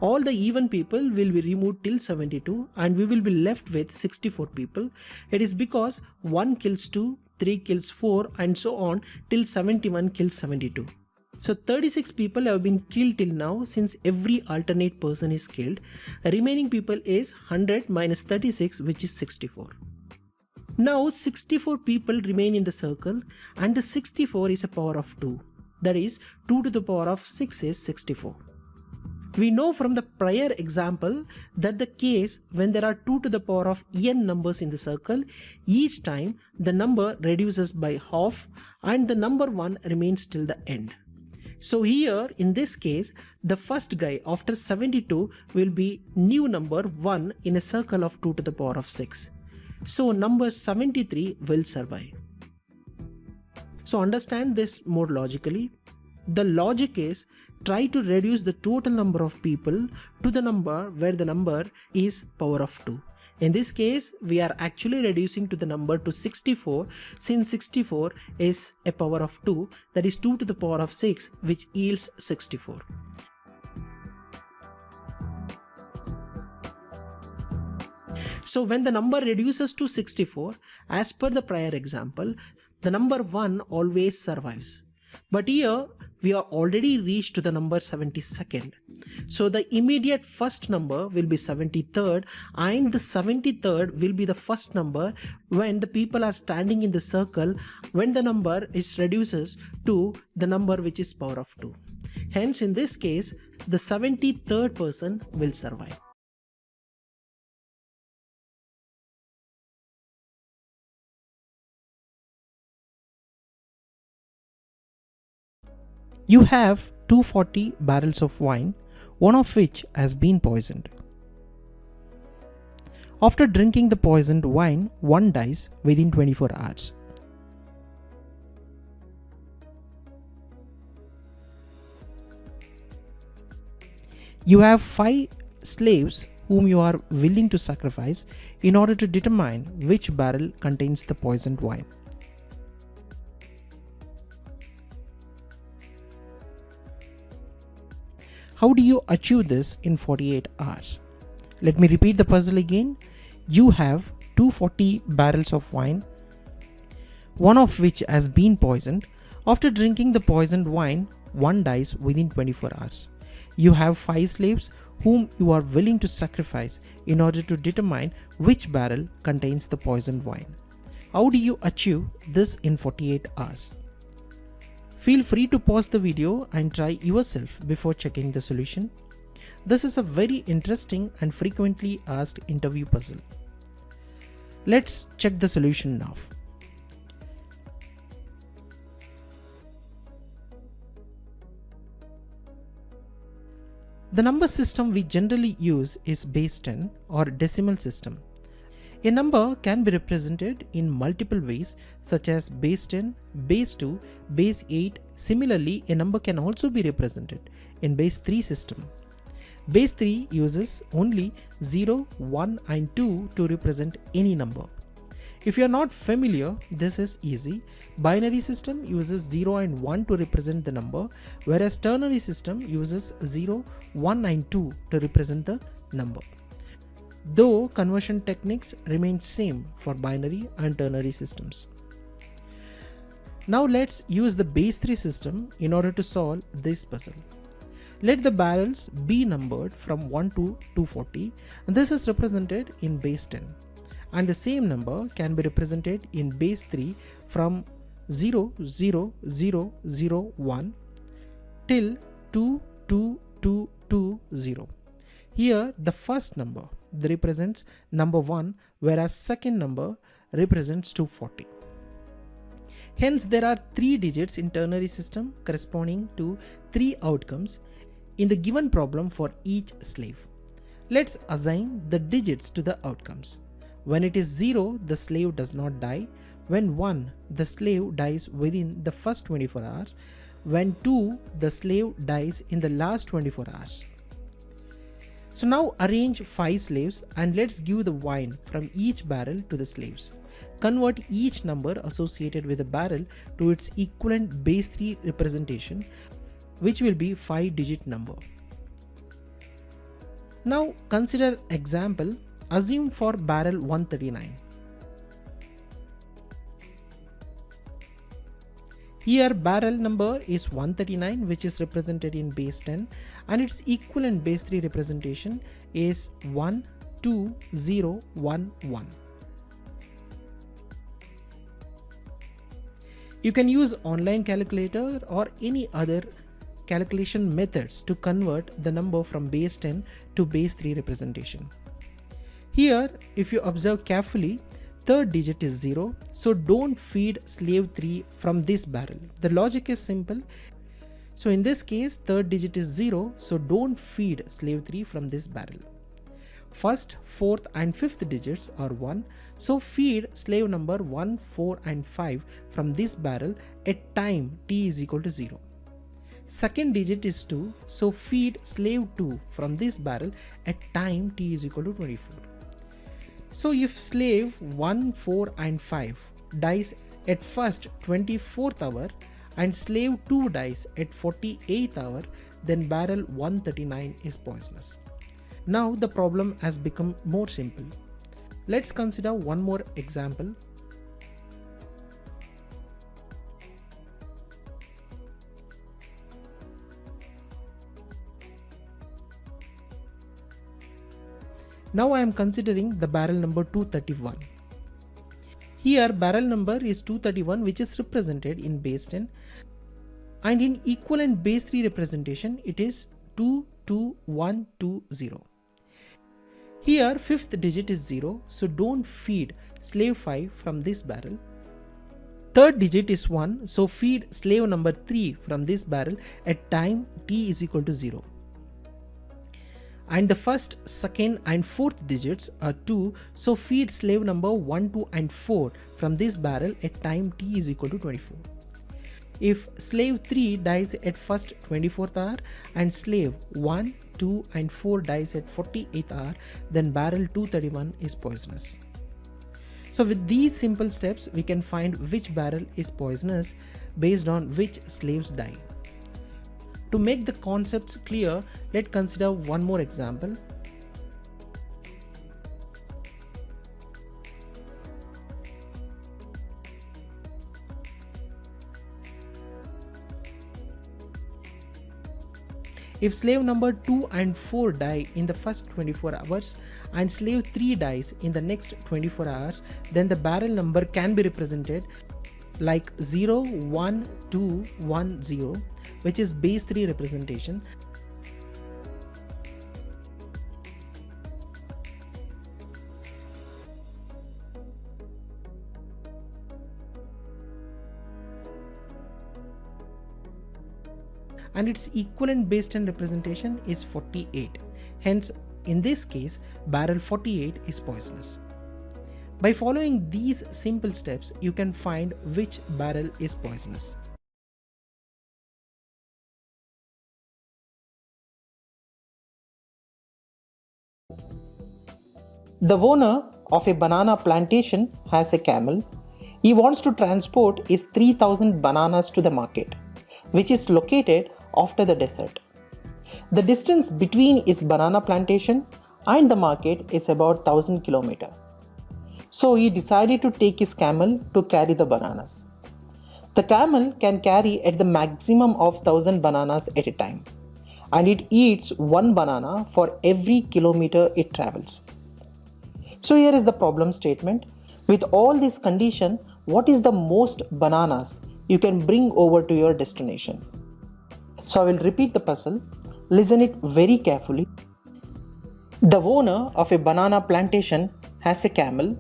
All the even people will be removed till 72 and we will be left with 64 people. It is because 1 kills 2, 3 kills 4 and so on till 71 kills 72. So 36 people have been killed till now since every alternate person is killed. The remaining people is 100 minus 36 which is 64. Now 64 people remain in the circle and the 64 is a power of 2. That is 2 to the power of 6 is 64. We know from the prior example that the case when there are 2 to the power of n numbers in the circle, each time the number reduces by half and the number 1 remains till the end. So here in this case, the first guy after 72 will be new number 1 in a circle of 2 to the power of 6. So number 73 will survive. So understand this more logically. The logic is try to reduce the total number of people to the number where the number is power of 2. In this case, we are actually reducing to the number to 64 since 64 is a power of 2, that is 2 to the power of 6 which yields 64. So when the number reduces to 64, as per the prior example, the number 1 always survives. But here we are already reached to the number 72nd. So the immediate first number will be 73rd and the 73rd will be the first number when the people are standing in the circle when the number is reduces to the number which is power of 2. Hence in this case the 73rd person will survive. You have 240 barrels of wine, one of which has been poisoned. After drinking the poisoned wine, one dies within 24 hours. You have 5 slaves whom you are willing to sacrifice in order to determine which barrel contains the poisoned wine. How do you achieve this in 48 hours? Let me repeat the puzzle again. You have 240 barrels of wine, one of which has been poisoned. After drinking the poisoned wine, one dies within 24 hours. You have 5 slaves whom you are willing to sacrifice in order to determine which barrel contains the poisoned wine. How do you achieve this in 48 hours? Feel free to pause the video and try yourself before checking the solution. This is a very interesting and frequently asked interview puzzle. Let's check the solution now. The number system we generally use is base 10 or decimal system. A number can be represented in multiple ways such as base 10, base 2, base 8. Similarly, a number can also be represented in base 3 system. Base 3 uses only 0, 1 and 2 to represent any number. If you are not familiar, this is easy. Binary system uses 0 and 1 to represent the number, whereas ternary system uses 0, 1 and 2 to represent the number. Though conversion techniques remain same for binary and ternary systems. Now let's use the base 3 system in order to solve this puzzle. Let the barrels be numbered from 1 to 240 and this is represented in base 10. And the same number can be represented in base 3 from 0, 0, 0, 0, 1 till 2, 2, 2, 2, 0. Here the first number represents number 1, whereas second number represents 240. Hence there are 3 digits in ternary system corresponding to 3 outcomes in the given problem for each slave. Let's assign the digits to the outcomes. When it is 0, the slave does not die. When 1, the slave dies within the first 24 hours. When 2, the slave dies in the last 24 hours. So now arrange 5 slaves and let's give the wine from each barrel to the slaves. Convert each number associated with a barrel to its equivalent base 3 representation, which will be 5-digit number. Now consider example assumed for barrel 139. Here barrel number is 139, which is represented in base 10, and its equivalent base 3 representation is 12011. You can use online calculator or any other calculation methods to convert the number from base 10 to base 3 representation. Here, if you observe carefully, third digit is 0, so don't feed slave 3 from this barrel. The logic is simple. So in this case, third digit is 0, so don't feed slave 3 from this barrel. First, fourth and fifth digits are 1, so feed slave number 1, 4 and 5 from this barrel at time t is equal to 0. Second digit is 2, so feed slave 2 from this barrel at time t is equal to 24. So if slave 1, 4 and 5 dies at first 24th hour and slave 2 dies at 48th hour, then barrel 139 is poisonous. Now the problem has become more simple. Let's consider one more example. Now I am considering the barrel number 231. Here barrel number is 231, which is represented in base 10, and in equivalent base 3 representation it is 22120. Here fifth digit is 0, so don't feed slave 5 from this barrel. Third digit is 1, so feed slave number 3 from this barrel at time t is equal to 0. And the first, second and fourth digits are 2, so feed slave number 1, 2 and 4 from this barrel at time t is equal to 24. If slave 3 dies at first 24th hour and slave 1, 2 and 4 dies at 48th hour, then barrel 231 is poisonous. So with these simple steps, we can find which barrel is poisonous based on which slaves die. To make the concepts clear, let's consider one more example. If slave number 2 and 4 die in the first 24 hours and slave 3 dies in the next 24 hours, then the barrel number can be represented like 0, 1, 2, 1, 0, which is base 3 representation. And its equivalent base 10 representation is 48. Hence, in this case, barrel 48 is poisonous. By following these simple steps, you can find which barrel is poisonous. The owner of a banana plantation has a camel. He wants to transport his 3000 bananas to the market, which is located after the desert. The distance between his banana plantation and the market is about 1000 kilometers. So he decided to take his camel to carry the bananas. The camel can carry at the maximum of 1000 bananas at a time, and it eats one banana for every kilometer it travels. So here is the problem statement. With all this condition, what is the most bananas you can bring over to your destination? So I will repeat the puzzle. Listen it very carefully. The owner of a banana plantation has a camel.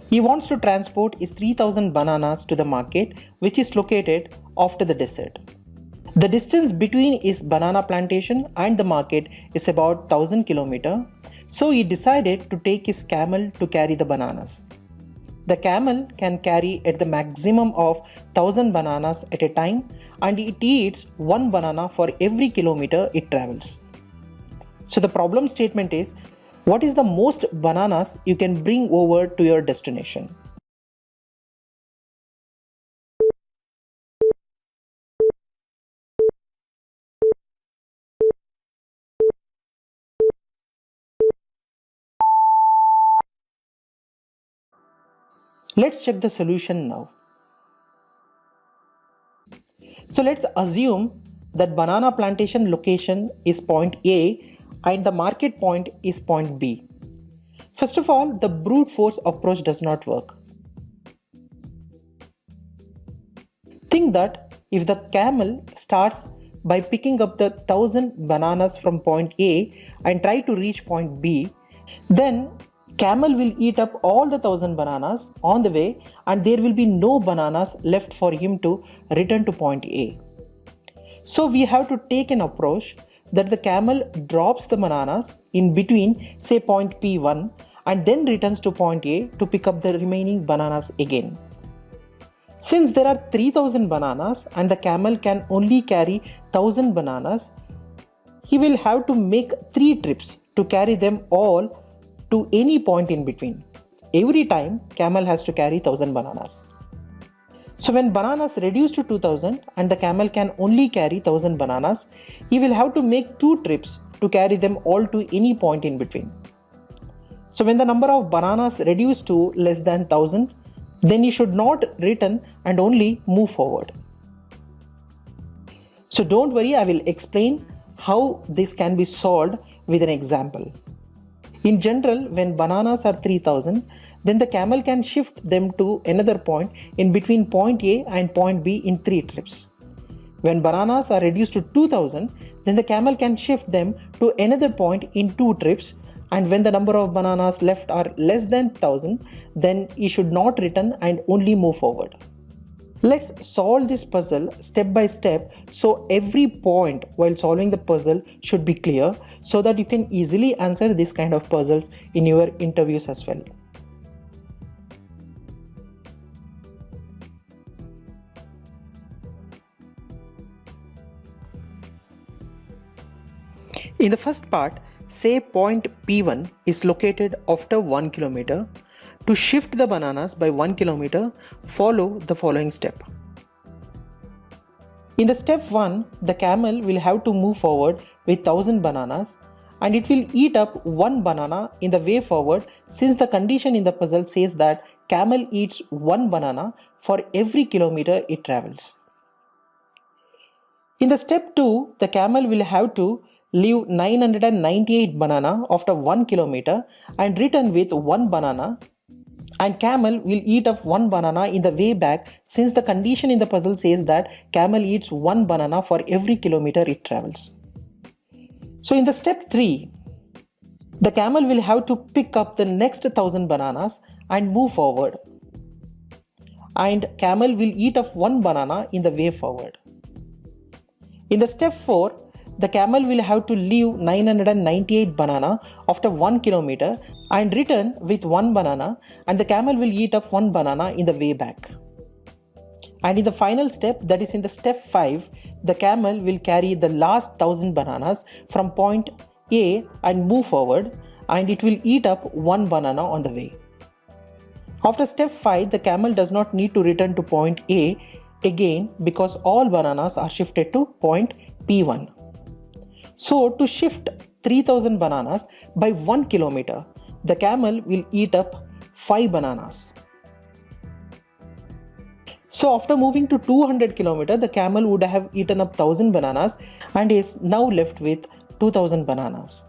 He wants to transport his 3000 bananas to the market, which is located after the desert. The distance between his banana plantation and the market is about 1000 kilometers. So he decided to take his camel to carry the bananas. The camel can carry at the maximum of 1000 bananas at a time, and it eats one banana for every kilometer it travels. So the problem statement is, what is the most bananas you can bring over to your destination? Let's check the solution now. So let's assume that banana plantation location is point A and the market point is point B. First of all, the brute force approach does not work. Think that if the camel starts by picking up the 1000 bananas from point A and try to reach point B, then camel will eat up all the 1000 bananas on the way and there will be no bananas left for him to return to point A. So we have to take an approach that the camel drops the bananas in between, say point P1, and then returns to point A to pick up the remaining bananas again. Since there are 3000 bananas and the camel can only carry 1000 bananas, he will have to make 3 trips to carry them all to any point in between. Every time, camel has to carry 1000 bananas. So when bananas reduce to 2000 and the camel can only carry 1000 bananas, he will have to make 2 trips to carry them all to any point in between. So when the number of bananas reduce to less than 1000, then he should not return and only move forward. So don't worry, I will explain how this can be solved with an example. In general, when bananas are 3000, then the camel can shift them to another point in between point A and point B in 3 trips. When bananas are reduced to 2000, then the camel can shift them to another point in 2 trips, and when the number of bananas left are less than 1000, then he should not return and only move forward. Let's solve this puzzle step by step, so every point while solving the puzzle should be clear so that you can easily answer this kind of puzzles in your interviews as well. In the first part, say point P1 is located after 1 kilometer. To shift the bananas by 1 kilometer, follow the following step. In the step 1, the camel will have to move forward with 1000 bananas and it will eat up 1 banana in the way forward, since the condition in the puzzle says that camel eats 1 banana for every kilometer it travels. In the step 2, the camel will have to leave 998 banana after 1 kilometer and return with 1 banana, and camel will eat up 1 banana in the way back, since the condition in the puzzle says that camel eats 1 banana for every kilometer it travels. So in the step 3, the camel will have to pick up the next 1000 bananas and move forward, and camel will eat up 1 banana in the way forward. In the step 4, the camel will have to leave 998 banana after 1 kilometer and return with 1 banana, and the camel will eat up 1 banana in the way back. And in the final step, that is in the step 5, the camel will carry the last 1000 bananas from point A and move forward, and it will eat up 1 banana on the way. After step 5, the camel does not need to return to point A again because all bananas are shifted to point P1. So to shift 3000 bananas by 1 kilometer, the camel will eat up 5 bananas. So after moving to 200 km, the camel would have eaten up 1000 bananas and is now left with 2000 bananas.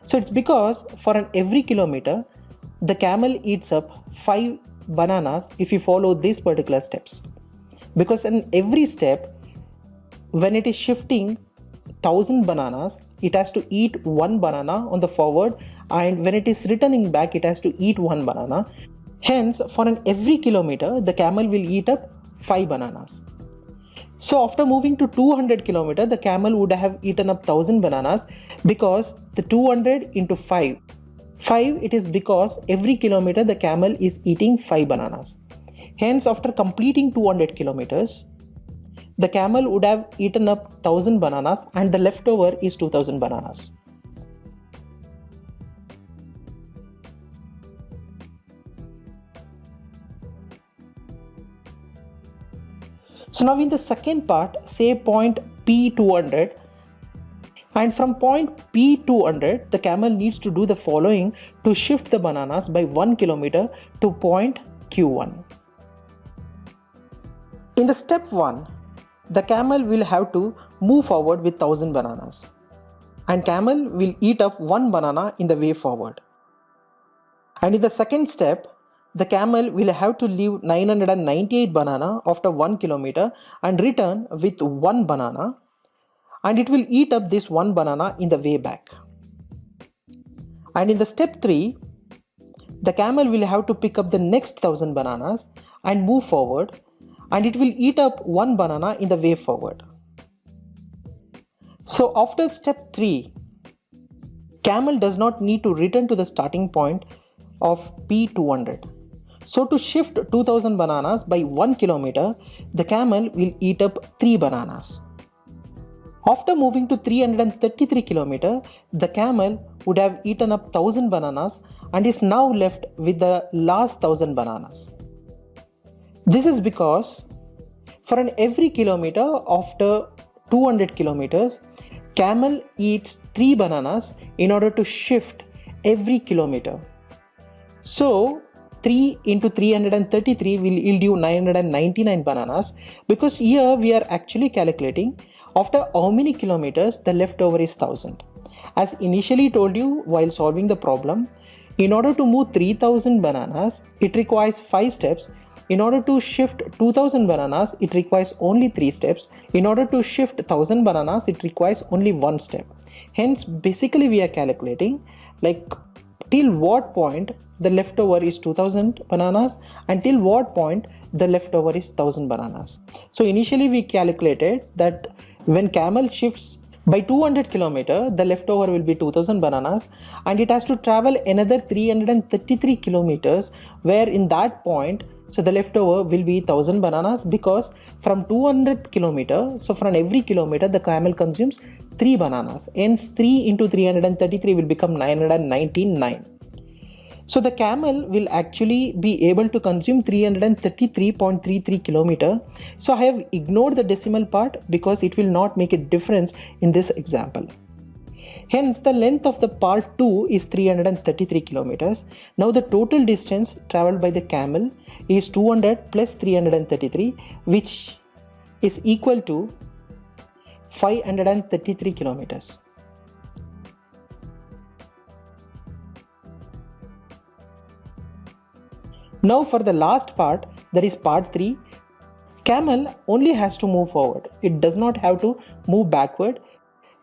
So it's because for every kilometer, the camel eats up 5 bananas if you follow these particular steps. Because in every step, when it is shifting 1000 bananas, it has to eat 1 banana on the forward, and when it is returning back, it has to eat 1 banana. Hence, for every kilometer, the camel will eat up 5 bananas. So after moving to 200 km, the camel would have eaten up 1000 bananas, because the 200 into 5, it is because every kilometer the camel is eating 5 bananas. Hence, after completing 200 kilometers, the camel would have eaten up 1000 bananas and the leftover is 2000 bananas. So now in the second part, say point P200, and from point P200, the camel needs to do the following to shift the bananas by 1 kilometer to point Q1. In the step 1, the camel will have to move forward with 1000 bananas, and camel will eat up one banana in the way forward. And in the second step, the camel will have to leave 998 banana after 1 kilometer and return with one banana, and it will eat up this one banana in the way back. And in the step 3, the camel will have to pick up the next 1000 bananas and move forward, and it will eat up one banana in the way forward. So after step 3, camel does not need to return to the starting point of P200. So to shift 2000 bananas by 1 kilometer, the camel will eat up 3 bananas. After moving to 333 km, the camel would have eaten up 1000 bananas and is now left with the last 1000 bananas. This is because for every kilometer after 200 kilometers, camel eats 3 bananas in order to shift every kilometer. So 3 into 333 will yield you 999 bananas, because here we are actually calculating after how many kilometers the leftover is 1000. As initially told you while solving the problem, in order to move 3000 bananas, it requires 5 steps. In order to shift 2000 bananas, it requires only 3 steps. In order to shift 1000 bananas, it requires only 1 step. Hence, basically we are calculating like till what point the leftover is 2000 bananas and till what point the leftover is 1000 bananas. So initially we calculated that when camel shifts by 200 km, the leftover will be 2000 bananas, and it has to travel another 333 kilometers, where in that point, so the leftover will be 1000 bananas, because from 200 km, so from every kilometer the camel consumes 3 bananas. Hence 3 into 333 will become 999. So the camel will actually be able to consume 333.33 km. So I have ignored the decimal part because it will not make a difference in this example. Hence the length of the part 2 is 333 kilometers. Now the total distance traveled by the camel is 200 plus 333, which is equal to 533 kilometers. Now for the last part, that is part 3, camel only has to move forward. It does not have to move backward,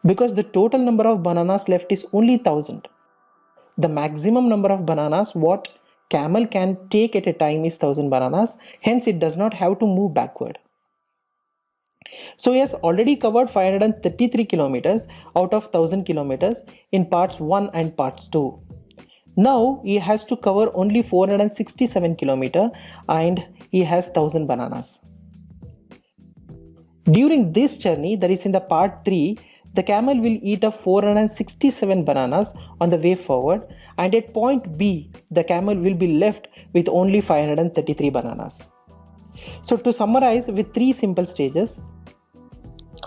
because the total number of bananas left is only 1000. The maximum number of bananas what camel can take at a time is 1000 bananas. Hence it does not have to move backward. So he has already covered 533 kilometers out of 1000 kilometers in parts 1 and parts 2. Now he has to cover only 467 kilometers and he has 1000 bananas. During this journey, that is in the part 3, the camel will eat up 467 bananas on the way forward, and at point B, the camel will be left with only 533 bananas. So to summarize with 3 simple stages,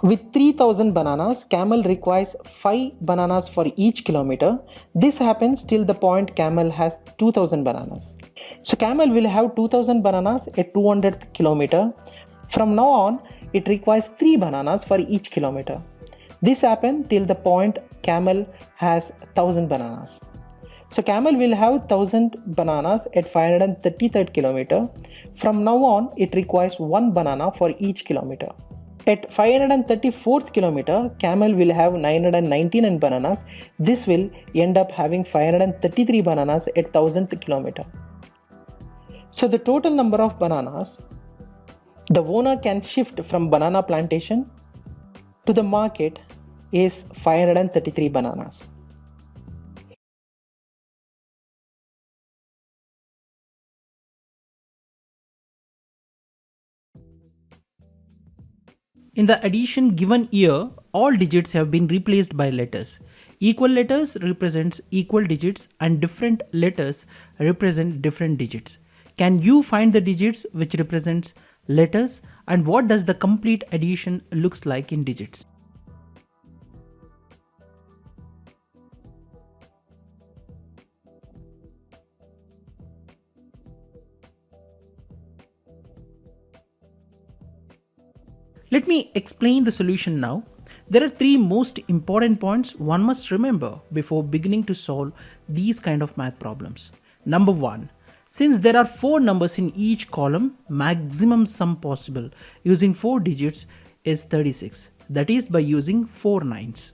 with 3000 bananas, camel requires 5 bananas for each kilometer. This happens till the point camel has 2000 bananas. So camel will have 2000 bananas at 200th kilometer. From now on, it requires 3 bananas for each kilometer. This happens till the point camel has 1000 bananas. So camel will have 1000 bananas at 533rd kilometer. From now on, it requires 1 banana for each kilometer. At 534th kilometer, camel will have 999 bananas. This will end up having 533 bananas at 1000th kilometer. So the total number of bananas the owner can shift from banana plantation to the market is 533 bananas. In the addition given here, all digits have been replaced by letters. Equal letters represents equal digits and different letters represent different digits. Can you find the digits which represents letters, and what does the complete addition looks like in digits? Let me explain the solution now. There are three most important points one must remember before beginning to solve these kind of math problems. Number one, since there are 4 numbers in each column, maximum sum possible using 4 digits is 36. That is by using 4 nines.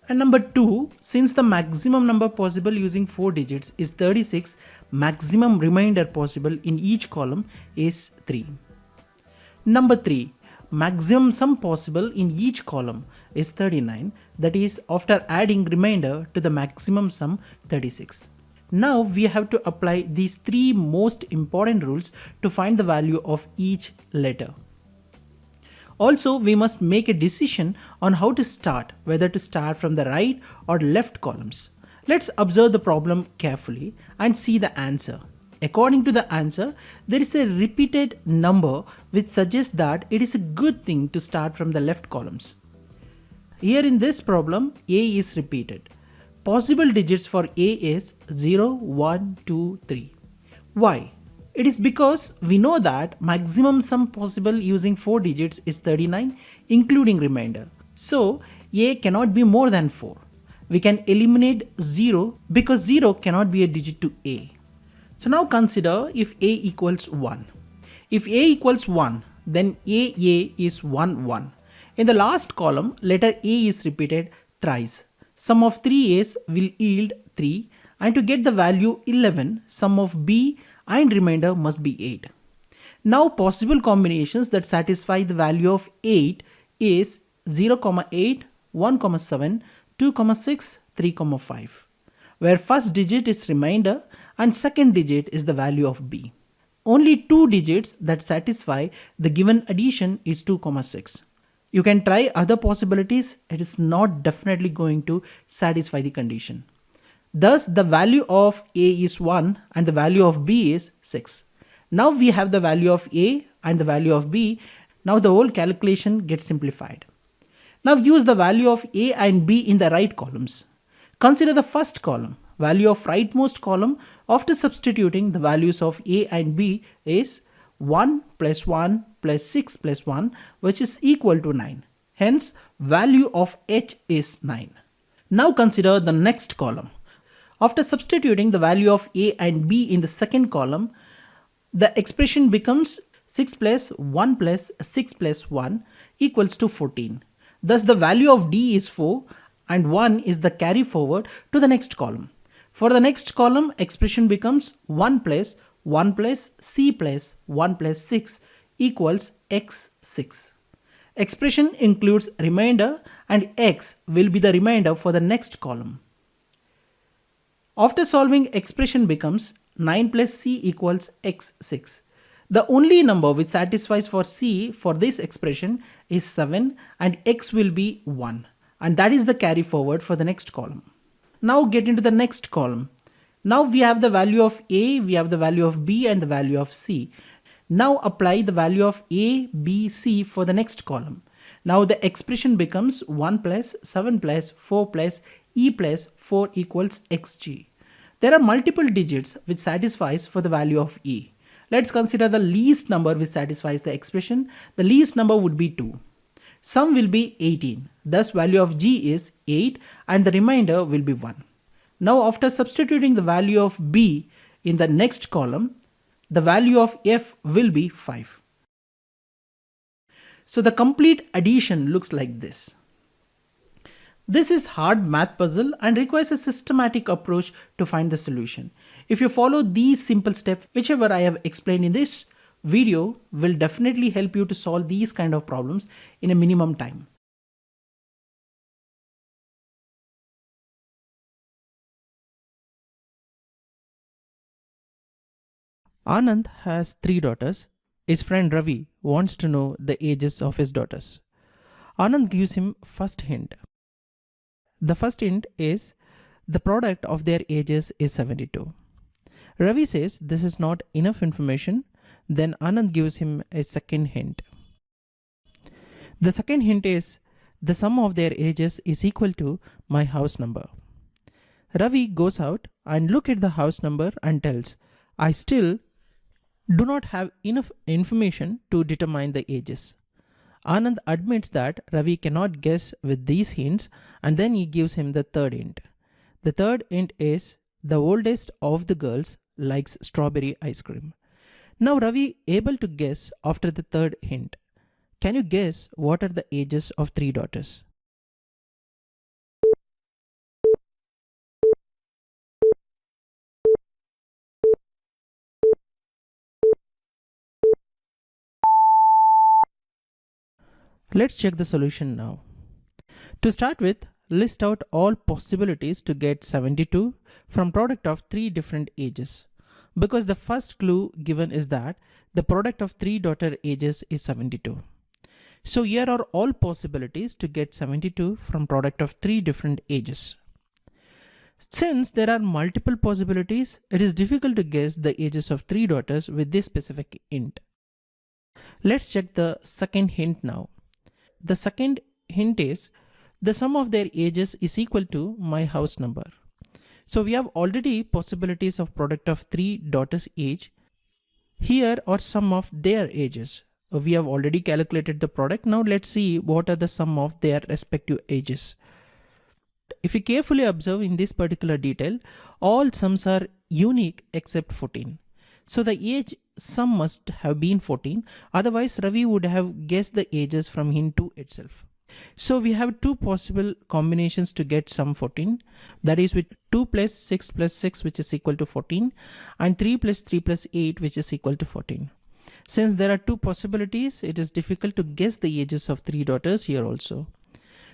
And number 2, since the maximum number possible using 4 digits is 36, maximum remainder possible in each column is 3. Number 3, maximum sum possible in each column is 39, that is after adding remainder to the maximum sum 36. Now we have to apply these 3 most important rules to find the value of each letter. Also, we must make a decision on how to start, whether to start from the right or left columns. Let's observe the problem carefully and see the answer. According to the answer, there is a repeated number which suggests that it is a good thing to start from the left columns. Here in this problem, A is repeated. Possible digits for A is 0, 1, 2, 3. Why? It is because we know that maximum sum possible using 4 digits is 39, including remainder. So A cannot be more than 4. We can eliminate 0 because 0 cannot be a digit to A. So now consider if A equals 1. If A equals 1, then A is 1, 1. In the last column, letter A is repeated thrice. Sum of 3 A's will yield 3, and to get the value 11, sum of B and remainder must be 8. Now possible combinations that satisfy the value of 8 is 0, 8, 1, 7, 2, 6, 3, 5, where first digit is remainder and second digit is the value of B. Only 2 digits that satisfy the given addition is 2, 6. You can try other possibilities, it is not definitely going to satisfy the condition. Thus, the value of A is 1 and the value of B is 6. Now we have the value of A and the value of B. Now the whole calculation gets simplified. Now use the value of A and B in the right columns. Consider the first column. Value of rightmost column after substituting the values of A and B is 1 plus 1 plus 6 plus 1, which is equal to 9. Hence, value of H is 9. Now consider the next column. After substituting the value of A and B in the second column, the expression becomes 6 plus 1 plus 6 plus 1 equals to 14. Thus the value of D is 4 and 1 is the carry forward to the next column. For the next column, expression becomes 1 plus C plus 1 plus 6 equals X6. Expression includes remainder and X will be the remainder for the next column. After solving, expression becomes 9 plus C equals X6. The only number which satisfies for C for this expression is 7 and X will be 1, and that is the carry forward for the next column. Now get into the next column. Now we have the value of A, we have the value of B and the value of C. Now apply the value of A, B, C for the next column. Now the expression becomes 1 plus 7 plus 4 plus E plus 4 equals Xg. There are multiple digits which satisfies for the value of E. Let's consider the least number which satisfies the expression. The least number would be 2. Sum will be 18. Thus value of G is 8 and the remainder will be 1. Now after substituting the value of B in the next column, the value of F will be 5. So the complete addition looks like this. This is hard math puzzle and requires a systematic approach to find the solution. If you follow these simple steps, whichever I have explained in this video, will definitely help you to solve these kind of problems in a minimum time. Anand has 3 daughters. His friend Ravi wants to know the ages of his daughters. Anand gives him first hint. The first hint is the product of their ages is 72. Ravi says this is not enough information. Then Anand gives him a second hint. The second hint is the sum of their ages is equal to my house number. Ravi goes out and look at the house number and tells, I still do not have enough information to determine the ages. Anand admits that Ravi cannot guess with these hints, and then he gives him the third hint. The third hint is the oldest of the girls likes strawberry ice cream. Now Ravi able to guess after the third hint. Can you guess what are the ages of three daughters? Let's check the solution now. To start with, list out all possibilities to get 72 from product of three different ages. Because the first clue given is that the product of three daughter ages is 72. So here are all possibilities to get 72 from product of three different ages. Since there are multiple possibilities, it is difficult to guess the ages of three daughters with this specific hint. Let's check the second hint now. The second hint is the sum of their ages is equal to my house number. So we have already possibilities of product of three daughters age. Here are sum of their ages. We have already calculated the product. Now let's see what are the sum of their respective ages. If you carefully observe in this particular detail, all sums are unique except 14. So the age sum must have been 14. Otherwise Ravi would have guessed the ages from hint 2 itself. So we have two possible combinations to get sum 14. That is with 2 plus 6 plus 6 which is equal to 14 and 3 plus 3 plus 8 which is equal to 14. Since there are two possibilities, it is difficult to guess the ages of three daughters here also.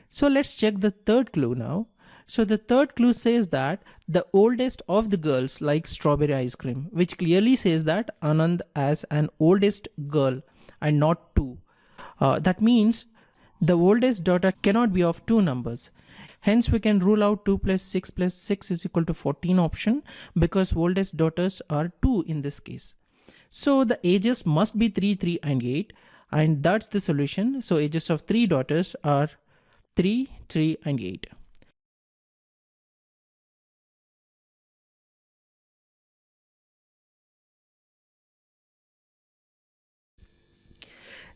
So let's check the third clue now. So the third clue says that the oldest of the girls likes strawberry ice cream, which clearly says that Anand has an oldest girl and not two. That means the oldest daughter cannot be of two numbers. Hence we can rule out 2 plus 6 plus 6 is equal to 14 option, because oldest daughters are 2 in this case. So the ages must be 3, 3 and 8, and that's the solution. So ages of three daughters are 3, 3 and 8.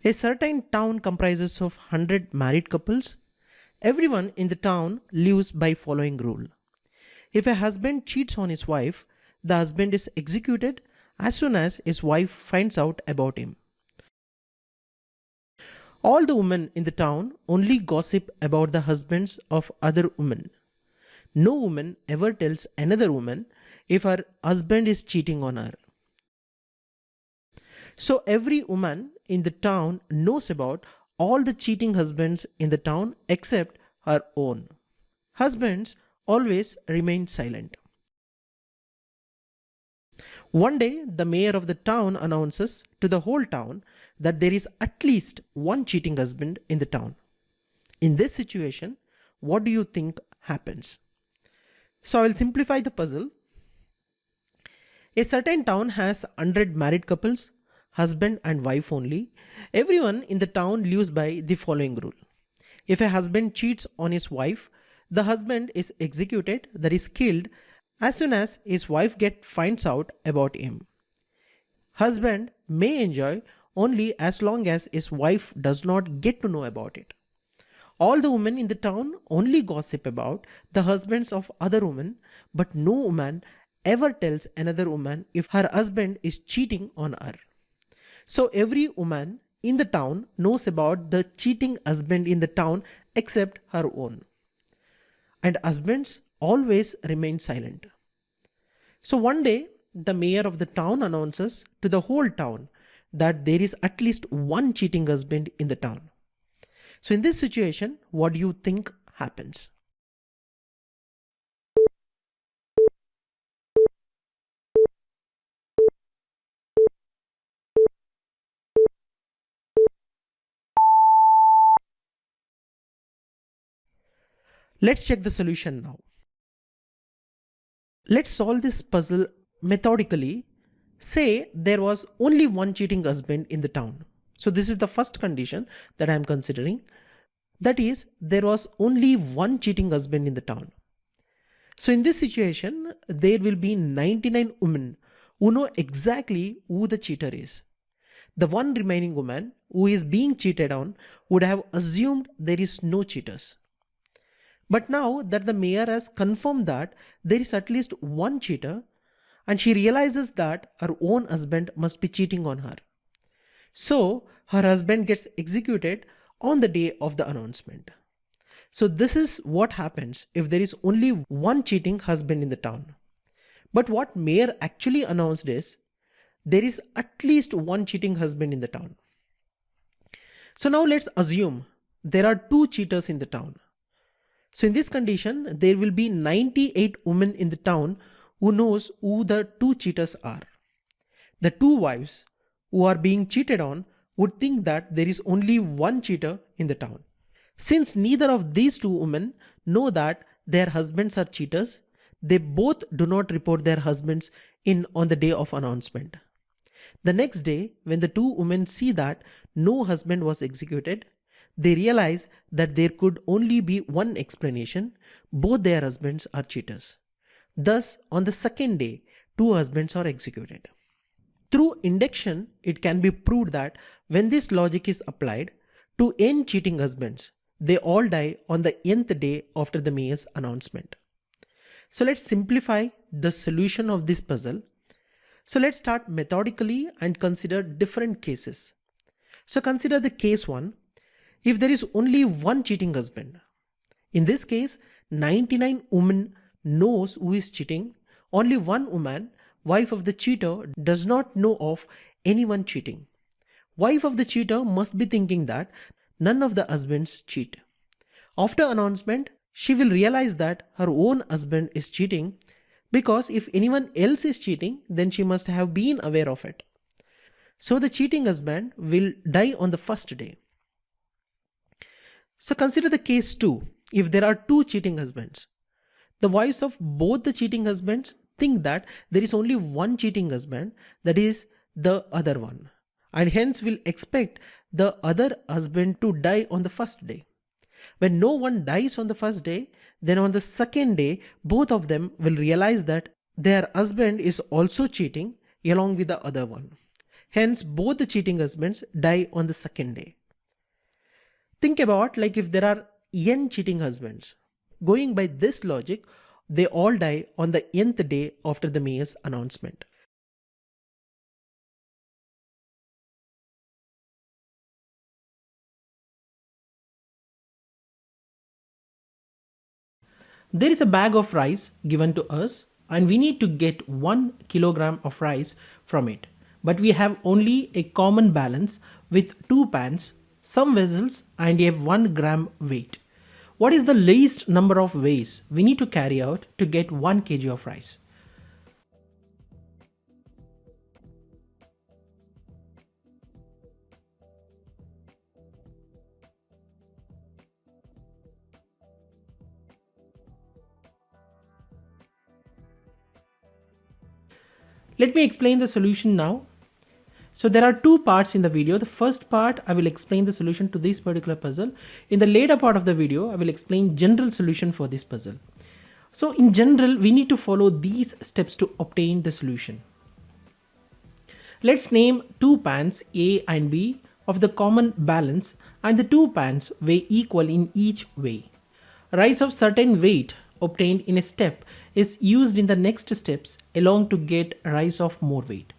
A certain town comprises of 100 married couples. Everyone in the town lives by following rule. If a husband cheats on his wife, the husband is executed as soon as his wife finds out about him. All the women in the town only gossip about the husbands of other women. No woman ever tells another woman if her husband is cheating on her. So every woman in the town knows about all the cheating husbands in the town except her own. Husbands always remain silent. One day, the mayor of the town announces to the whole town that there is at least one cheating husband in the town. In this situation, what do you think happens? So I will simplify the puzzle. A certain town has 100 married couples, husband and wife only. Everyone in the town lives by the following rule. If a husband cheats on his wife, the husband is executed, that is killed, as soon as his wife finds out about him. Husband may enjoy only as long as his wife does not get to know about it. All the women in the town only gossip about the husbands of other women, but no woman ever tells another woman if her husband is cheating on her. So every woman in the town knows about the cheating husband in the town except her own. And husbands always remain silent. So one day, the mayor of the town announces to the whole town that there is at least one cheating husband in the town. So in this situation, what do you think happens? Let's check the solution now. Let's solve this puzzle methodically. Say there was only one cheating husband in the town. So this is the first condition that I am considering. That is, there was only one cheating husband in the town. So in this situation, there will be 99 women who know exactly who the cheater is. the one remaining woman who is being cheated on would have assumed there is no cheaters. But now that the mayor has confirmed that there is at least one cheater, and she realizes that her own husband must be cheating on her. So her husband gets executed on the day of the announcement. So this is what happens if there is only one cheating husband in the town. But what mayor actually announced is there is at least one cheating husband in the town. So now let's assume there are two cheaters in the town. So in this condition, there will be 98 women in the town who knows who the two cheaters are. The two wives who are being cheated on would think that there is only one cheater in the town. Since neither of these two women know that their husbands are cheaters, they both do not report their husbands in on the day of announcement. The next day, when the two women see that no husband was executed, they realize that there could only be one explanation: both their husbands are cheaters. Thus, on the second day, two husbands are executed. Through induction, it can be proved that when this logic is applied to end cheating husbands, they all die on the nth day after the mayor's announcement. So let's simplify the solution of this puzzle. So let's start methodically and consider different cases. So consider the case 1. If there is only one cheating husband. In this case, 99 women knows who is cheating. Only one woman, wife of the cheater, does not know of anyone cheating. Wife of the cheater must be thinking that none of the husbands cheat. After announcement, she will realize that her own husband is cheating, because if anyone else is cheating, then she must have been aware of it. So the cheating husband will die on the first day. So consider the case 2. If there are two cheating husbands, the wives of both the cheating husbands think that there is only one cheating husband, that is the other one, and hence will expect the other husband to die on the first day. When no one dies on the first day, then on the second day, both of them will realize that their husband is also cheating along with the other one. Hence, both the cheating husbands die on the second day. Think about like if there are n cheating husbands. Going by this logic, they all die on the nth day after the mayor's announcement. There is a bag of rice given to us and we need to get 1 kilogram of rice from it. But we have only a common balance with 2 pans, some vessels and a 1 gram weight. What is the least number of ways we need to carry out to get 1 kg of rice? Let me explain the solution now. So there are two parts in the video. The first part, I will explain the solution to this particular puzzle. In the later part of the video, I will explain general solution for this puzzle. So in general, we need to follow these steps to obtain the solution. Let's name two pans A and B of the common balance, and the two pans weigh equal in each way. Rice of certain weight obtained in a step is used in the next steps along to get rice of more weight.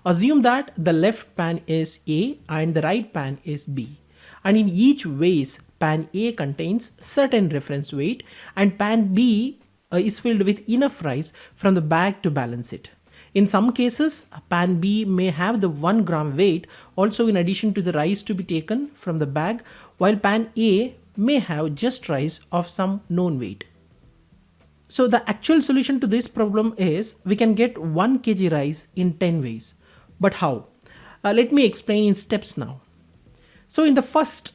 Assume that the left pan is A and the right pan is B, and in each vase pan A contains certain reference weight and pan B is filled with enough rice from the bag to balance it. In some cases, pan B may have the 1 gram weight also in addition to the rice to be taken from the bag, while pan A may have just rice of some known weight. So the actual solution to this problem is we can get 1 kg rice in 10 ways. But how? Let me explain in steps now. So in the first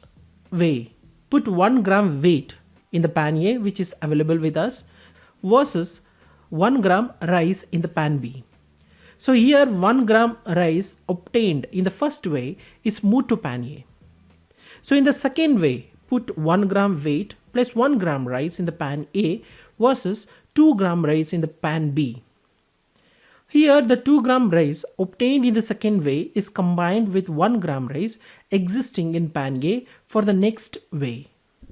way, put 1 gram weight in the pan A, which is available with us, versus 1 gram rice in the pan B. So here 1 gram rice obtained in the first way is moved to pan A. So in the second way, put 1 gram weight plus 1 gram rice in the pan A versus 2 gram rice in the pan B. Here, the 2 gram rice obtained in the second weigh is combined with 1 gram rice existing in pan A for the next weigh.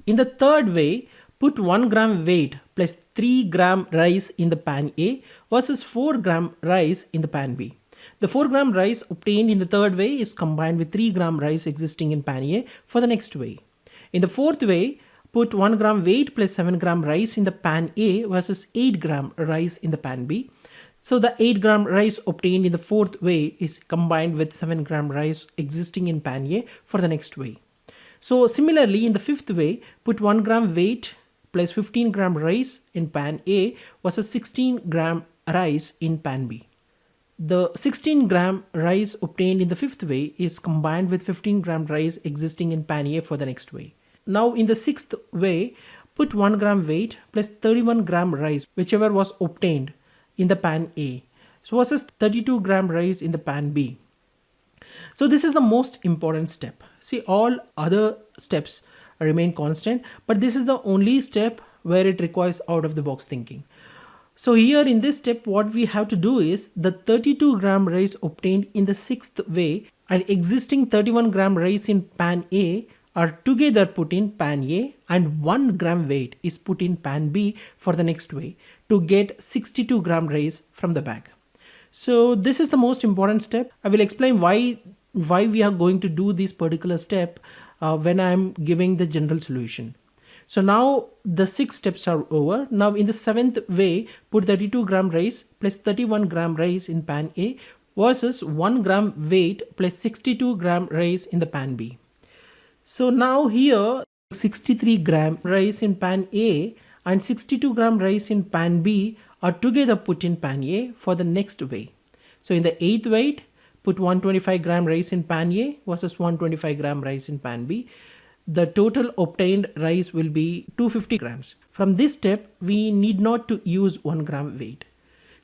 In the third weigh, put 1 gram weight plus 3 gram rice in the pan A versus 4 gram rice in the pan B. The 4 gram rice obtained in the third weigh is combined with 3 gram rice existing in pan A for the next weigh. In the fourth weigh, put 1 gram weight plus 7 gram rice in the pan A versus 8 gram rice in the pan B. So the 8 gram rice obtained in the fourth weigh is combined with 7 gram rice existing in pan A for the next weigh. So similarly, in the fifth weigh, put 1 gram weight plus 15 gram rice in pan A versus 16 gram rice in pan B. The 16 gram rice obtained in the fifth weigh is combined with 15 gram rice existing in pan A for the next weigh. Now in the sixth weigh, put 1 gram weight plus 31 gram rice, whichever was obtained in the pan A, so versus 32 gram rice in the pan B. So this is the most important step. See, all other steps remain constant, but this is the only step where it requires out of the box thinking. So here in this step, what we have to do is the 32 gram rice obtained in the sixth weigh and existing 31 gram rice in pan A are together put in pan A, and 1 gram weight is put in pan B for the next weigh to get 62 gram rice from the bag. So this is the most important step. I will explain why we are going to do this particular step when I am giving the general solution. So now the 6 steps are over. Now in the seventh weigh, put 32 gram rice plus 31 gram rice in pan A versus 1 gram weight plus 62 gram rice in the pan B. So now here 63 gram rice in pan A and 62 gram rice in pan B are together put in pan A for the next weigh. So in the eighth weigh, put 125 gram rice in pan A versus 125 gram rice in pan B. The total obtained rice will be 250 grams. From this step, we need not to use 1 gram weight.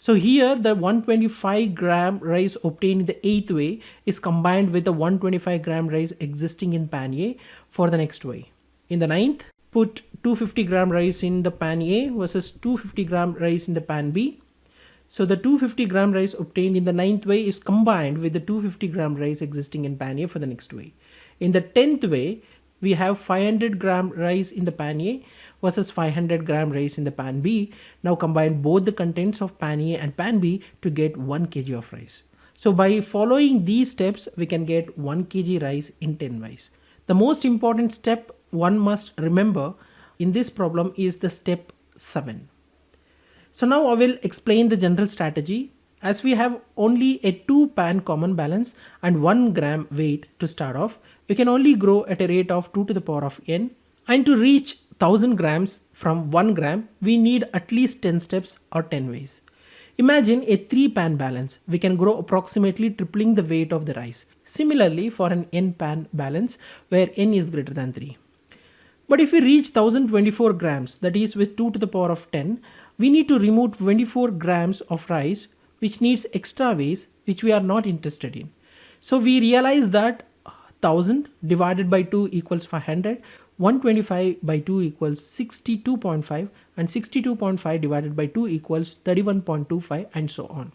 So here the 125 gram rice obtained in the eighth weigh is combined with the 125 gram rice existing in pan A for the next weigh. In the ninth, put 250 gram rice in the pan A versus 250 gram rice in the pan B. So the 250 gram rice obtained in the ninth weigh is combined with the 250 gram rice existing in pan A for the next weigh. In the 10th weigh, we have 500 gram rice in the pan A versus 500 gram rice in the pan B. Now combine both the contents of pan A and pan B to get 1 kg of rice. So by following these steps, we can get 1 kg rice in 10 ways. The most important step one must remember in this problem is the step 7. So now I will explain the general strategy. As we have only a 2 pan common balance and 1 gram weight to start off, we can only grow at a rate of 2 to the power of n, and to reach 1000 grams from 1 gram, we need at least 10 steps or 10 ways. Imagine a 3 pan balance. We can grow approximately tripling the weight of the rice. Similarly for an n pan balance where n is greater than 3. But if we reach 1024 grams, that is with 2 to the power of 10, we need to remove 24 grams of rice, which needs extra ways, which we are not interested in. So we realize that 1000 divided by 2 equals 500, 125 by 2 equals 62.5, and 62.5 divided by 2 equals 31.25, and so on.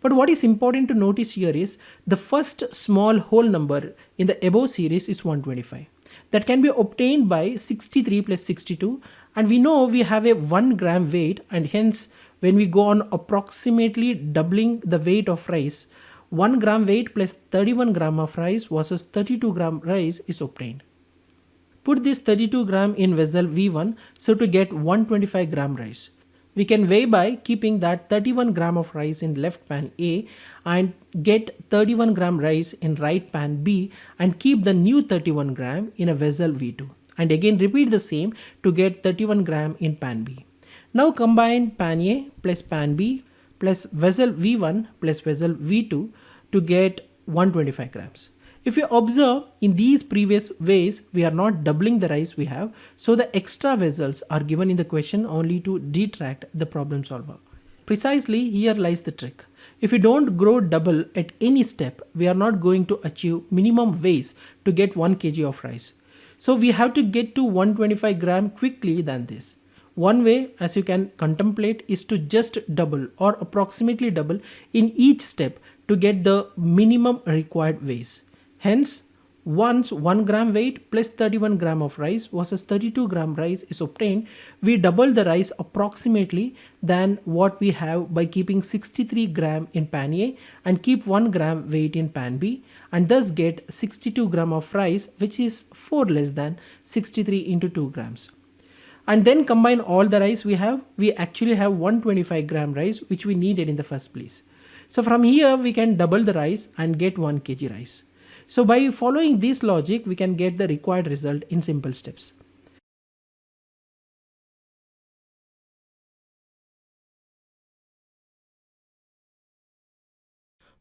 But what is important to notice here is the first small whole number in the above series is 125. That can be obtained by 63 plus 62, and we know we have a 1 gram weight, and hence when we go on approximately doubling the weight of rice, 1 gram weight plus 31 gram of rice versus 32 gram rice is obtained. Put this 32 gram in vessel V1 so to get 125 gram rice. We can weigh by keeping that 31 gram of rice in left pan A and get 31 gram rice in right pan B and keep the new 31 gram in a vessel V2. And again repeat the same to get 31 gram in pan B. Now combine pan A plus pan B plus vessel V1 plus vessel V2 to get 125 grams. If you observe in these previous ways, we are not doubling the rice we have, so the extra vessels are given in the question only to detract the problem solver. Precisely here lies the trick. If we don't grow double at any step, we are not going to achieve minimum weighs to get 1 kg of rice. So we have to get to 125 gram quickly than this. One way, as you can contemplate, is to just double or approximately double in each step to get the minimum required weights. Hence, once 1 gram weight plus 31 gram of rice versus 32 gram rice is obtained, we double the rice approximately than what we have by keeping 63 gram in pan A and keep 1 gram weight in pan B, and thus get 62 gram of rice, which is 4 less than 63 into 2 grams. And then combine all the rice we actually have 125 gram rice, which we needed in the first place. So from here we can double the rice and get 1 kg rice. So by following this logic, we can get the required result in simple steps.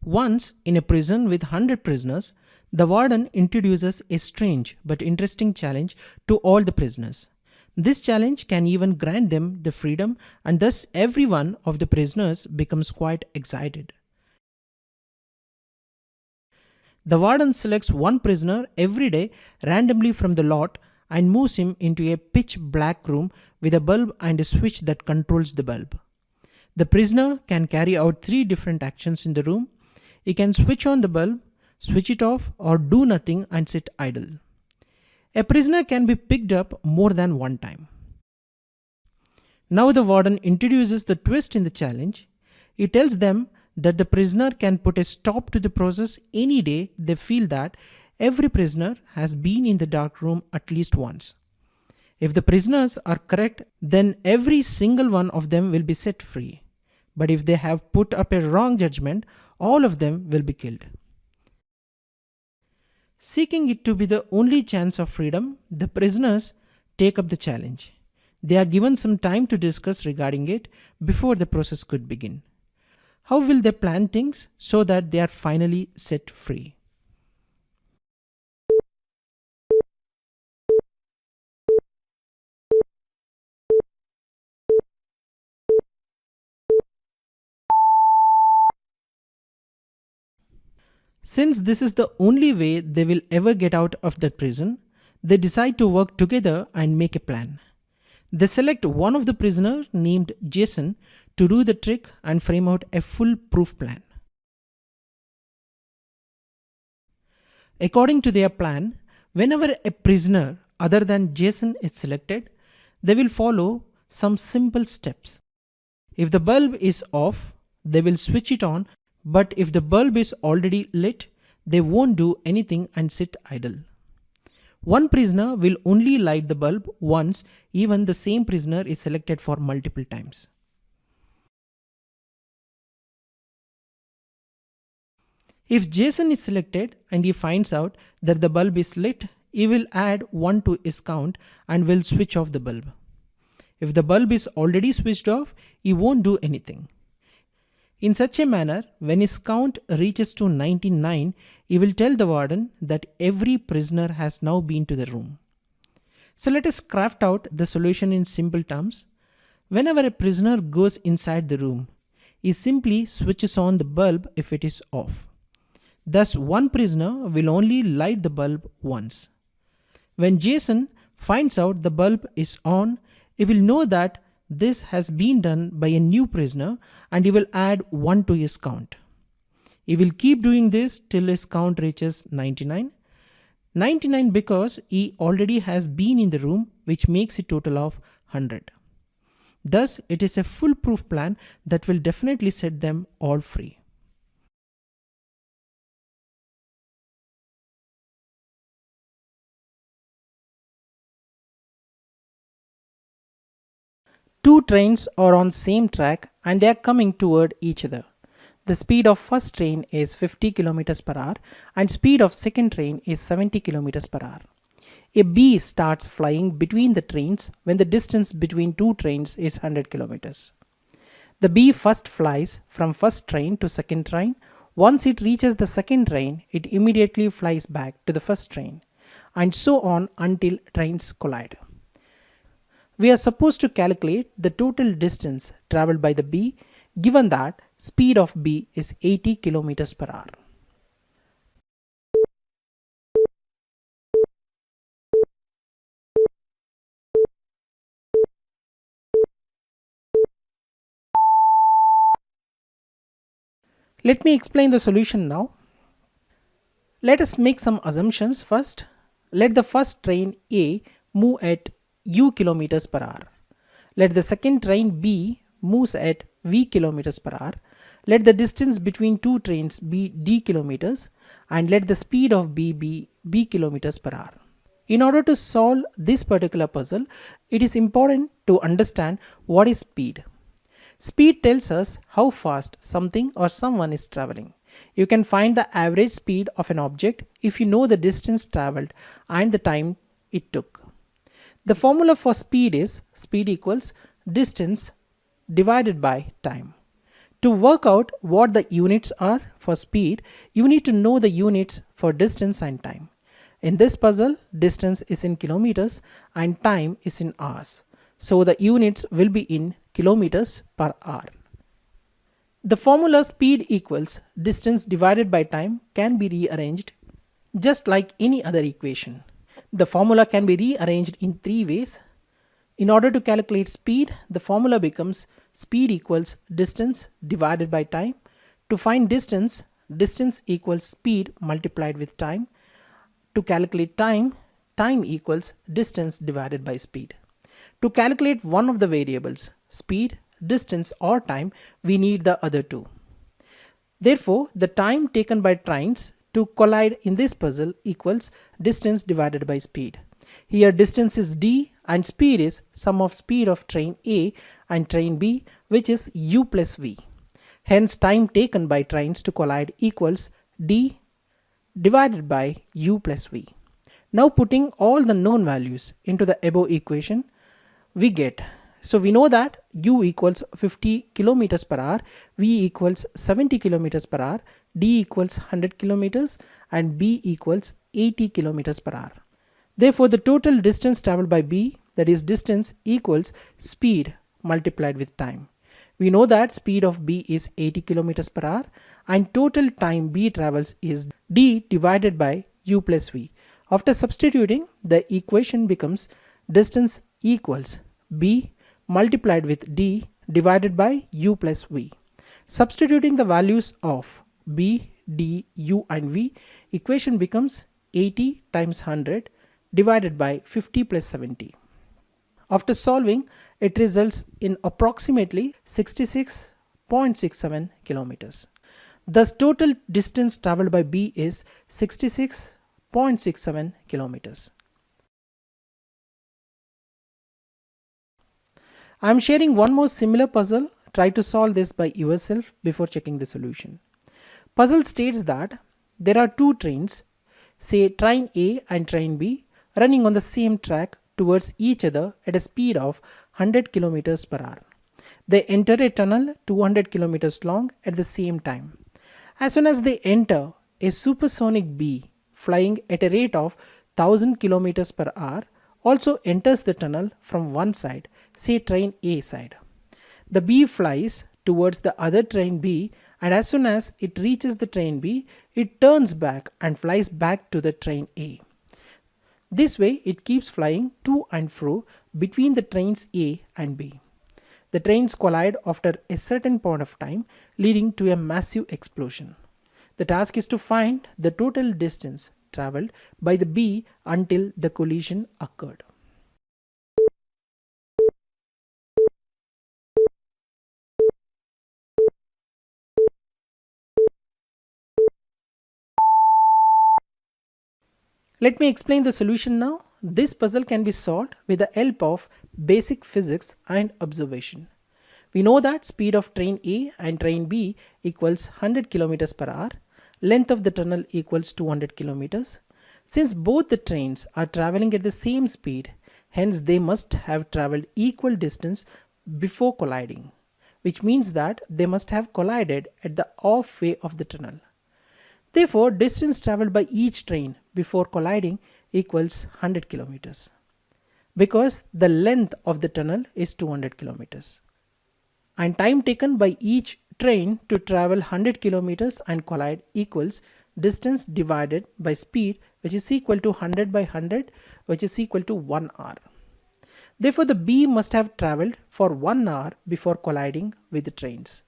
Once, in a prison with 100 prisoners, the warden introduces a strange but interesting challenge to all the prisoners. This challenge can even grant them the freedom, and thus every one of the prisoners becomes quite excited. The warden selects one prisoner every day randomly from the lot and moves him into a pitch black room with a bulb and a switch that controls the bulb. The prisoner can carry out 3 different actions in the room. He can switch on the bulb, switch it off, or do nothing and sit idle. A prisoner can be picked up more than one time. Now the warden introduces the twist in the challenge. He tells them that the prisoner can put a stop to the process any day they feel that every prisoner has been in the dark room at least once. If the prisoners are correct, then every single one of them will be set free. But if they have put up a wrong judgment, all of them will be killed. Seeking it to be the only chance of freedom, the prisoners take up the challenge. They are given some time to discuss regarding it before the process could begin. How will they plan things so that they are finally set free? Since this is the only way they will ever get out of that prison, they decide to work together and make a plan. They select one of the prisoners named Jason to do the trick and frame out a foolproof plan. According to their plan, whenever a prisoner other than Jason is selected, they will follow some simple steps. If the bulb is off, they will switch it on, but if the bulb is already lit, they won't do anything and sit idle. One prisoner will only light the bulb once, even the same prisoner is selected for multiple times. If Jason is selected and he finds out that the bulb is lit, he will add 1 to his count and will switch off the bulb. If the bulb is already switched off, he won't do anything. In such a manner, when his count reaches to 99, he will tell the warden that every prisoner has now been to the room. So let us craft out the solution in simple terms. Whenever a prisoner goes inside the room, he simply switches on the bulb if it is off. Thus, one prisoner will only light the bulb once. When Jason finds out the bulb is on, he will know that this has been done by a new prisoner and he will add 1 to his count. He will keep doing this till his count reaches 99. 99 because he already has been in the room, which makes a total of 100. Thus, it is a foolproof plan that will definitely set them all free. Two trains are on same track and they are coming toward each other. The speed of first train is 50 km per hour and speed of second train is 70 km per hour. A bee starts flying between the trains when the distance between two trains is 100 km. The bee first flies from first train to second train. Once it reaches the second train, it immediately flies back to the first train, and so on until trains collide. We are supposed to calculate the total distance traveled by the bee, given that speed of bee is 80 km per hour. Let me explain the solution now. Let us make some assumptions first. Let the first train A move at u kilometers per hour. Let the second train B moves at v kilometers per hour. Let the distance between two trains be d kilometers, and let the speed of B be b kilometers per hour. In order to solve this particular puzzle, it is important to understand what is speed. Speed tells us how fast something or someone is traveling. You can find the average speed of an object if you know the distance traveled and the time it took. The formula for speed is speed equals distance divided by time. To work out what the units are for speed, you need to know the units for distance and time. In this puzzle, distance is in kilometers and time is in hours. So the units will be in kilometers per hour. The formula speed equals distance divided by time can be rearranged just like any other equation. The formula can be rearranged in three ways. In order to calculate speed, the formula becomes speed equals distance divided by time. To find distance, distance equals speed multiplied with time. To calculate time, time equals distance divided by speed. To calculate one of the variables, speed, distance or time, we need the other two. Therefore, the time taken by trains to collide in this puzzle equals distance divided by speed. Here distance is d and speed is sum of speed of train A and train B, which is u plus v. Hence time taken by trains to collide equals d divided by u plus v. Now putting all the known values into the above equation, we get, so we know that u equals 50 kilometers per hour, v equals 70 kilometers per hour, d equals 100 kilometers and b equals 80 kilometers per hour. Therefore the total distance traveled by b, that is distance, equals speed multiplied with time. We know that speed of b is 80 kilometers per hour and total time b travels is d divided by u plus v. After substituting, the equation becomes distance equals b multiplied with d divided by u plus v. Substituting the values of b, d, u and v, equation becomes 80 times 100 divided by 50 plus 70. After solving, it results in approximately 66.67 kilometers. Thus total distance traveled by B is 66.67 kilometers. I am sharing one more similar puzzle. Try to solve this by yourself before checking the solution. Puzzle states that there are two trains, say train A and train B, running on the same track towards each other at a speed of 100 kilometers per hour. They enter a tunnel 200 kilometers long at the same time. As soon as they enter, a supersonic bee flying at a rate of 1000 kilometers per hour also enters the tunnel from one side, say train A side. The bee flies towards the other train B, and as soon as it reaches the train B, it turns back and flies back to the train A. This way it keeps flying to and fro between the trains A and B. The trains collide after a certain point of time, leading to a massive explosion. The task is to find the total distance traveled by the bee until the collision occurred. Let me explain the solution now. This puzzle can be solved with the help of basic physics and observation. We know that speed of train A and train B equals 100 kilometers per hour. Length of the tunnel equals 200 kilometers. Since both the trains are traveling at the same speed, hence they must have traveled equal distance before colliding, which means that they must have collided at the off way of the tunnel. Therefore, distance traveled by each train before colliding equals 100 kilometers, because the length of the tunnel is 200 kilometers. And time taken by each train to travel 100 kilometers and collide equals distance divided by speed, which is equal to 100 by 100, which is equal to 1 hour. Therefore, the bee must have traveled for 1 hour before colliding with the trains.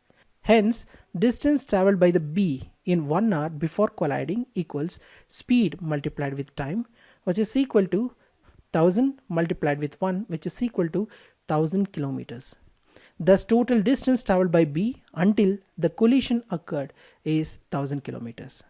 Hence, distance traveled by the B in 1 hour before colliding equals speed multiplied with time, which is equal to 1000 multiplied with 1, which is equal to 1000 kilometers. Thus, total distance traveled by B until the collision occurred is 1000 kilometers.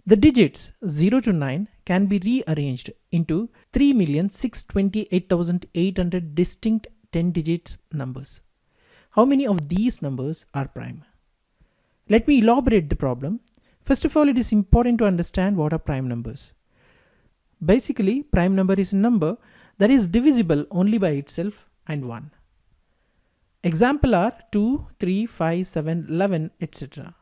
The digits 0 to 9 can be rearranged into 3,628,800 distinct 10 digits numbers. How many of these numbers are prime? Let me elaborate the problem. First of all, it is important to understand what are prime numbers. Basically, prime number is a number that is divisible only by itself and 1. Example are 2, 3, 5, 7, 11, etc.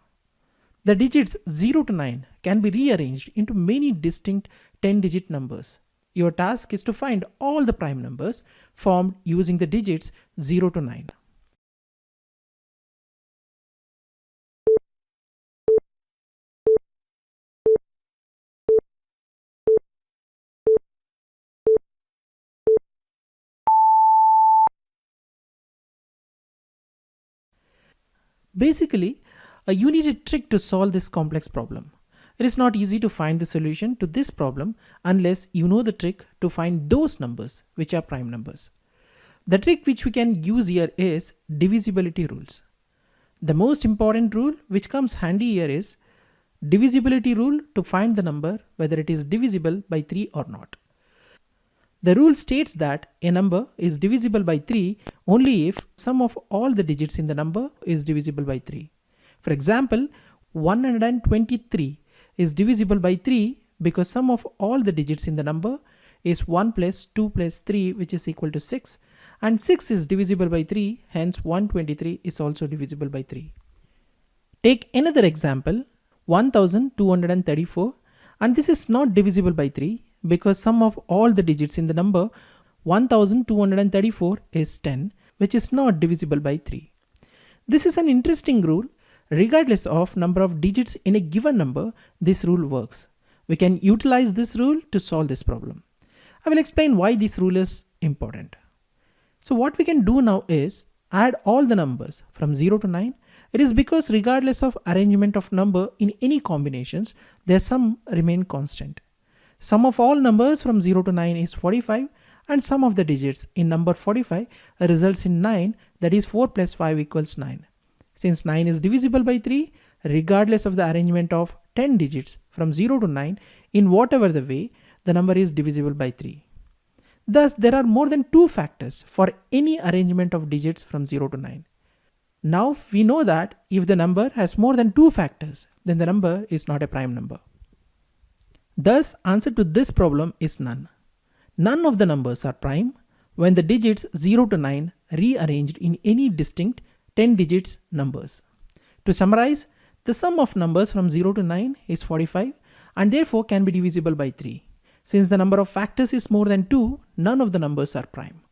The digits 0 to 9 can be rearranged into many distinct 10-digit numbers. Your task is to find all the prime numbers formed using the digits 0 to 9. Basically, you need a trick to solve this complex problem. It is not easy to find the solution to this problem unless you know the trick to find those numbers which are prime numbers. The trick which we can use here is divisibility rules. The most important rule which comes handy here is divisibility rule to find the number whether it is divisible by 3 or not. The rule states that a number is divisible by 3 only if sum of all the digits in the number is divisible by 3. For example, 123 is divisible by 3 because sum of all the digits in the number is 1 plus 2 plus 3, which is equal to 6, and 6 is divisible by 3, hence 123 is also divisible by 3. Take another example, 1234, and this is not divisible by 3 because sum of all the digits in the number 1234 is 10, which is not divisible by 3. This is an interesting rule. Regardless of number of digits in a given number, this rule works. We can utilize this rule to solve this problem. I will explain why this rule is important. So what we can do now is add all the numbers from 0 to 9. It is because regardless of arrangement of number in any combinations, their sum remain constant. Sum of all numbers from 0 to 9 is 45, and sum of the digits in number 45 results in 9, that is 4 plus 5 equals 9. Since 9 is divisible by 3, regardless of the arrangement of 10 digits from 0 to 9, in whatever the way, the number is divisible by 3. Thus, there are more than 2 factors for any arrangement of digits from 0 to 9. Now, we know that if the number has more than 2 factors, then the number is not a prime number. Thus, answer to this problem is none. None of the numbers are prime when the digits 0 to 9 rearranged in any distinct 10 digits numbers. To summarize, the sum of numbers from 0 to 9 is 45 and therefore can be divisible by 3. Since the number of factors is more than 2, none of the numbers are prime.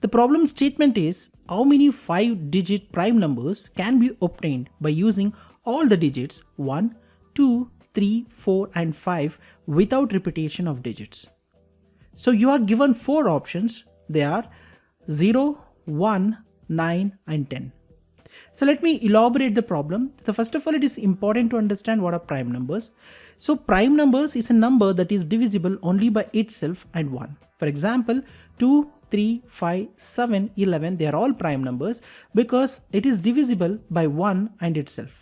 The problem statement is how many 5-digit prime numbers can be obtained by using all the digits 1, 2, 3, 4 and 5 without repetition of digits. So you are given 4 options. They are 0, 1, 9 and 10. So let me elaborate the problem. So first of all, it is important to understand what are prime numbers. So prime numbers is a number that is divisible only by itself and 1. For example, 2, 3, 5, 7, 11, they are all prime numbers because it is divisible by 1 and itself.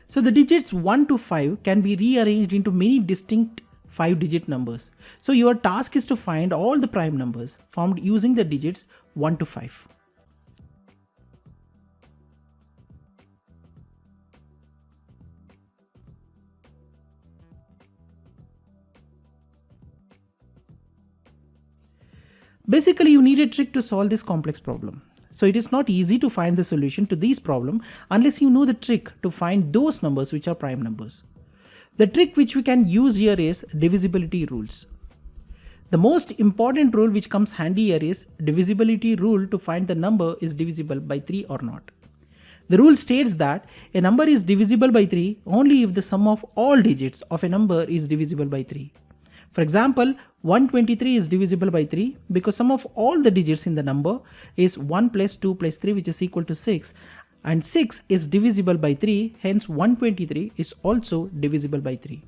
So the digits 1 to 5 can be rearranged into many distinct 5-digit numbers. So your task is to find all the prime numbers formed using the digits 1 to 5. Basically, you need a trick to solve this complex problem. So it is not easy to find the solution to this problem unless you know the trick to find those numbers which are prime numbers. The trick which we can use here is divisibility rules. The most important rule which comes handy here is divisibility rule to find the number is divisible by 3 or not. The rule states that a number is divisible by 3 only if the sum of all digits of a number is divisible by 3. For example, 123 is divisible by 3 because sum of all the digits in the number is 1 plus 2 plus 3, which is equal to 6, and 6 is divisible by 3, hence 123 is also divisible by 3.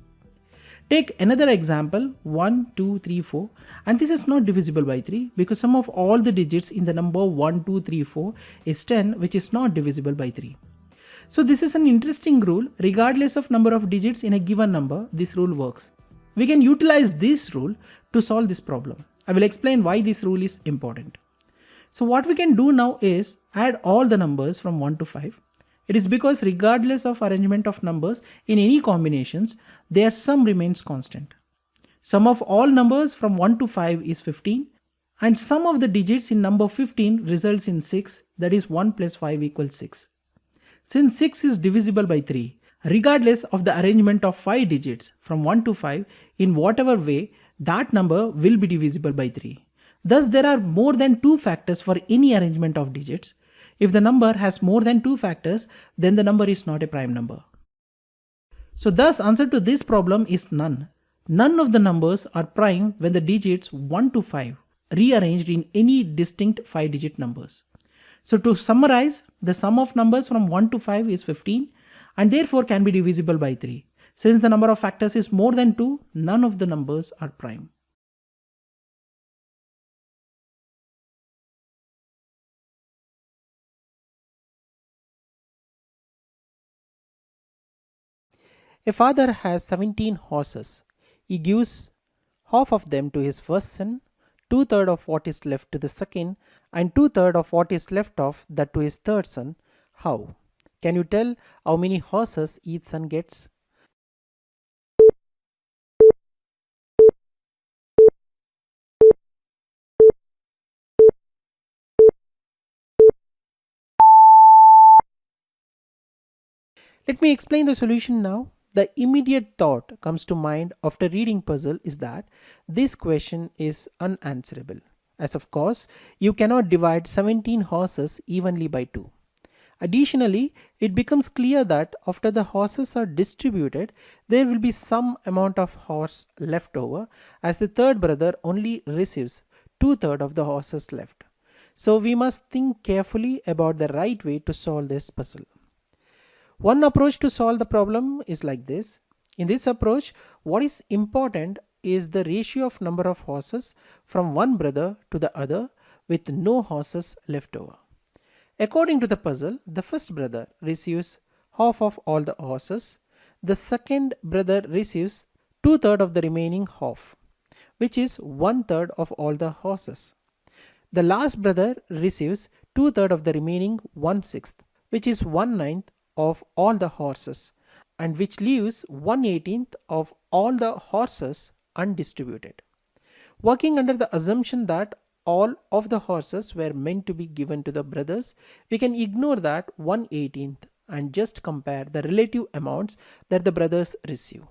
Take another example, 1, 2, 3, 4, and this is not divisible by 3 because sum of all the digits in the number 1, 2, 3, 4 is 10, which is not divisible by 3. So this is an interesting rule. Regardless of number of digits in a given number, this rule works. We can utilize this rule to solve this problem. I will explain why this rule is important. So what we can do now is add all the numbers from 1 to 5. It is because regardless of arrangement of numbers in any combinations, their sum remains constant. Sum of all numbers from 1 to 5 is 15, and sum of the digits in number 15 results in 6, that is 1 plus 5 equals 6. Since 6 is divisible by 3, regardless of the arrangement of 5 digits from 1 to 5, in whatever way, that number will be divisible by 3. Thus, there are more than 2 factors for any arrangement of digits. If the number has more than 2 factors, then the number is not a prime number. So thus, answer to this problem is none. None of the numbers are prime when the digits 1 to 5 rearranged in any distinct 5-digit numbers. So to summarize, the sum of numbers from 1 to 5 is 15 and therefore can be divisible by 3. Since the number of factors is more than 2, none of the numbers are prime. A father has 17 horses. He gives half of them to his first son, 2/3 of what is left to the second, and 2/3 of what is left of that to his third son. How? Can you tell how many horses each son gets? Let me explain the solution now. The immediate thought comes to mind after reading puzzle is that this question is unanswerable, as of course you cannot divide 17 horses evenly by 2. Additionally, it becomes clear that after the horses are distributed, there will be some amount of horse left over, as the third brother only receives 2/3 of the horses left. So we must think carefully about the right way to solve this puzzle. One approach to solve the problem is like this. In this approach, what is important is the ratio of number of horses from one brother to the other with no horses left over. According to the puzzle, the first brother receives half of all the horses. The second brother receives 2/3 of the remaining half, which is 1/3 of all the horses. The last brother receives 2/3 of the remaining 1/6, which is 1/9 of all the horses, and which leaves 1/18 of all the horses undistributed. Working under the assumption that all of the horses were meant to be given to the brothers, we can ignore that 1/18 and just compare the relative amounts that the brothers receive.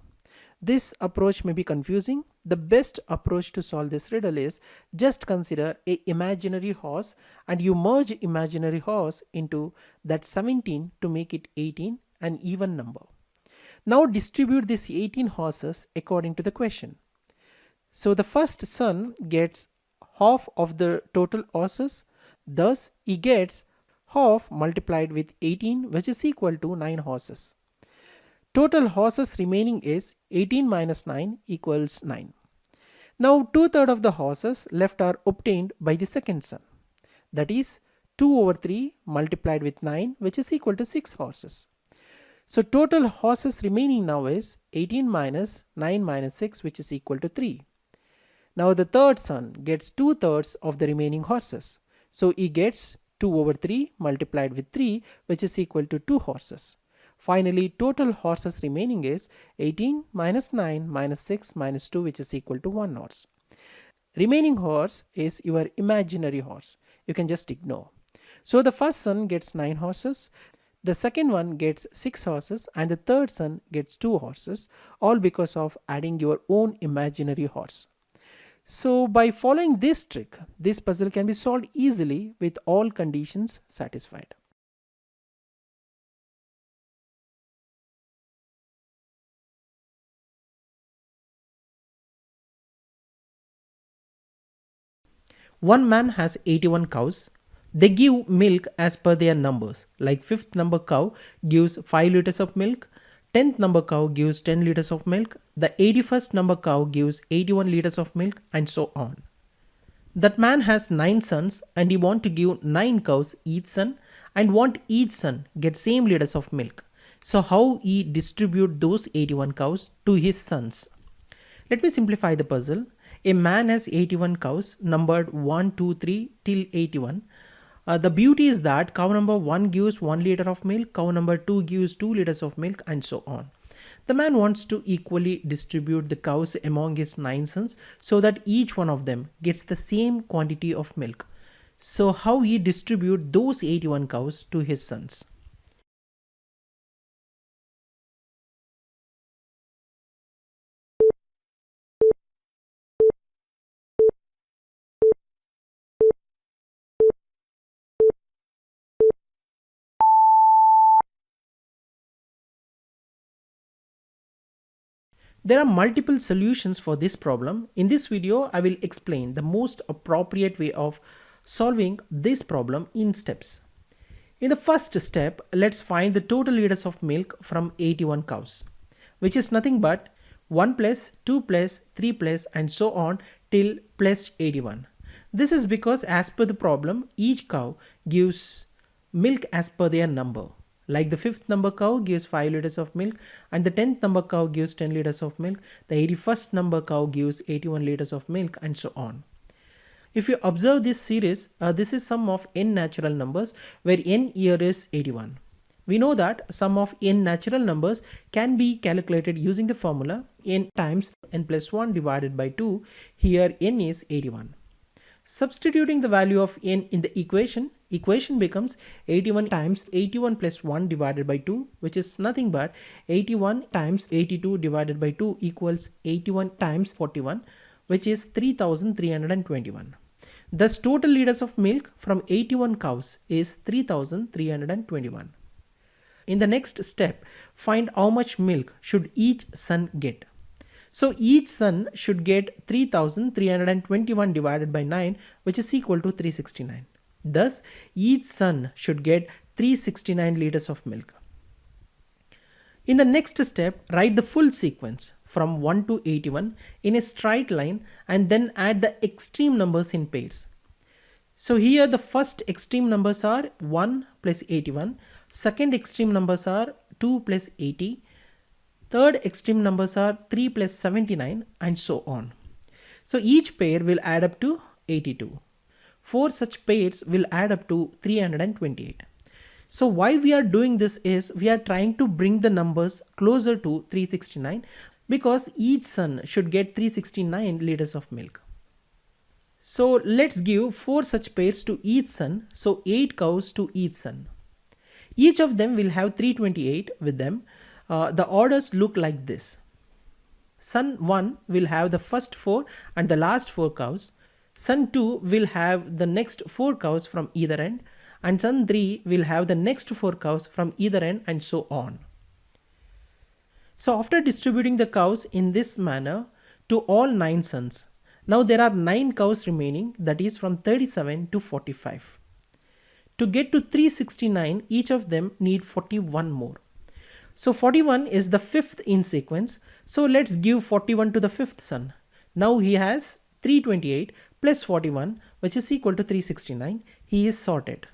This approach may be confusing. The best approach to solve this riddle is just consider an imaginary horse and you merge imaginary horse into that 17 to make it 18, an even number. Now distribute these 18 horses according to the question. So the first son gets half of the total horses, thus he gets half multiplied with 18, which is equal to 9 horses. Total horses remaining is 18 minus 9 equals 9. Now 2/3 of the horses left are obtained by the second son, that is 2/3 multiplied with 9, which is equal to 6 horses. So total horses remaining now is 18 minus 9 minus 6, which is equal to 3. Now the third son gets 2/3 of the remaining horses. So he gets 2/3 multiplied with 3, which is equal to 2 horses. Finally, total horses remaining is 18 minus 9 minus 6 minus 2, which is equal to 1 horse. Remaining horse is your imaginary horse. You can just ignore. So the first son gets 9 horses, the second one gets 6 horses, and the third son gets 2 horses, all because of adding your own imaginary horse. So by following this trick, this puzzle can be solved easily with all conditions satisfied. One man has 81 cows. They give milk as per their numbers. Like 5th number cow gives 5 liters of milk, 10th number cow gives 10 liters of milk, the 81st number cow gives 81 liters of milk, and so on. That man has 9 sons and he want to give 9 cows each son and want each son get same liters of milk. So how he distribute those 81 cows to his sons? Let me simplify the puzzle. A man has 81 cows numbered 1, 2, 3 till 81. The beauty is that cow number 1 gives 1 liter of milk, cow number 2 gives 2 liters of milk, and so on. The man wants to equally distribute the cows among his 9 sons so that each one of them gets the same quantity of milk. So how he distribute those 81 cows to his sons? There are multiple solutions for this problem. In this video, I will explain the most appropriate way of solving this problem in steps. In the first step, let's find the total liters of milk from 81 cows, which is nothing but 1 plus 2 plus 3 plus and so on till plus 81. This is because as per the problem, each cow gives milk as per their number. Like the 5th number cow gives 5 liters of milk and the 10th number cow gives 10 liters of milk, the 81st number cow gives 81 liters of milk, and so on. If you observe this series, this is sum of n natural numbers where n here is 81. We know that sum of n natural numbers can be calculated using the formula n times n plus 1 divided by 2. Here n is 81. Substituting the value of n in the equation becomes 81 times 81 plus 1 divided by 2, which is nothing but 81 times 82 divided by 2 equals 81 times 41, which is 3321. Thus total liters of milk from 81 cows is 3321. In the next step, find how much milk should each son get. So each son should get 3321 divided by 9, which is equal to 369. Thus each son should get 369 liters of milk. In the next step, write the full sequence from 1 to 81 in a straight line and then add the extreme numbers in pairs. So here the first extreme numbers are 1 plus 81, second extreme numbers are 2 plus 80, third extreme numbers are 3 plus 79, and so on. So each pair will add up to 82. 4 such pairs will add up to 328. So why we are doing this is we are trying to bring the numbers closer to 369 because each son should get 369 liters of milk. So let's give 4 such pairs to each son, so 8 cows to each son. Each of them will have 328 with them. The orders look like this. Son 1 will have the first 4 and the last 4 cows. Son 2 will have the next 4 cows from either end, and son 3 will have the next 4 cows from either end, and so on. So after distributing the cows in this manner to all 9 sons, now there are 9 cows remaining, that is from 37 to 45. To get to 369, each of them need 41 more. So 41 is the 5th in sequence. So let's give 41 to the 5th son. Now he has 328 plus 41, which is equal to 369. He is sorted.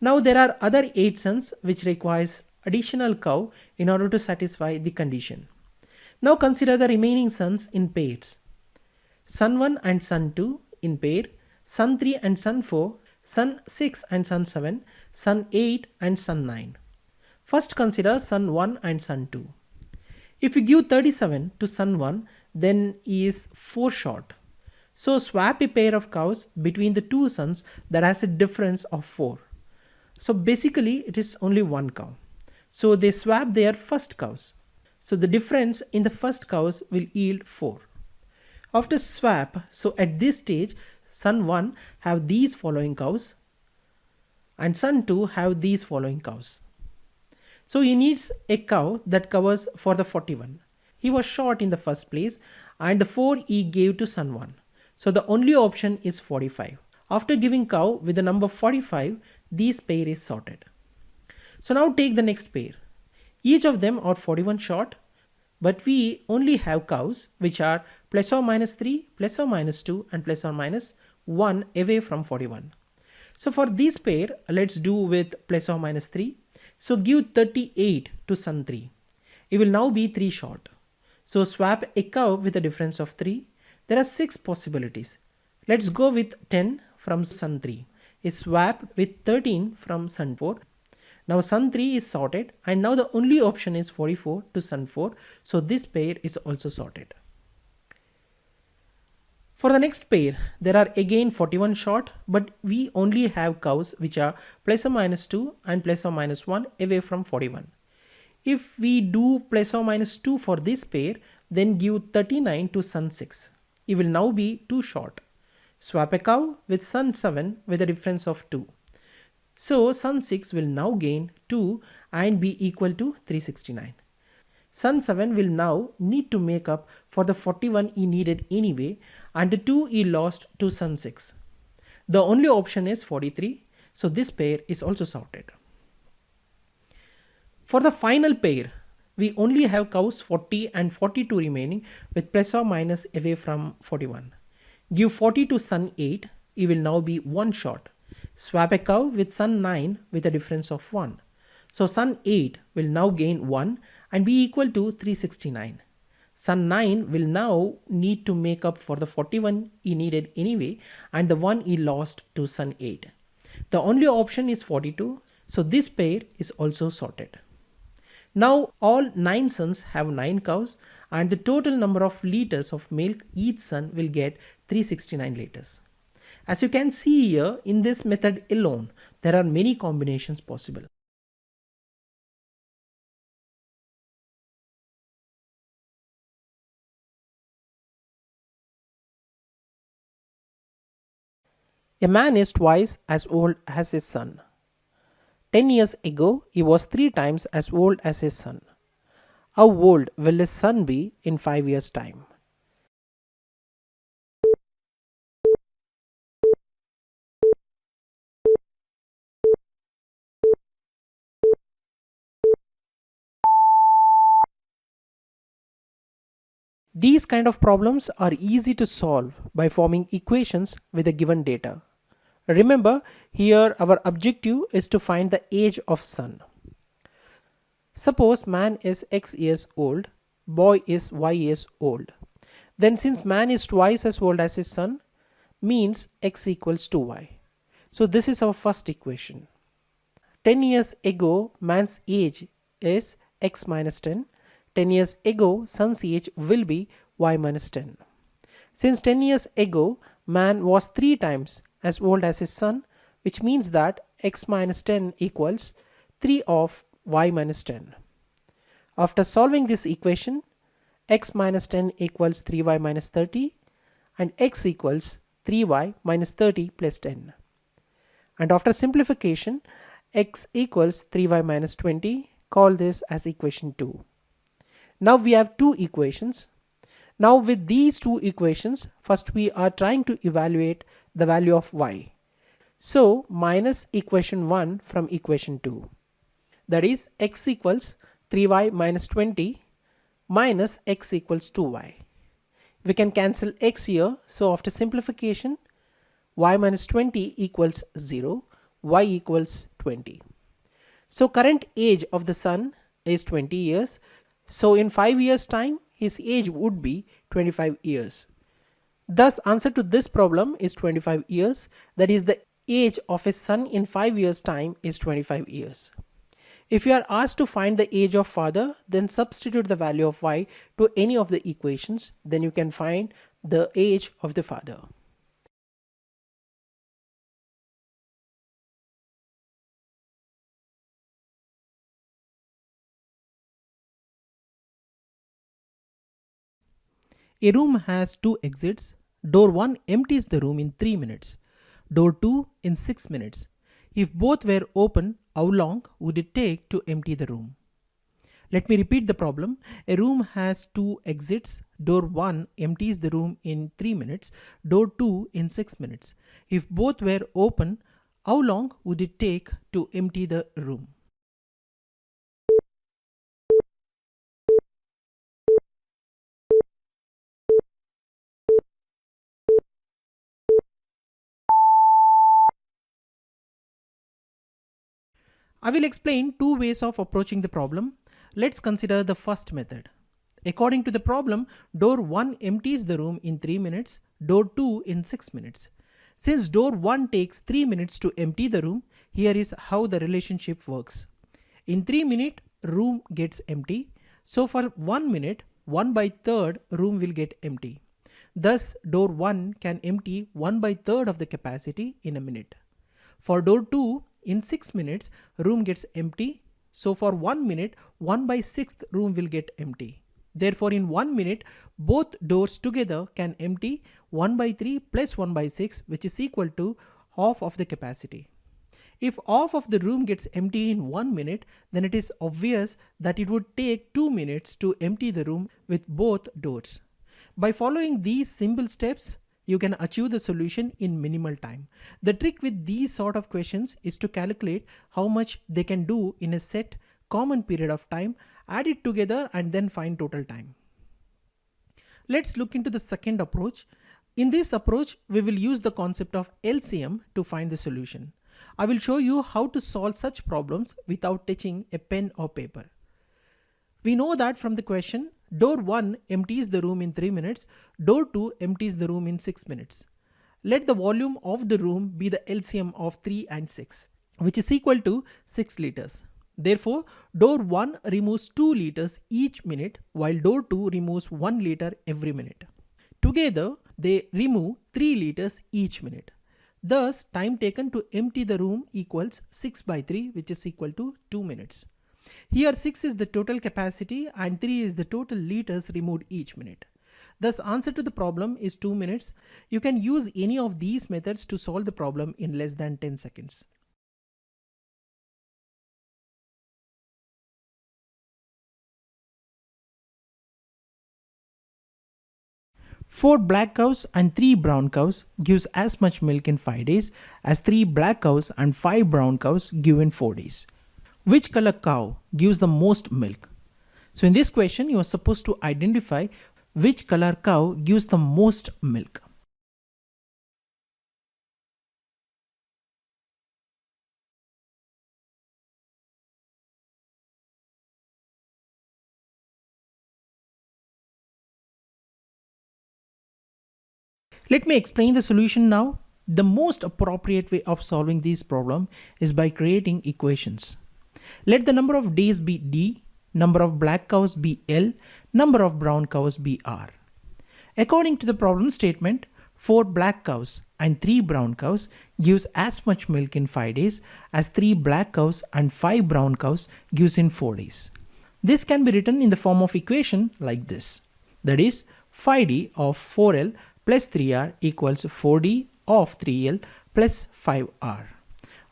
Now there are other 8 sons which requires additional cow in order to satisfy the condition. Now consider the remaining sons in pairs. Son 1 and son 2 in pair, son 3 and son 4, son 6 and son 7, son 8 and son 9. First consider son 1 and son 2. If you give 37 to son 1, then he is 4 short. So swap a pair of cows between the 2 sons that has a difference of 4. So basically it is only 1 cow. So they swap their first cows. So the difference in the first cows will yield 4. After swap, so at this stage, son 1 have these following cows and son 2 have these following cows. So he needs a cow that covers for the 41. He was short in the first place and the 4 he gave to son 1. So the only option is 45. After giving cow with the number 45, this pair is sorted. So now take the next pair. Each of them are 41 short, but we only have cows which are plus or minus 3, plus or minus 2 and plus or minus 1 away from 41. So for this pair, let's do with plus or minus 3. So give 38 to son 3. It will now be 3 short. So swap a cow with a difference of 3. There are 6 possibilities. Let's go with 10 from son 3. A swap with 13 from son 4. Now son 3 is sorted and now the only option is 44 to son 4. So this pair is also sorted. For the next pair, there are again 41 short, but we only have cows which are plus or minus 2 and plus or minus 1 away from 41. If we do plus or minus 2 for this pair, then give 39 to son 6. It will now be 2 short. Swap a cow with son 7 with a difference of 2. So son 6 will now gain 2 and be equal to 369. Son 7 will now need to make up for the 41 he needed anyway and the 2 he lost to son 6. The only option is 43, so this pair is also sorted. For the final pair, we only have cows 40 and 42 remaining with plus or minus away from 41. Give 40 to son 8, he will now be 1 short. Swap a cow with son 9 with a difference of 1. So son 8 will now gain 1 and be equal to 369. Son 9 will now need to make up for the 41 he needed anyway and the 1 he lost to son 8. The only option is 42, so this pair is also sorted. Now all 9 sons have 9 cows and the total number of liters of milk each son will get 369 liters. As you can see here, in this method alone, there are many combinations possible. A man is twice as old as his son. 10 years ago, he was 3 times as old as his son. How old will his son be in 5 years' time? These kind of problems are easy to solve by forming equations with the given data. Remember, here our objective is to find the age of son. Suppose man is x years old, boy is y years old. Then since man is twice as old as his son, means x equals to y. So this is our first equation. 10 years ago, man's age is x minus 10. 10 years ago, son's age will be y minus 10. Since 10 years ago, man was 3 times as old as his son, which means that x minus 10 equals 3 of y minus 10. After solving this equation, x minus 10 equals 3y minus 30 and x equals 3y minus 30 plus 10. And after simplification, x equals 3y minus 20. Call this as equation 2. Now we have 2 equations. Now with these 2 equations, first we are trying to evaluate the value of y. So minus equation 1 from equation 2. That is x equals 3y minus 20 minus x equals 2y. We can cancel x here, so after simplification, y minus 20 equals 0, y equals 20. So current age of the son is 20 years. So in 5 years time, his age would be 25 years. Thus answer to this problem is 25 years. That is, the age of his son in 5 years time is 25 years. If you are asked to find the age of father, then substitute the value of y to any of the equations. Then you can find the age of the father. A room has 2 exits. Door 1 empties the room in 3 minutes. Door 2 in 6 minutes. If both were open, how long would it take to empty the room? Let me repeat the problem. A room has two exits. Door 1 empties the room in 3 minutes, door 2 in 6 minutes. If both were open, how long would it take to empty the room? I will explain two ways of approaching the problem. Let's consider the first method. According to the problem, door 1 empties the room in 3 minutes, door 2 in 6 minutes. Since door 1 takes 3 minutes to empty the room, here is how the relationship works. In 3 minutes, room gets empty. So for 1 minute, 1/3 room will get empty. Thus, door 1 can empty 1/3 of the capacity in a minute. For door 2, in 6 minutes, room gets empty. So for 1 minute, 1/6 room will get empty. Therefore, in 1 minute, both doors together can empty 1/3 plus 1/6, which is equal to half of the capacity. If half of the room gets empty in 1 minute, then it is obvious that it would take 2 minutes to empty the room with both doors. By following these simple steps, you can achieve the solution in minimal time. The trick with these sort of questions is to calculate how much they can do in a set common period of time, add it together and then find total time. Let's look into the second approach. In this approach, we will use the concept of LCM to find the solution. I will show you how to solve such problems without touching a pen or paper. We know that from the question, door 1 empties the room in 3 minutes, door 2 empties the room in 6 minutes. Let the volume of the room be the LCM of 3 and 6, which is equal to 6 liters. Therefore, door 1 removes 2 liters each minute, while door 2 removes 1 liter every minute. Together, they remove 3 liters each minute. Thus, time taken to empty the room equals 6/3, which is equal to 2 minutes. Here 6 is the total capacity and 3 is the total liters removed each minute. Thus, answer to the problem is 2 minutes. You can use any of these methods to solve the problem in less than 10 seconds. Four black cows and 3 brown cows gives as much milk in 5 days as 3 black cows and 5 brown cows give in 4 days. Which color cow gives the most milk? So in this question, you are supposed to identify which color cow gives the most milk. Let me explain the solution now. The most appropriate way of solving this problem is by creating equations. Let the number of days be D, number of black cows be L, number of brown cows be R. According to the problem statement, 4 black cows and 3 brown cows gives as much milk in 5 days as 3 black cows and 5 brown cows gives in 4 days. This can be written in the form of equation like this. That is, 5D of 4L plus 3R equals 4D of 3L plus 5R.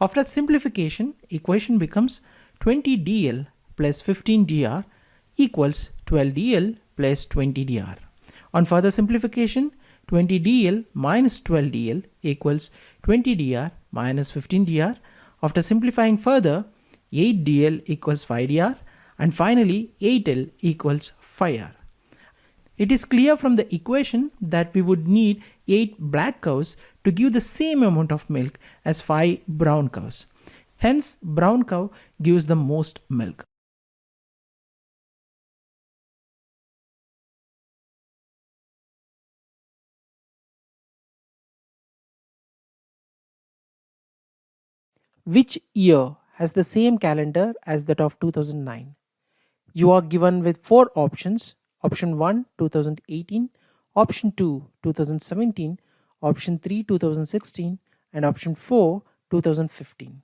After simplification, equation becomes 20DL plus 15DR equals 12DL plus 20DR. On further simplification, 20DL minus 12DL equals 20DR minus 15DR. After simplifying further, 8DL equals 5DR and finally 8L equals 5R. It is clear from the equation that we would need 8 black cows to give the same amount of milk as 5 brown cows. Hence, brown cow gives the most milk. Which year has the same calendar as that of 2009? You are given with 4 options. Option 1, 2018, option 2, 2017, option 3, 2016, and option 4, 2015.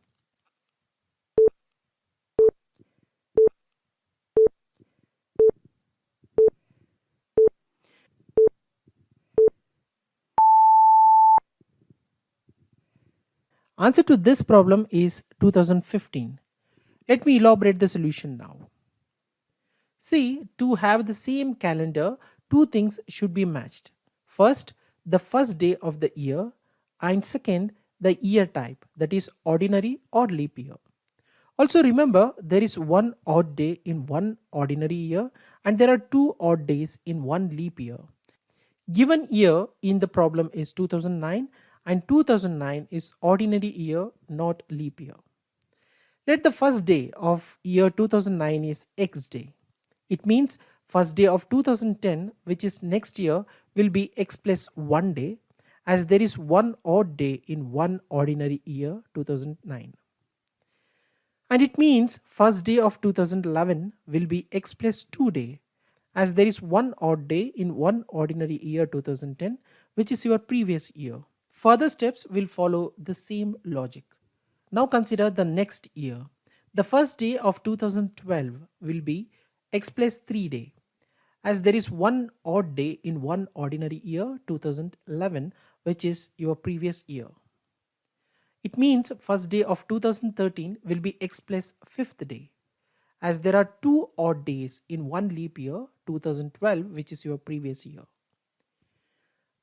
Answer to this problem is 2015. Let me elaborate the solution now. See, to have the same calendar, two things should be matched. First, the first day of the year, and second, the year type, that is ordinary or leap year. Also remember, there is one odd day in one ordinary year and there are two odd days in one leap year. Given year in the problem is 2009 and 2009 is ordinary year, not leap year. Let the first day of year 2009 is X day. It means first day of 2010, which is next year, will be X plus 1 day, as there is one odd day in one ordinary year 2009. And it means first day of 2011 will be X plus 2 day, as there is one odd day in one ordinary year 2010, which is your previous year. Further steps will follow the same logic. Now consider the next year. The first day of 2012 will be X plus 3 day, as there is one odd day in one ordinary year 2011, which is your previous year. It means first day of 2013 will be X plus 5th day, as there are two odd days in one leap year 2012, which is your previous year.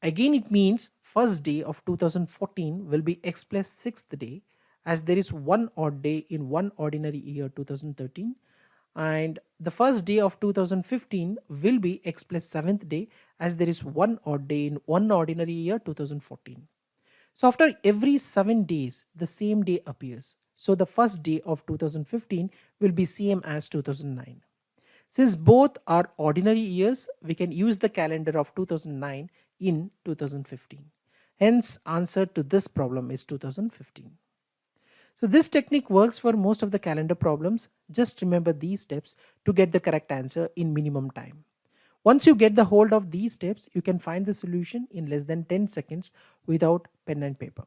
Again, it means first day of 2014 will be X plus 6th day, as there is one odd day in one ordinary year 2013, and the first day of 2015 will be X plus 7th day, as there is one odd day in one ordinary year 2014. So after every 7 days, the same day appears. So the first day of 2015 will be same as 2009. Since both are ordinary years, we can use the calendar of 2009 in 2015. Hence, answer to this problem is 2015. So this technique works for most of the calendar problems. Just remember these steps to get the correct answer in minimum time. Once you get the hold of these steps, you can find the solution in less than 10 seconds without pen and paper.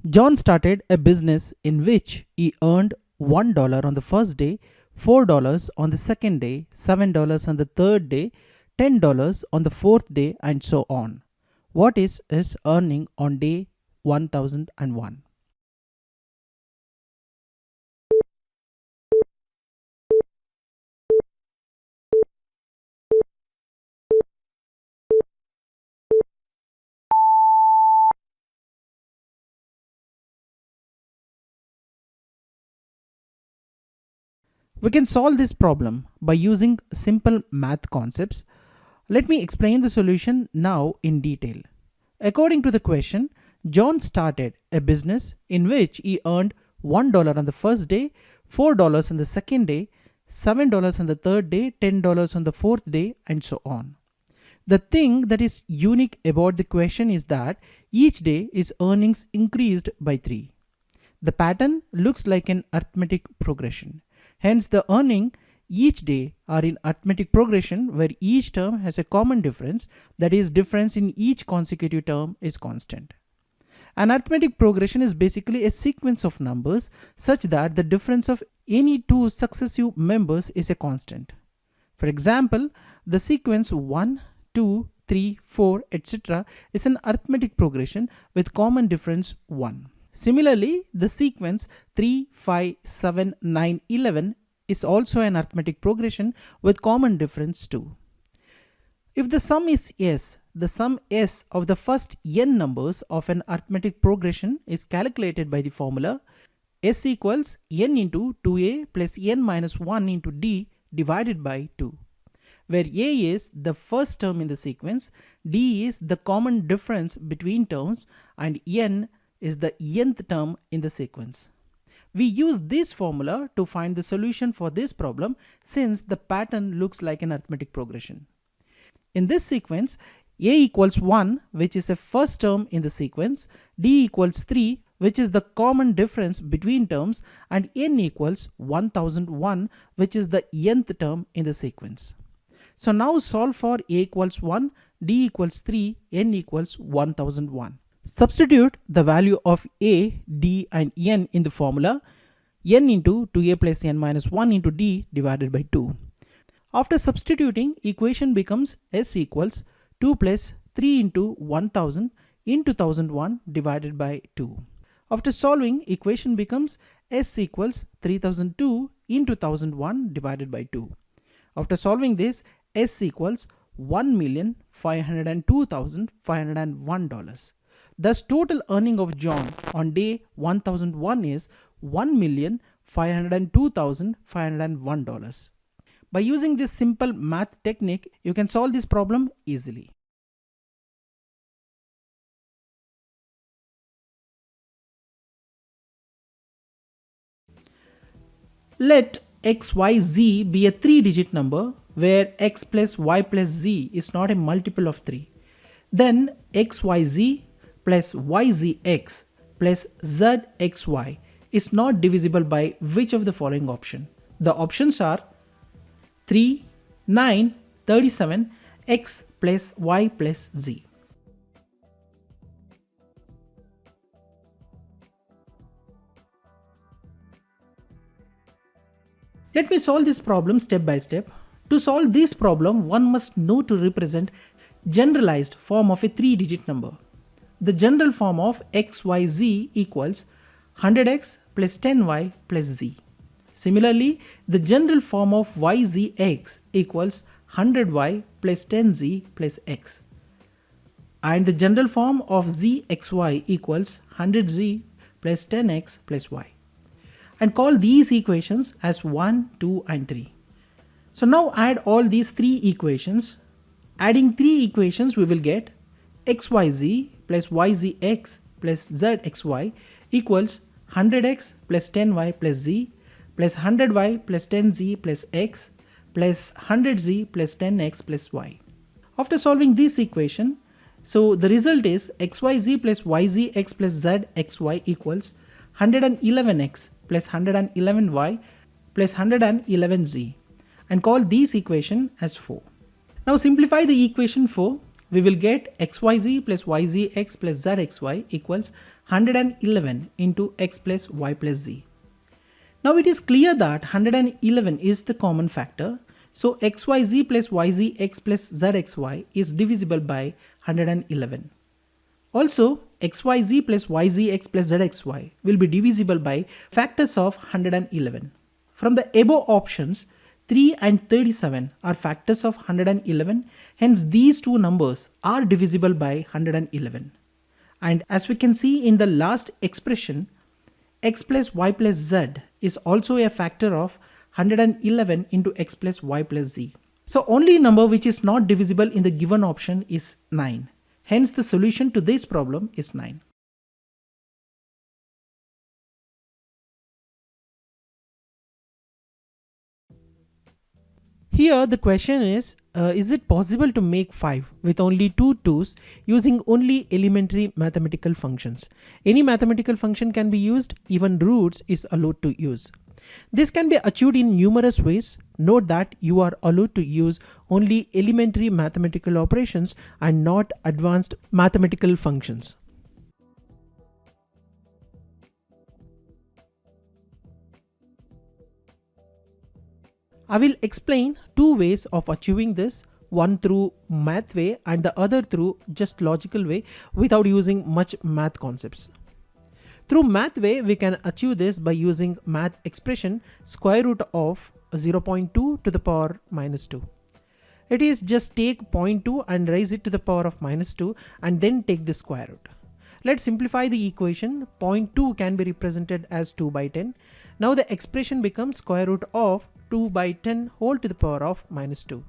John started a business in which he earned $1 on the first day, $4 on the second day, $7 on the third day, $10 on the fourth day, and so on. What is his earning on day 1001? We can solve this problem by using simple math concepts. Let me explain the solution now in detail. According to the question, John started a business in which he earned $1 on the first day, $4 on the second day, $7 on the third day, $10 on the fourth day, and so on. The thing that is unique about the question is that each day his earnings increased by 3. The pattern looks like an arithmetic progression. Hence, the earning each day are in arithmetic progression where each term has a common difference, that is, difference in each consecutive term is constant. An arithmetic progression is basically a sequence of numbers such that the difference of any two successive members is a constant. For example, the sequence 1, 2, 3, 4, etc. is an arithmetic progression with common difference 1. Similarly, the sequence 3, 5, 7, 9, 11 is also an arithmetic progression with common difference 2. If the sum is S, the sum S of the first n numbers of an arithmetic progression is calculated by the formula S equals n into 2a plus n minus 1 into d divided by 2, where a is the first term in the sequence, d is the common difference between terms, and n is the nth term in the sequence. We use this formula to find the solution for this problem since the pattern looks like an arithmetic progression. In this sequence, a equals 1, which is a first term in the sequence, d equals 3, which is the common difference between terms, and n equals 1001, which is the nth term in the sequence. So now solve for a equals 1, d equals 3, n equals 1001. Substitute the value of a, d, and n in the formula n into 2a plus n minus 1 into d divided by 2. After substituting, equation becomes s equals 2 plus 3 into 1000 into 1001 divided by 2. After solving, equation becomes s equals 3002 into 1001 divided by 2. After solving this, s equals $1,502,501. Thus, total earning of John on day 1001 is $1,502,501. By using this simple math technique, you can solve this problem easily. Let xyz be a 3-digit number where x plus y plus z is not a multiple of 3. Then xyz plus yzx plus zxy is not divisible by which of the following option? The options are 3, 9, 37, x plus y plus z. Let me solve this problem step by step. To solve this problem, one must know to represent generalized form of a 3-digit number. The general form of xyz equals 100x plus 10y plus z. Similarly, the general form of yzx equals 100y plus 10z plus x. And the general form of zxy equals 100z plus 10x plus y. And call these equations as 1, 2 and 3. So now add all these 3 equations. Adding 3 equations, we will get xyz plus yzx plus zxy equals 100x plus 10y plus z plus 100y plus 10z plus x plus 100z plus 10x plus y. After solving this equation, so the result is xyz plus yzx plus zxy equals 111x plus 111y plus 111z, and call this equation as 4. Now simplify the equation 4. We will get xyz plus yzx plus zxy equals 111 into x plus y plus z. Now it is clear that 111 is the common factor. So xyz plus yzx plus zxy is divisible by 111. Also, xyz plus yzx plus zxy will be divisible by factors of 111. From the above options, 3 and 37 are factors of 111, hence these two numbers are divisible by 111. And as we can see in the last expression, x plus y plus z is also a factor of 111 into x plus y plus z. So only number which is not divisible in the given option is 9. Hence the solution to this problem is 9. Here the question is it possible to make 5 with only 2 2's using only elementary mathematical functions? Any mathematical function can be used, even roots is allowed to use. This can be achieved in numerous ways. Note that you are allowed to use only elementary mathematical operations and not advanced mathematical functions. I will explain 2 ways of achieving this, one through math way and the other through just logical way without using much math concepts. Through math way, we can achieve this by using math expression square root of 0.2 to the power minus 2. It is just take 0.2 and raise it to the power of minus 2 and then take the square root. Let's simplify the equation. 0.2 can be represented as 2 by 10. Now the expression becomes square root of 2 by 10 whole to the power of minus 2.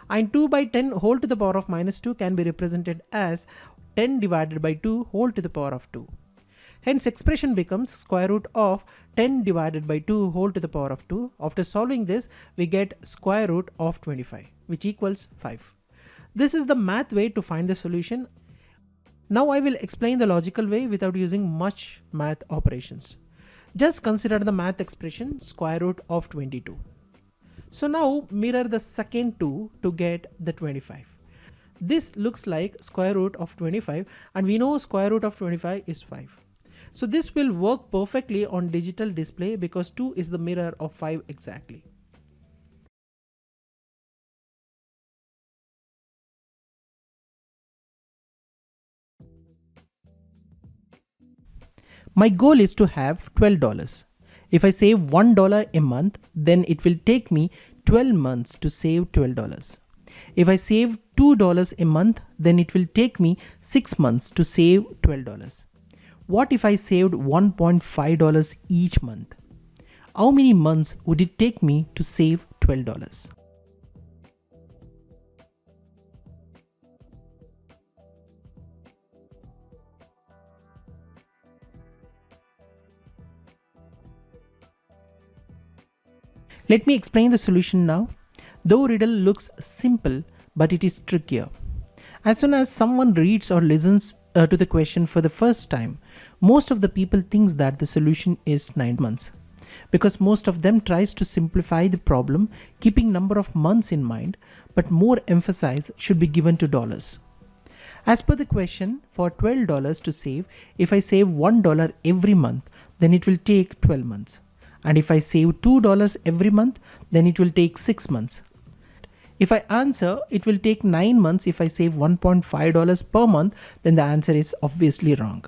And 2 by 10 whole to the power of minus 2 can be represented as 10 divided by 2 whole to the power of 2. Hence expression becomes square root of 10 divided by 2 whole to the power of 2. After solving this, we get square root of 25, which equals 5. This is the math way to find the solution. Now I will explain the logical way without using much math operations. Just consider the math expression square root of 22. So now mirror the second 2 to get the 25. This looks like square root of 25 and we know square root of 25 is 5. So this will work perfectly on digital display because 2 is the mirror of 5 exactly. My goal is to have $12. If I save $1 a month, then it will take me 12 months to save $12. If I save $2 a month, then it will take me 6 months to save $12. What if I saved $1.5 each month? How many months would it take me to save $12? Let me explain the solution now. Though Riddle looks simple, but it is trickier. As soon as someone reads or listens to the question for the first time, most of the people thinks that the solution is 9 months. Because most of them tries to simplify the problem, keeping number of months in mind, but more emphasis should be given to dollars. As per the question, for $12 to save, if I save $1 every month, then it will take 12 months. And if I save $2 every month, then it will take 6 months. If I answer it will take 9 months if I save $1.5 per month, then the answer is obviously wrong.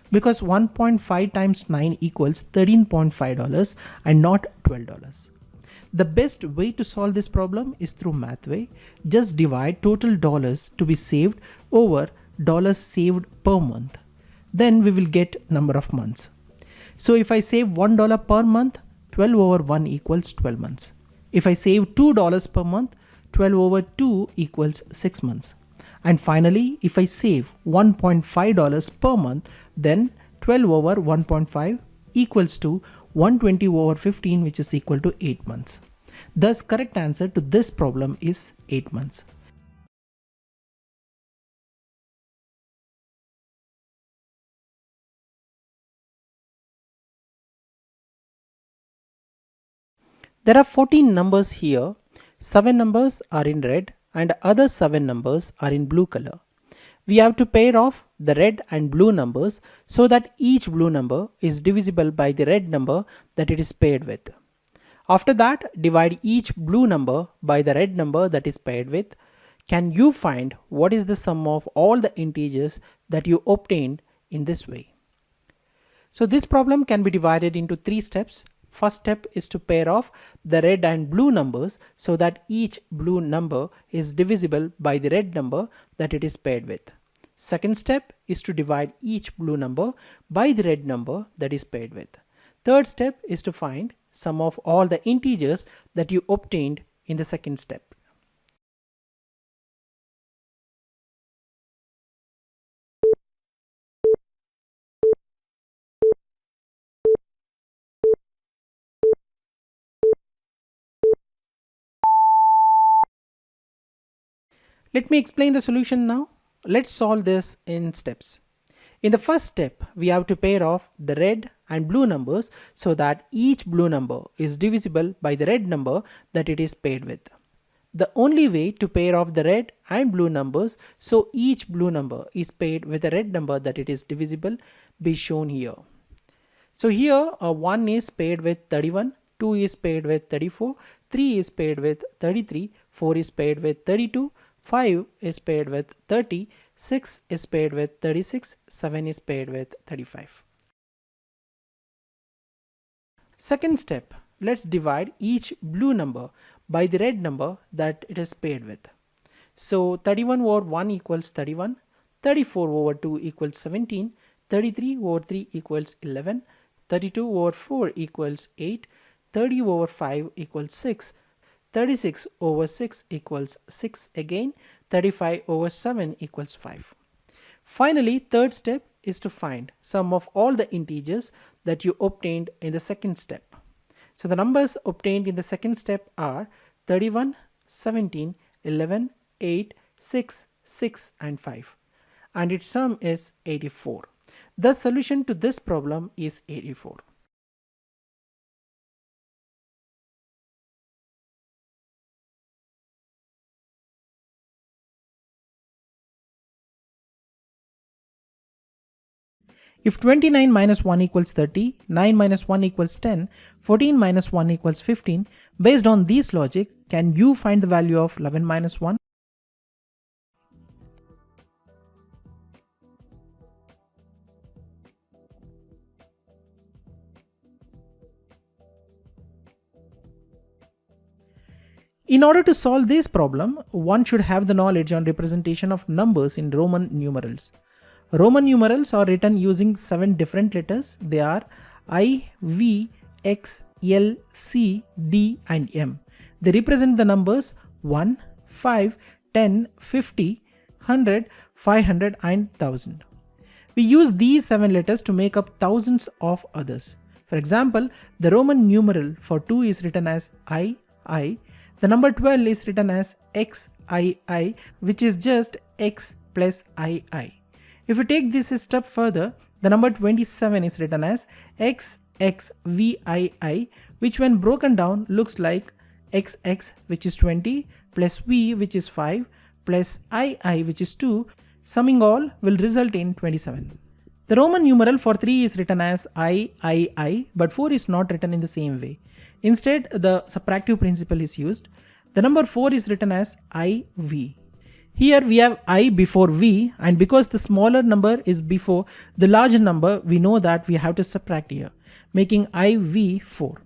Because 1.5 times 9 equals $13.5 and not $12. The best way to solve this problem is through math way. Just divide total dollars to be saved over dollars saved per month. Then we will get number of months. So if I save $1 per month, 12 over 1 equals 12 months. If I save $2 per month, 12 over 2 equals 6 months. And finally, if I save $1.5 per month, then 12 over 1.5 equals to 120 over 15, which is equal to 8 months. Thus, correct answer to this problem is 8 months. There are 14 numbers here. 7 numbers are in red and other 7 numbers are in blue color. We have to pair off the red and blue numbers so that each blue number is divisible by the red number that it is paired with. After that, divide each blue number by the red number that is paired with. Can you find what is the sum of all the integers that you obtained in this way? So this problem can be divided into 3 steps. First step is to pair off the red and blue numbers so that each blue number is divisible by the red number that it is paired with. Second step is to divide each blue number by the red number that is paired with. Third step is to find sum of all the integers that you obtained in the second step. Let me explain the solution now. Let's solve this in steps. In the first step, we have to pair off the red and blue numbers so that each blue number is divisible by the red number that it is paired with. The only way to pair off the red and blue numbers so each blue number is paired with the red number that it is divisible be shown here. So here 1 is paired with 31, 2 is paired with 34, 3 is paired with 33, 4 is paired with 32, 5 is paired with 30, 6 is paired with 36, 7 is paired with 35. Second step, let's divide each blue number by the red number that it is paired with. So 31 over 1 equals 31, 34 over 2 equals 17, 33 over 3 equals 11, 32 over 4 equals 8, 30 over 5 equals 6, 36 over 6 equals 6 again, 35 over 7 equals 5. Finally, third step is to find sum of all the integers that you obtained in the second step. So the numbers obtained in the second step are 31, 17, 11, 8, 6, 6 and 5. And its sum is 84. The solution to this problem is 84. If 29 minus 1 equals 30, 9 minus 1 equals 10, 14 minus 1 equals 15, based on this logic, can you find the value of 11 minus 1? In order to solve this problem, one should have the knowledge on representation of numbers in Roman numerals. Roman numerals are written using 7 different letters. They are I, V, X, L, C, D and M. They represent the numbers 1, 5, 10, 50, 100, 500 and 1000. We use these 7 letters to make up thousands of others. For example, the Roman numeral for 2 is written as I. The number 12 is written as XII, which is just X plus II. If we take this a step further, the number 27 is written as XXVII, which when broken down looks like XX, which is 20, plus V, which is 5, plus II, which is 2, summing all will result in 27. The Roman numeral for 3 is written as III, but 4 is not written in the same way. Instead, the subtractive principle is used. The number 4 is written as IV. Here we have I before V, and because the smaller number is before the larger number, we know that we have to subtract here, making IV 4.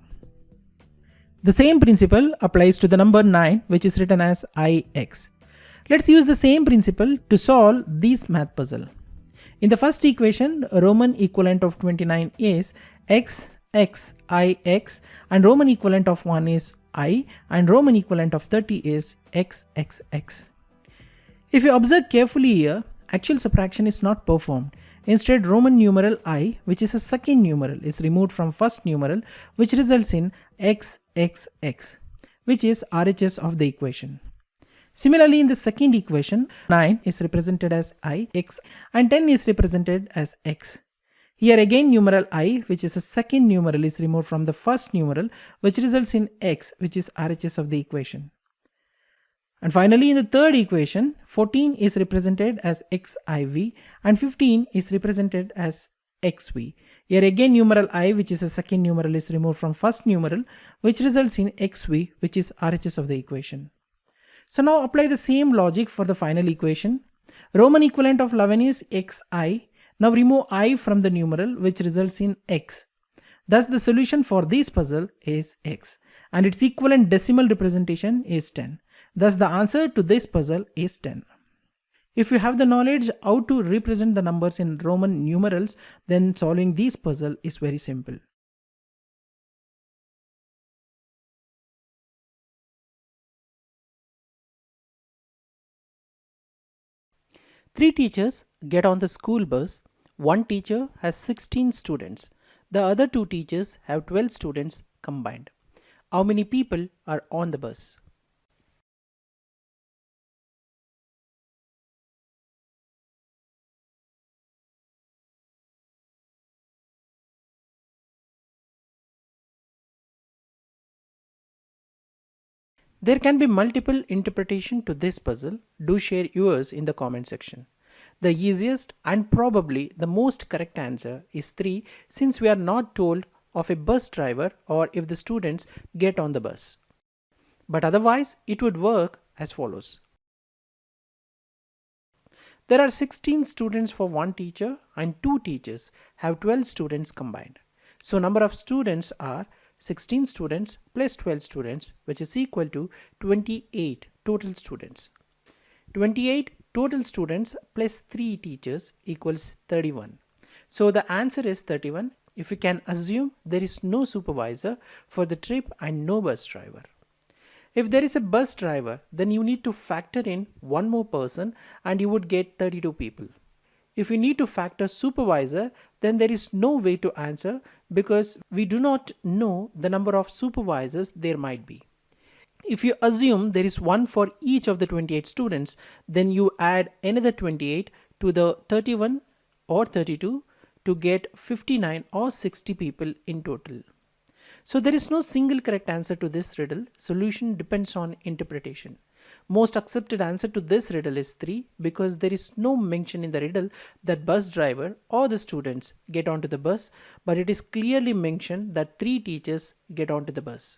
The same principle applies to the number 9, which is written as IX. Let's use the same principle to solve this math puzzle. In the first equation, Roman equivalent of 29 is XXIX, and Roman equivalent of 1 is I, and Roman equivalent of 30 is XXX. If you observe carefully here, actual subtraction is not performed. Instead, Roman numeral I, which is a second numeral, is removed from first numeral, which results in XXX, which is RHS of the equation. Similarly, in the second equation, 9 is represented as IX and 10 is represented as X. Here again, numeral I, which is a second numeral, is removed from the first numeral, which results in X, which is RHS of the equation. And finally, in the third equation, 14 is represented as XIV and 15 is represented as XV. Here again, numeral I, which is a second numeral, is removed from first numeral, which results in XV, which is RHS of the equation. So now apply the same logic for the final equation. Roman equivalent of 11 is XI. Now remove I from the numeral, which results in X. Thus the solution for this puzzle is X, and its equivalent decimal representation is 10. Thus the answer to this puzzle is 10. If you have the knowledge how to represent the numbers in Roman numerals, then solving this puzzle is very simple. Three teachers get on the school bus. One teacher has 16 students. The other two teachers have 12 students combined. How many people are on the bus? There can be multiple interpretations to this puzzle. Do share yours in the comment section. The easiest and probably the most correct answer is 3, since we are not told of a bus driver or if the students get on the bus. But otherwise it would work as follows. There are 16 students for one teacher and two teachers have 12 students combined. So number of students are 16 students plus 12 students, which is equal to 28 total students. 28 total students plus 3 teachers equals 31. So the answer is 31 if we can assume there is no supervisor for the trip and no bus driver. If there is a bus driver, then you need to factor in one more person and you would get 32 people. If you need to factor supervisor, then there is no way to answer because we do not know the number of supervisors there might be. If you assume there is one for each of the 28 students, then you add another 28 to the 31 or 32 to get 59 or 60 people in total. So there is no single correct answer to this riddle. Solution depends on interpretation. Most accepted answer to this riddle is 3 because there is no mention in the riddle that bus driver or the students get onto the bus, but it is clearly mentioned that 3 teachers get onto the bus.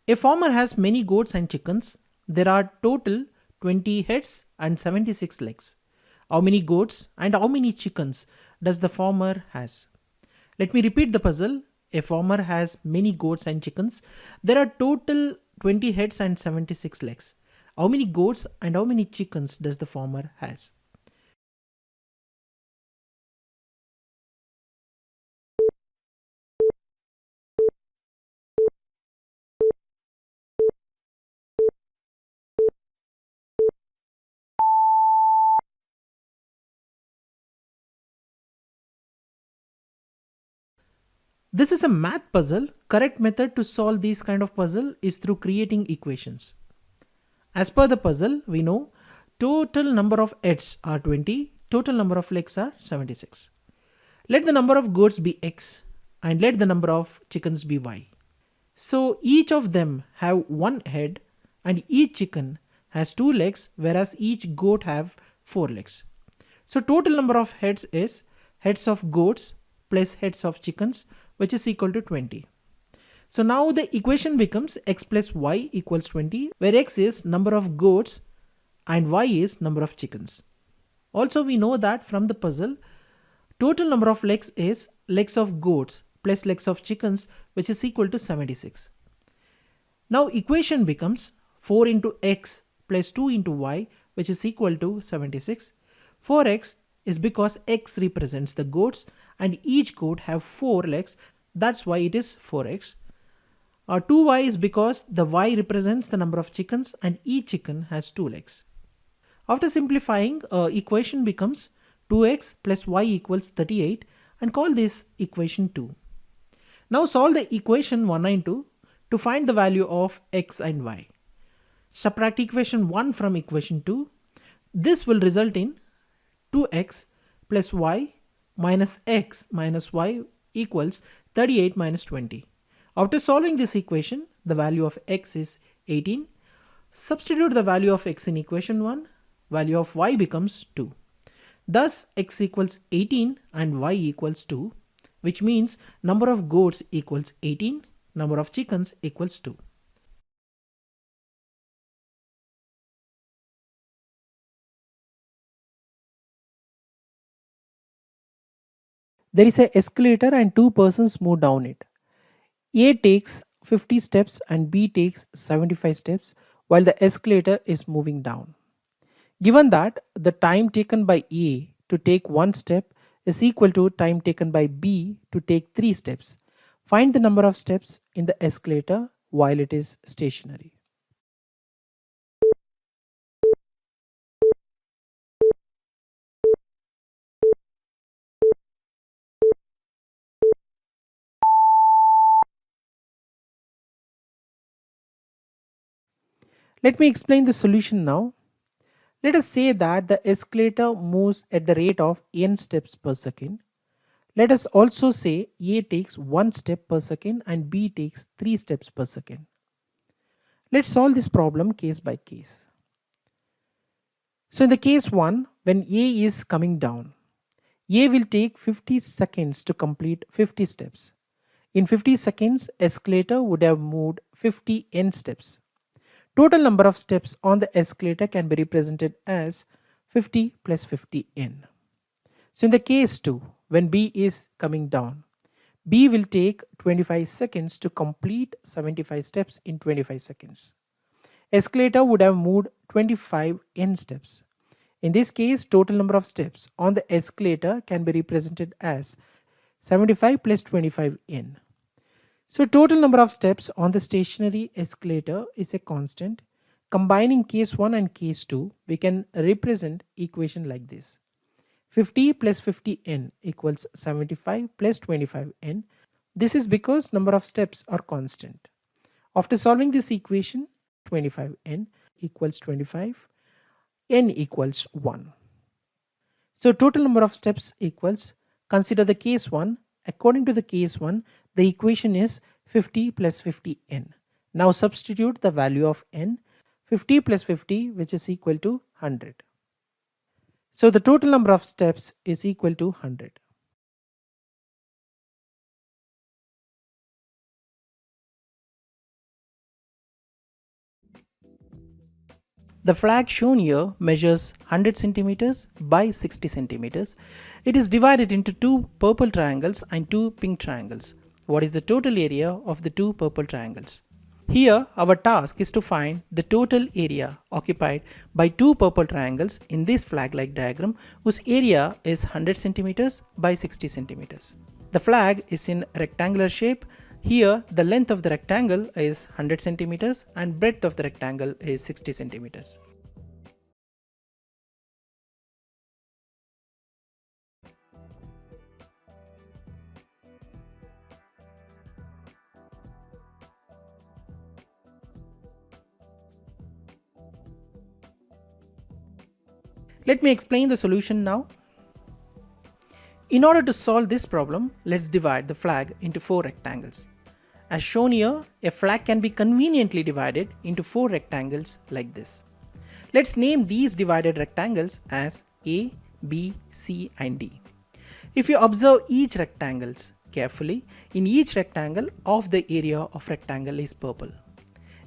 A farmer has many goats and chickens. There are total 20 heads and 76 legs? How many goats and how many chickens does the farmer has? Let me repeat the puzzle. A farmer has many goats and chickens. There are total 20 heads and 76 legs. How many goats and how many chickens does the farmer has? This is a math puzzle. Correct method to solve these kind of puzzle is through creating equations. As per the puzzle, we know total number of heads are 20, total number of legs are 76. Let the number of goats be x and let the number of chickens be y. So each of them have one head and each chicken has two legs, whereas each goat have four legs. So total number of heads is heads of goats plus heads of chickens, which is equal to 20. So now the equation becomes x plus y equals 20, where x is number of goats and y is number of chickens. Also we know that from the puzzle, total number of legs is legs of goats plus legs of chickens, which is equal to 76. Now equation becomes 4 into x plus 2 into y, which is equal to 76. 4x is because x represents the goats and each goat have 4 legs. That's why it is 4x. 2y is because the y represents the number of chickens and each chicken has 2 legs. After simplifying, equation becomes 2x plus y equals 38 and call this equation 2. Now solve the equation 1 and 2 to find the value of x and y. Subtract equation 1 from equation 2. This will result in 2x plus y minus x minus y equals 38 minus 20. After solving this equation, the value of x is 18. Substitute the value of x in equation 1. Value of y becomes 2. Thus x equals 18 and y equals 2, which means number of goats equals 18, number of chickens equals 2. There is an escalator and two persons move down it. A takes 50 steps and B takes 75 steps while the escalator is moving down. Given that the time taken by A to take one step is equal to time taken by B to take 3 steps, find the number of steps in the escalator while it is stationary. Let me explain the solution now. Let us say that the escalator moves at the rate of n steps per second. Let us also say A takes 1 step per second and B takes 3 steps per second. Let's solve this problem case by case. So in the case 1, when A is coming down, A will take 50 seconds to complete 50 steps. In 50 seconds, escalator would have moved 50 n steps. Total number of steps on the escalator can be represented as 50 plus 50n. So in the case 2, when B is coming down, B will take 25 seconds to complete 75 steps in 25 seconds. Escalator would have moved 25 n steps. In this case, total number of steps on the escalator can be represented as 75 plus 25n. So total number of steps on the stationary escalator is a constant. Combining case 1 and case 2, we can represent equation like this. 50 plus 50n equals 75 plus 25n. This is because number of steps are constant. After solving this equation, 25n equals 25, n equals 1. So total number of steps equals, consider the case 1. According to the case 1, the equation is 50 plus 50n. Now substitute the value of n, 50 plus 50, which is equal to 100. So the total number of steps is equal to 100. The flag shown here measures 100 centimeters by 60 centimeters. It is divided into two purple triangles and two pink triangles. What is the total area of the two purple triangles? Here our task is to find the total area occupied by two purple triangles in this flag-like diagram whose area is 100 centimeters by 60 centimeters. The flag is in rectangular shape. Here the length of the rectangle is 100 centimeters and breadth of the rectangle is 60 centimeters. Let me explain the solution now. In order to solve this problem, let's divide the flag into four rectangles. As shown here, a flag can be conveniently divided into four rectangles like this. Let's name these divided rectangles as A, B, C and D. If you observe each rectangle carefully, in each rectangle half the area of rectangle is purple.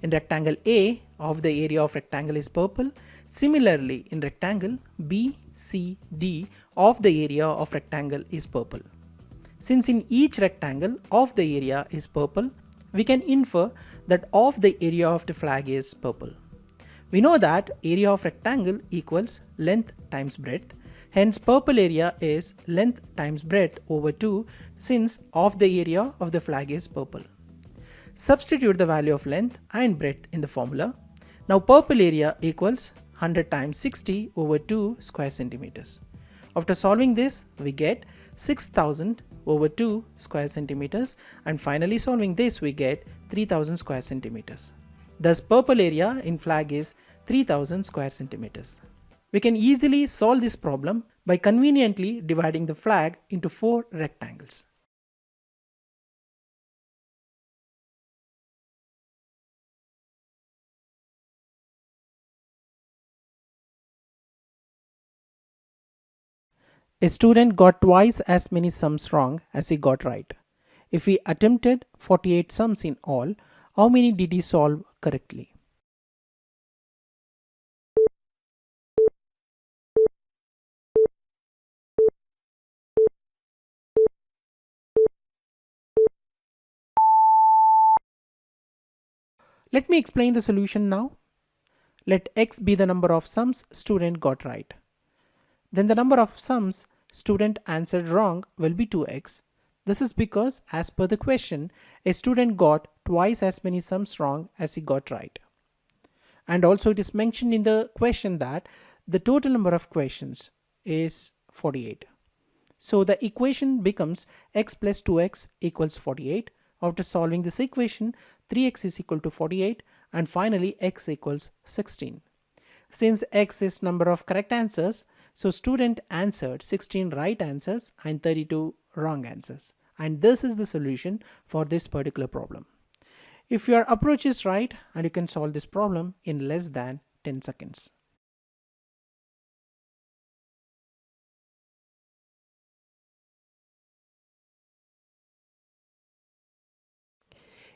In rectangle A, half the area of rectangle is purple. Similarly, in rectangle B, C, D, half the area of rectangle is purple. Since in each rectangle half the area is purple, we can infer that half the area of the flag is purple. We know that area of rectangle equals length times breadth. Hence purple area is length times breadth over 2 since half the area of the flag is purple. Substitute the value of length and breadth in the formula. Now purple area equals 100 times 60 over 2 square centimeters. After solving this, we get 6000 over 2 square centimeters, and finally solving this we get 3000 square centimeters. Thus purple area in flag is 3000 square centimeters. We can easily solve this problem by conveniently dividing the flag into four rectangles. A student got twice as many sums wrong as he got right. If he attempted 48 sums in all, how many did he solve correctly? Let me explain the solution now. Let x be the number of sums student got right. Then the number of sums student answered wrong will be 2x. This is because as per the question, a student got twice as many sums wrong as he got right. And also it is mentioned in the question that the total number of questions is 48. So the equation becomes x plus 2x equals 48. After solving this equation, 3x is equal to 48 and finally x equals 16. Since x is number of correct answers, so student answered 16 right answers and 32 wrong answers. And this is the solution for this particular problem. If your approach is right, and you can solve this problem in less than 10 seconds.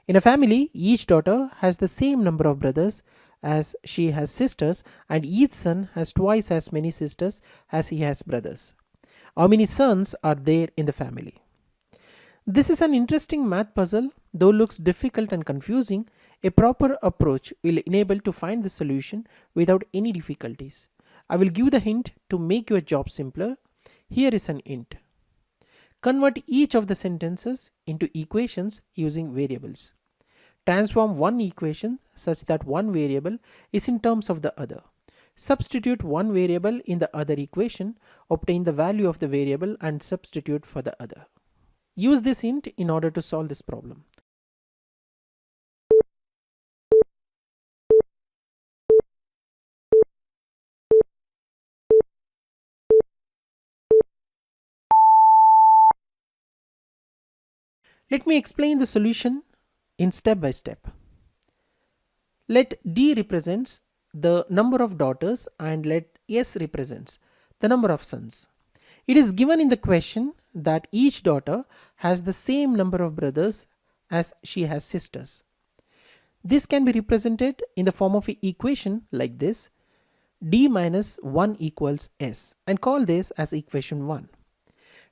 In a family, each daughter has the same number of brothers as she has sisters, and each son has twice as many sisters as he has brothers. How many sons are there in the family? This is an interesting math puzzle. Though looks difficult and confusing, a proper approach will enable to find the solution without any difficulties. I will give the hint to make your job simpler. Here is an hint. Convert each of the sentences into equations using variables. Transform one equation such that one variable is in terms of the other. Substitute one variable in the other equation, obtain the value of the variable and substitute for the other. Use this hint in order to solve this problem. Let me explain the solution in step by step. Let D represents the number of daughters and let S represents the number of sons. It is given in the question that each daughter has the same number of brothers as she has sisters. This can be represented in the form of an equation like this. d minus 1 equals s and call this as equation 1.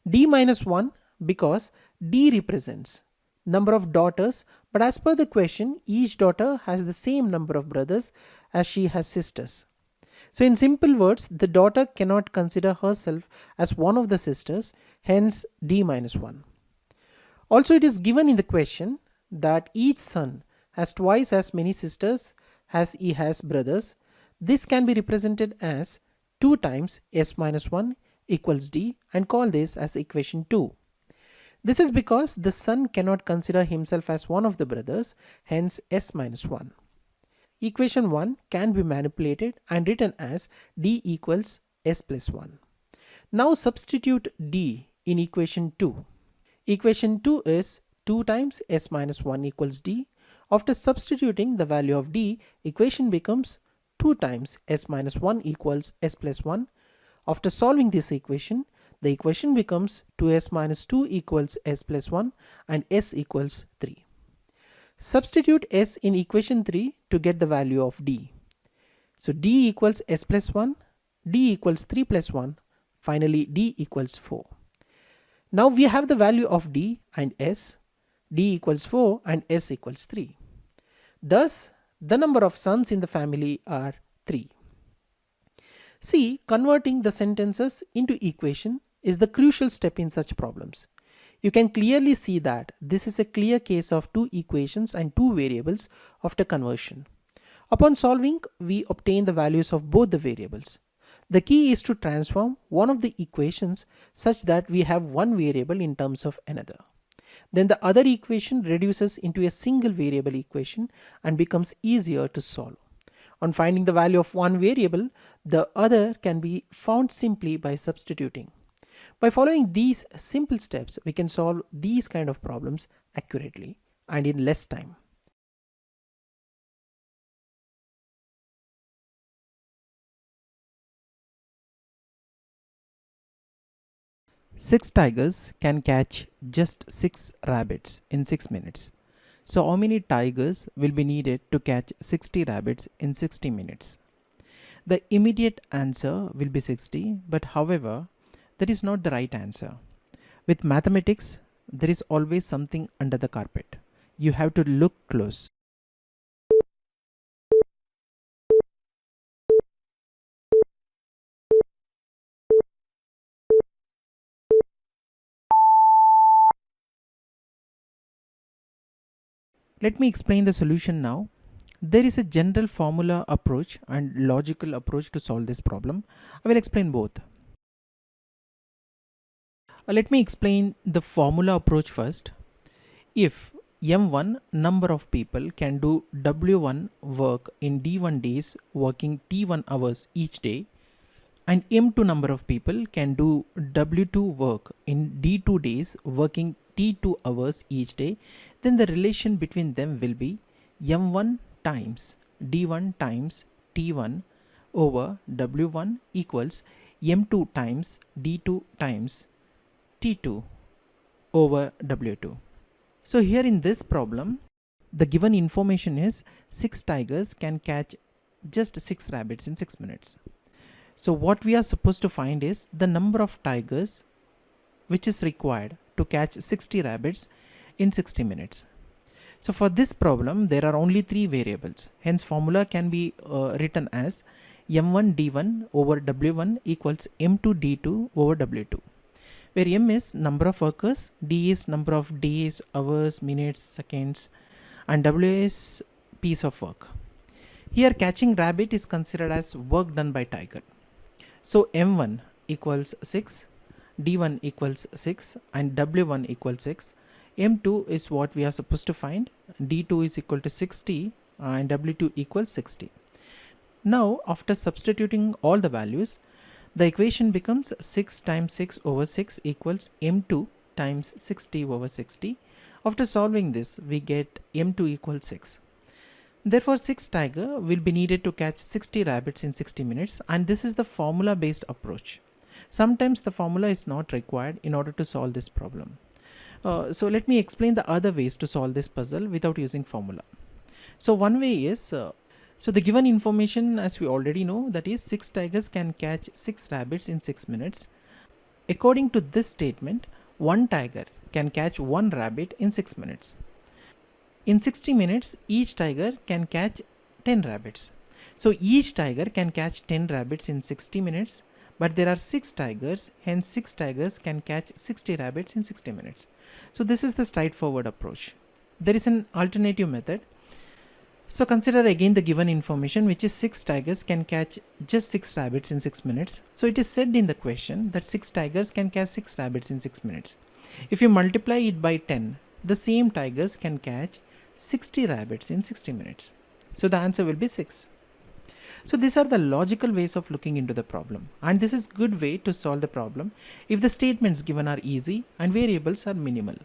D minus 1 because d represents number of daughters, but as per the question, each daughter has the same number of brothers as she has sisters. So in simple words, the daughter cannot consider herself as one of the sisters, hence d minus 1. Also, it is given in the question that each son has twice as many sisters as he has brothers. This can be represented as 2 times s minus 1 equals d and call this as equation 2. This is because the son cannot consider himself as one of the brothers, hence s minus 1. Equation 1 can be manipulated and written as d equals s plus 1. Now substitute d in equation 2. Equation 2 is 2 times s minus 1 equals d. After substituting the value of d, equation becomes 2 times s minus 1 equals s plus 1. After solving this equation, the equation becomes 2s minus 2 equals s plus 1 and s equals 3. Substitute s in equation 3 to get the value of d. So d equals s plus 1, d equals 3 plus 1, finally d equals 4. Now we have the value of d and s, d equals 4 and s equals 3. Thus, the number of sons in the family are 3. See, converting the sentences into equation is the crucial step in such problems. You can clearly see that this is a clear case of two equations and two variables after conversion. Upon solving, we obtain the values of both the variables. The key is to transform one of the equations such that we have one variable in terms of another. Then the other equation reduces into a single variable equation and becomes easier to solve. On finding the value of one variable, the other can be found simply by substituting. By following these simple steps, we can solve these kind of problems accurately and in less time. Six tigers can catch just 6 rabbits in 6 minutes. So how many tigers will be needed to catch 60 rabbits in 60 minutes? The immediate answer will be 60, but however, that is not the right answer. With mathematics, there is always something under the carpet. You have to look close. Let me explain the solution now. There is a general formula approach and logical approach to solve this problem. I will explain both. Let me explain the formula approach first. If M1 number of people can do W1 work in D1 days working T1 hours each day, and M2 number of people can do W2 work in D2 days working T2 hours each day, then the relation between them will be M1 times D1 times T1 over W1 equals M2 times D2 times T2 over W2. So here in this problem, the given information is 6 tigers can catch just 6 rabbits in 6 minutes. So what we are supposed to find is the number of tigers which is required to catch 60 rabbits in 60 minutes. So for this problem, there are only 3 variables. Hence formula can be written as M1 D1 over W1 equals M2 D2 over W2. Where M is number of workers, D is number of days, hours, minutes, seconds, and W is piece of work. Here catching rabbit is considered as work done by tiger. So M1 equals 6, D1 equals 6 and W1 equals 6. M2 is what we are supposed to find. D2 is equal to 60 and W2 equals 60. Now after substituting all the values, the equation becomes 6 times 6 over 6 equals M2 times 60 over 60. After solving this, we get M2 equals 6. Therefore 6 tiger will be needed to catch 60 rabbits in 60 minutes, and this is the formula based approach. Sometimes the formula is not required in order to solve this problem. So let me explain the other ways to solve this puzzle without using formula. So one way is So the given information, as we already know, that is 6 tigers can catch 6 rabbits in 6 minutes. According to this statement, 1 tiger can catch 1 rabbit in 6 minutes. In 60 minutes, each tiger can catch 10 rabbits. So each tiger can catch 10 rabbits in 60 minutes, but there are 6 tigers, hence 6 tigers can catch 60 rabbits in 60 minutes. So this is the straightforward approach. There is an alternative method. So consider again the given information, which is 6 tigers can catch just 6 rabbits in 6 minutes. So it is said in the question that 6 tigers can catch 6 rabbits in 6 minutes. If you multiply it by 10, the same tigers can catch 60 rabbits in 60 minutes. So the answer will be 6. So these are the logical ways of looking into the problem, and this is good way to solve the problem if the statements given are easy and variables are minimal.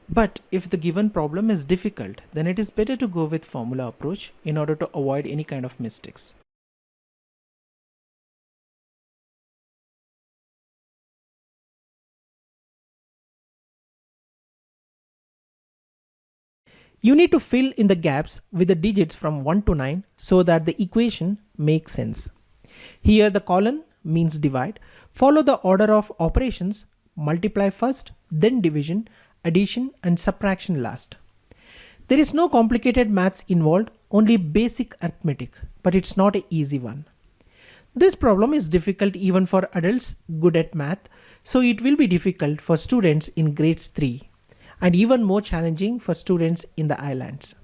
But if the given problem is difficult, then it is better to go with formula approach in order to avoid any kind of mistakes. You need to fill in the gaps with the digits from 1 to 9 so that the equation makes sense. Here the column means divide. Follow the order of operations, multiply first, then division, addition and subtraction last. There is no complicated maths involved, only basic arithmetic, but it's not an easy one. This problem is difficult even for adults good at math, so it will be difficult for students in grades 3 and even more challenging for students in the islands.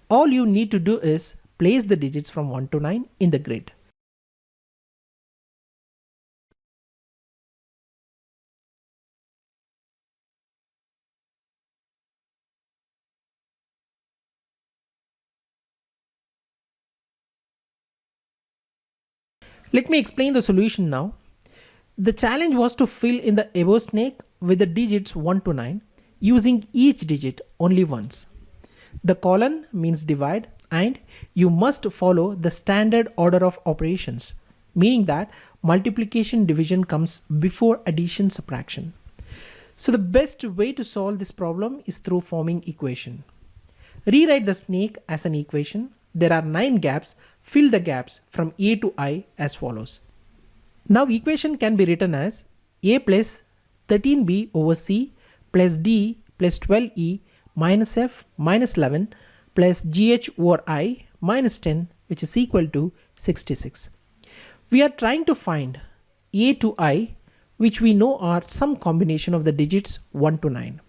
All you need to do is place the digits from 1 to 9 in the grid. Let me explain the solution now. The challenge was to fill in the above snake with the digits 1 to 9 using each digit only once. The column means divide and you must follow the standard order of operations, meaning that multiplication division comes before addition subtraction. So the best way to solve this problem is through forming equation. Rewrite the snake as an equation. There are 9 gaps. Fill the gaps from A to I as follows. Now equation can be written as A plus 13B over C plus D plus 12E minus F minus 11 plus GH over I minus 10, which is equal to 66. We are trying to find A to I, which we know are some combination of the digits 1 to 9.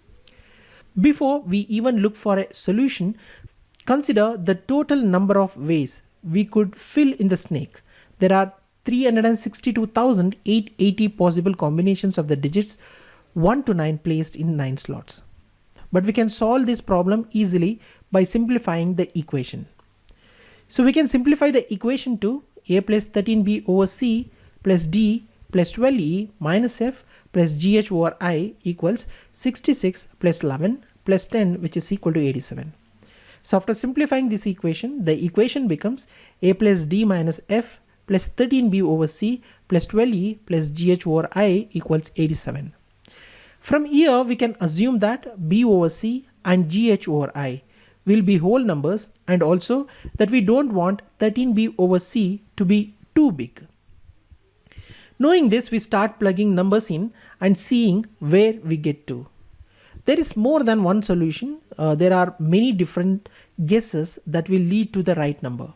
Before we even look for a solution, consider the total number of ways we could fill in the snake. There are 362,880 possible combinations of the digits 1 to 9 placed in 9 slots. But we can solve this problem easily by simplifying the equation. So we can simplify the equation to A plus 13B over C plus D plus 12E minus F plus GH over I equals 66 plus 11 plus 10, which is equal to 87. So after simplifying this equation, the equation becomes A plus D minus F plus 13B over C plus 12E plus GH over I equals 87. From here we can assume that B over C and GH over I will be whole numbers, and also that we don't want 13B over C to be too big. Knowing this, we start plugging numbers in and seeing where we get to. There is more than one solution. There are many different guesses that will lead to the right number.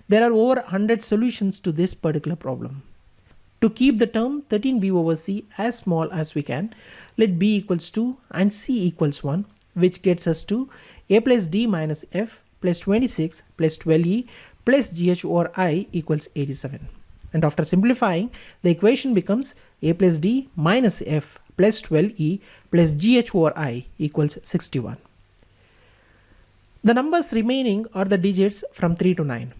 There are over 100 solutions to this particular problem. To keep the term 13B over C as small as we can, let B equals 2 and C equals 1, which gets us to A plus D minus F plus 26 plus 12E plus GH over I equals 87. And after simplifying, the equation becomes A plus D minus F plus 12E plus GH over I equals 61. The numbers remaining are the digits from 3 to 9.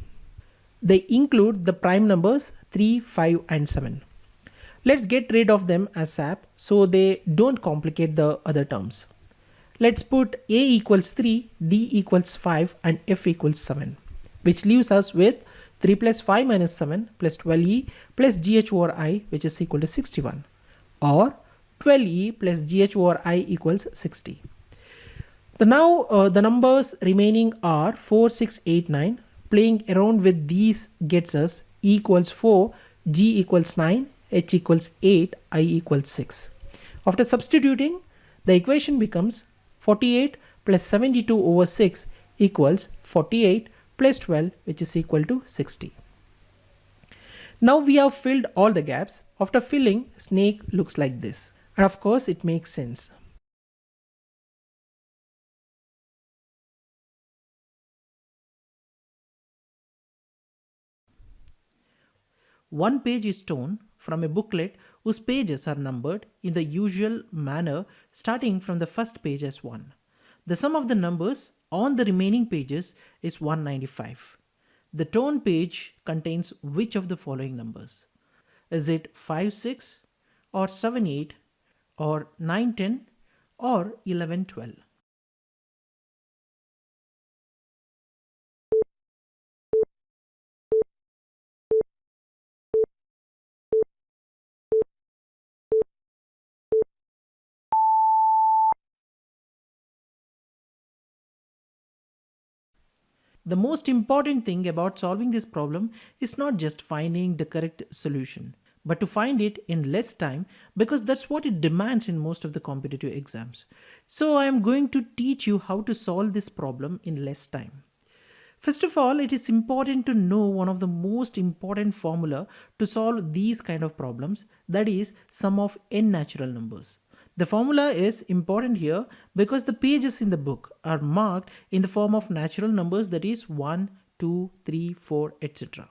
They include the prime numbers 3, 5 and 7. Let's get rid of them as SAP so they don't complicate the other terms. Let's put A equals 3, D equals 5 and F equals 7, which leaves us with 3 plus 5 minus 7 plus 12E plus GH over I, which is equal to 61, or 12E plus GH over I equals 60. The numbers remaining are 4, 6, 8, 9, Playing around with these gets us E equals 4, G equals 9, H equals 8, I equals 6. After substituting, the equation becomes 48 plus 72 over 6 equals 48 plus 12, which is equal to 60. Now we have filled all the gaps. After filling, snake looks like this. And of course it makes sense. One page is torn from a booklet whose pages are numbered in the usual manner starting from the first page as 1. The sum of the numbers on the remaining pages is 195. The torn page contains which of the following numbers? Is it 5, 6 or 7, 8 or 9, 10 or 11, 12? The most important thing about solving this problem is not just finding the correct solution, but to find it in less time, because that's what it demands in most of the competitive exams. So I am going to teach you how to solve this problem in less time. First of all, it is important to know one of the most important formula to solve these kind of problems, that is sum of n natural numbers. The formula is important here because the pages in the book are marked in the form of natural numbers, that is 1, 2, 3, 4, etc.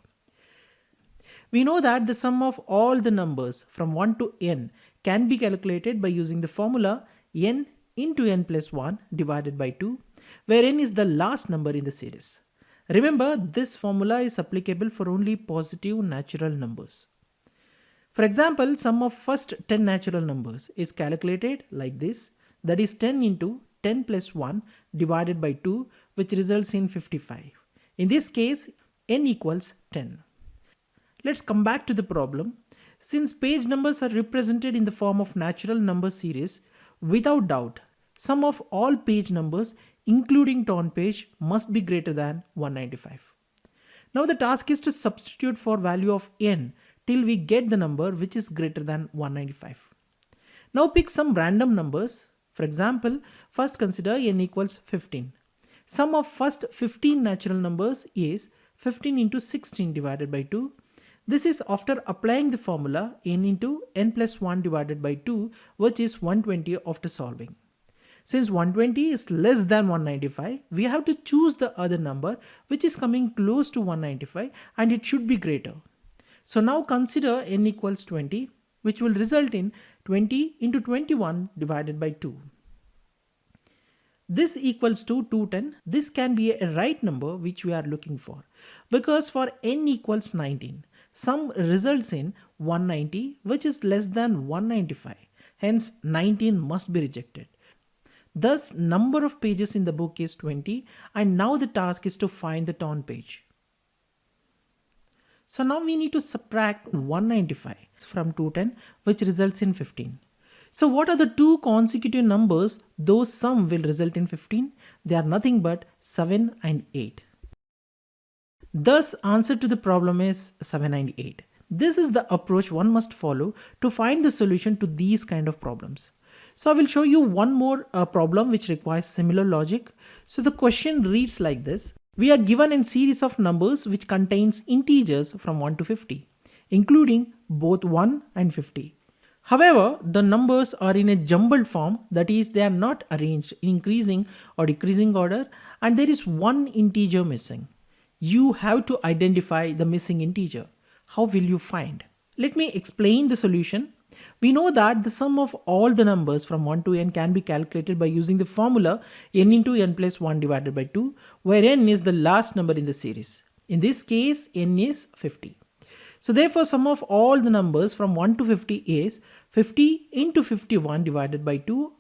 We know that the sum of all the numbers from 1 to n can be calculated by using the formula n into n plus 1 divided by 2, where n is the last number in the series. Remember, this formula is applicable for only positive natural numbers. For example, sum of first 10 natural numbers is calculated like this, that is 10 into 10 plus 1 divided by 2, which results in 55. In this case, n equals 10. Let's come back to the problem. Since page numbers are represented in the form of natural number series, without doubt, sum of all page numbers including torn page must be greater than 195. Now the task is to substitute for value of n till we get the number which is greater than 195. Now pick some random numbers. For example, first consider n equals 15. Sum of first 15 natural numbers is 15 into 16 divided by 2. This is after applying the formula n into n plus 1 divided by 2, which is 120 after solving. Since 120 is less than 195, we have to choose the other number which is coming close to 195 and it should be greater. So now consider n equals 20, which will result in 20 into 21 divided by 2. This equals to 210. This can be a right number which we are looking for, because for n equals 19, sum results in 190, which is less than 195. Hence 19 must be rejected. Thus number of pages in the book is 20, and now the task is to find the torn page. So now we need to subtract 195 from 210, which results in 15. So what are the two consecutive numbers those sum will result in 15? They are nothing but 7 and 8. Thus answer to the problem is 7 and 8. This is the approach one must follow to find the solution to these kind of problems. So I will show you one more problem which requires similar logic. So the question reads like this. We are given a series of numbers which contains integers from 1 to 50, including both 1 and 50. However, the numbers are in a jumbled form, that is, they are not arranged in increasing or decreasing order, and there is one integer missing. You have to identify the missing integer. How will you find? Let me explain the solution. We know that the sum of all the numbers from 1 to n can be calculated by using the formula n into n plus 1 divided by 2, where n is the last number in the series. In this case, n is 50. So therefore, sum of all the numbers from 1 to 50 is 50 into 51 divided by 2.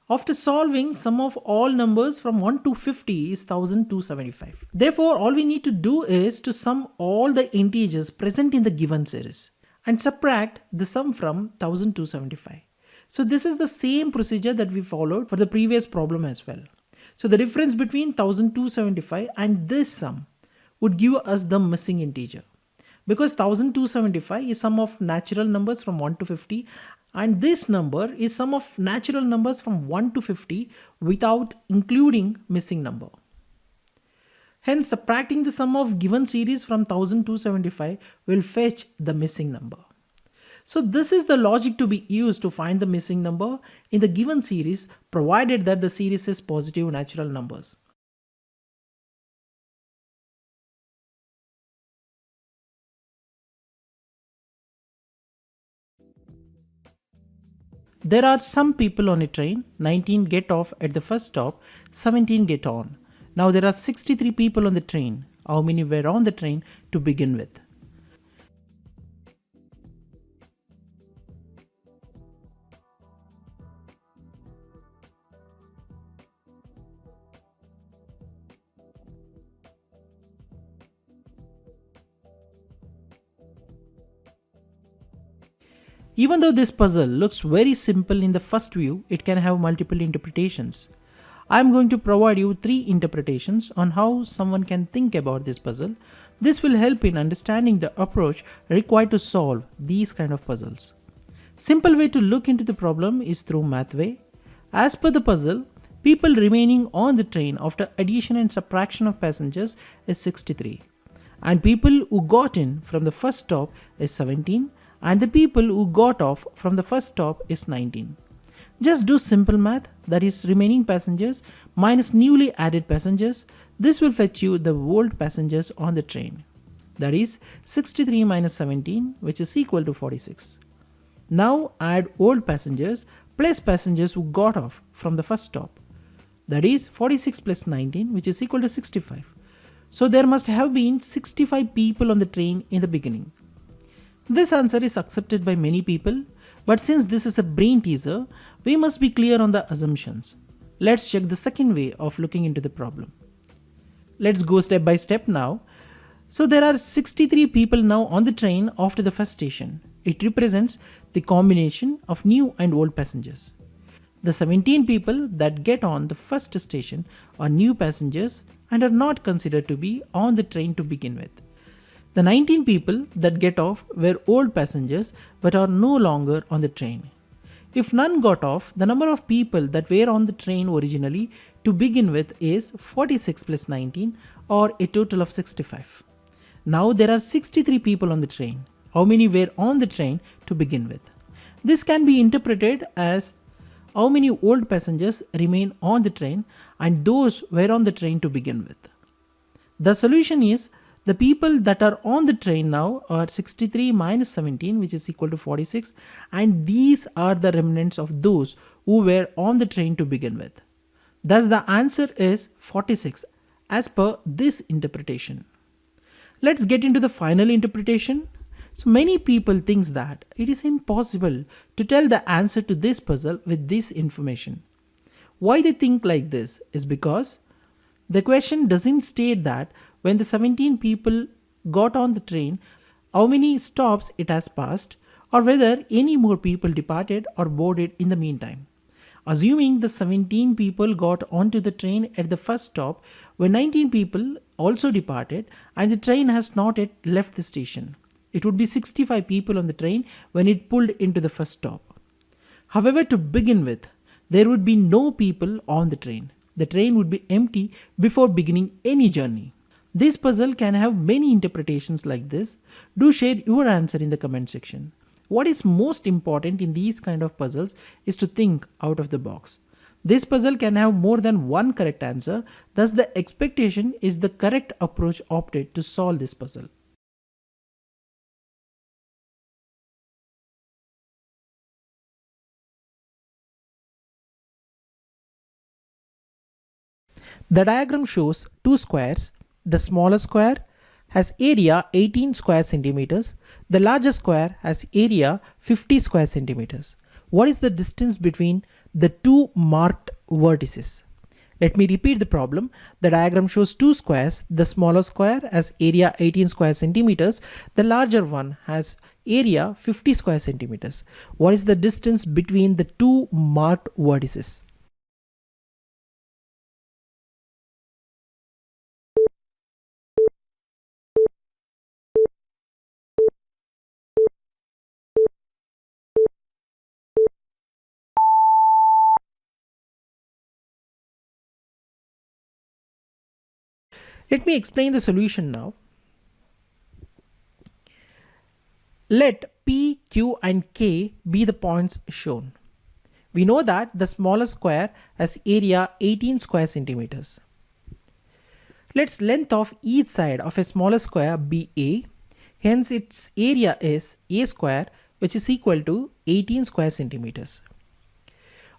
After solving, sum of all numbers from 1 to 50 is 1275. Therefore, all we need to do is to sum all the integers present in the given series and subtract the sum from 1275. So this is the same procedure that we followed for the previous problem as well. So the difference between 1275 and this sum would give us the missing integer. Because 1275 is sum of natural numbers from 1 to 50, and this number is sum of natural numbers from 1 to 50 without including missing number. Hence, subtracting the sum of given series from 1275 will fetch the missing number. So this is the logic to be used to find the missing number in the given series, provided that the series is positive natural numbers. There are some people on a train, 19 get off at the first stop, 17 get on. Now there are 63 people on the train. How many were on the train to begin with? Even though this puzzle looks very simple in the first view, it can have multiple interpretations. I am going to provide you 3 interpretations on how someone can think about this puzzle. This will help in understanding the approach required to solve these kind of puzzles. Simple way to look into the problem is through math way. As per the puzzle, people remaining on the train after addition and subtraction of passengers is 63. And people who got in from the first stop is 17. And the people who got off from the first stop is 19. Just do simple math, that is remaining passengers minus newly added passengers. This will fetch you the old passengers on the train. That is 63 minus 17, which is equal to 46. Now add old passengers plus passengers who got off from the first stop. That is 46 plus 19, which is equal to 65. So there must have been 65 people on the train in the beginning. This answer is accepted by many people, but since this is a brain teaser, we must be clear on the assumptions. Let's check the second way of looking into the problem. Let's go step by step now. So there are 63 people now on the train after the first station. It represents the combination of new and old passengers. The 17 people that get on the first station are new passengers and are not considered to be on the train to begin with. The 19 people that get off were old passengers but are no longer on the train. If none got off, the number of people that were on the train originally to begin with is 46 plus 19, or a total of 65. Now there are 63 people on the train. How many were on the train to begin with? This can be interpreted as how many old passengers remain on the train and those were on the train to begin with. The solution is the people that are on the train now are 63 minus 17, which is equal to 46, and these are the remnants of those who were on the train to begin with. Thus the answer is 46 as per this interpretation. Let's get into the final interpretation. So many people think that it is impossible to tell the answer to this puzzle with this information. Why they think like this is because the question doesn't state that when the 17 people got on the train, how many stops it has passed, or whether any more people departed or boarded in the meantime. Assuming the 17 people got onto the train at the first stop, when 19 people also departed and the train has not yet left the station, it would be 65 people on the train when it pulled into the first stop. However, to begin with, there would be no people on the train. The train would be empty before beginning any journey. This puzzle can have many interpretations like this. Do share your answer in the comment section. What is most important in these kind of puzzles is to think out of the box. This puzzle can have more than one correct answer, thus the expectation is the correct approach opted to solve this puzzle. The diagram shows two squares. The smaller square has area 18 square centimeters. The larger square has area 50 square centimeters. What is the distance between the two marked vertices? Let me repeat the problem. The diagram shows two squares. The smaller square has area 18 square centimeters. The larger one has area 50 square centimeters. What is the distance between the two marked vertices? Let me explain the solution now. Let P, Q and K be the points shown. We know that the smallest square has area 18 square centimeters. Let's length of each side of a smaller square be A. Hence its area is A square, which is equal to 18 square centimeters.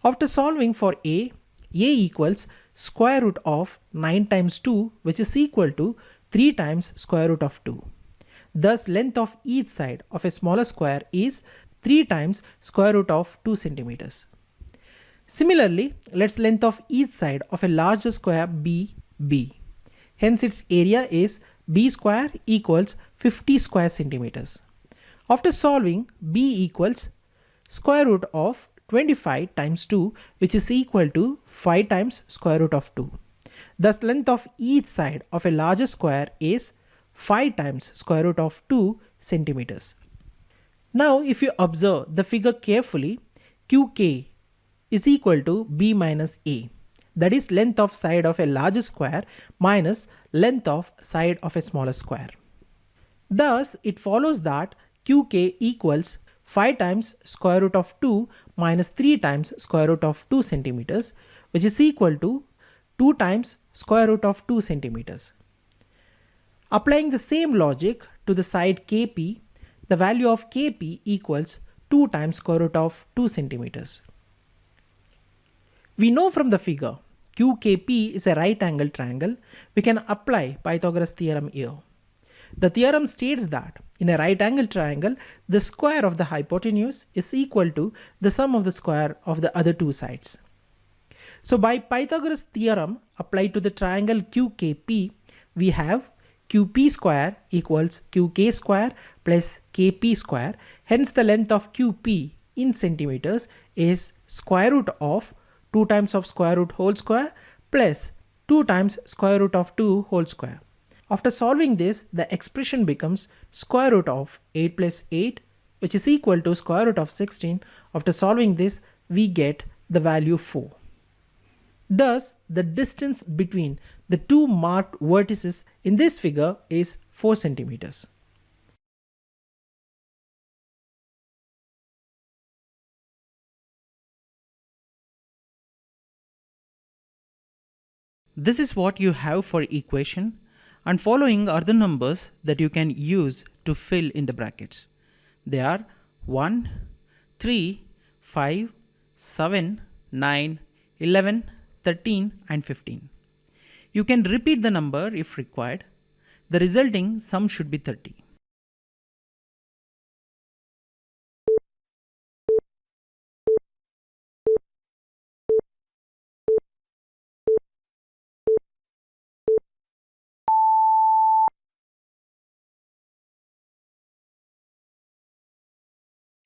After solving for A equals square root of 9 times 2, which is equal to 3 times square root of 2. Thus length of each side of a smaller square is 3 times square root of 2 centimeters. Similarly, let's length of each side of a larger square be B. Hence its area is B square equals 50 square centimeters. After solving, B equals square root of 25 times 2, which is equal to 5 times square root of 2. Thus length of each side of a larger square is 5 times square root of 2 centimeters. Now if you observe the figure carefully, QK is equal to B minus A. That is length of side of a larger square minus length of side of a smaller square. Thus it follows that QK equals 5 times square root of 2 minus 3 times square root of 2 centimeters, which is equal to 2 times square root of 2 centimeters. Applying the same logic to the side KP, the value of KP equals 2 times square root of 2 centimeters. We know from the figure QKP is a right angle triangle. We can apply Pythagoras theorem here. The theorem states that in a right angle triangle, the square of the hypotenuse is equal to the sum of the square of the other two sides. So by Pythagoras theorem applied to the triangle QKP, we have QP square equals QK square plus KP square. Hence the length of QP in centimeters is square root of 2 times of square root whole square plus 2 times square root of 2 whole square. After solving this, the expression becomes square root of 8 plus 8, which is equal to square root of 16. After solving this, we get the value 4. Thus, the distance between the two marked vertices in this figure is 4 centimeters. This is what you have for equation, and following are the numbers that you can use to fill in the brackets. They are 1, 3, 5, 7, 9, 11, 13 and 15. You can repeat the number if required. The resulting sum should be 30.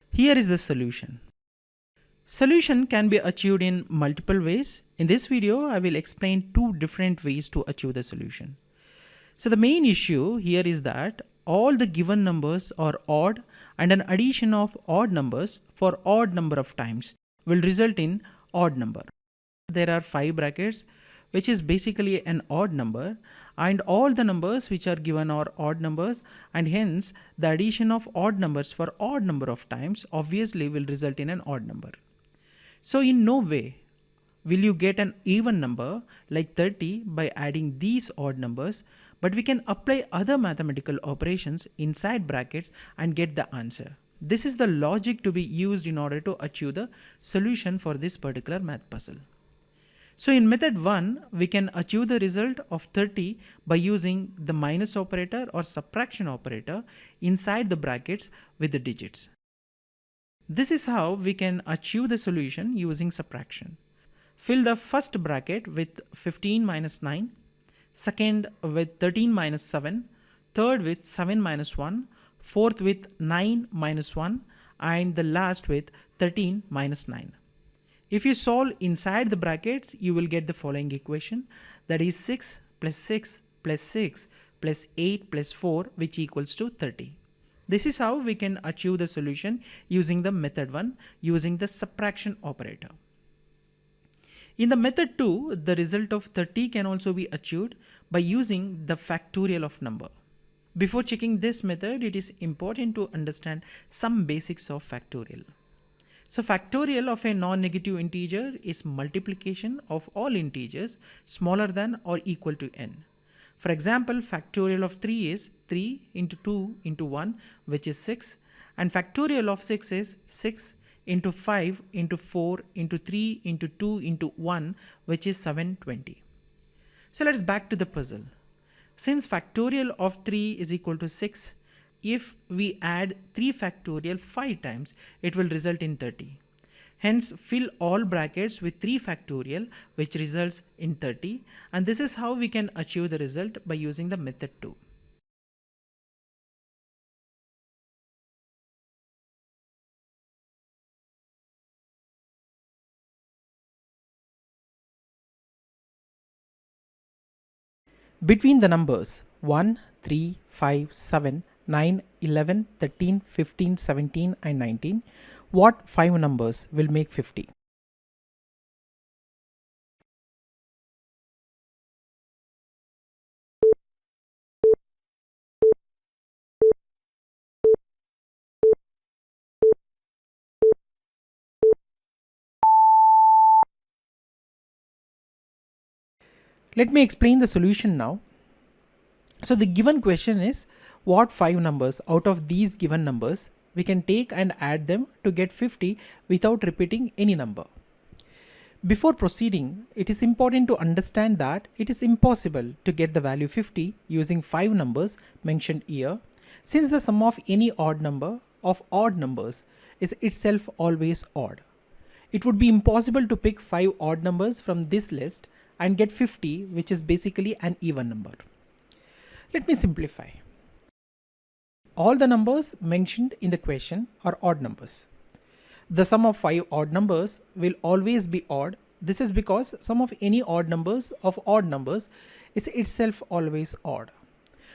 Here is the solution. Solution can be achieved in multiple ways. In this video, I will explain 2 different ways to achieve the solution. So the main issue here is that all the given numbers are odd, and an addition of odd numbers for odd number of times will result in odd number. There are 5 brackets, which is basically an odd number, and all the numbers which are given are odd numbers, and hence the addition of odd numbers for odd number of times obviously will result in an odd number. So in no way will you get an even number like 30 by adding these odd numbers, but we can apply other mathematical operations inside brackets and get the answer. This is the logic to be used in order to achieve the solution for this particular math puzzle. So in method 1, we can achieve the result of 30 by using the minus operator or subtraction operator inside the brackets with the digits. This is how we can achieve the solution using subtraction. Fill the first bracket with 15 minus 9, second with 13 minus 7, third with 7 minus 1, fourth with 9 minus 1, and the last with 13 minus 9. If you solve inside the brackets, you will get the following equation, that is 6 plus 6 plus 6 plus 8 plus 4, which equals to 30. This is how we can achieve the solution using the method 1, using the subtraction operator. In the method 2, the result of 30 can also be achieved by using the factorial of number. Before checking this method, it is important to understand some basics of factorial. So factorial of a non-negative integer is multiplication of all integers smaller than or equal to n. For example, factorial of 3 is 3 into 2 into 1, which is 6, and factorial of 6 is 6 into 5 into 4 into 3 into 2 into 1, which is 720. So let's back to the puzzle. Since factorial of 3 is equal to 6, if we add 3 factorial 5 times, it will result in 30. Hence, fill all brackets with 3 factorial, which results in 30, and this is how we can achieve the result by using the method 2. Between the numbers 1, 3, 5, 7, 9, 11, 13, 15, 17 and 19, what 5 numbers will make 50? Let me explain the solution now. So the given question is, what 5 numbers out of these given numbers we can take and add them to get 50 without repeating any number. Before proceeding, it is important to understand that it is impossible to get the value 50 using 5 numbers mentioned here, since the sum of any odd number of odd numbers is itself always odd. It would be impossible to pick 5 odd numbers from this list and get 50, which is basically an even number. Let me simplify. All the numbers mentioned in the question are odd numbers. The sum of 5 odd numbers will always be odd. This is because sum of any odd numbers of odd numbers is itself always odd.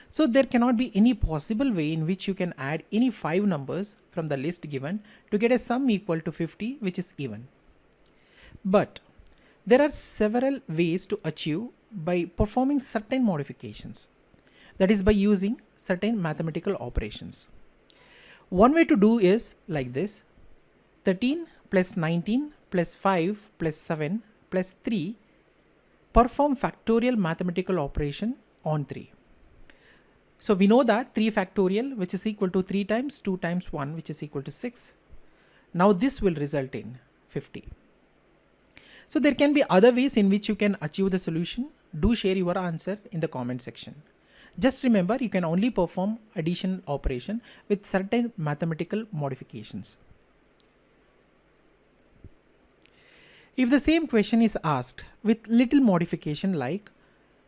So there cannot be any possible way in which you can add any 5 numbers from the list given to get a sum equal to 50, which is even. But there are several ways to achieve by performing certain modifications. That is by using certain mathematical operations. One way to do is like this: 13 plus 19 plus 5 plus 7 plus 3, perform factorial mathematical operation on 3. So we know that 3 factorial, which is equal to 3 times 2 times 1, which is equal to 6. Now this will result in 50. So there can be other ways in which you can achieve the solution. Do share your answer in the comment section. Just remember, you can only perform addition operation with certain mathematical modifications. If the same question is asked with little modification like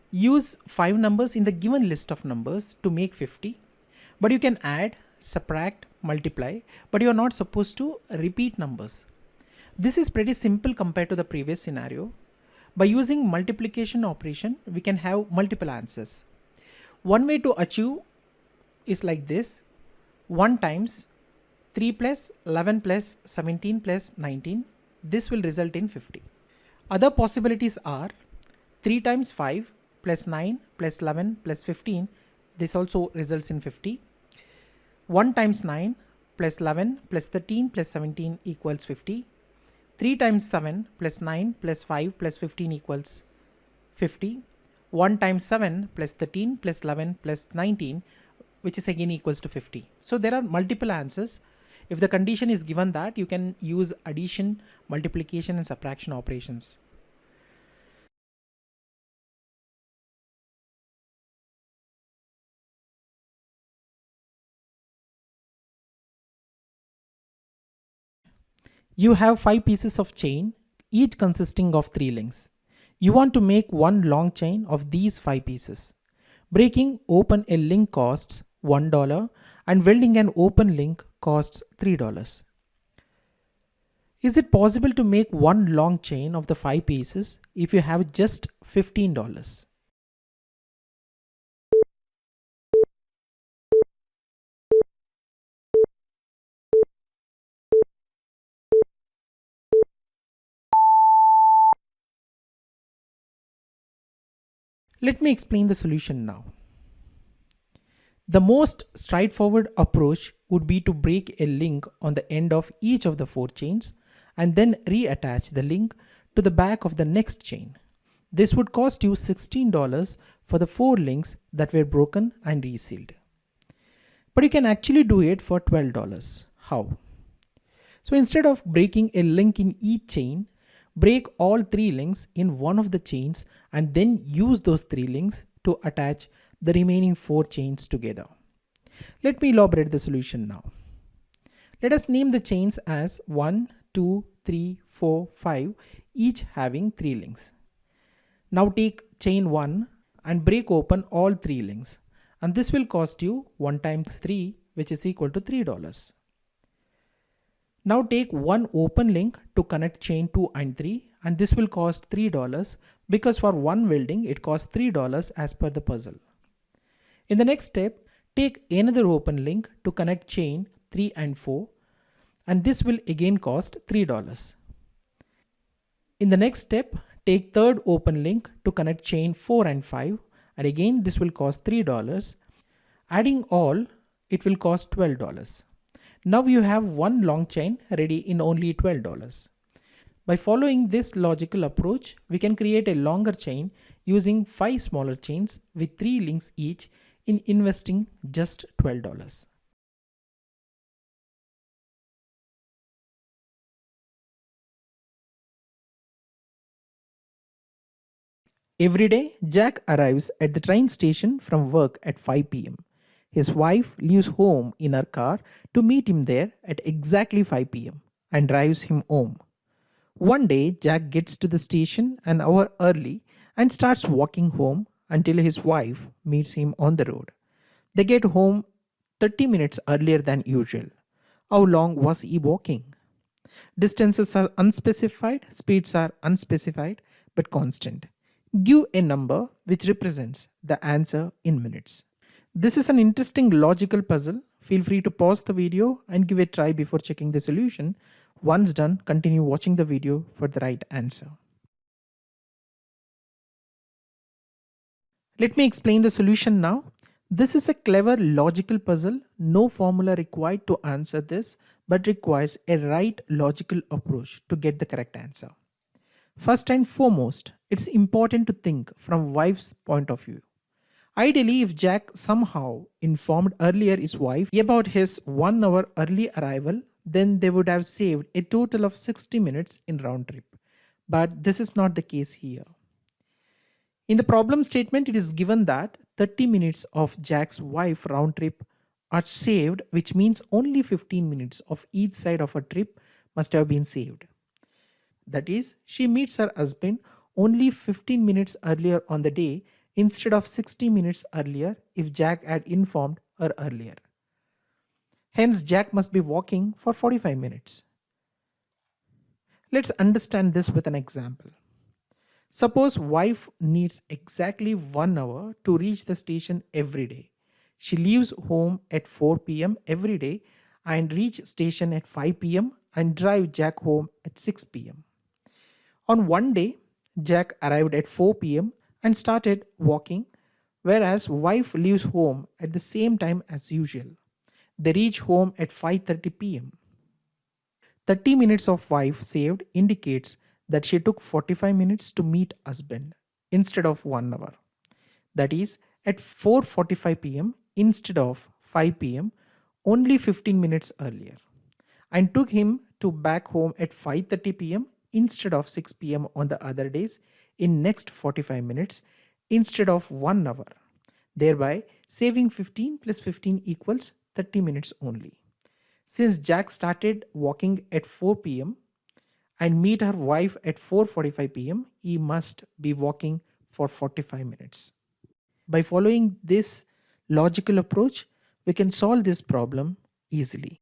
use 5 numbers in the given list of numbers to make 50, but you can add, subtract, multiply, but you are not supposed to repeat numbers. This is pretty simple compared to the previous scenario. By using multiplication operation, we can have multiple answers. One way to achieve is like this: 1 times 3 plus 11 plus 17 plus 19. This will result in 50. Other possibilities are 3 times 5 plus 9 plus 11 plus 15. This also results in 50. 1 times 9 plus 11 plus 13 plus 17 equals 50. 3 times 7 plus 9 plus 5 plus 15 equals 50. 1 times 7 plus 13 plus 11 plus 19, which is again equals to 50. So there are multiple answers. If the condition is given that, you can use addition, multiplication and subtraction operations. You have 5 pieces of chain, each consisting of 3 links. You want to make one long chain of these 5 pieces. Breaking open a link costs $1 and welding an open link costs $3. Is it possible to make one long chain of the 5 pieces if you have just $15? Let me explain the solution now. The most straightforward approach would be to break a link on the end of each of the 4 chains and then reattach the link to the back of the next chain. This would cost you $16 for the 4 links that were broken and resealed. But you can actually do it for $12. How? So instead of breaking a link in each chain, break all 3 links in one of the chains and then use those 3 links to attach the remaining 4 chains together. Let me elaborate the solution now. Let us name the chains as 1, 2, 3, 4, 5, each having 3 links. Now take chain 1 and break open all 3 links, and this will cost you 1 times 3, which is equal to $3. Now take one open link to connect chain 2 and 3, and this will cost $3 because for one welding it costs $3 as per the puzzle. In the next step, take another open link to connect chain 3 and 4, and this will again cost $3. In the next step, take third open link to connect chain 4 and 5, and again this will cost $3. Adding all, it will cost $12. Now you have one long chain ready in only $12. By following this logical approach, we can create a longer chain using 5 smaller chains with 3 links each in investing just $12. Every day, Jack arrives at the train station from work at 5 p.m. His wife leaves home in her car to meet him there at exactly 5 p.m. and drives him home. One day, Jack gets to the station an hour early and starts walking home until his wife meets him on the road. They get home 30 minutes earlier than usual. How long was he walking? Distances are unspecified, speeds are unspecified but constant. Give a number which represents the answer in minutes. This is an interesting logical puzzle. Feel free to pause the video and give it a try before checking the solution. Once done, continue watching the video for the right answer. Let me explain the solution now. This is a clever logical puzzle. No formula required to answer this, but requires a right logical approach to get the correct answer. First and foremost, it's important to think from wife's point of view. Ideally, if Jack somehow informed earlier his wife about his 1 hour early arrival, then they would have saved a total of 60 minutes in round trip. But this is not the case here. In the problem statement, it is given that 30 minutes of Jack's wife round trip are saved, which means only 15 minutes of each side of a trip must have been saved. That is, she meets her husband only 15 minutes earlier on the day instead of 60 minutes earlier if Jack had informed her earlier. Hence, Jack must be walking for 45 minutes. Let's understand this with an example. Suppose wife needs exactly 1 hour to reach the station every day. She leaves home at 4 p.m. every day and reach station at 5 p.m. and drive Jack home at 6 p.m. On one day, Jack arrived at 4 p.m. and started walking, whereas wife leaves home at the same time as usual. They reach home at 5:30 p.m. 30 minutes of wife saved indicates that she took 45 minutes to meet husband instead of 1 hour. That is, at 4:45 p.m. instead of 5 p.m., only 15 minutes earlier, and took him to back home at 5:30 p.m. instead of 6 p.m. on the other days in next 45 minutes instead of 1 hour, thereby saving 15 plus 15 equals 30 minutes only. Since Jack started walking at 4 p.m. and meet her wife at 4:45 p.m., he must be walking for 45 minutes. By following this logical approach, we can solve this problem easily.